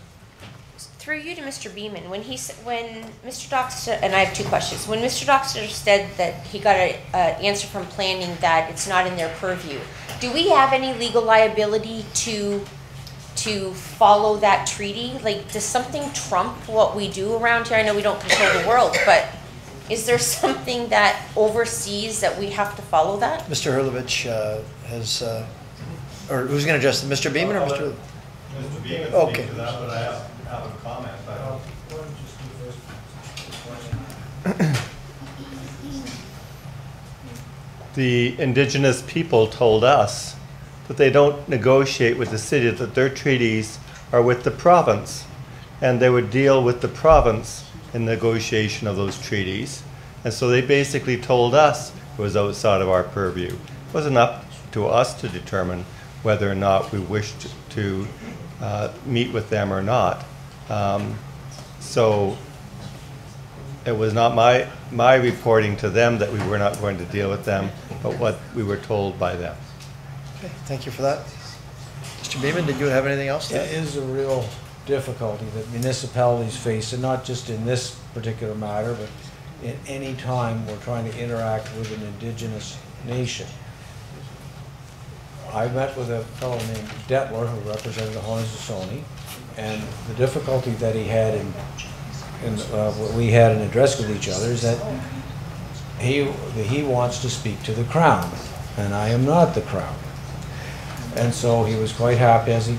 Through you to Mr. Beeman, when Mr. Dockstader, and I have 2 questions. When Mr. Dockstader said that he got an answer from planning that it's not in their purview, do we have any legal liability to follow that treaty? Like, does something trump what we do around here? I know we don't control the world, but is there something that oversees that we have to follow that? Mr. Herlovich has, or who's going to address it? Mr. Beeman or Mr. Mr. Beeman okay. speak to that, but I have a comment. The Indigenous people told us that they don't negotiate with the city, that their treaties are with the province, and they would deal with the province in negotiation of those treaties. And so they basically told us it was outside of our purview. It wasn't up to us to determine whether or not we wished to meet with them or not. So it was not my reporting to them that we were not going to deal with them, but what we were told by them. Okay, thank you for that. Mr. Beeman, did you have anything else to add? It is a real difficulty that municipalities face, and not just in this particular matter, but in any time we're trying to interact with an indigenous nation. I met with a fellow named Detler who represented the Haudenosaunee, and the difficulty that he had in what we had in address with each other is that he wants to speak to the Crown, and I am not the Crown. And so he was quite happy, as he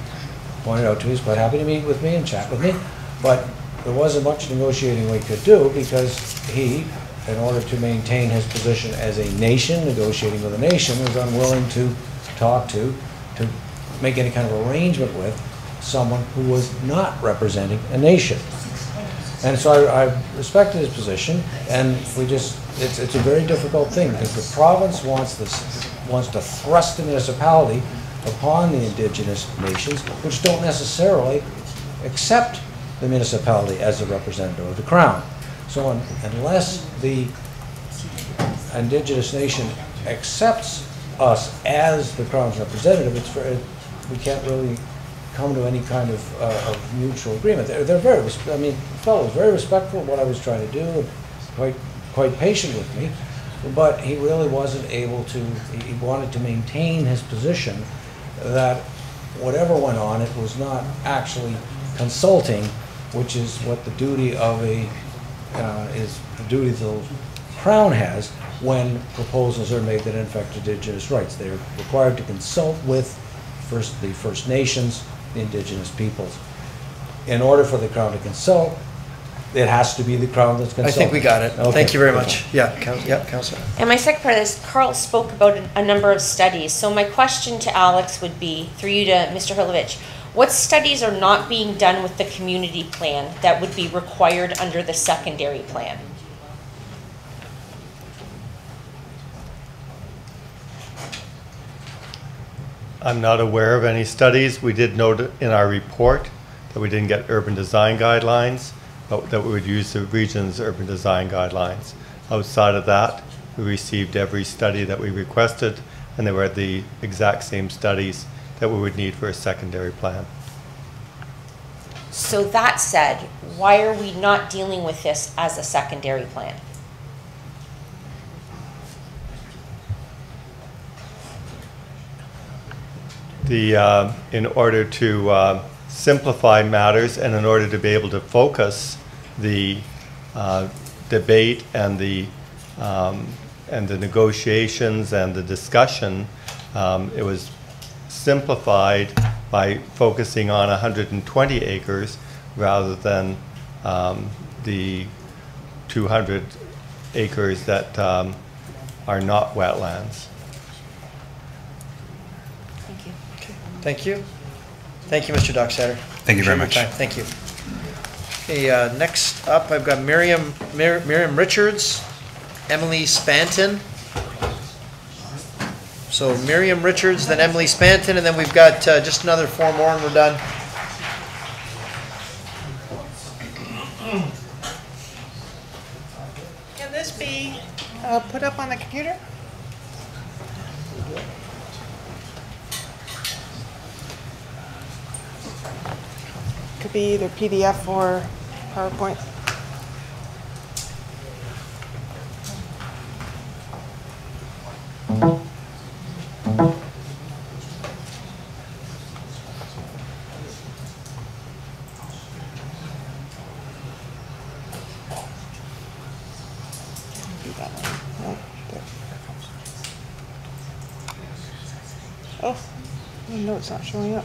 pointed out to me, he was quite happy to meet with me and chat with me, but there wasn't much negotiating we could do because he, in order to maintain his position as a nation, negotiating with a nation, was unwilling to talk to make any kind of arrangement with someone who was not representing a nation. And so I respected his position, and it's a very difficult thing because the province wants to thrust the municipality upon the indigenous nations, which don't necessarily accept the municipality as a representative of the Crown. So unless the indigenous nation accepts us as the Crown's representative, we can't really come to any kind of mutual agreement. They're very, I mean, the fellow was very respectful of what I was trying to do, and quite patient with me, but he really wasn't able to, he wanted to maintain his position that whatever went on, it was not actually consulting, which is what the duty of the Crown has when proposals are made that affect indigenous rights. They're required to consult with the First Nations, the indigenous peoples. In order for the Crown to consult, it has to be the Crown that's consulting. I think we got it. Okay. Thank you very much. Yeah, Councillor. And my second part of this, Carl spoke about a number of studies. So my question to Alex would be, through you to Mr. Hilovich, what studies are not being done with the community plan that would be required under the secondary plan? I'm not aware of any studies. We did note in our report that we didn't get urban design guidelines, but that we would use the region's urban design guidelines. Outside of that, we received every study that we requested, and they were the exact same studies that we would need for a secondary plan. So that said, why are we not dealing with this as a secondary plan? In order to simplify matters and in order to be able to focus the debate and the negotiations and the discussion, it was simplified by focusing on 120 acres rather than the 200 acres that are not wetlands. Thank you. Thank you, Mr. Dockstader. Thank you very much. Thank you. Okay, next up, I've got Miriam Richards, Emily Spanton. So Miriam Richards, then Emily Spanton, and then we've got just another 4 more and we're done. Can this be put up on the computer? Could be either PDF or PowerPoint. Oh, no, it's not showing up.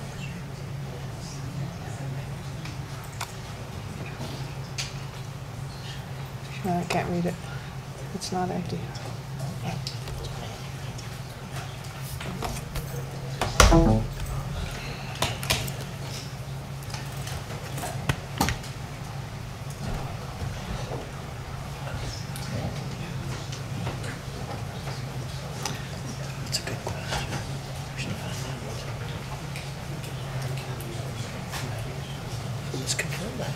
No, I can't read it. It's not empty. That's a good question. Let's confirm that.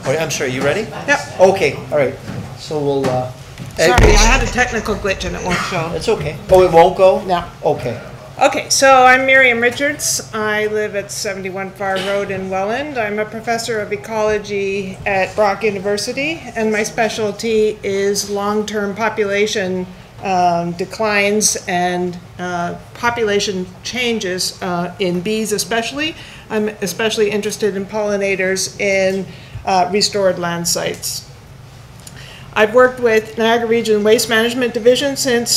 Oh, I'm sorry, you ready? Yep. Okay, all right. So we'll, Sorry, I had a technical glitch and it won't show. It's okay. Oh, it won't go? No. Okay. Okay, so I'm Miriam Richards. I live at 71 Far Road in Welland. I'm a professor of ecology at Brock University, and my specialty is long-term population declines and population changes in bees especially. I'm especially interested in pollinators in restored land sites. I've worked with Niagara Region Waste Management Division since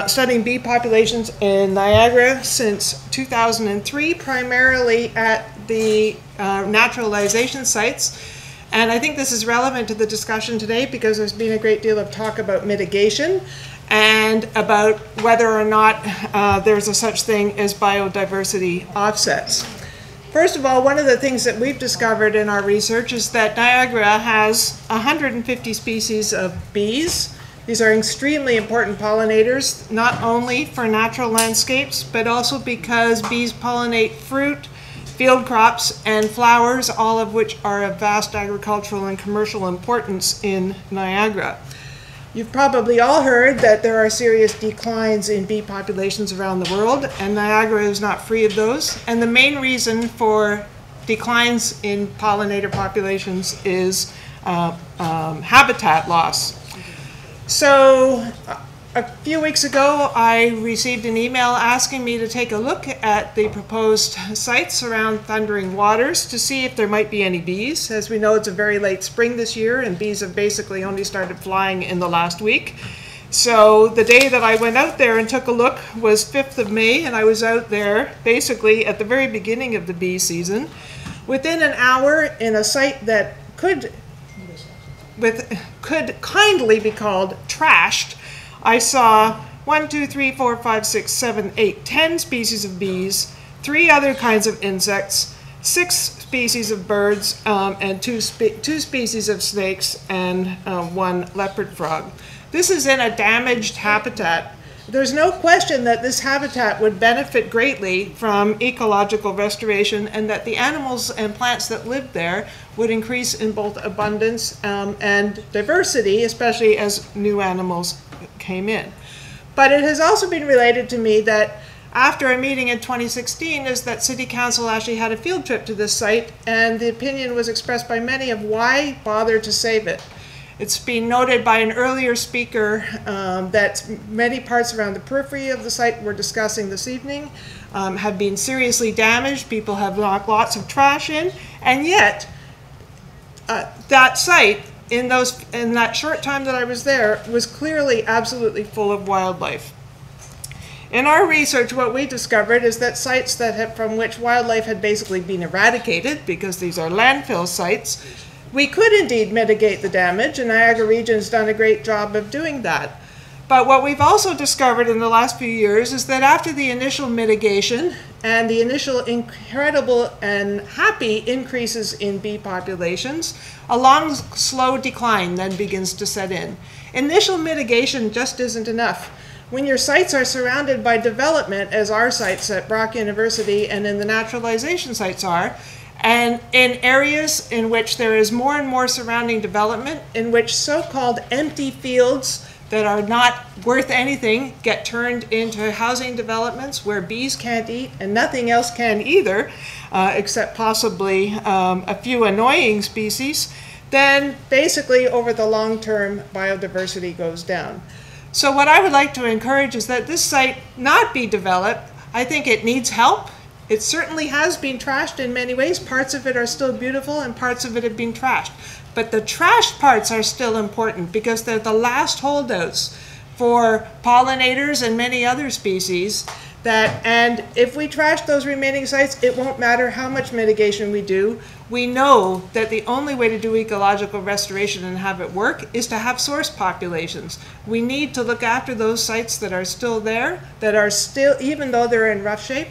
studying bee populations in Niagara since 2003, primarily at the naturalization sites. And I think this is relevant to the discussion today because there's been a great deal of talk about mitigation and about whether or not there's a such thing as biodiversity offsets. First of all, one of the things that we've discovered in our research is that Niagara has 150 species of bees. These are extremely important pollinators, not only for natural landscapes, but also because bees pollinate fruit, field crops, and flowers, all of which are of vast agricultural and commercial importance in Niagara. You've probably all heard that there are serious declines in bee populations around the world, and Niagara is not free of those. And the main reason for declines in pollinator populations is habitat loss. So a few weeks ago, I received an email asking me to take a look at the proposed sites around Thundering Waters to see if there might be any bees. As we know, it's a very late spring this year, and bees have basically only started flying in the last week. So the day that I went out there and took a look was 5th of May, and I was out there basically at the very beginning of the bee season. Within an hour, in a site that could kindly be called trashed, I saw 1, 2, 3, 4, 5, 6, 7, 8, 10 species of bees, 3 other kinds of insects, 6 species of birds, and 2 species of snakes, and 1 leopard frog. This is in a damaged habitat. There's no question that this habitat would benefit greatly from ecological restoration, and that the animals and plants that lived there would increase in both abundance and diversity, especially as new animals came in. But it has also been related to me that after a meeting in 2016 is that City Council actually had a field trip to this site, and the opinion was expressed by many of why bother to save it. It's been noted by an earlier speaker that many parts around the periphery of the site we're discussing this evening have been seriously damaged. People have knocked lots of trash in, and yet that site, in that short time that I was there, was clearly absolutely full of wildlife. In our research, what we discovered is that sites from which wildlife had basically been eradicated, because these are landfill sites, we could indeed mitigate the damage, and Niagara Region's done a great job of doing that. But what we've also discovered in the last few years is that after the initial mitigation and the initial incredible and happy increases in bee populations, a long, slow decline then begins to set in. Initial mitigation just isn't enough. When your sites are surrounded by development, as our sites at Brock University and in the naturalization sites are, and in areas in which there is more and more surrounding development, in which so-called empty fields that are not worth anything get turned into housing developments where bees can't eat and nothing else can either, except possibly a few annoying species, then basically over the long term biodiversity goes down. So what I would like to encourage is that this site not be developed. I think it needs help. It certainly has been trashed in many ways. Parts of it are still beautiful and parts of it have been trashed. But the trashed parts are still important because they're the last holdouts for pollinators and many other species. And if we trash those remaining sites, it won't matter how much mitigation we do. We know that the only way to do ecological restoration and have it work is to have source populations. We need to look after those sites that are still there, that are still, even though they're in rough shape,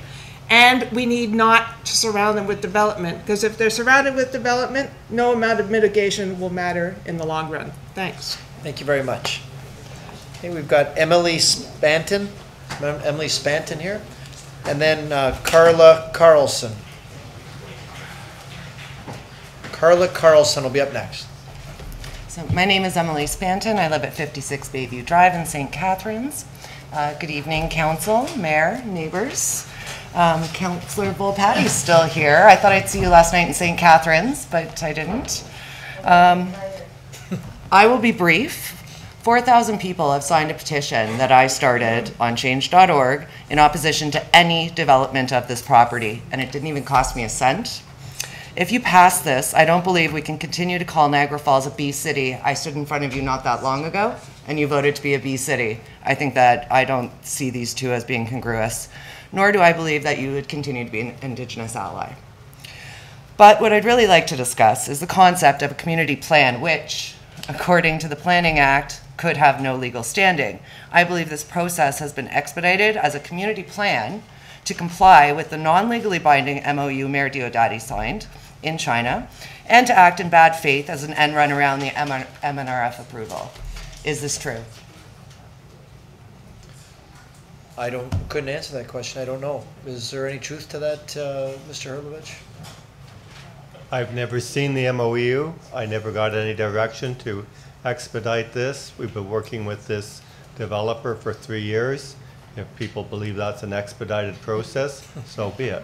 And we need not to surround them with development, because if they're surrounded with development, no amount of mitigation will matter in the long run. Thanks. Thank you very much. Okay, we've got Emily Spanton. Emily Spanton here. And then Carla Carlson. Carla Carlson will be up next. So my name is Emily Spanton. I live at 56 Bayview Drive in St. Catharines. Good evening, council, mayor, neighbors. Councillor Volpatti's still here. I thought I'd see you last night in St. Catharines, but I didn't. I will be brief. 4,000 people have signed a petition that I started on change.org in opposition to any development of this property, and it didn't even cost me a cent. If you pass this, I don't believe we can continue to call Niagara Falls a B city. I stood in front of you not that long ago, and you voted to be a B city. I think that I don't see these two as being congruous, nor do I believe that you would continue to be an Indigenous ally. But what I'd really like to discuss is the concept of a community plan, which, according to the Planning Act, could have no legal standing. I believe this process has been expedited as a community plan to comply with the non-legally binding MOU Mayor Diodati signed in China, and to act in bad faith as an end run around the MNRF approval. Is this true? Couldn't answer that question. I don't know. Is there any truth to that, Mr. Herlovich? I've never seen the MOU. I never got any direction to expedite this. We've been working with this developer for 3 years. If people believe that's an expedited process, so be it.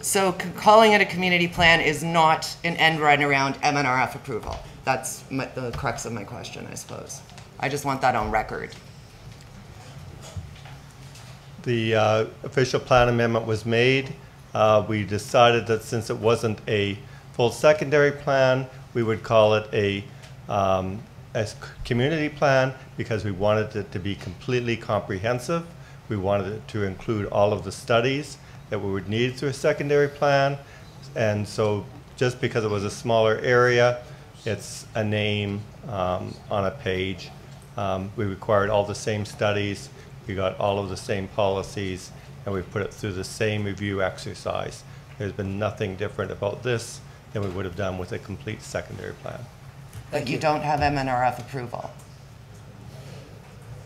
So calling it a community plan is not an end run around MNRF approval. That's the crux of my question, I suppose. I just want that on record. The official plan amendment was made. We decided that since it wasn't a full secondary plan, we would call it a community plan because we wanted it to be completely comprehensive. We wanted it to include all of the studies that we would need through a secondary plan. And so just because it was a smaller area, it's a name on a page. We required all the same studies. We got all of the same policies, and we put it through the same review exercise. There's been nothing different about this than we would have done with a complete secondary plan. But you don't have MNRF approval,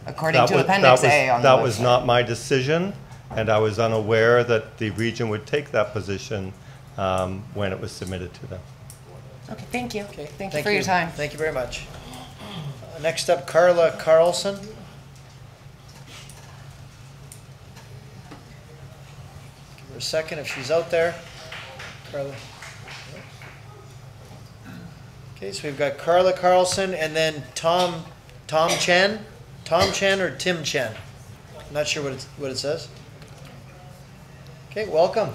according to Appendix A on the website. That was not my decision, and I was unaware that the region would take that position when it was submitted to them. Okay, thank you. Okay, thank you for your time. Thank you very much. Next up, Carla Carlson. Give her a second if she's out there. Carla. Okay, so we've got Carla Carlson and then Tom Chen. Tom Chen or Tim Chen? I'm not sure what it says. Okay, welcome.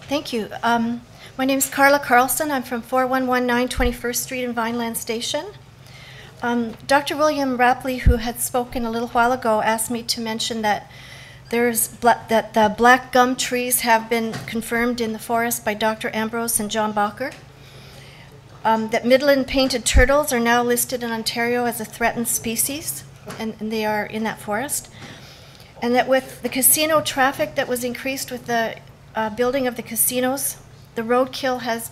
Thank you. My name is Carla Carlson. I'm from 4119 21st Street in Vineland Station. Dr. William Rapley, who had spoken a little while ago, asked me to mention that that the black gum trees have been confirmed in the forest by Dr. Ambrose and John Bacher. That Midland painted turtles are now listed in Ontario as a threatened species, and they are in that forest. And that with the casino traffic that was increased with the building of the casinos, the roadkill has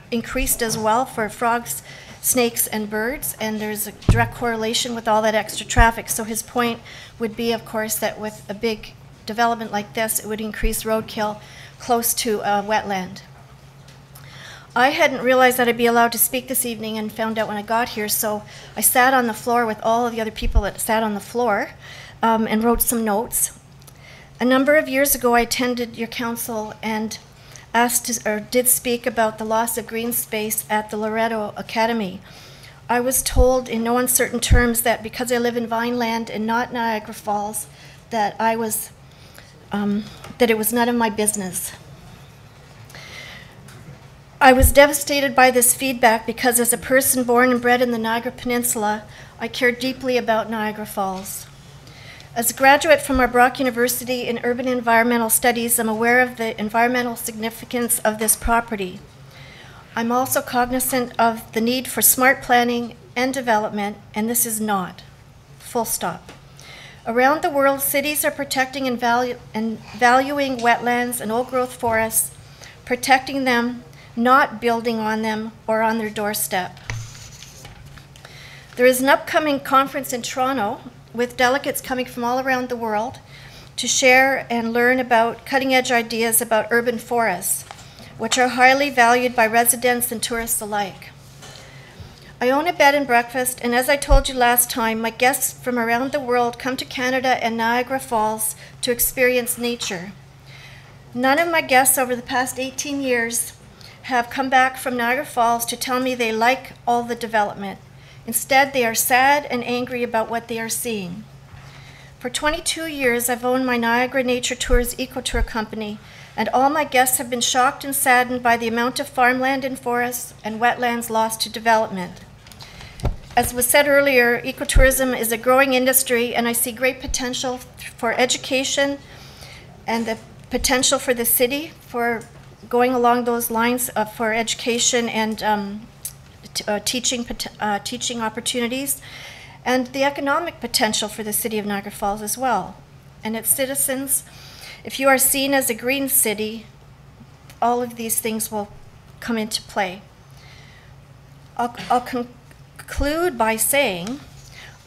increased as well for frogs, snakes, and birds, and there's a direct correlation with all that extra traffic. So his point would be, of course, that with a big development like this, it would increase roadkill close to a wetland. I hadn't realized that I'd be allowed to speak this evening and found out when I got here, so I sat on the floor with all of the other people that sat on the floor and wrote some notes. A number of years ago, I attended your council and did speak about the loss of green space at the Loretto Academy. I was told in no uncertain terms that because I live in Vineland and not Niagara Falls, that it was none of my business. I was devastated by this feedback because as a person born and bred in the Niagara Peninsula, I care deeply about Niagara Falls. As a graduate from our Brock University in Urban Environmental Studies, I'm aware of the environmental significance of this property. I'm also cognizant of the need for smart planning and development, and this is not. Full stop. Around the world, cities are protecting and valuing wetlands and old-growth forests, protecting them, not building on them or on their doorstep. There is an upcoming conference in Toronto with delegates coming from all around the world to share and learn about cutting-edge ideas about urban forests, which are highly valued by residents and tourists alike. I own a bed and breakfast, and as I told you last time, my guests from around the world come to Canada and Niagara Falls to experience nature. None of my guests over the past 18 years have come back from Niagara Falls to tell me they like all the development. Instead, they are sad and angry about what they are seeing. For 22 years, I've owned my Niagara Nature Tours Ecotour company, and all my guests have been shocked and saddened by the amount of farmland and forests and wetlands lost to development. As was said earlier, ecotourism is a growing industry, and I see great potential for education and the potential for the city for going along those lines for education and teaching opportunities, and the economic potential for the city of Niagara Falls as well, and its citizens. If you are seen as a green city, all of these things will come into play. I'll conclude by saying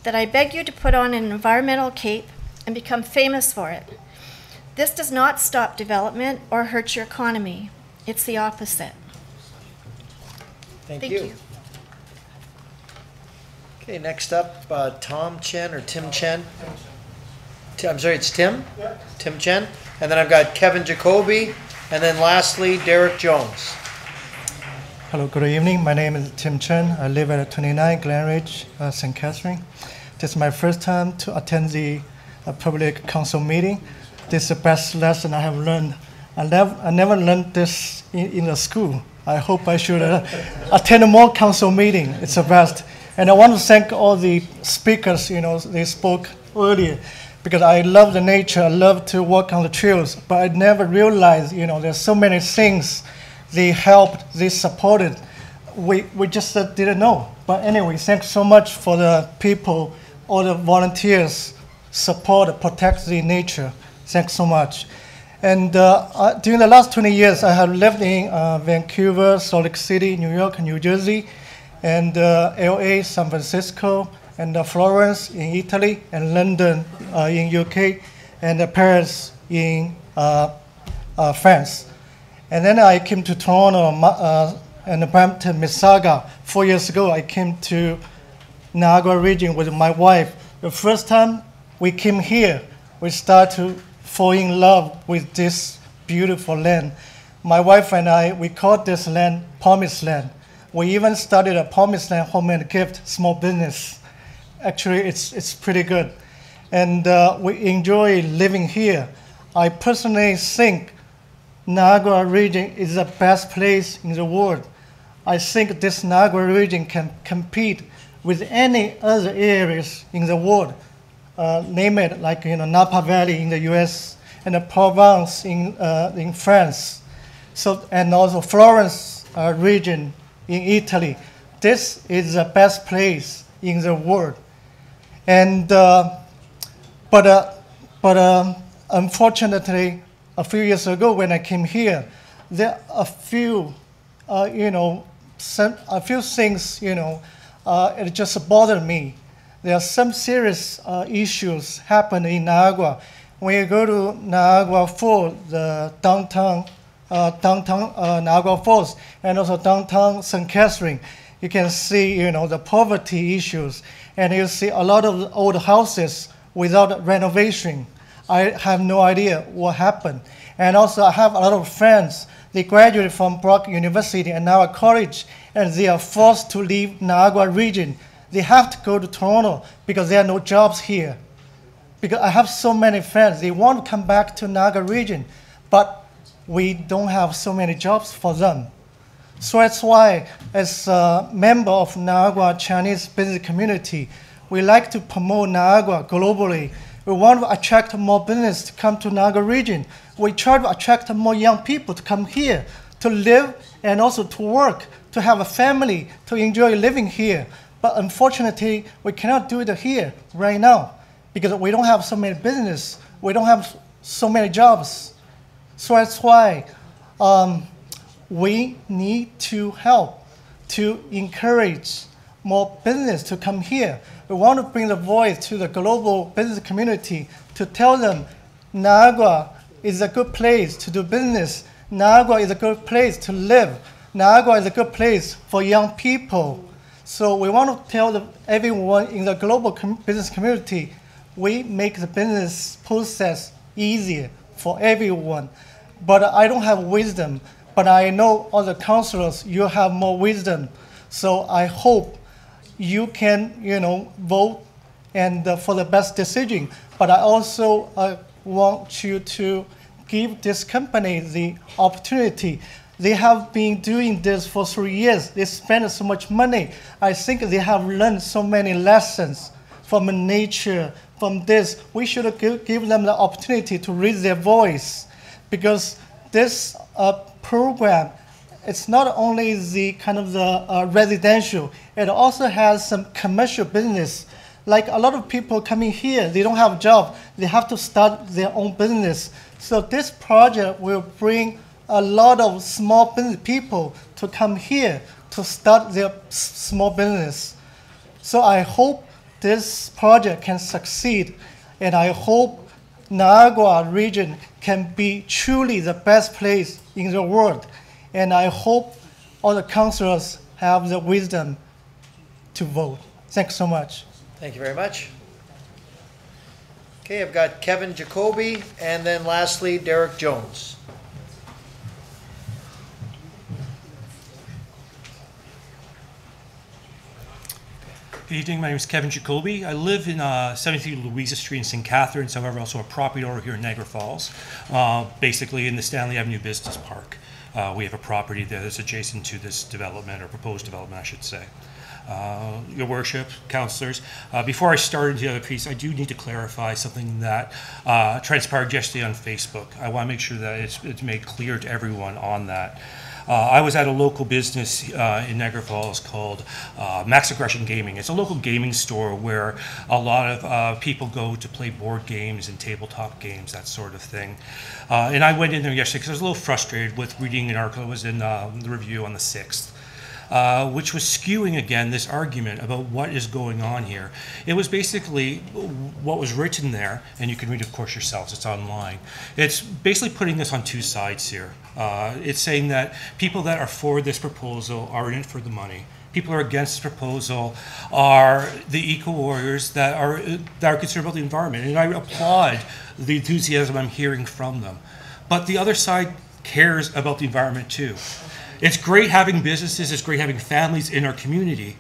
that I beg you to put on an environmental cape and become famous for it. This does not stop development or hurt your economy. It's the opposite. Thank you. Okay, next up, Tom Chen or Tim Chen. I'm sorry, it's Tim? Yeah. Tim Chen. And then I've got Kevin Jacoby, and then lastly, Derek Jones. Hello, good evening. My name is Tim Chen. I live at 29 Glenridge, St. Catherine. This is my first time to attend the public council meeting. This is the best lesson I have learned. I never learned this in the school. I hope I should attend more council meeting. It's the best. And I want to thank all the speakers, they spoke earlier, because I love the nature, I love to walk on the trails, but I never realized, there's so many things they helped, they supported. We just didn't know. But anyway, thanks so much for the people, all the volunteers, support, protect the nature. Thanks so much. And during the last 20 years, I have lived in Vancouver, Salt Lake City, New York, New Jersey, and LA, San Francisco, and Florence in Italy, and London in UK, and Paris in France. And then I came to Toronto and Brampton, Mississauga. 4 years ago, I came to Niagara region with my wife. The first time we came here, we started to fall in love with this beautiful land. My wife and I, we called this land Promised Land. We even started a Promised Land Home and Gift small business. Actually, it's pretty good. And we enjoy living here. I personally think Niagara region is the best place in the world. I think this Niagara region can compete with any other areas in the world. Name it, like Napa Valley in the U.S. and Provence in France. So, and also Florence region in Italy. This is the best place in the world. And unfortunately, a few years ago when I came here, there are a few things it just bothered me. There are some serious issues happen in Niagara. When you go to Niagara Falls, the downtown Niagara Falls, and also downtown St. Catherine, you can see the poverty issues, and you see a lot of old houses without renovation. I have no idea what happened. And also I have a lot of friends. They graduated from Brock University and now at college, and they are forced to leave Niagara region. They have to go to Toronto because there are no jobs here. Because I have so many friends, they want to come back to Niagara region, but we don't have so many jobs for them. So that's why, as a member of Niagara Chinese business community, we like to promote Niagara globally. We want to attract more business to come to Niagara region. We try to attract more young people to come here, to live and also to work, to have a family, to enjoy living here. But unfortunately, we cannot do it here right now because we don't have so many business, we don't have so many jobs. So that's why we need to help to encourage more business to come here. We want to bring the voice to the global business community to tell them Niagara is a good place to do business. Niagara is a good place to live. Niagara is a good place for young people. So we want to tell everyone in the global business community, we make the business process easier for everyone. But I don't have wisdom, but I know other councilors, you have more wisdom. So I hope you can, vote and for the best decision. But I also want you to give this company the opportunity. They have been doing this for 3 years. They spent so much money. I think they have learned so many lessons from nature, from this. We should give them the opportunity to raise their voice, because this program, it's not only the kind of the residential, it also has some commercial business. Like a lot of people coming here, they don't have a job. They have to start their own business. So this project will bring a lot of small business people to come here to start their small business. So I hope this project can succeed, and I hope Niagara region can be truly the best place in the world. And I hope all the councilors have the wisdom to vote. Thanks so much. Thank you very much. Okay, I've got Kevin Jacoby, and then lastly, Derek Jones. Good evening, my name is Kevin Jacoby. I live in 73 Louisa Street in St. Catharines. However, also a property owner here in Niagara Falls, basically in the Stanley Avenue Business Park. We have a property there that's adjacent to this development, or proposed development, I should say. Your Worship, councillors, before I start into the other piece, I do need to clarify something that transpired yesterday on Facebook. I want to make sure that it's made clear to everyone on that. I was at a local business in Niagara Falls called Max Aggression Gaming. It's a local gaming store where a lot of people go to play board games and tabletop games, that sort of thing. And I went in there yesterday because I was a little frustrated with reading an article that was in the Review on the 6th. Which was skewing again this argument about what is going on here. It was basically what was written there, and you can read it, of course, yourselves, it's online. It's basically putting this on two sides here. It's saying that people that are for this proposal are in it for the money. People who are against this proposal are the eco-warriors that are concerned about the environment, and I applaud the enthusiasm I'm hearing from them. But the other side cares about the environment too. It's great having businesses, it's great having families in our community,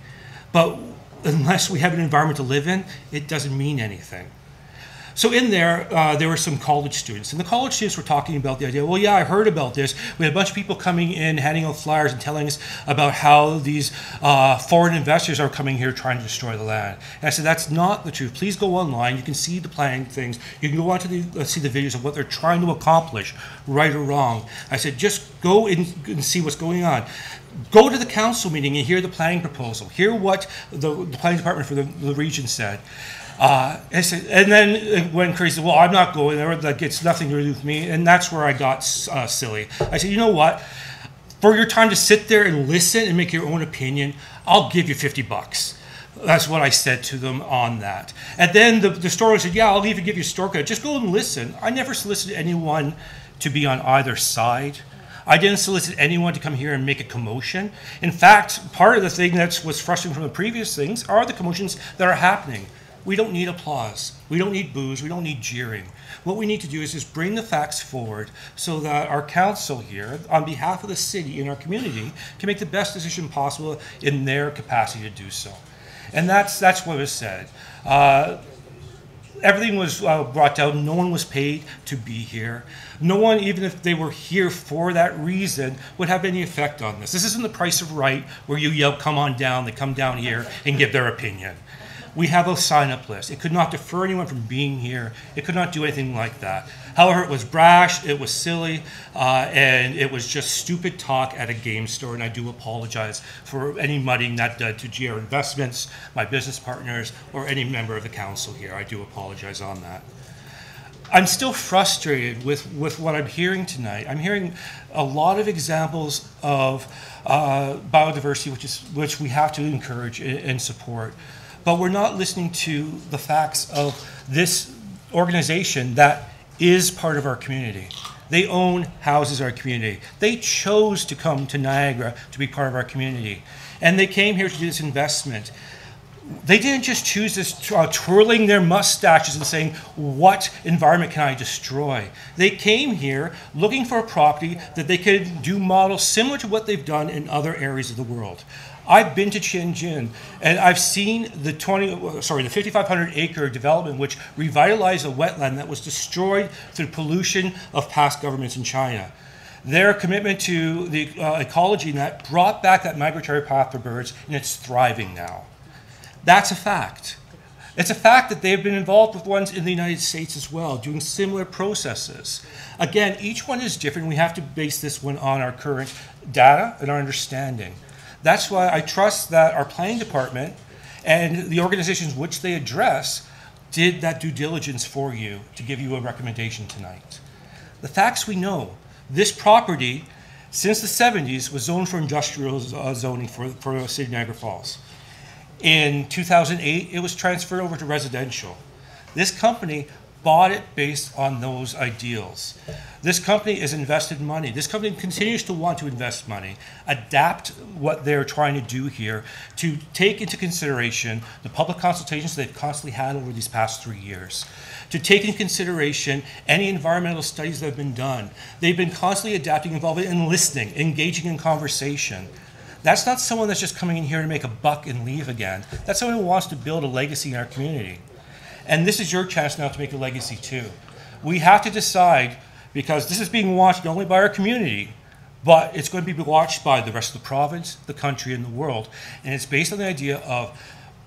but unless we have an environment to live in, it doesn't mean anything. So in there, there were some college students, and the college students were talking about the idea, well, yeah, I heard about this. We had a bunch of people coming in, handing out flyers and telling us about how these foreign investors are coming here trying to destroy the land. And I said, that's not the truth. Please go online. You can see the planning things. You can go on to see the videos of what they're trying to accomplish, right or wrong. I said, just go and see what's going on. Go to the council meeting and hear the planning proposal. Hear what the planning department for the region said. And then it went crazy. Well, I'm not going there. That gets nothing to do with me. And that's where I got silly. I said, you know what? For your time to sit there and listen and make your own opinion, I'll give you $50. That's what I said to them on that. And then the store said, yeah, I'll even give you a store credit. Just go and listen. I never solicited anyone to be on either side. I didn't solicit anyone to come here and make a commotion. In fact, part of the thing that was frustrating from the previous things are the commotions that are happening. We don't need applause. We don't need boos. We don't need jeering. What we need to do is just bring the facts forward so that our council here, on behalf of the city and our community, can make the best decision possible in their capacity to do so. And that's what was said. Everything was brought down. No one was paid to be here. No one, even if they were here for that reason, would have any effect on this. This isn't The Price of Right where you yell, come on down, they come down here and give their opinion. We have a sign-up list. It could not defer anyone from being here. It could not do anything like that. However, it was brash, it was silly, and it was just stupid talk at a game store, and I do apologize for any muddying that did to GR Investments, my business partners, or any member of the council here. I do apologize on that. I'm still frustrated with what I'm hearing tonight. I'm hearing a lot of examples of biodiversity, which we have to encourage and support. But we're not listening to the facts of this organization that is part of our community. They own houses in our community. They chose to come to Niagara to be part of our community. And they came here to do this investment. They didn't just choose this twirling their mustaches and saying, what environment can I destroy? They came here looking for a property that they could do models similar to what they've done in other areas of the world. I've been to Tianjin, and I've seen the 5,500 acre development which revitalized a wetland that was destroyed through pollution of past governments in China. Their commitment to the ecology in that brought back that migratory path for birds, and it's thriving now. That's a fact. It's a fact that they've been involved with ones in the United States as well, doing similar processes. Again, each one is different. We have to base this one on our current data and our understanding. That's why I trust that our planning department and the organizations which they address did that due diligence for you to give you a recommendation tonight. The facts we know, this property since the 70s was zoned for industrial zoning for the city of Niagara Falls. In 2008, it was transferred over to residential. This company bought it based on those ideals. This company has invested money. This company continues to want to invest money, adapt what they're trying to do here to take into consideration the public consultations they've constantly had over these past 3 years, to take into consideration any environmental studies that have been done. They've been constantly adapting, involving, and listening, engaging in conversation. That's not someone that's just coming in here to make a buck and leave again. That's someone who wants to build a legacy in our community. And this is your chance now to make a legacy too. We have to decide, because this is being watched not only by our community, but it's going to be watched by the rest of the province, the country, and the world. And it's based on the idea of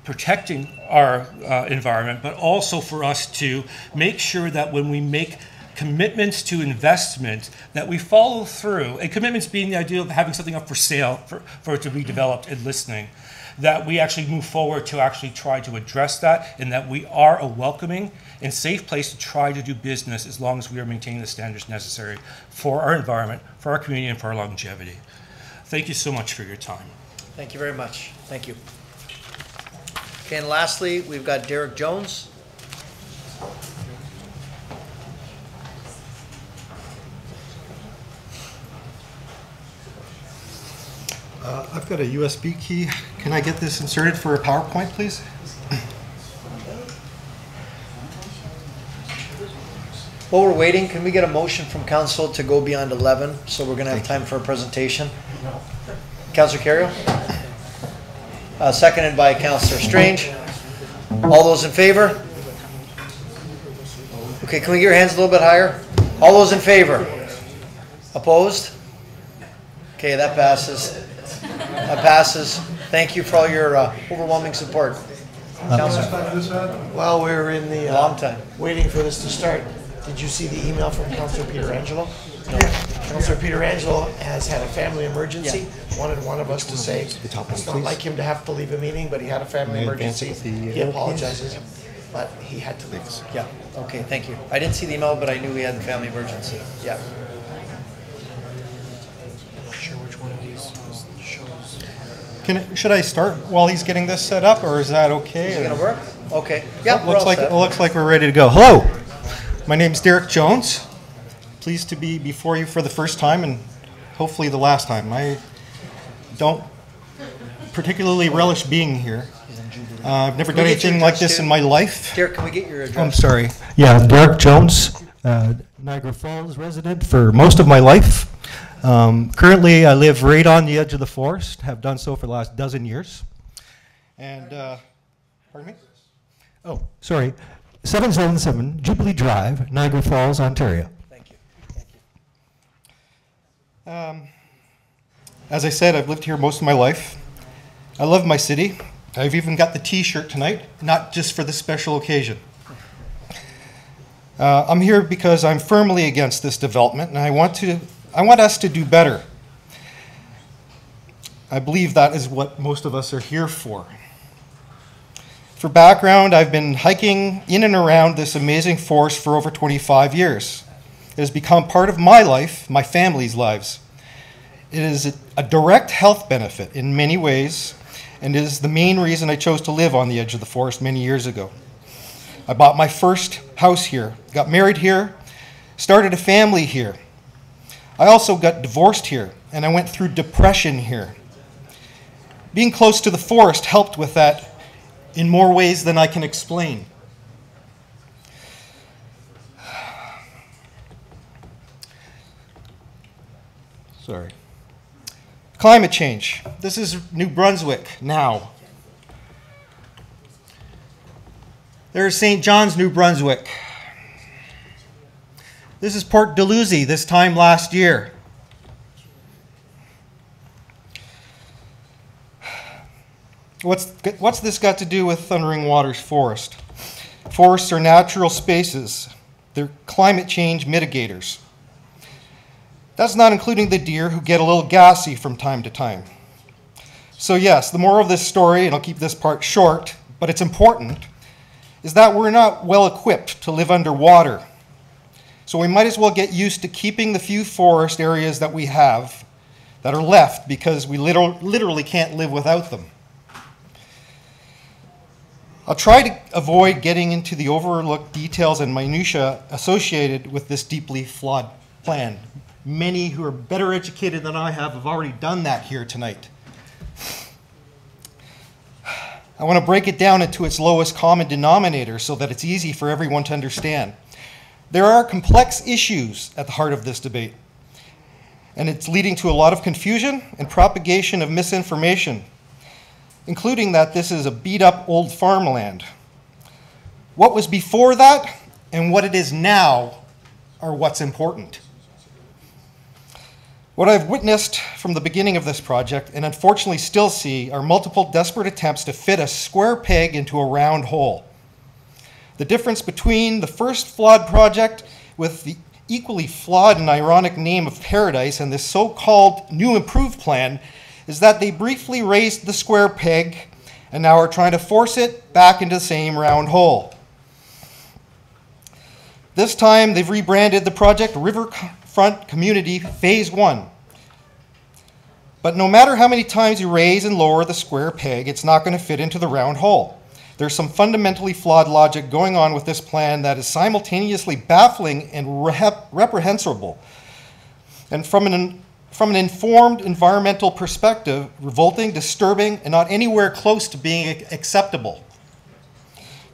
protecting our environment, but also for us to make sure that when we make commitments to investment, that we follow through, and commitments being the idea of having something up for sale for it to be developed and listening, that we actually move forward to actually try to address that, and that we are a welcoming and safe place to try to do business as long as we are maintaining the standards necessary for our environment, for our community, and for our longevity. Thank you so much for your time. Thank you very much. Thank you. Okay, and lastly, we've got Derek Jones. I've got a USB key. Can I get this inserted for a PowerPoint, please? While we're waiting, can we get a motion from council to go beyond 11? So we're going to have time for a presentation. Councillor Carrier? Seconded by Councillor Strange. All those in favor? Okay, can we get your hands a little bit higher? All those in favor? Opposed? Okay, that passes. That passes. Thank you for all your overwhelming support. While we were in the long time waiting for this to start, did you see the email from Councillor Pietrangelo? No. Councillor Pietrangelo has had a family emergency. Wanted one of us to say it's not like him to have to leave a meeting, but he had a family emergency. He apologizes, but he had to leave us. Yeah. Okay. Thank you. I didn't see the email, but I knew he had a family emergency. Yeah. Should I start while he's getting this set up, or is that okay? Is it gonna work? Okay. Yeah. Looks like we're ready to go. Hello, my name's Derek Jones. Pleased to be before you for the first time and hopefully the last time. I don't particularly relish being here. I've never done anything like this in my life. Derek, can we get your address? I'm sorry. Yeah, I'm Derek Jones, Niagara Falls resident for most of my life. Currently, I live right on the edge of the forest, have done so for the last dozen years. And, pardon me? Oh, sorry. 777 Jubilee Drive, Niagara Falls, Ontario. Thank you. As I said, I've lived here most of my life. I love my city. I've even got the t-shirt tonight, not just for this special occasion. I'm here because I'm firmly against this development, and I want us to do better. I believe that is what most of us are here for. For background, I've been hiking in and around this amazing forest for over 25 years. It has become part of my life, my family's lives. It is a direct health benefit in many ways, and it is the main reason I chose to live on the edge of the forest many years ago. I bought my first house here, got married here, started a family here. I also got divorced here, and I went through depression here. Being close to the forest helped with that in more ways than I can explain. Sorry. Climate change. This is New Brunswick now. There's St. John's, New Brunswick. This is Port Dalhousie this time last year. What's this got to do with Thundering Waters Forest? Forests are natural spaces. They're climate change mitigators. That's not including the deer who get a little gassy from time to time. So yes, the moral of this story, and I'll keep this part short, but it's important, is that we're not well equipped to live underwater. So we might as well get used to keeping the few forest areas that we have that are left, because we literally can't live without them. I'll try to avoid getting into the overlooked details and minutiae associated with this deeply flawed plan. Many who are better educated than I have already done that here tonight. I want to break it down into its lowest common denominator so that it's easy for everyone to understand. There are complex issues at the heart of this debate, and it's leading to a lot of confusion and propagation of misinformation, including that this is a beat-up old farmland. What was before that and what it is now are what's important. What I've witnessed from the beginning of this project, and unfortunately still see, are multiple desperate attempts to fit a square peg into a round hole. The difference between the first flawed project with the equally flawed and ironic name of Paradise and this so-called new improved plan is that they briefly raised the square peg and now are trying to force it back into the same round hole. This time they've rebranded the project Riverfront Community Phase 1. But no matter how many times you raise and lower the square peg, it's not going to fit into the round hole. There's some fundamentally flawed logic going on with this plan that is simultaneously baffling and reprehensible. And from an informed environmental perspective, revolting, disturbing, and not anywhere close to being acceptable.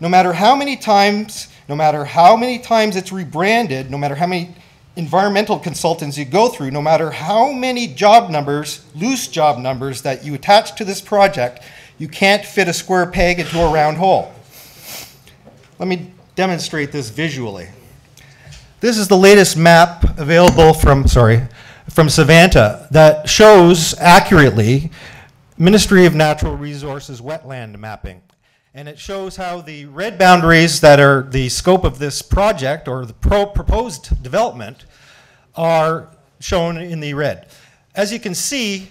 No matter how many times it's rebranded, no matter how many environmental consultants you go through, no matter how many job numbers, loose job numbers that you attach to this project, you can't fit a square peg into a round hole. Let me demonstrate this visually. This is the latest map available from Savanta that shows accurately Ministry of Natural Resources wetland mapping. And it shows how the red boundaries that are the scope of this project or the proposed development are shown in the red. As you can see,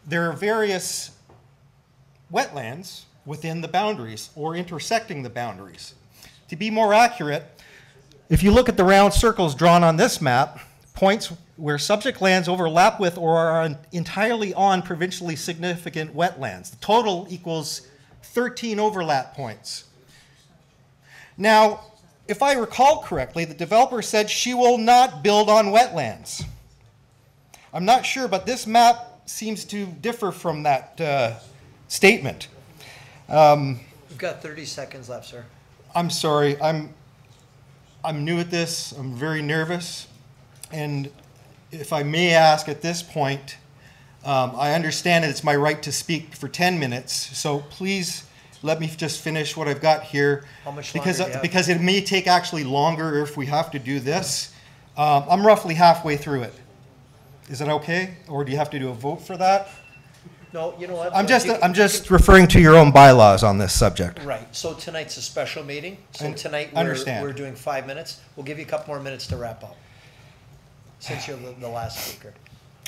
there are various wetlands within the boundaries or intersecting the boundaries. To be more accurate, if you look at the round circles drawn on this map, points where subject lands overlap with or are entirely on provincially significant wetlands. The total equals 13 overlap points. Now, if I recall correctly, the developer said she will not build on wetlands. I'm not sure, but this map seems to differ from that statement. We've got 30 seconds left, sir. I'm sorry, I'm new at this, I'm very nervous, and if I may ask at this point, I understand that it's my right to speak for 10 minutes, so please let me just finish what I've got here. How much longer do you have? Because it may take actually longer if we have to do this. I'm roughly halfway through it. Is it okay? Or do you have to do a vote for that? No, you know what? I'm You can- just referring to your own bylaws on this subject. Right, so tonight's a special meeting, so And- tonight understand. we're doing 5 minutes. We'll give you a couple more minutes to wrap up, since you're the last speaker.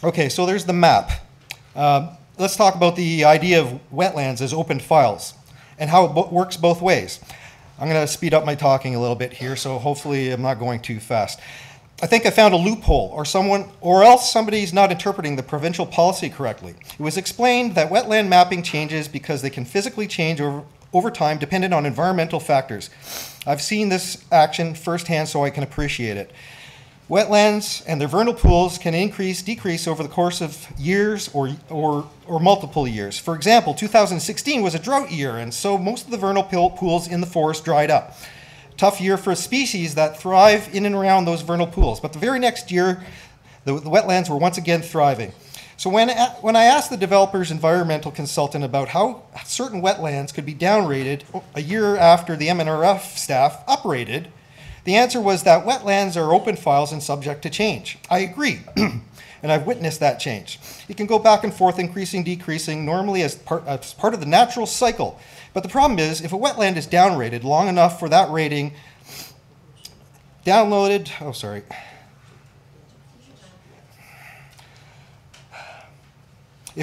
Okay, so there's the map. Let's talk about the idea of wetlands as open files and how it works both ways. I'm going to speed up my talking a little bit here, so hopefully I'm not going too fast. I think I found a loophole, or else somebody's not interpreting the provincial policy correctly. It was explained that wetland mapping changes because they can physically change over time dependent on environmental factors. I've seen this action firsthand, so I can appreciate it. Wetlands and their vernal pools can increase, decrease over the course of years or multiple years. For example, 2016 was a drought year, and so most of the vernal pools in the forest dried up. Tough year for species that thrive in and around those vernal pools. But the very next year, the wetlands were once again thriving. So when I asked the developer's environmental consultant about how certain wetlands could be downrated a year after the MNRF staff uprated, the answer was that wetlands are open files and subject to change. I agree, and I've witnessed that change. It can go back and forth, increasing, decreasing, normally as part of the natural cycle. But the problem is, if a wetland is downrated long enough for that rating, If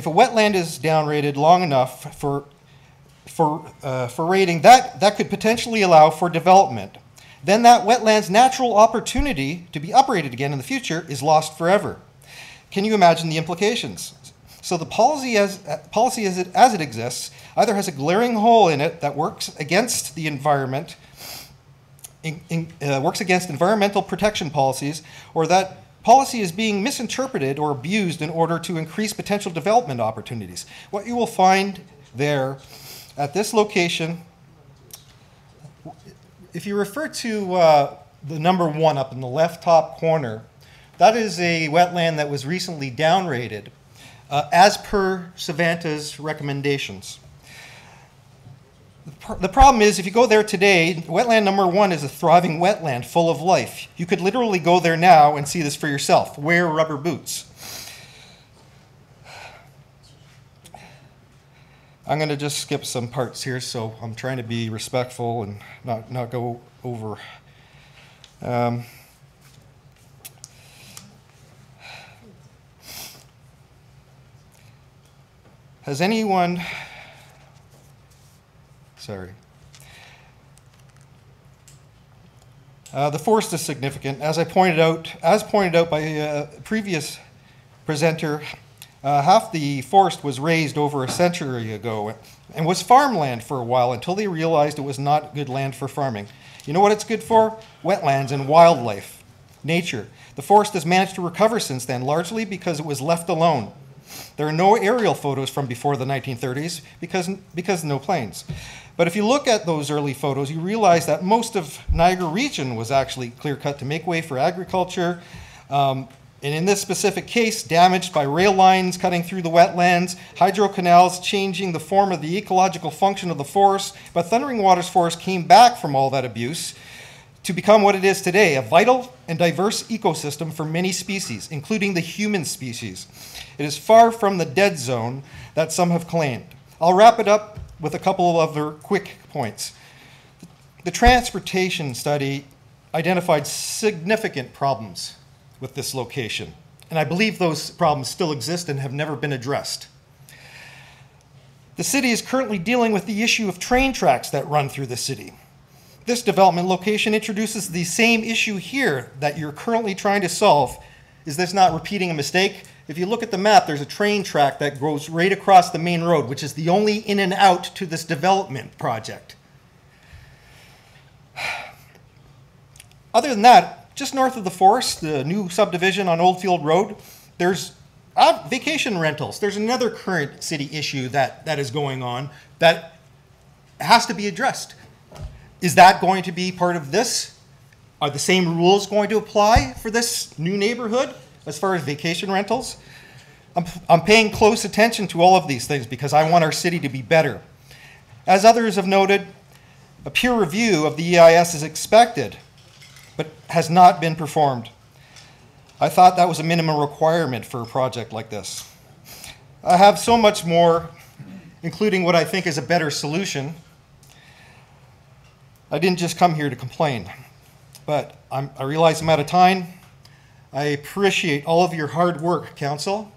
a wetland is downrated long enough for rating, that could potentially allow for development. Then that wetland's natural opportunity to be uprated again in the future is lost forever. Can you imagine the implications? So the policy as it exists either has a glaring hole in it that works against the environment, works against environmental protection policies, or that policy is being misinterpreted or abused in order to increase potential development opportunities. What you will find there at this location, if you refer to the number 1 up in the left top corner, that is a wetland that was recently downrated as per Savanta's recommendations. The problem is, if you go there today, wetland number 1 is a thriving wetland full of life. You could literally go there now and see this for yourself. Wear rubber boots. I'm going to just skip some parts here, so I'm trying to be respectful and not go over. Has anyone... Sorry. The forest is significant. As pointed out by a previous presenter, half the forest was razed over a century ago and was farmland for a while until they realized it was not good land for farming. You know what it's good for? Wetlands and wildlife, nature. The forest has managed to recover since then, largely because it was left alone. There are no aerial photos from before the 1930s because no planes. But if you look at those early photos, you realize that most of Niagara region was actually clear-cut to make way for agriculture. And in this specific case, damaged by rail lines cutting through the wetlands, hydro canals changing the form of the ecological function of the forest. But Thundering Waters Forest came back from all that abuse to become what it is today, a vital and diverse ecosystem for many species, including the human species. It is far from the dead zone that some have claimed. I'll wrap it up with a couple of other quick points. The transportation study identified significant problems with this location, and I believe those problems still exist and have never been addressed. The city is currently dealing with the issue of train tracks that run through the city. This development location introduces the same issue here that you're currently trying to solve. Is this not repeating a mistake? If you look at the map, there's a train track that goes right across the main road, which is the only in and out to this development project. Other than that, just north of the forest, the new subdivision on Oldfield Road, there's vacation rentals. There's another current city issue that is going on that has to be addressed. Is that going to be part of this? Are the same rules going to apply for this new neighborhood as far as vacation rentals? I'm paying close attention to all of these things because I want our city to be better. As others have noted, a peer review of the EIS is expected, but has not been performed. I thought that was a minimum requirement for a project like this. I have so much more, including what I think is a better solution. I didn't just come here to complain, but I realize I'm out of time. I appreciate all of your hard work, Council.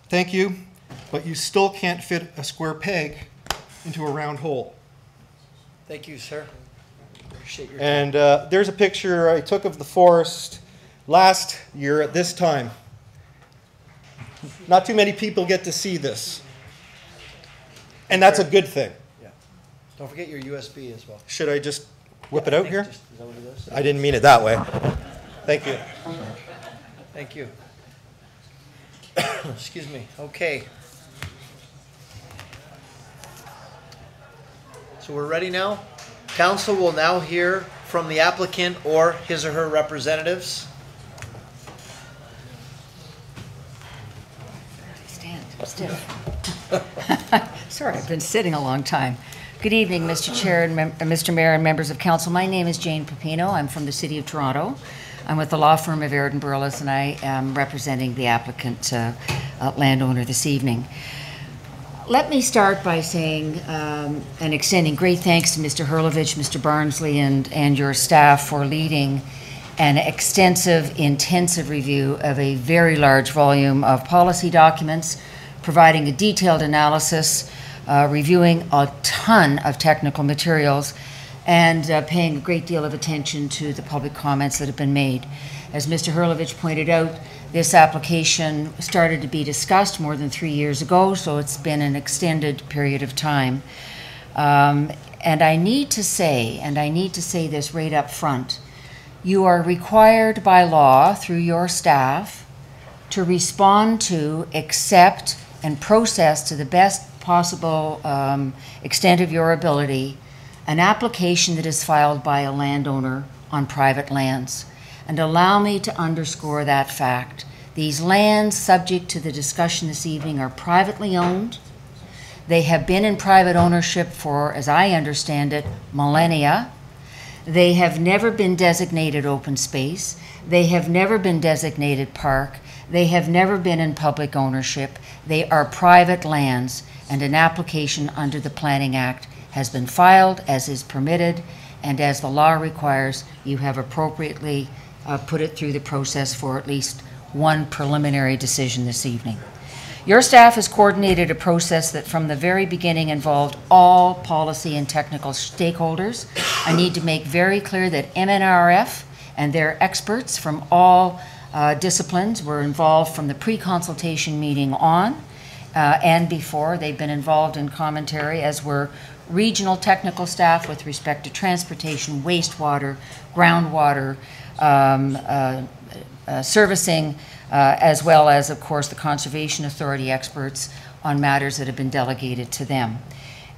Thank you, but you still can't fit a square peg into a round hole. Thank you, sir. Appreciate your time. And there's a picture I took of the forest last year at this time. Not too many people get to see this. And that's a good thing. Yeah. Don't forget your USB as well. Should I just whip it out here? Is that what it is? I didn't mean it that way. Thank you. Thank you. Excuse me. Okay. So we're ready now. Council will now hear from the applicant or his or her representatives. Stand stiff. Sorry, I've been sitting a long time. Good evening, Mr. Chair and Mr. Mayor and members of council. My name is Jane Pepino. I'm from the City of Toronto. I'm with the law firm of Aird & Burles, and I am representing the applicant landowner this evening. Let me start by saying and extending great thanks to Mr. Herlovich, Mr. Barnsley, and your staff for leading an extensive, intensive review of a very large volume of policy documents, providing a detailed analysis, reviewing a ton of technical materials, and paying a great deal of attention to the public comments that have been made. As Mr. Herlovich pointed out, this application started to be discussed more than 3 years ago, so it's been an extended period of time. And I need to say this right up front, you are required by law through your staff to respond to, accept, and process to the best possible extent of your ability an application that is filed by a landowner on private lands. And allow me to underscore that fact. These lands subject to the discussion this evening are privately owned. They have been in private ownership for, as I understand it, millennia. They have never been designated open space. They have never been designated park. They have never been in public ownership. They are private lands, and an application under the Planning Act has been filed as is permitted, and as the law requires, you have appropriately put it through the process for at least one preliminary decision this evening. Your staff has coordinated a process that from the very beginning involved all policy and technical stakeholders. I need to make very clear that MNRF and their experts from all disciplines were involved from the pre-consultation meeting on and before. They've been involved in commentary, as were regional technical staff with respect to transportation, wastewater, groundwater, servicing, as well as, of course, the Conservation Authority experts on matters that have been delegated to them.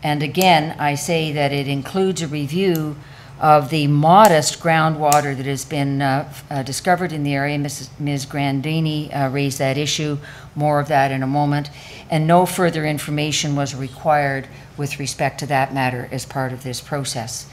And again, I say that it includes a review of the modest groundwater that has been discovered in the area. Ms. Grandini raised that issue, more of that in a moment, and no further information was required with respect to that matter as part of this process.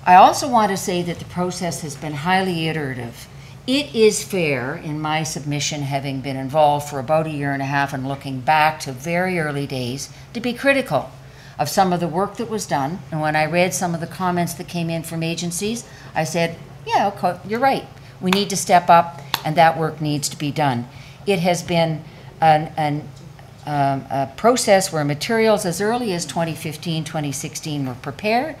I also want to say that the process has been highly iterative. It is fair, in my submission, having been involved for about 1.5 years and looking back to very early days, to be critical of some of the work that was done. And when I read some of the comments that came in from agencies, I said, yeah, okay, you're right. We need to step up, and that work needs to be done. It has been a process where materials as early as 2015, 2016 were prepared,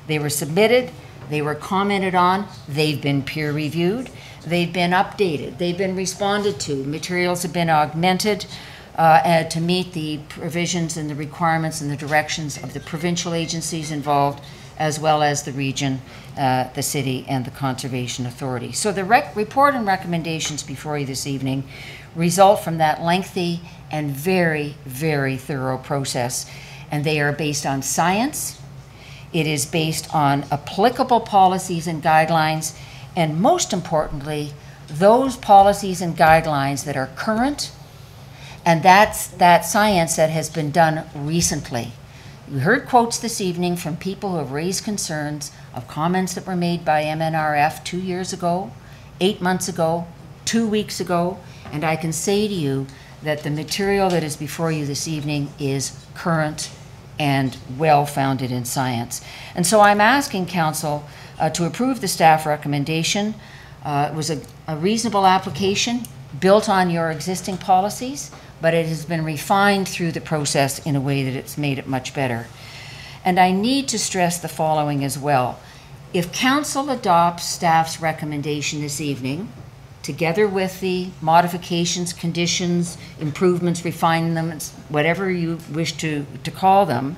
they were submitted, they were commented on, they've been peer reviewed, they've been updated, they've been responded to, materials have been augmented to meet the provisions and the requirements and the directions of the provincial agencies involved, as well as the region, the city, and the Conservation Authority. So the report and recommendations before you this evening result from that lengthy and very, very thorough process, and they are based on science. It is based on applicable policies and guidelines, and most importantly, those policies and guidelines that are current, and that's that science that has been done recently. We heard quotes this evening from people who have raised concerns of comments that were made by MNRF 2 years ago, 8 months ago, 2 weeks ago, and I can say to you that the material that is before you this evening is current and well-founded in science. And so I'm asking Council to approve the staff recommendation. It was a reasonable application built on your existing policies, but it has been refined through the process in a way that it's made it much better. And I need to stress the following as well. If Council adopts staff's recommendation this evening, together with the modifications, conditions, improvements, refinements, whatever you wish to call them,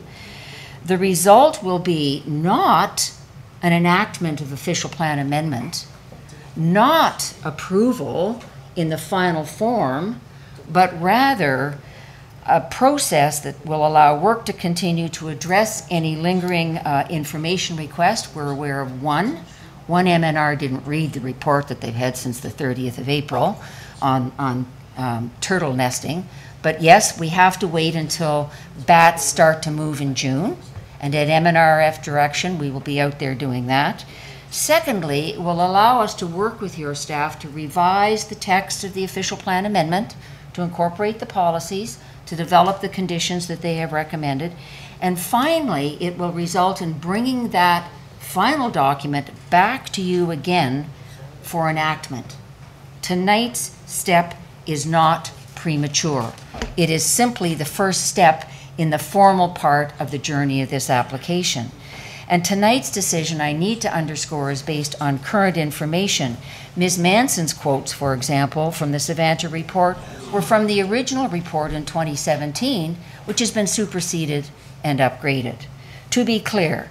the result will be not an enactment of official plan amendment, not approval in the final form, but rather a process that will allow work to continue to address any lingering information request. We're aware of one MNR didn't read the report that they've had since the 30th of April on turtle nesting. But yes, we have to wait until bats start to move in June. And at MNRF direction, we will be out there doing that. Secondly, it will allow us to work with your staff to revise the text of the official plan amendment, to incorporate the policies, to develop the conditions that they have recommended. And finally, it will result in bringing that final document back to you again for enactment. Tonight's step is not premature. It is simply the first step in the formal part of the journey of this application. And tonight's decision, I need to underscore, is based on current information. Ms. Manson's quotes, for example, from the Savanta report were from the original report in 2017, which has been superseded and upgraded. To be clear,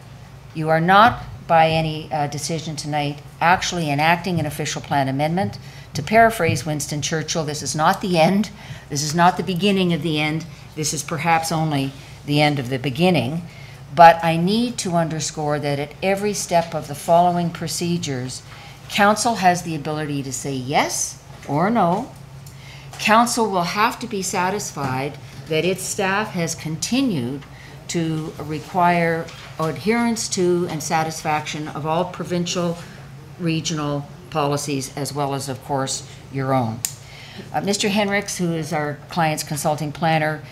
you are not, by any decision tonight, actually enacting an official plan amendment. To paraphrase Winston Churchill, this is not the end. This is not the beginning of the end. This is perhaps only the end of the beginning. But I need to underscore that at every step of the following procedures, Council has the ability to say yes or no. Council will have to be satisfied that its staff has continued to require adherence to and satisfaction of all provincial, regional policies, as well as, of course, your own. Mr. Henricks, who is our client's consulting planner,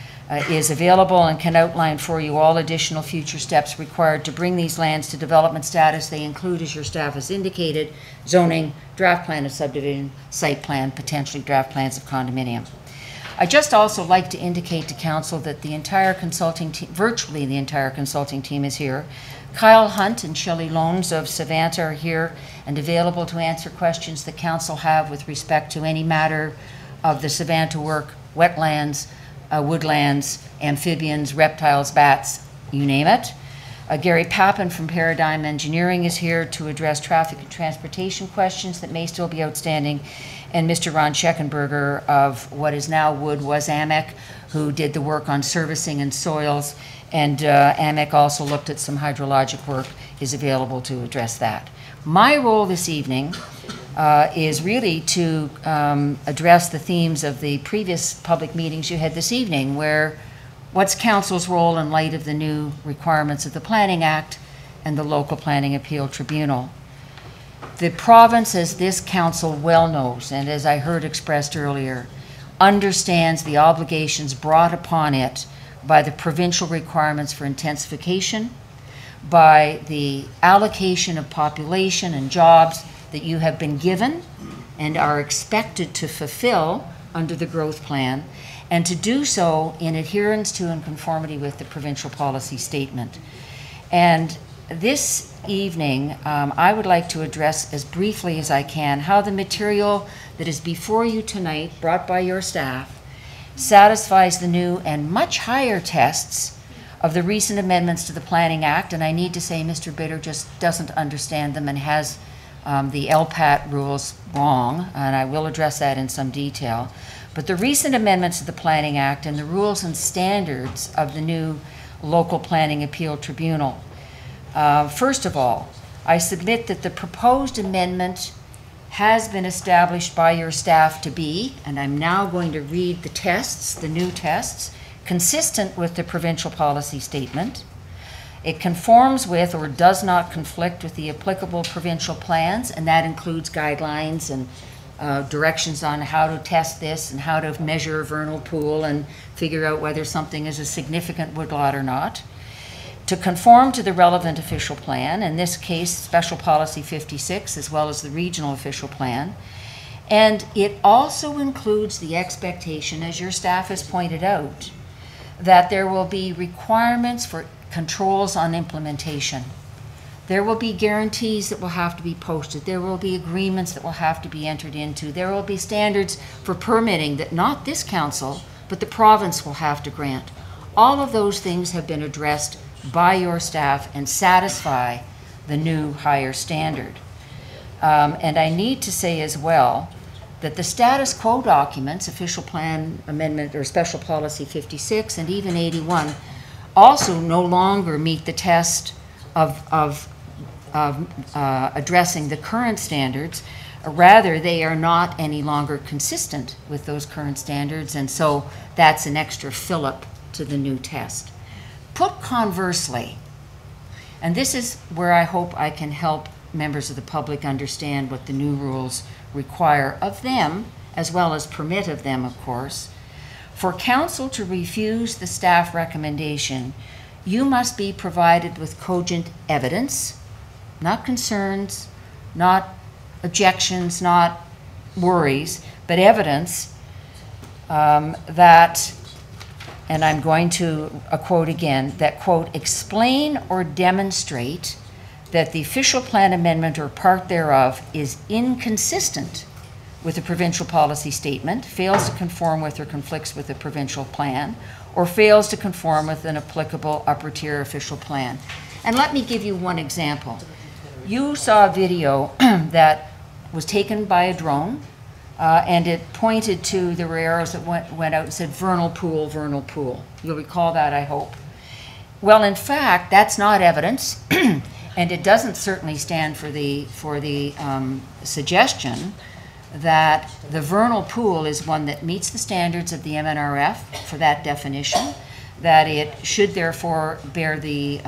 is available and can outline for you all additional future steps required to bring these lands to development status. They include, as your staff has indicated, zoning, draft plan of subdivision, site plan, potentially draft plans of condominium. I'd just also like to indicate to Council that the entire consulting team, virtually the entire consulting team, is here. Kyle Hunt and Shelley Loans of Savanta are here and available to answer questions that Council have with respect to any matter of the Savanta work, wetlands, woodlands, amphibians, reptiles, bats, you name it. Gary Pappen from Paradigm Engineering is here to address traffic and transportation questions that may still be outstanding. And Mr. Ron Scheckenberger of what is now Wood was AMEC, who did the work on servicing and soils. And AMEC also looked at some hydrologic work, is available to address that. My role this evening is really to address the themes of the previous public meetings you had this evening, where what's Council's role in light of the new requirements of the Planning Act and the Local Planning Appeal Tribunal. The province, as this Council well knows, and as I heard expressed earlier, understands the obligations brought upon it by the provincial requirements for intensification, by the allocation of population and jobs that you have been given and are expected to fulfill under the growth plan, and to do so in adherence to and conformity with the provincial policy statement. And this evening, I would like to address as briefly as I can how the material that is before you tonight, brought by your staff, satisfies the new and much higher tests of the recent amendments to the Planning Act. And I need to say Mr. Bitter just doesn't understand them and has the LPAT rules wrong, and I will address that in some detail. But the recent amendments to the Planning Act and the rules and standards of the new Local Planning Appeal Tribunal. First of all, I submit that the proposed amendment has been established by your staff to be, and I'm now going to read the tests, the new tests, consistent with the provincial policy statement. It conforms with or does not conflict with the applicable provincial plans, and that includes guidelines and directions on how to test this and how to measure a vernal pool and figure out whether something is a significant woodlot or not. To conform to the relevant official plan, in this case, Special Policy 56, as well as the regional official plan. And it also includes the expectation, as your staff has pointed out, that there will be requirements for controls on implementation. There will be guarantees that will have to be posted. There will be agreements that will have to be entered into. There will be standards for permitting that not this council, but the province will have to grant. All of those things have been addressed by your staff and satisfy the new higher standard. And I need to say as well that the status quo documents, Official Plan Amendment or Special Policy 56 and even 81, also no longer meet the test of addressing the current standards. Rather, they are not any longer consistent with those current standards, and so that's an extra fill-up to the new test. Put conversely, and this is where I hope I can help members of the public understand what the new rules require of them, as well as permit of them, of course. For council to refuse the staff recommendation, you must be provided with cogent evidence, not concerns, not objections, not worries, but evidence that, and I'm going to quote again, that, quote, explain or demonstrate that the official plan amendment or part thereof is inconsistent with the provincial policy statement, fails to conform with or conflicts with the provincial plan, or fails to conform with an applicable upper tier official plan. And let me give you one example. You saw a video that was taken by a drone, and it pointed to, there were arrows that went out and said vernal pool, vernal pool. You'll recall that, I hope. Well, in fact, that's not evidence, and it doesn't certainly stand for the suggestion that the vernal pool is one that meets the standards of the MNRF for that definition, that it should therefore bear the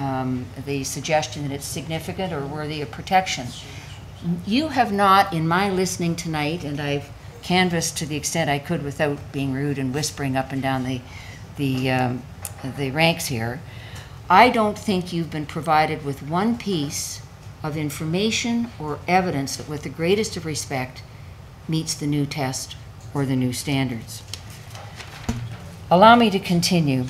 suggestion that it's significant or worthy of protection. You have not, in my listening tonight, and I've canvassed to the extent I could without being rude and whispering up and down the ranks here, I don't think you've been provided with one piece of information or evidence that, with the greatest of respect, meets the new test or the new standards. Allow me to continue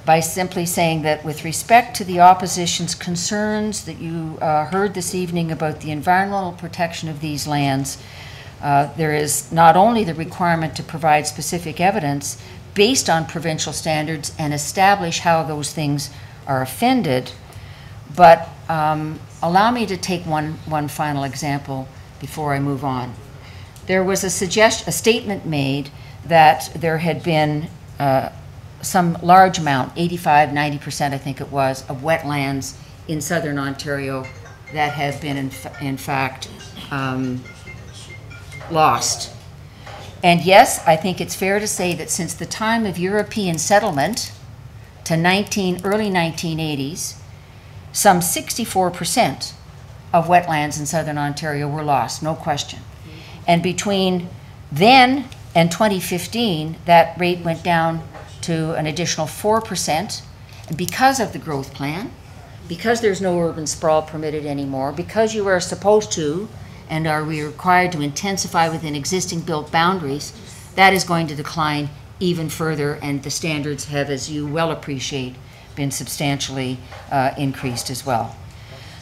by simply saying that with respect to the opposition's concerns that you heard this evening about the environmental protection of these lands, there is not only the requirement to provide specific evidence based on provincial standards and establish how those things are offended, but allow me to take one final example before I move on. There was a statement made that there had been some large amount, 85, 90% I think it was, of wetlands in southern Ontario that have been in fact lost. And yes, I think it's fair to say that since the time of European settlement to early 1980s, some 64% of wetlands in southern Ontario were lost, no question. And between then and 2015, that rate went down to an additional 4%. And because of the growth plan, because there's no urban sprawl permitted anymore, because you are supposed to and are we required to intensify within existing built boundaries, that is going to decline even further, and the standards have, as you well appreciate, been substantially increased as well.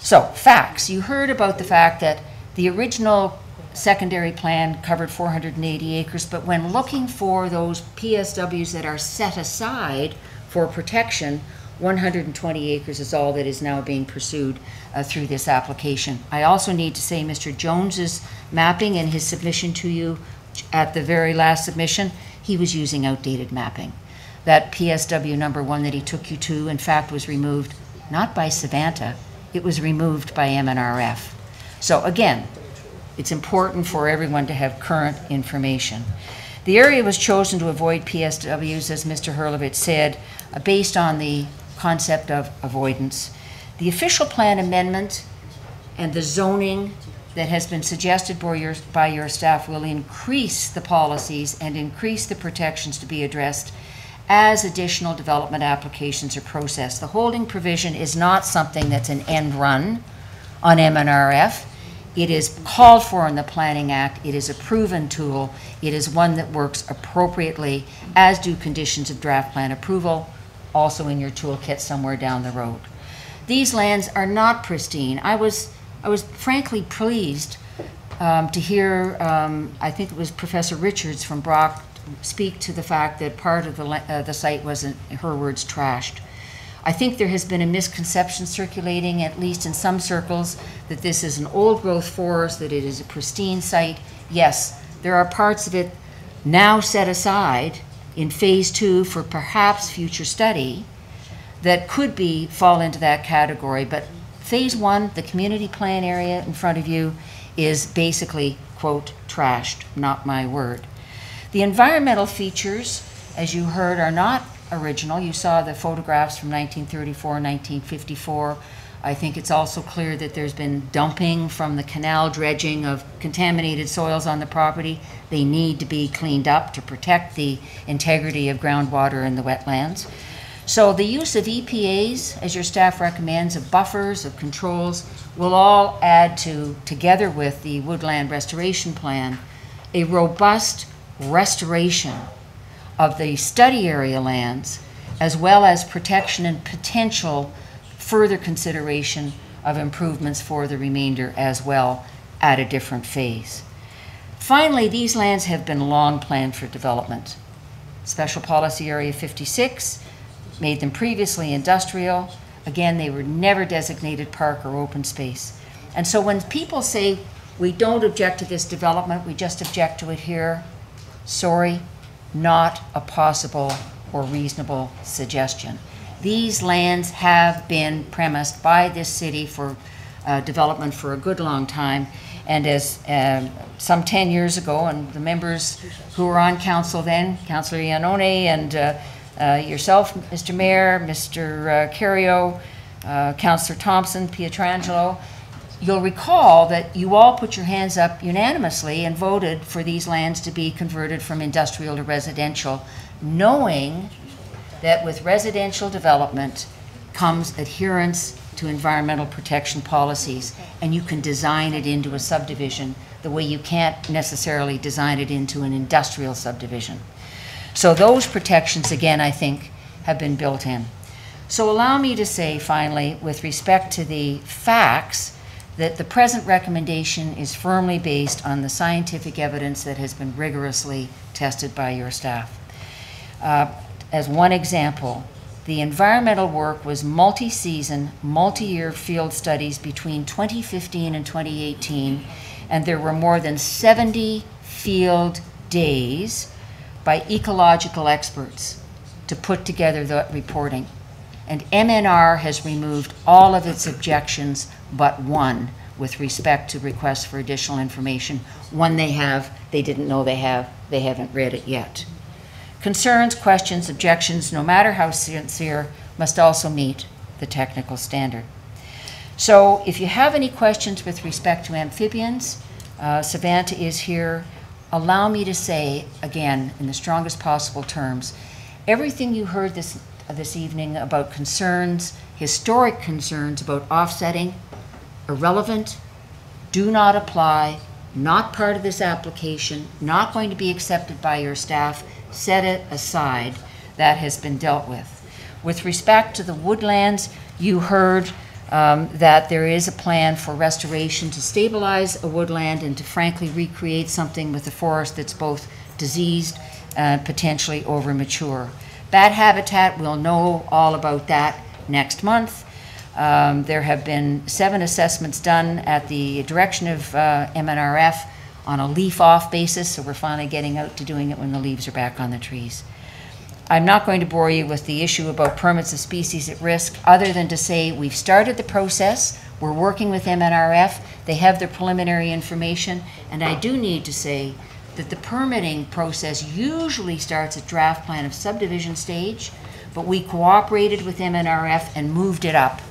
So, facts. You heard about the fact that the original secondary plan covered 480 acres, but when looking for those PSWs that are set aside for protection, 120 acres is all that is now being pursued through this application. I also need to say Mr. Jones's mapping and his submission to you at the very last submission, he was using outdated mapping. That PSW number 1 that he took you to, in fact, was removed not by Savanta, it was removed by MNRF. So again, it's important for everyone to have current information. The area was chosen to avoid PSWs, as Mr. Herlovitz said, based on the concept of avoidance. The official plan amendment and the zoning that has been suggested by your staff will increase the policies and increase the protections to be addressed as additional development applications are processed. The holding provision is not something that's an end run on MNRF. It is called for in the Planning Act. It is a proven tool. It is one that works appropriately, as do conditions of draft plan approval, also in your toolkit somewhere down the road. These lands are not pristine. I was frankly pleased to hear, I think it was Professor Richards from Brock, speak to the fact that part of the site wasn't, in her words, trashed. I think there has been a misconception circulating, at least in some circles, that this is an old-growth forest, that it is a pristine site. Yes, there are parts of it now set aside in phase 2 for perhaps future study that could fall into that category, but phase 1, the community plan area in front of you, is basically, quote, trashed, not my word. The environmental features, as you heard, are not original. You saw the photographs from 1934, 1954. I think it's also clear that there's been dumping from the canal dredging of contaminated soils on the property. They need to be cleaned up to protect the integrity of groundwater in the wetlands. So the use of EPAs, as your staff recommends, of buffers, of controls, will all add to, together with the woodland restoration plan, a robust restoration of the study area lands, as well as protection and potential further consideration of improvements for the remainder as well at a different phase. Finally, these lands have been long planned for development. Special Policy Area 56 made them previously industrial. Again, they were never designated park or open space. And so when people say, we don't object to this development, we just object to it here, sorry, not a possible or reasonable suggestion. These lands have been premised by this city for development for a good long time, and as some 10 years ago, and the members who were on council then, Councillor Iannone and yourself, Mr. Mayor, Mr. Cario, Councillor Thompson, Pietrangelo, you'll recall that you all put your hands up unanimously and voted for these lands to be converted from industrial to residential, knowing that with residential development comes adherence to environmental protection policies, and you can design it into a subdivision the way you can't necessarily design it into an industrial subdivision. So those protections, again, I think, have been built in. So allow me to say, finally, with respect to the facts, that the present recommendation is firmly based on the scientific evidence that has been rigorously tested by your staff. As one example, the environmental work was multi-season, multi-year field studies between 2015 and 2018, and there were more than 70 field days by ecological experts to put together the reporting. And MNR has removed all of its objections but one with respect to requests for additional information. One they have, they didn't know they haven't read it yet. Concerns, questions, objections, no matter how sincere, must also meet the technical standard. So if you have any questions with respect to amphibians, Savanta is here. Allow me to say, again, in the strongest possible terms, everything you heard this evening about concerns, historic concerns about offsetting, irrelevant, do not apply, not part of this application, not going to be accepted by your staff, set it aside. That has been dealt with. With respect to the woodlands, you heard that there is a plan for restoration to stabilize a woodland and to frankly recreate something with a forest that's both diseased and potentially over mature. Bat habitat, we'll know all about that next month. There have been 7 assessments done at the direction of MNRF on a leaf-off basis, so we're finally getting out to doing it when the leaves are back on the trees. I'm not going to bore you with the issue about permits of species at risk, other than to say we've started the process. We're working with MNRF. They have their preliminary information, and I do need to say that the permitting process usually starts at draft plan of subdivision stage, but we cooperated with MNRF and moved it up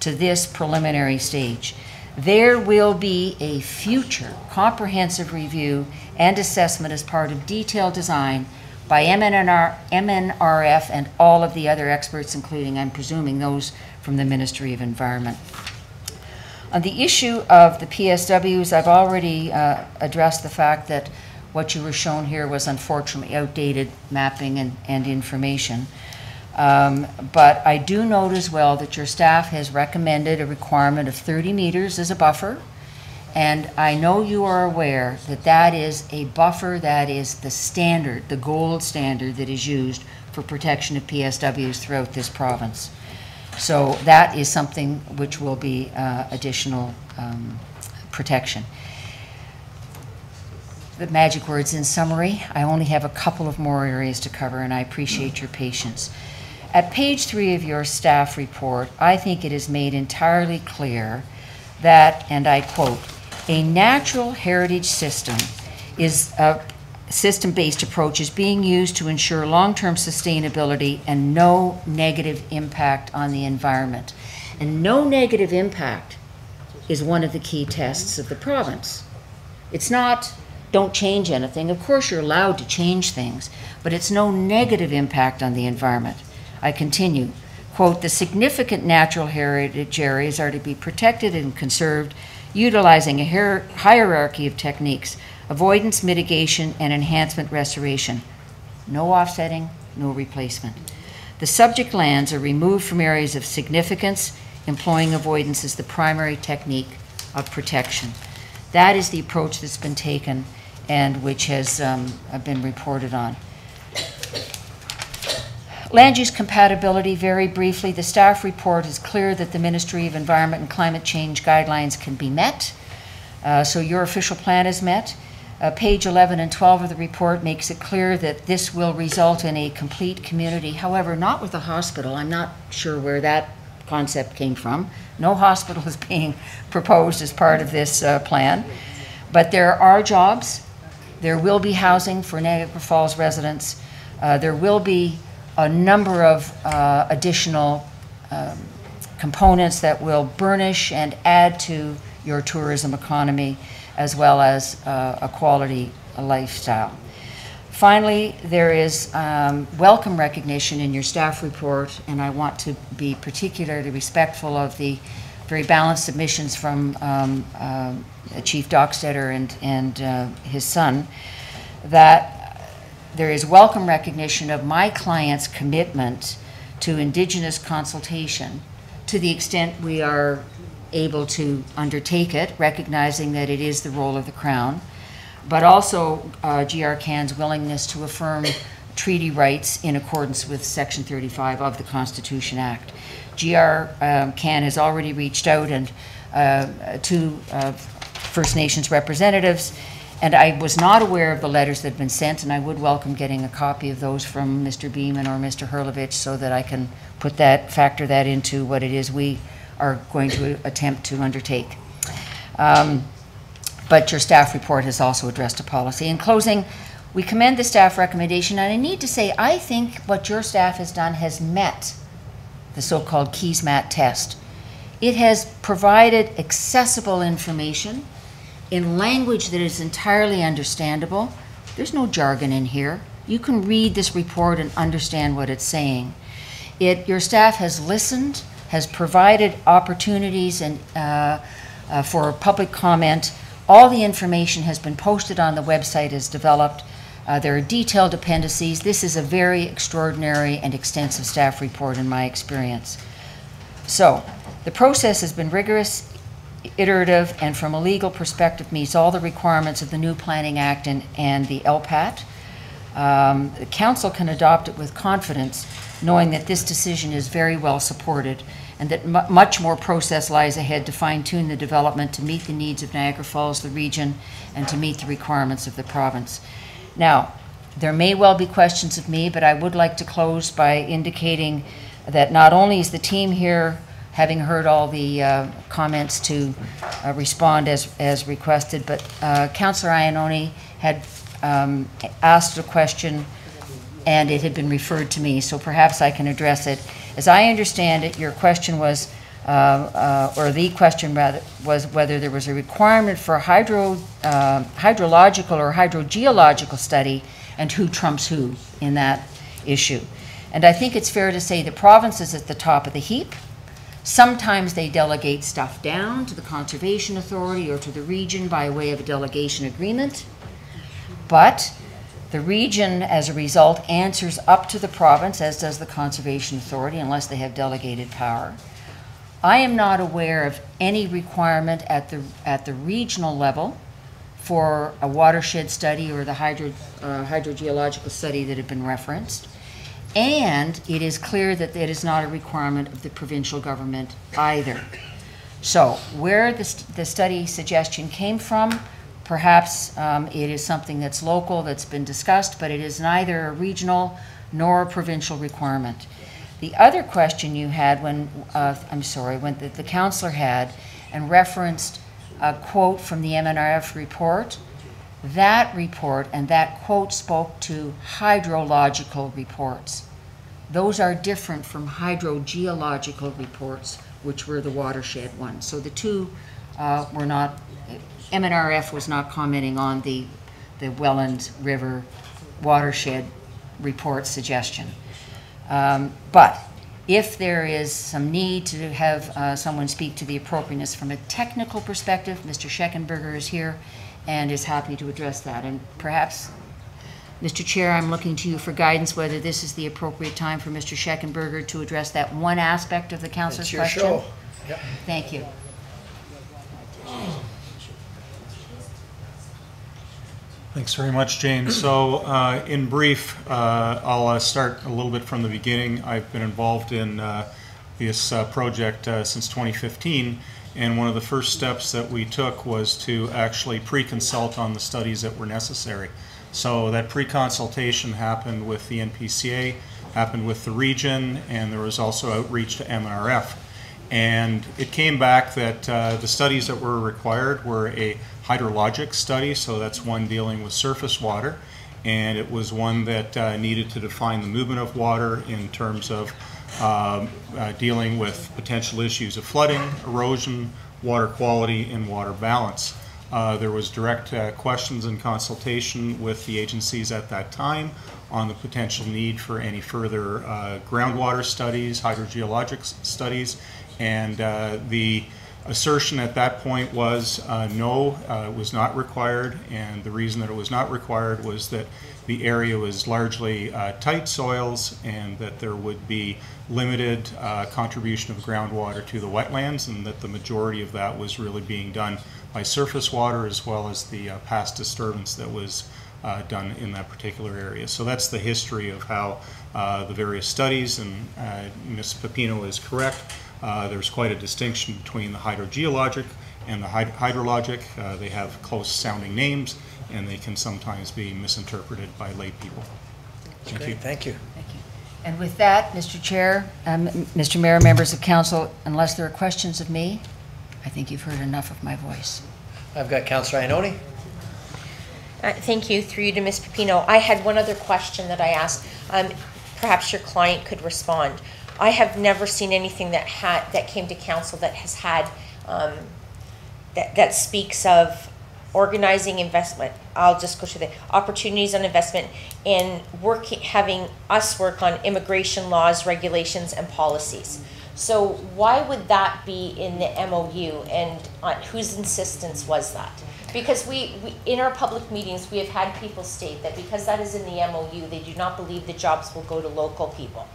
to this preliminary stage. There will be a future comprehensive review and assessment as part of detailed design by MNRF and all of the other experts, including, I'm presuming, those from the Ministry of Environment. On the issue of the PSWs, I've already addressed the fact that what you were shown here was unfortunately outdated mapping and information. But I do note as well that your staff has recommended a requirement of 30 meters as a buffer. And I know you are aware that that is a buffer that is the standard, the gold standard that is used for protection of PSWs throughout this province. So that is something which will be additional protection. The magic words in summary, I only have a couple of more areas to cover, and I appreciate your patience. At page 3 of your staff report, I think it is made entirely clear that, and I quote, a natural heritage system is a system-based approach is being used to ensure long-term sustainability and no negative impact on the environment. And no negative impact is one of the key tests of the province. It's not don't change anything. Of course you're allowed to change things, but it's no negative impact on the environment. I continue, quote, the significant natural heritage areas are to be protected and conserved utilizing a hierarchy of techniques, avoidance, mitigation, and enhancement restoration. No offsetting, no replacement. The subject lands are removed from areas of significance, employing avoidance as the primary technique of protection. That is the approach that's been taken and which has been reported on. Land use compatibility, very briefly, the staff report is clear that the Ministry of Environment and Climate Change guidelines can be met. So your official plan is met. Page 11 and 12 of the report makes it clear that this will result in a complete community. However, not with a hospital. I'm not sure where that concept came from. No hospital is being proposed as part of this plan. But there are jobs. There will be housing for Niagara Falls residents. There will be a number of additional components that will burnish and add to your tourism economy, as well as a quality lifestyle. Finally, there is welcome recognition in your staff report, and I want to be particularly respectful of the very balanced submissions from Chief Dockstetter and his son, that there is welcome recognition of my client's commitment to Indigenous consultation to the extent we are able to undertake it, recognizing that it is the role of the Crown, but also GR-CAN's willingness to affirm treaty rights in accordance with Section 35 of the Constitution Act. GR-CAN has already reached out and to First Nations representatives, and I was not aware of the letters that had been sent, and I would welcome getting a copy of those from Mr. Beeman or Mr. Hurlovich so that I can put that, factor that into what it is we are going to attempt to undertake. But your staff report has also addressed a policy. In closing, we commend the staff recommendation, and I need to say, I think what your staff has done has met the so-called Keesmaat test. It has provided accessible information in language that is entirely understandable. There's no jargon in here. You can read this report and understand what it's saying. Your staff has listened, has provided opportunities and for public comment. All the information has been posted on the website as developed. There are detailed appendices. This is a very extraordinary and extensive staff report in my experience. So the process has been rigorous, iterative, and from a legal perspective meets all the requirements of the new Planning Act and the LPAT. The Council can adopt it with confidence, knowing that this decision is very well supported and that much more process lies ahead to fine-tune the development to meet the needs of Niagara Falls, the region, and to meet the requirements of the province. Now, there may well be questions of me, but I would like to close by indicating that not only is the team here, having heard all the comments, to respond as requested, but Councillor Iannone had asked a question and it had been referred to me, so perhaps I can address it. As I understand it, your question was or the question rather, was whether there was a requirement for a hydrological or hydrogeological study and who trumps who in that issue. And I think it's fair to say the province is at the top of the heap. Sometimes they delegate stuff down to the Conservation Authority or to the region by way of a delegation agreement. But the region, as a result, answers up to the province, as does the Conservation Authority, unless they have delegated power. I am not aware of any requirement at the regional level for a watershed study or the hydrogeological study that had been referenced. And it is clear that it is not a requirement of the provincial government either. So where the study suggestion came from, perhaps it is something that's local, that's been discussed, but it is neither a regional nor a provincial requirement. The other question you had when the councillor had and referenced a quote from the MNRF report, that report and that quote spoke to hydrological reports. Those are different from hydrogeological reports, which were the watershed ones. So the two were not, MNRF was not commenting on the Welland River watershed report suggestion. But if there is some need to have someone speak to the appropriateness from a technical perspective, Mr. Scheckenberger is here and is happy to address that. And perhaps, Mr. Chair, I'm looking to you for guidance whether this is the appropriate time for Mr. Scheckenberger to address that one aspect of the councilor's question. It's your show. Yep. Thank you. Thanks very much, Jane. So in brief, I'll start a little bit from the beginning. I've been involved in this project since 2015, and one of the first steps that we took was to actually pre-consult on the studies that were necessary. So that pre-consultation happened with the NPCA, happened with the region, and there was also outreach to MNRF. And it came back that the studies that were required were a hydrologic study, so that's one dealing with surface water, and it was one that needed to define the movement of water in terms of dealing with potential issues of flooding, erosion, water quality, and water balance. There was direct questions and consultation with the agencies at that time on the potential need for any further groundwater studies, hydrogeologic studies, and the assertion at that point was no, it was not required, and the reason that it was not required was that the area was largely tight soils and that there would be limited contribution of groundwater to the wetlands, and that the majority of that was really being done by surface water as well as the past disturbance that was done in that particular area. So that's the history of how the various studies, and Ms. Pepino is correct. There's quite a distinction between the hydrogeologic and the hydrologic. They have close sounding names, and they can sometimes be misinterpreted by lay people. Thank you. Thank you. Thank you. And with that, Mr. Chair, Mr. Mayor, members of council, unless there are questions of me, I think you've heard enough of my voice. I've got Councillor Ioannoni. Thank you. Through you to Ms. Pepino. I had one other question that I asked. Perhaps your client could respond. I have never seen anything that came to council that has had that speaks of organizing investment. I'll just go to the opportunities on investment in having us work on immigration laws, regulations, and policies. So why would that be in the MOU, and on whose insistence was that? Because we in our public meetings, we have had people state that because that is in the MOU, they do not believe the jobs will go to local people.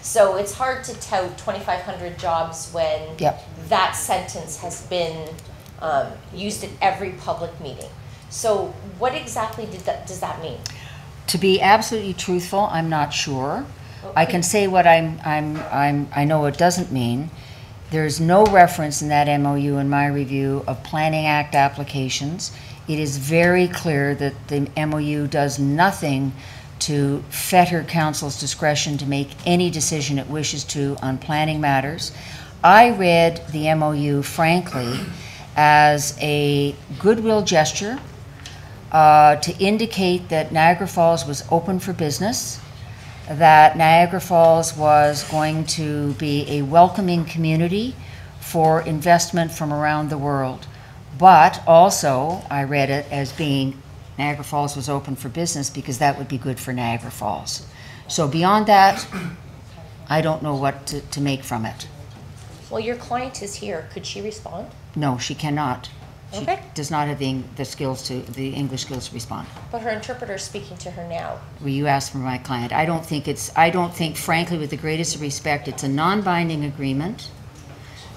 So it's hard to tout 2,500 jobs when that sentence has been used at every public meeting. So what exactly does that mean? To be absolutely truthful, I'm not sure. Okay. I can say what I know it doesn't mean. There's no reference in that MOU in my review of Planning Act applications. It is very clear that the MOU does nothing to fetter council's discretion to make any decision it wishes to on planning matters. I read the MOU, frankly, as a goodwill gesture to indicate that Niagara Falls was open for business, that Niagara Falls was going to be a welcoming community for investment from around the world. But also, I read it as being Niagara Falls was open for business because that would be good for Niagara Falls. So beyond that, I don't know what to make from it. Well, your client is here. Could she respond? No, she cannot. She Okay. does not have the skills the English skills to respond. But her interpreter is speaking to her now. Well, you asked for my client. I don't think, frankly, with the greatest respect, it's a non-binding agreement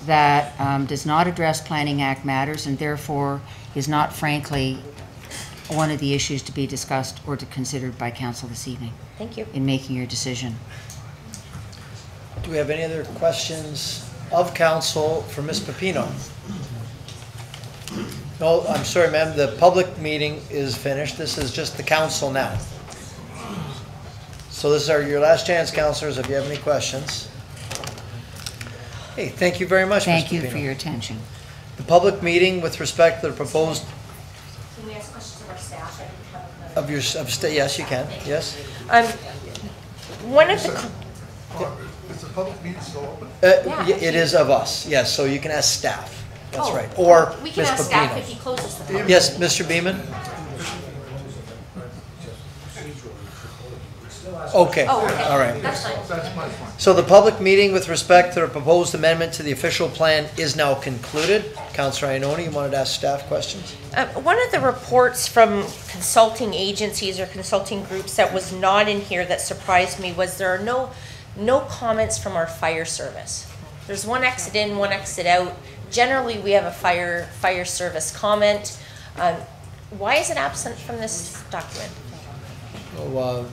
that does not address Planning Act matters and therefore is not, frankly, one of the issues to be discussed or to considered by council this evening. Thank you. In making your decision. Do we have any other questions of council for Ms. Pepino? No, I'm sorry, ma'am, the public meeting is finished. This is just the council now. So this is your last chance, councilors, if you have any questions. Hey, thank you very much, Ms. Thank you Pepino. for your attention. The public meeting with respect to the proposed Can we ask questions of our staff? yes, you can, yes. One of the, Is the public meeting still open? It is of us, yes, so you can ask staff. That's Oh, right, or we can Ms. ask staff Pepino. if he closes the public. Yes, Mr. Beeman? Okay, Oh, okay. all right. That's fine. That's my point. So the public meeting with respect to the proposed amendment to the official plan is now concluded. Councilor Ioannoni, you wanted to ask staff questions? One of the reports from consulting agencies or consulting groups that was not in here that surprised me was there are no comments from our fire service. There's one exit in, one exit out. Generally, we have a fire service comment. Why is it absent from this document? Oh,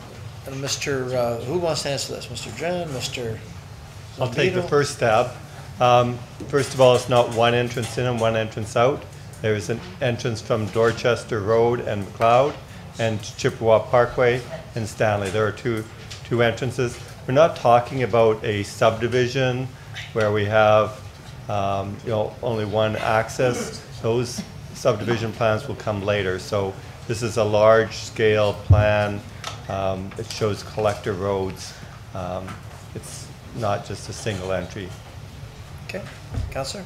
Mr., who wants to answer this? Mr. Jen, Mr. I'll take the Lambito? first stab. First of all, it's not one entrance in and one entrance out. There's an entrance from Dorchester Road and McLeod and Chippewa Parkway and Stanley. There are two entrances. We're not talking about a subdivision where we have only one access. Those subdivision plans will come later. So this is a large-scale plan. It shows collector roads. It's not just a single entry. Okay, Councilor?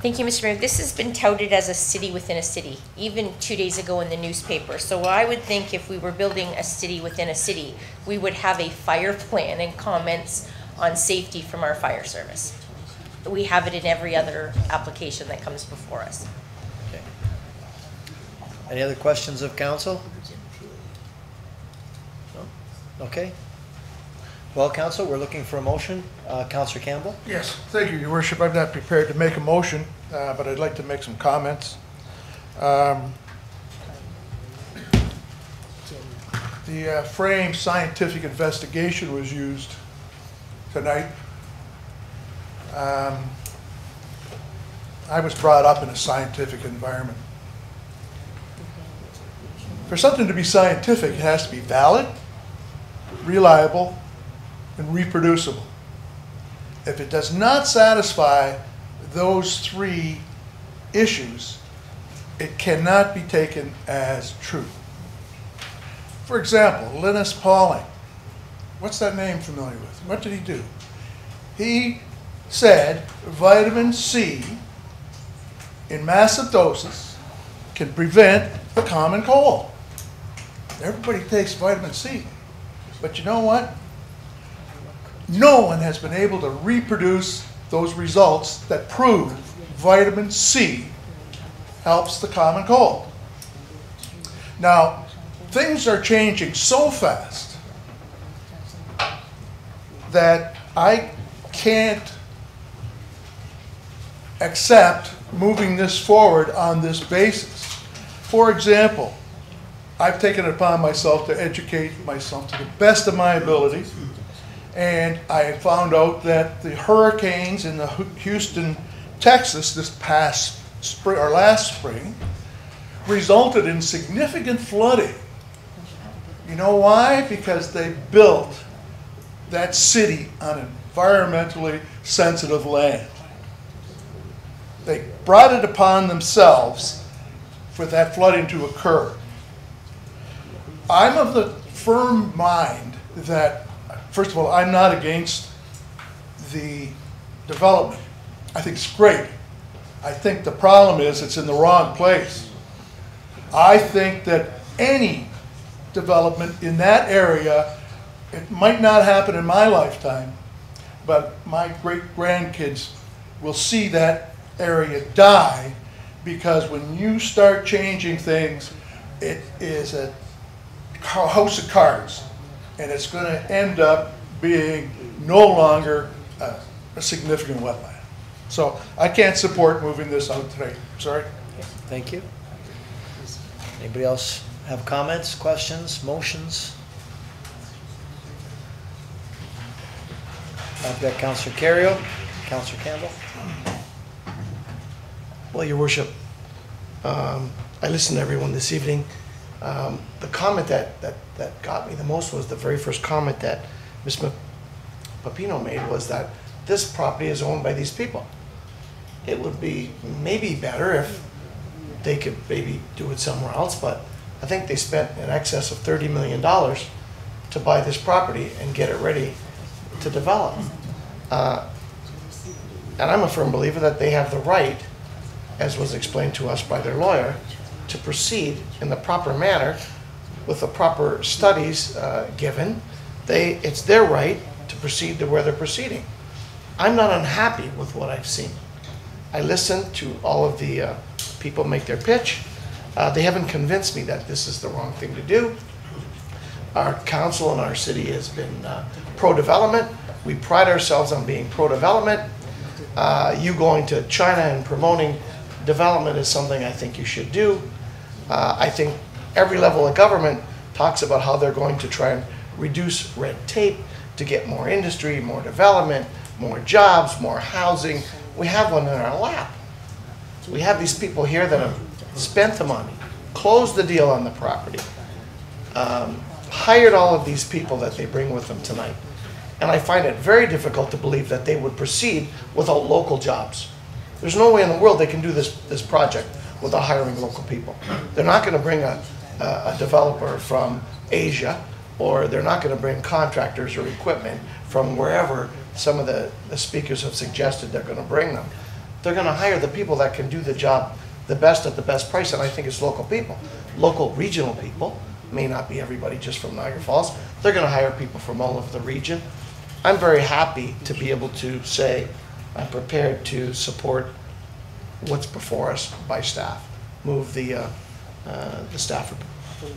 Thank you, Mr. Mayor. This has been touted as a city within a city, even 2 days ago in the newspaper. So I would think if we were building a city within a city, we would have a fire plan and comments on safety from our fire service. We have it in every other application that comes before us. Okay. Any other questions of council? No? Okay. Well, council, we're looking for a motion. Councilor Campbell? Yes, thank you, Your Worship. I'm not prepared to make a motion, but I'd like to make some comments. The frame scientific investigation was used tonight. I was brought up in a scientific environment. For something to be scientific, it has to be valid, reliable, and reproducible. If it does not satisfy those three issues, it cannot be taken as true. For example, Linus Pauling. What's that name familiar with? What did he do? He said vitamin C in massive doses can prevent the common cold. Everybody takes vitamin C. But you know what? No one has been able to reproduce those results that prove vitamin C helps the common cold. Now, things are changing so fast that I can't accept moving this forward on this basis. For example, I've taken it upon myself to educate myself to the best of my ability, and I found out that the hurricanes in the Houston, Texas this past spring or last spring resulted in significant flooding. You know why? Because they built that city on environmentally sensitive land. They brought it upon themselves for that flooding to occur. I'm of the firm mind that, first of all, I'm not against the development. I think it's great. I think the problem is it's in the wrong place. I think that any development in that area, it might not happen in my lifetime, but my great-grandkids will see that area die, because when you start changing things, it is a house of cards, and it's going to end up being no longer a significant wetland. So I can't support moving this out today. Sorry. Thank you. Anybody else have comments, questions, motions? I've got Councillor Carrier, Councillor Campbell. Well, Your Worship, I listened to everyone this evening. The comment that got me the most was the very first comment that Ms. Pepino made, was that this property is owned by these people. It would be maybe better if they could maybe do it somewhere else, but I think they spent in excess of $30 million to buy this property and get it ready to develop. And I'm a firm believer that they have the right, as was explained to us by their lawyer, to proceed in the proper manner with the proper studies given. It's their right to proceed to where they're proceeding. I'm not unhappy with what I've seen. I listened to all of the people make their pitch. They haven't convinced me that this is the wrong thing to do. Our council and our city has been pro-development. We pride ourselves on being pro-development. You going to China and promoting development is something I think you should do. I think every level of government talks about how they're going to try and reduce red tape to get more industry, more development, more jobs, more housing. We have one in our lap. We have these people here that have spent the money, closed the deal on the property, hired all of these people that they bring with them tonight. And I find it very difficult to believe that they would proceed without local jobs. There's no way in the world they can do this project without hiring local people. They're not going to bring a developer from Asia, or they're not going to bring contractors or equipment from wherever some of the speakers have suggested they're going to bring them. They're going to hire the people that can do the job the best at the best price, and I think it's local people. Local regional people, may not be everybody just from Niagara Falls. They're going to hire people from all over the region. I'm very happy to be able to say I'm prepared to support what's before us by staff. Move the staff report.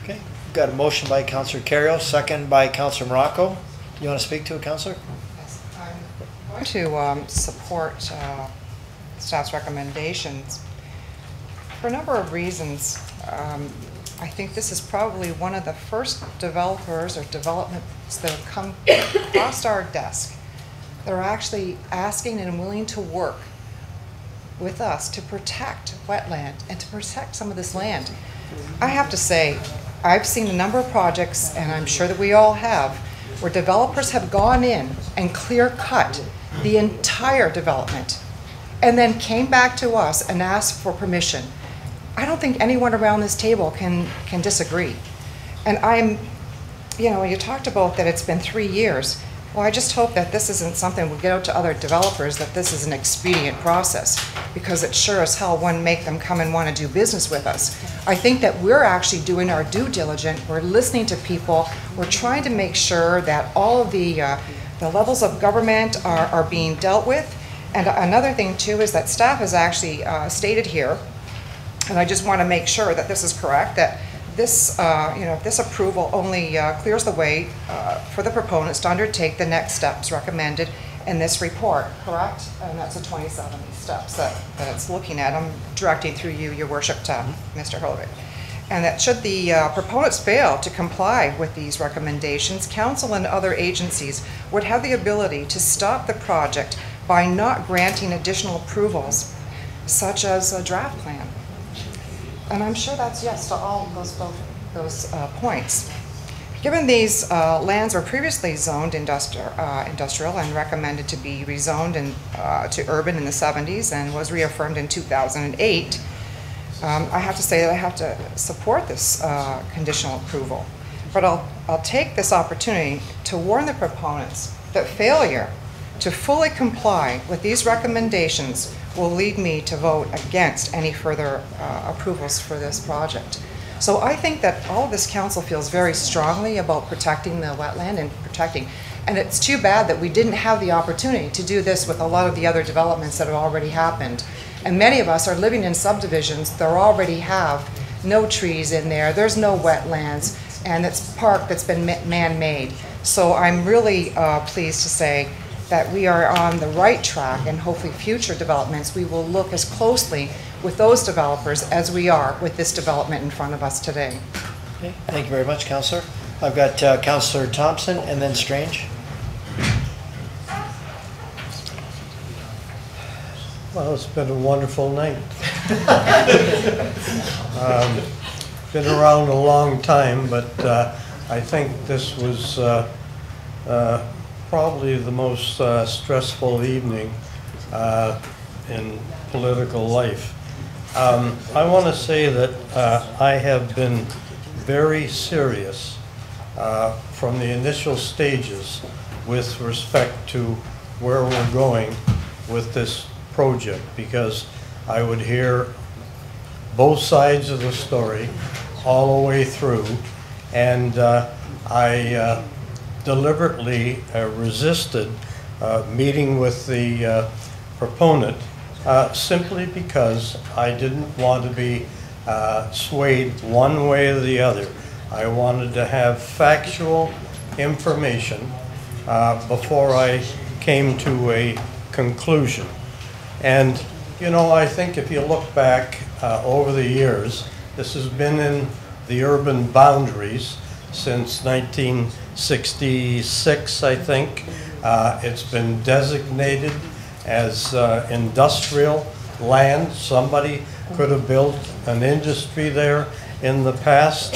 Okay, we've got a motion by Councillor Carrier, second by Councillor Morocco. You want to speak to it, Councillor? I'm going to support staff's recommendations for a number of reasons. I think this is probably one of the first developers or developments that have come across our desk that are actually asking and willing to work with us to protect wetland and to protect some of this land. I have to say, I've seen a number of projects, and I'm sure that we all have, where developers have gone in and clear-cut the entire development and then came back to us and asked for permission. I don't think anyone around this table can disagree. And you talked about that it's been 3 years. Well, I just hope that this isn't something we'll get out to other developers, that this is an expedient process, because it sure as hell wouldn't make them come and want to do business with us. I think that we're actually doing our due diligence. We're listening to people. We're trying to make sure that all of the levels of government are being dealt with. And another thing too is that staff has actually stated here, and I just want to make sure that this is correct, that this, this approval only clears the way for the proponents to undertake the next steps recommended in this report, correct? And that's the 27 steps that it's looking at. I'm directing through you, Your Worship, to Mr. Hurley. And that should the proponents fail to comply with these recommendations, council and other agencies would have the ability to stop the project by not granting additional approvals, such as a draft plan. And I'm sure that's yes to all those points. Given these lands were previously zoned industrial and recommended to be rezoned to urban in the 70s and was reaffirmed in 2008, I have to say that I have to support this conditional approval. But I'll take this opportunity to warn the proponents that failure to fully comply with these recommendations will lead me to vote against any further approvals for this project. So I think that all of this council feels very strongly about protecting the wetland and it's too bad that we didn't have the opportunity to do this with a lot of the other developments that have already happened. And many of us are living in subdivisions that already have no trees in there, there's no wetlands, and it's park that's been man-made. So I'm really pleased to say that we are on the right track, and hopefully future developments, we will look as closely with those developers as we are with this development in front of us today. Okay, thank you very much, Councillor. I've got Councillor Thompson and then Strange. Well, it's been a wonderful night. Been around a long time, but I think this was probably the most stressful evening in political life. I want to say that I have been very serious from the initial stages with respect to where we're going with this project, because I would hear both sides of the story all the way through, and I deliberately resisted meeting with the proponent simply because I didn't want to be swayed one way or the other. I wanted to have factual information before I came to a conclusion. And, you know, I think if you look back over the years, this has been in the urban boundaries since 1966, I think. It's been designated as industrial land. Somebody could have built an industry there in the past.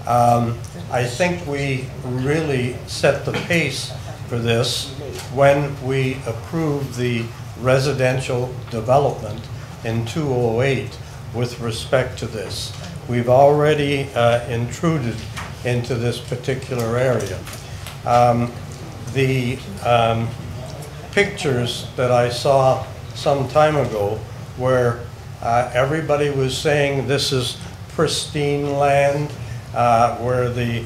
I think we really set the pace for this when we approved the residential development in 2008 with respect to this. We've already intruded into this particular area. The pictures that I saw some time ago where everybody was saying this is pristine land, where the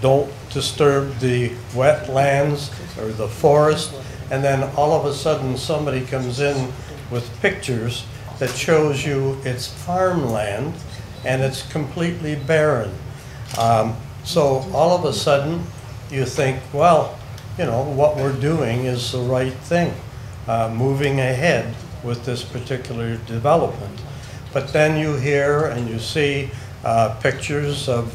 don't disturb the wetlands or the forest, and then all of a sudden somebody comes in with pictures that shows you it's farmland and it's completely barren. So all of a sudden you think, well, you know, what we're doing is the right thing, moving ahead with this particular development. But then you hear and you see pictures of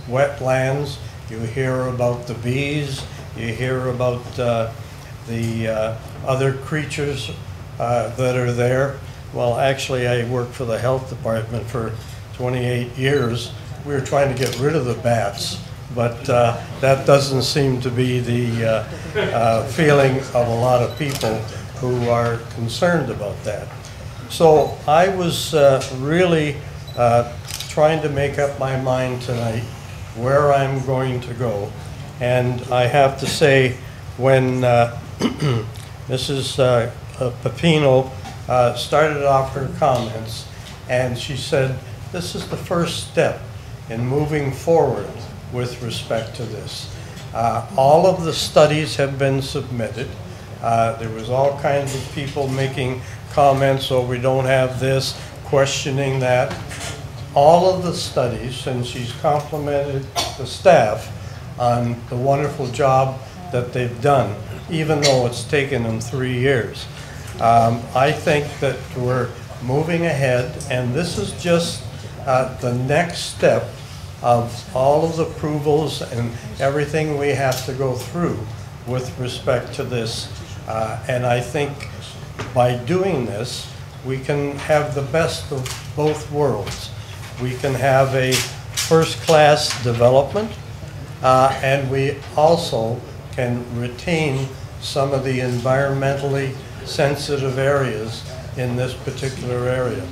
wetlands, you hear about the bees, you hear about the other creatures that are there. Well, actually, I worked for the health department for 28 years. We were trying to get rid of the bats, but that doesn't seem to be the feeling of a lot of people who are concerned about that. So I was really trying to make up my mind tonight where I'm going to go. And I have to say, when Mrs. Pepino started off her comments, and she said, this is the first step in moving forward with respect to this. All of the studies have been submitted. There was all kinds of people making comments, oh, we don't have this, questioning that. All of the studies, and she's complimented the staff on the wonderful job that they've done, even though it's taken them 3 years. I think that we're moving ahead, and this is just the next step of all of the approvals and everything we have to go through with respect to this. And I think by doing this, we can have the best of both worlds. We can have a first-class development, and we also can retain some of the environmentally sensitive areas in this particular area.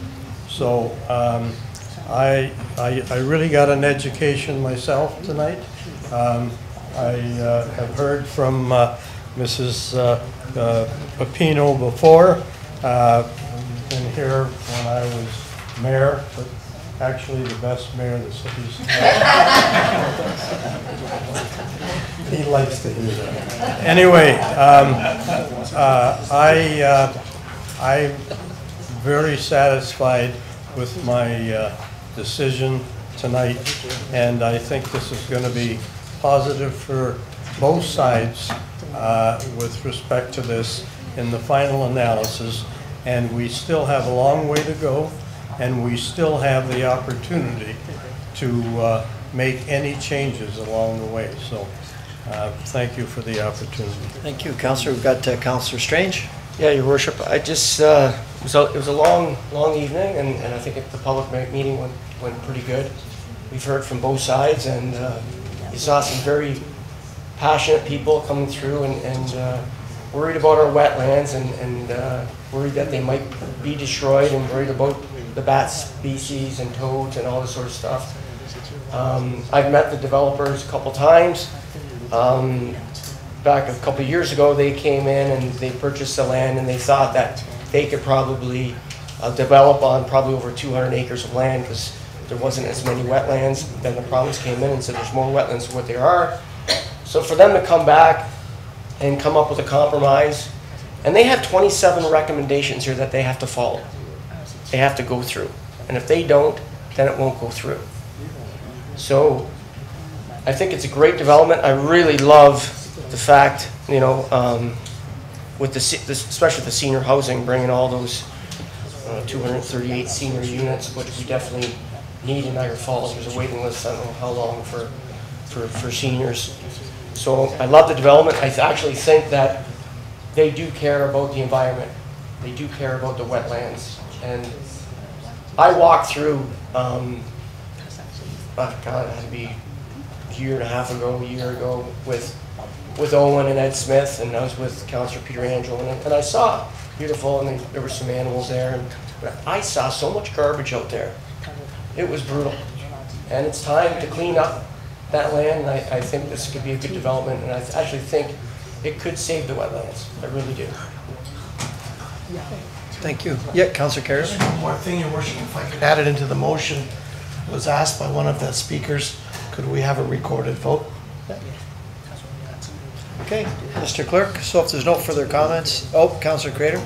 So I really got an education myself tonight. I have heard from Mrs. Pepino before. Been here when I was mayor, but actually the best mayor the city's had. He likes to hear that. Anyway, I'm very satisfied with my decision tonight, and I think this is going to be positive for both sides with respect to this in the final analysis. And we still have a long way to go, and we still have the opportunity to make any changes along the way. So thank you for the opportunity. Thank you, Councillor. We've got Councillor Strange. Yeah, Your Worship, I just, it was a long evening, and I think the public meeting went pretty good. We've heard from both sides, and you saw some very passionate people coming through and worried about our wetlands and worried that they might be destroyed and worried about the bat species and toads and all this sort of stuff. I've met the developers a couple times. Back a couple years ago, they came in and they purchased the land, and they thought that they could probably develop on probably over 200 acres of land because there wasn't as many wetlands. Then the province came in and said there's more wetlands than what there are. So for them to come back and come up with a compromise, and they have 27 recommendations here that they have to follow. They have to go through. And if they don't, then it won't go through. So I think it's a great development. I really love the fact, with especially the senior housing, bringing all those 238 senior units, which we definitely need in Niagara Falls. There's a waiting list, I don't know how long, for seniors. So I love the development. I actually think that they do care about the environment. They do care about the wetlands. And I walked through, God, it had to be a year and a half ago, a year ago, with Owen and Ed Smith, and I was with Councillor Peter Angelo, and I saw beautiful, and there were some animals there, and I saw so much garbage out there. It was brutal. And it's time to clean up that land, and I think this could be a good development, and I actually think it could save the wetlands. I really do. Thank you. Yeah, Councillor Carey. One more thing, Your Worship, if I could add it into the motion. It was asked by one of the speakers, could we have a recorded vote? Okay, Mr. Clerk, so if there's no further comments, Councillor Crater.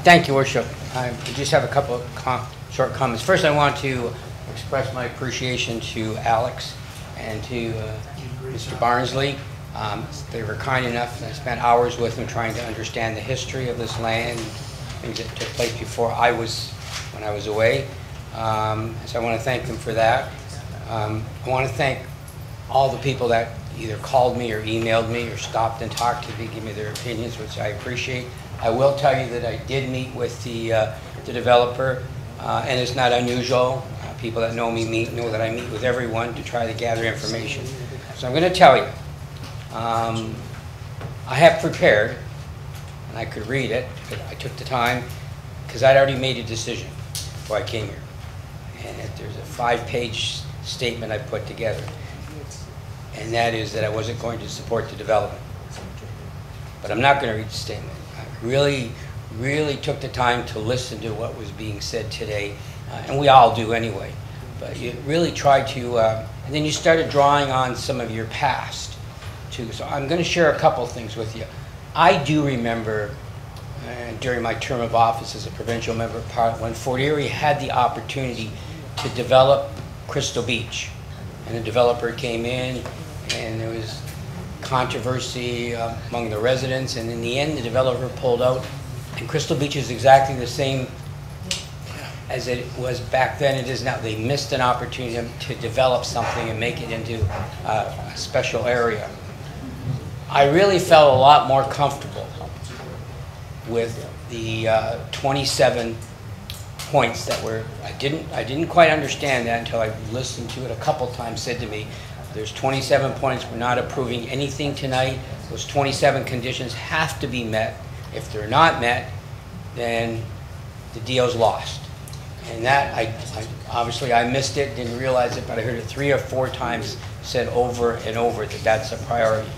Thank you, Worship. I just have a couple of short comments. First, I want to express my appreciation to Alex and to Mr. Barnsley. They were kind enough, and I spent hours with them trying to understand the history of this land, things that took place before when I was away. So I want to thank them for that. I want to thank all the people that either called me or emailed me or stopped and talked to me, give me their opinions, which I appreciate. I will tell you that I did meet with the developer, and it's not unusual. People that know me know that I meet with everyone to try to gather information. So I'm going to tell you, I have prepared, and I could read it, but I took the time because I'd already made a decision before I came here. And there's a 5-page statement I put together, and that is that I wasn't going to support the development. But I'm not going to read the statement. I really took the time to listen to what was being said today, and we all do anyway. But you really tried to, and then you started drawing on some of your past too. So I'm going to share a couple things with you. I do remember during my term of office as a provincial member of Parliament when Fort Erie had the opportunity to develop Crystal Beach, and the developer came in, and there was controversy among the residents, and in the end the developer pulled out, and Crystal Beach is exactly the same as it was back then it is now. They missed an opportunity to develop something and make it into a special area. I really felt a lot more comfortable with the 27 points that were, I didn't quite understand that until I listened to it a couple times, said to me, there's 27 points, we're not approving anything tonight. Those 27 conditions have to be met. If they're not met, then the deal's lost. And that, obviously I missed it, didn't realize it, but I heard it 3 or 4 times said over and over that that's a priority.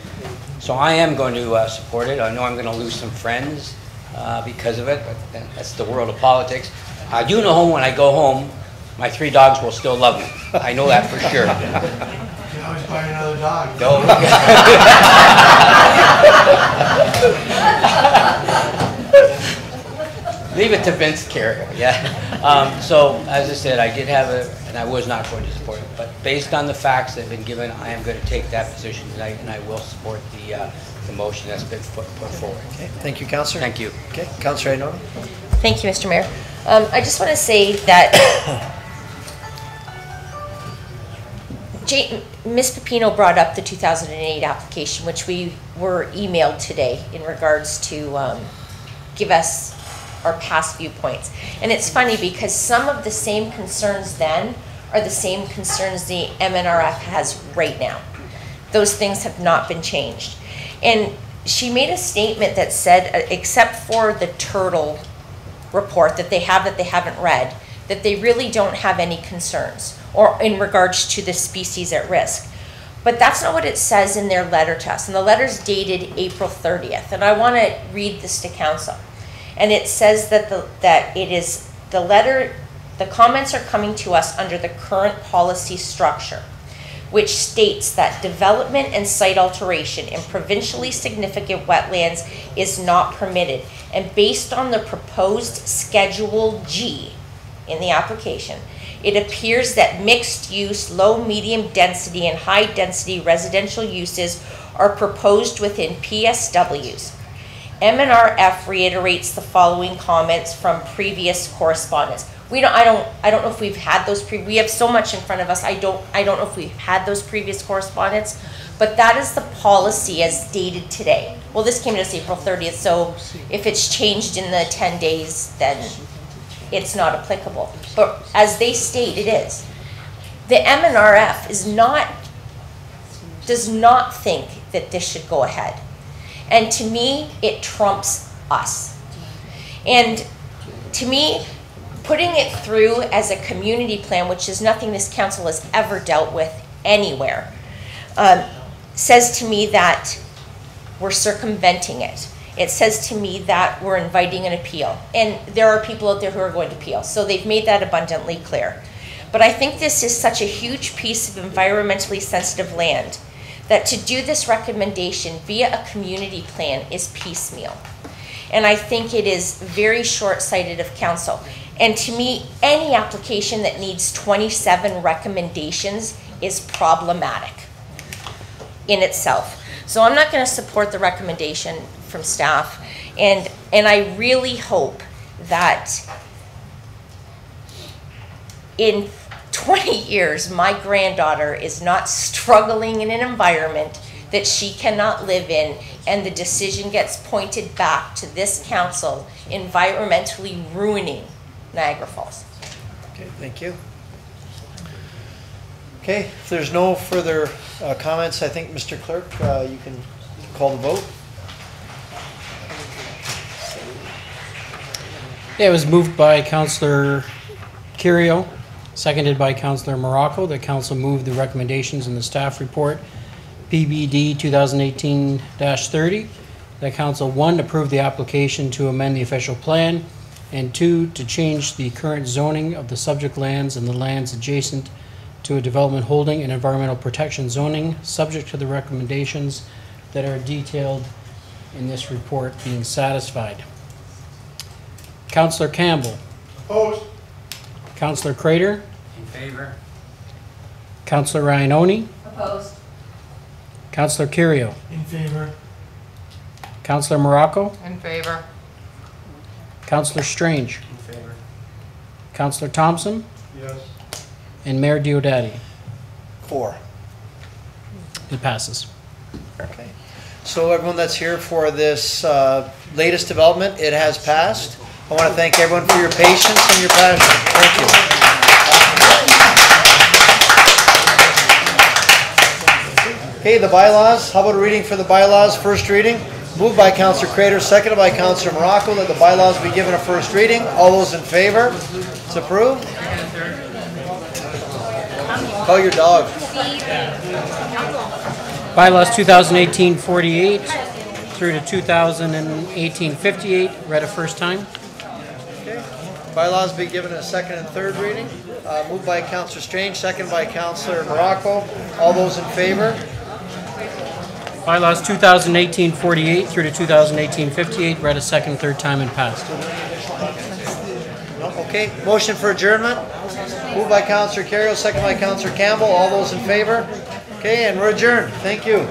So I am going to support it. I know I'm going to lose some friends because of it, but that's the world of politics. I do know when I go home, my 3 dogs will still love me. I know that for sure. You can always buy another dog. Leave it to Vince Carrier, yeah. So, as I said, I did have and I was not going to support it, but based on the facts that have been given, I am going to take that position tonight, and I will support the motion that's been put forward. Okay, thank you, Councillor. Thank you. Okay, Councillor Ioannoni. Thank you, Mr. Mayor. I just want to say that Ms. Pepino brought up the 2008 application, which we were emailed today in regards to give us our past viewpoints. And it's funny because some of the same concerns then are the same concerns the MNRF has right now. Those things have not been changed. And she made a statement that said, except for the turtle report that they haven't read, that they really don't have any concerns or in regards to the species at risk. But that's not what it says in their letter to us. And the letter's dated April 30th. And I want to read this to council. And it says that the comments are coming to us under the current policy structure, which states that development and site alteration in provincially significant wetlands is not permitted. And based on the proposed Schedule G in the application, it appears that mixed use, low, medium density, and high density residential uses are proposed within PSWs. MNRF reiterates the following comments from previous correspondence. I don't know if we've had those we have so much in front of us. I don't know if we've had those previous correspondence, but that is the policy as dated today. Well, this came to us April 30th, so if it's changed in the 10 days, then it's not applicable. But as they state, it is. The MNRF does not think that this should go ahead. And to me, it trumps us. And to me, putting it through as a community plan, which is nothing this council has ever dealt with anywhere, says to me that we're circumventing it. It says to me that we're inviting an appeal. And there are people out there who are going to appeal. So they've made that abundantly clear. But I think this is such a huge piece of environmentally sensitive land that to do this recommendation via a community plan is piecemeal. And I think it is very short-sighted of council. And to me, any application that needs 27 recommendations is problematic in itself. So I'm not going to support the recommendation from staff. And I really hope that in 20 years, my granddaughter is not struggling in an environment that she cannot live in, and the decision gets pointed back to this council environmentally ruining Niagara Falls. Okay, thank you. Okay, if there's no further comments, I think, Mr. Clerk, you can call the vote. Yeah, it was moved by Councillor Curio, seconded by Councillor Morocco. The council moved the recommendations in the staff report, PBD 2018-30. That council, 1, approve the application to amend the official plan, and 2, to change the current zoning of the subject lands and the lands adjacent to a development holding and environmental protection zoning, subject to the recommendations that are detailed in this report being satisfied. Councillor Campbell. Opposed. Councillor Crater. In favor. Councillor Ioannoni. Opposed. Councillor Curio. In favor. Councillor Morocco. In favor. Councillor Strange. In favor. Councillor Thompson. Yes. And Mayor Diodati. 4. It passes. Okay. So everyone that's here for this latest development, it has passed. I want to thank everyone for your patience and your passion. Thank you. Okay, the bylaws. How about a reading for the bylaws? First reading. Moved by Councillor Crater, seconded by Councillor Morocco, that the bylaws be given a first reading. All those in favor? It's approved. Call your dog. Bylaws 2018-48 through to 2018-58, read a first time. Okay. Bylaws be given a second and third reading. Moved by Councillor Strange, second by Councillor Morocco. All those in favor? Bylaws 2018-48 through to 2018-58, read a second, third time, and passed. No? Okay. Motion for adjournment. Moved by Councillor Carrier, second by Councillor Campbell. All those in favor? Okay, and we're adjourned. Thank you.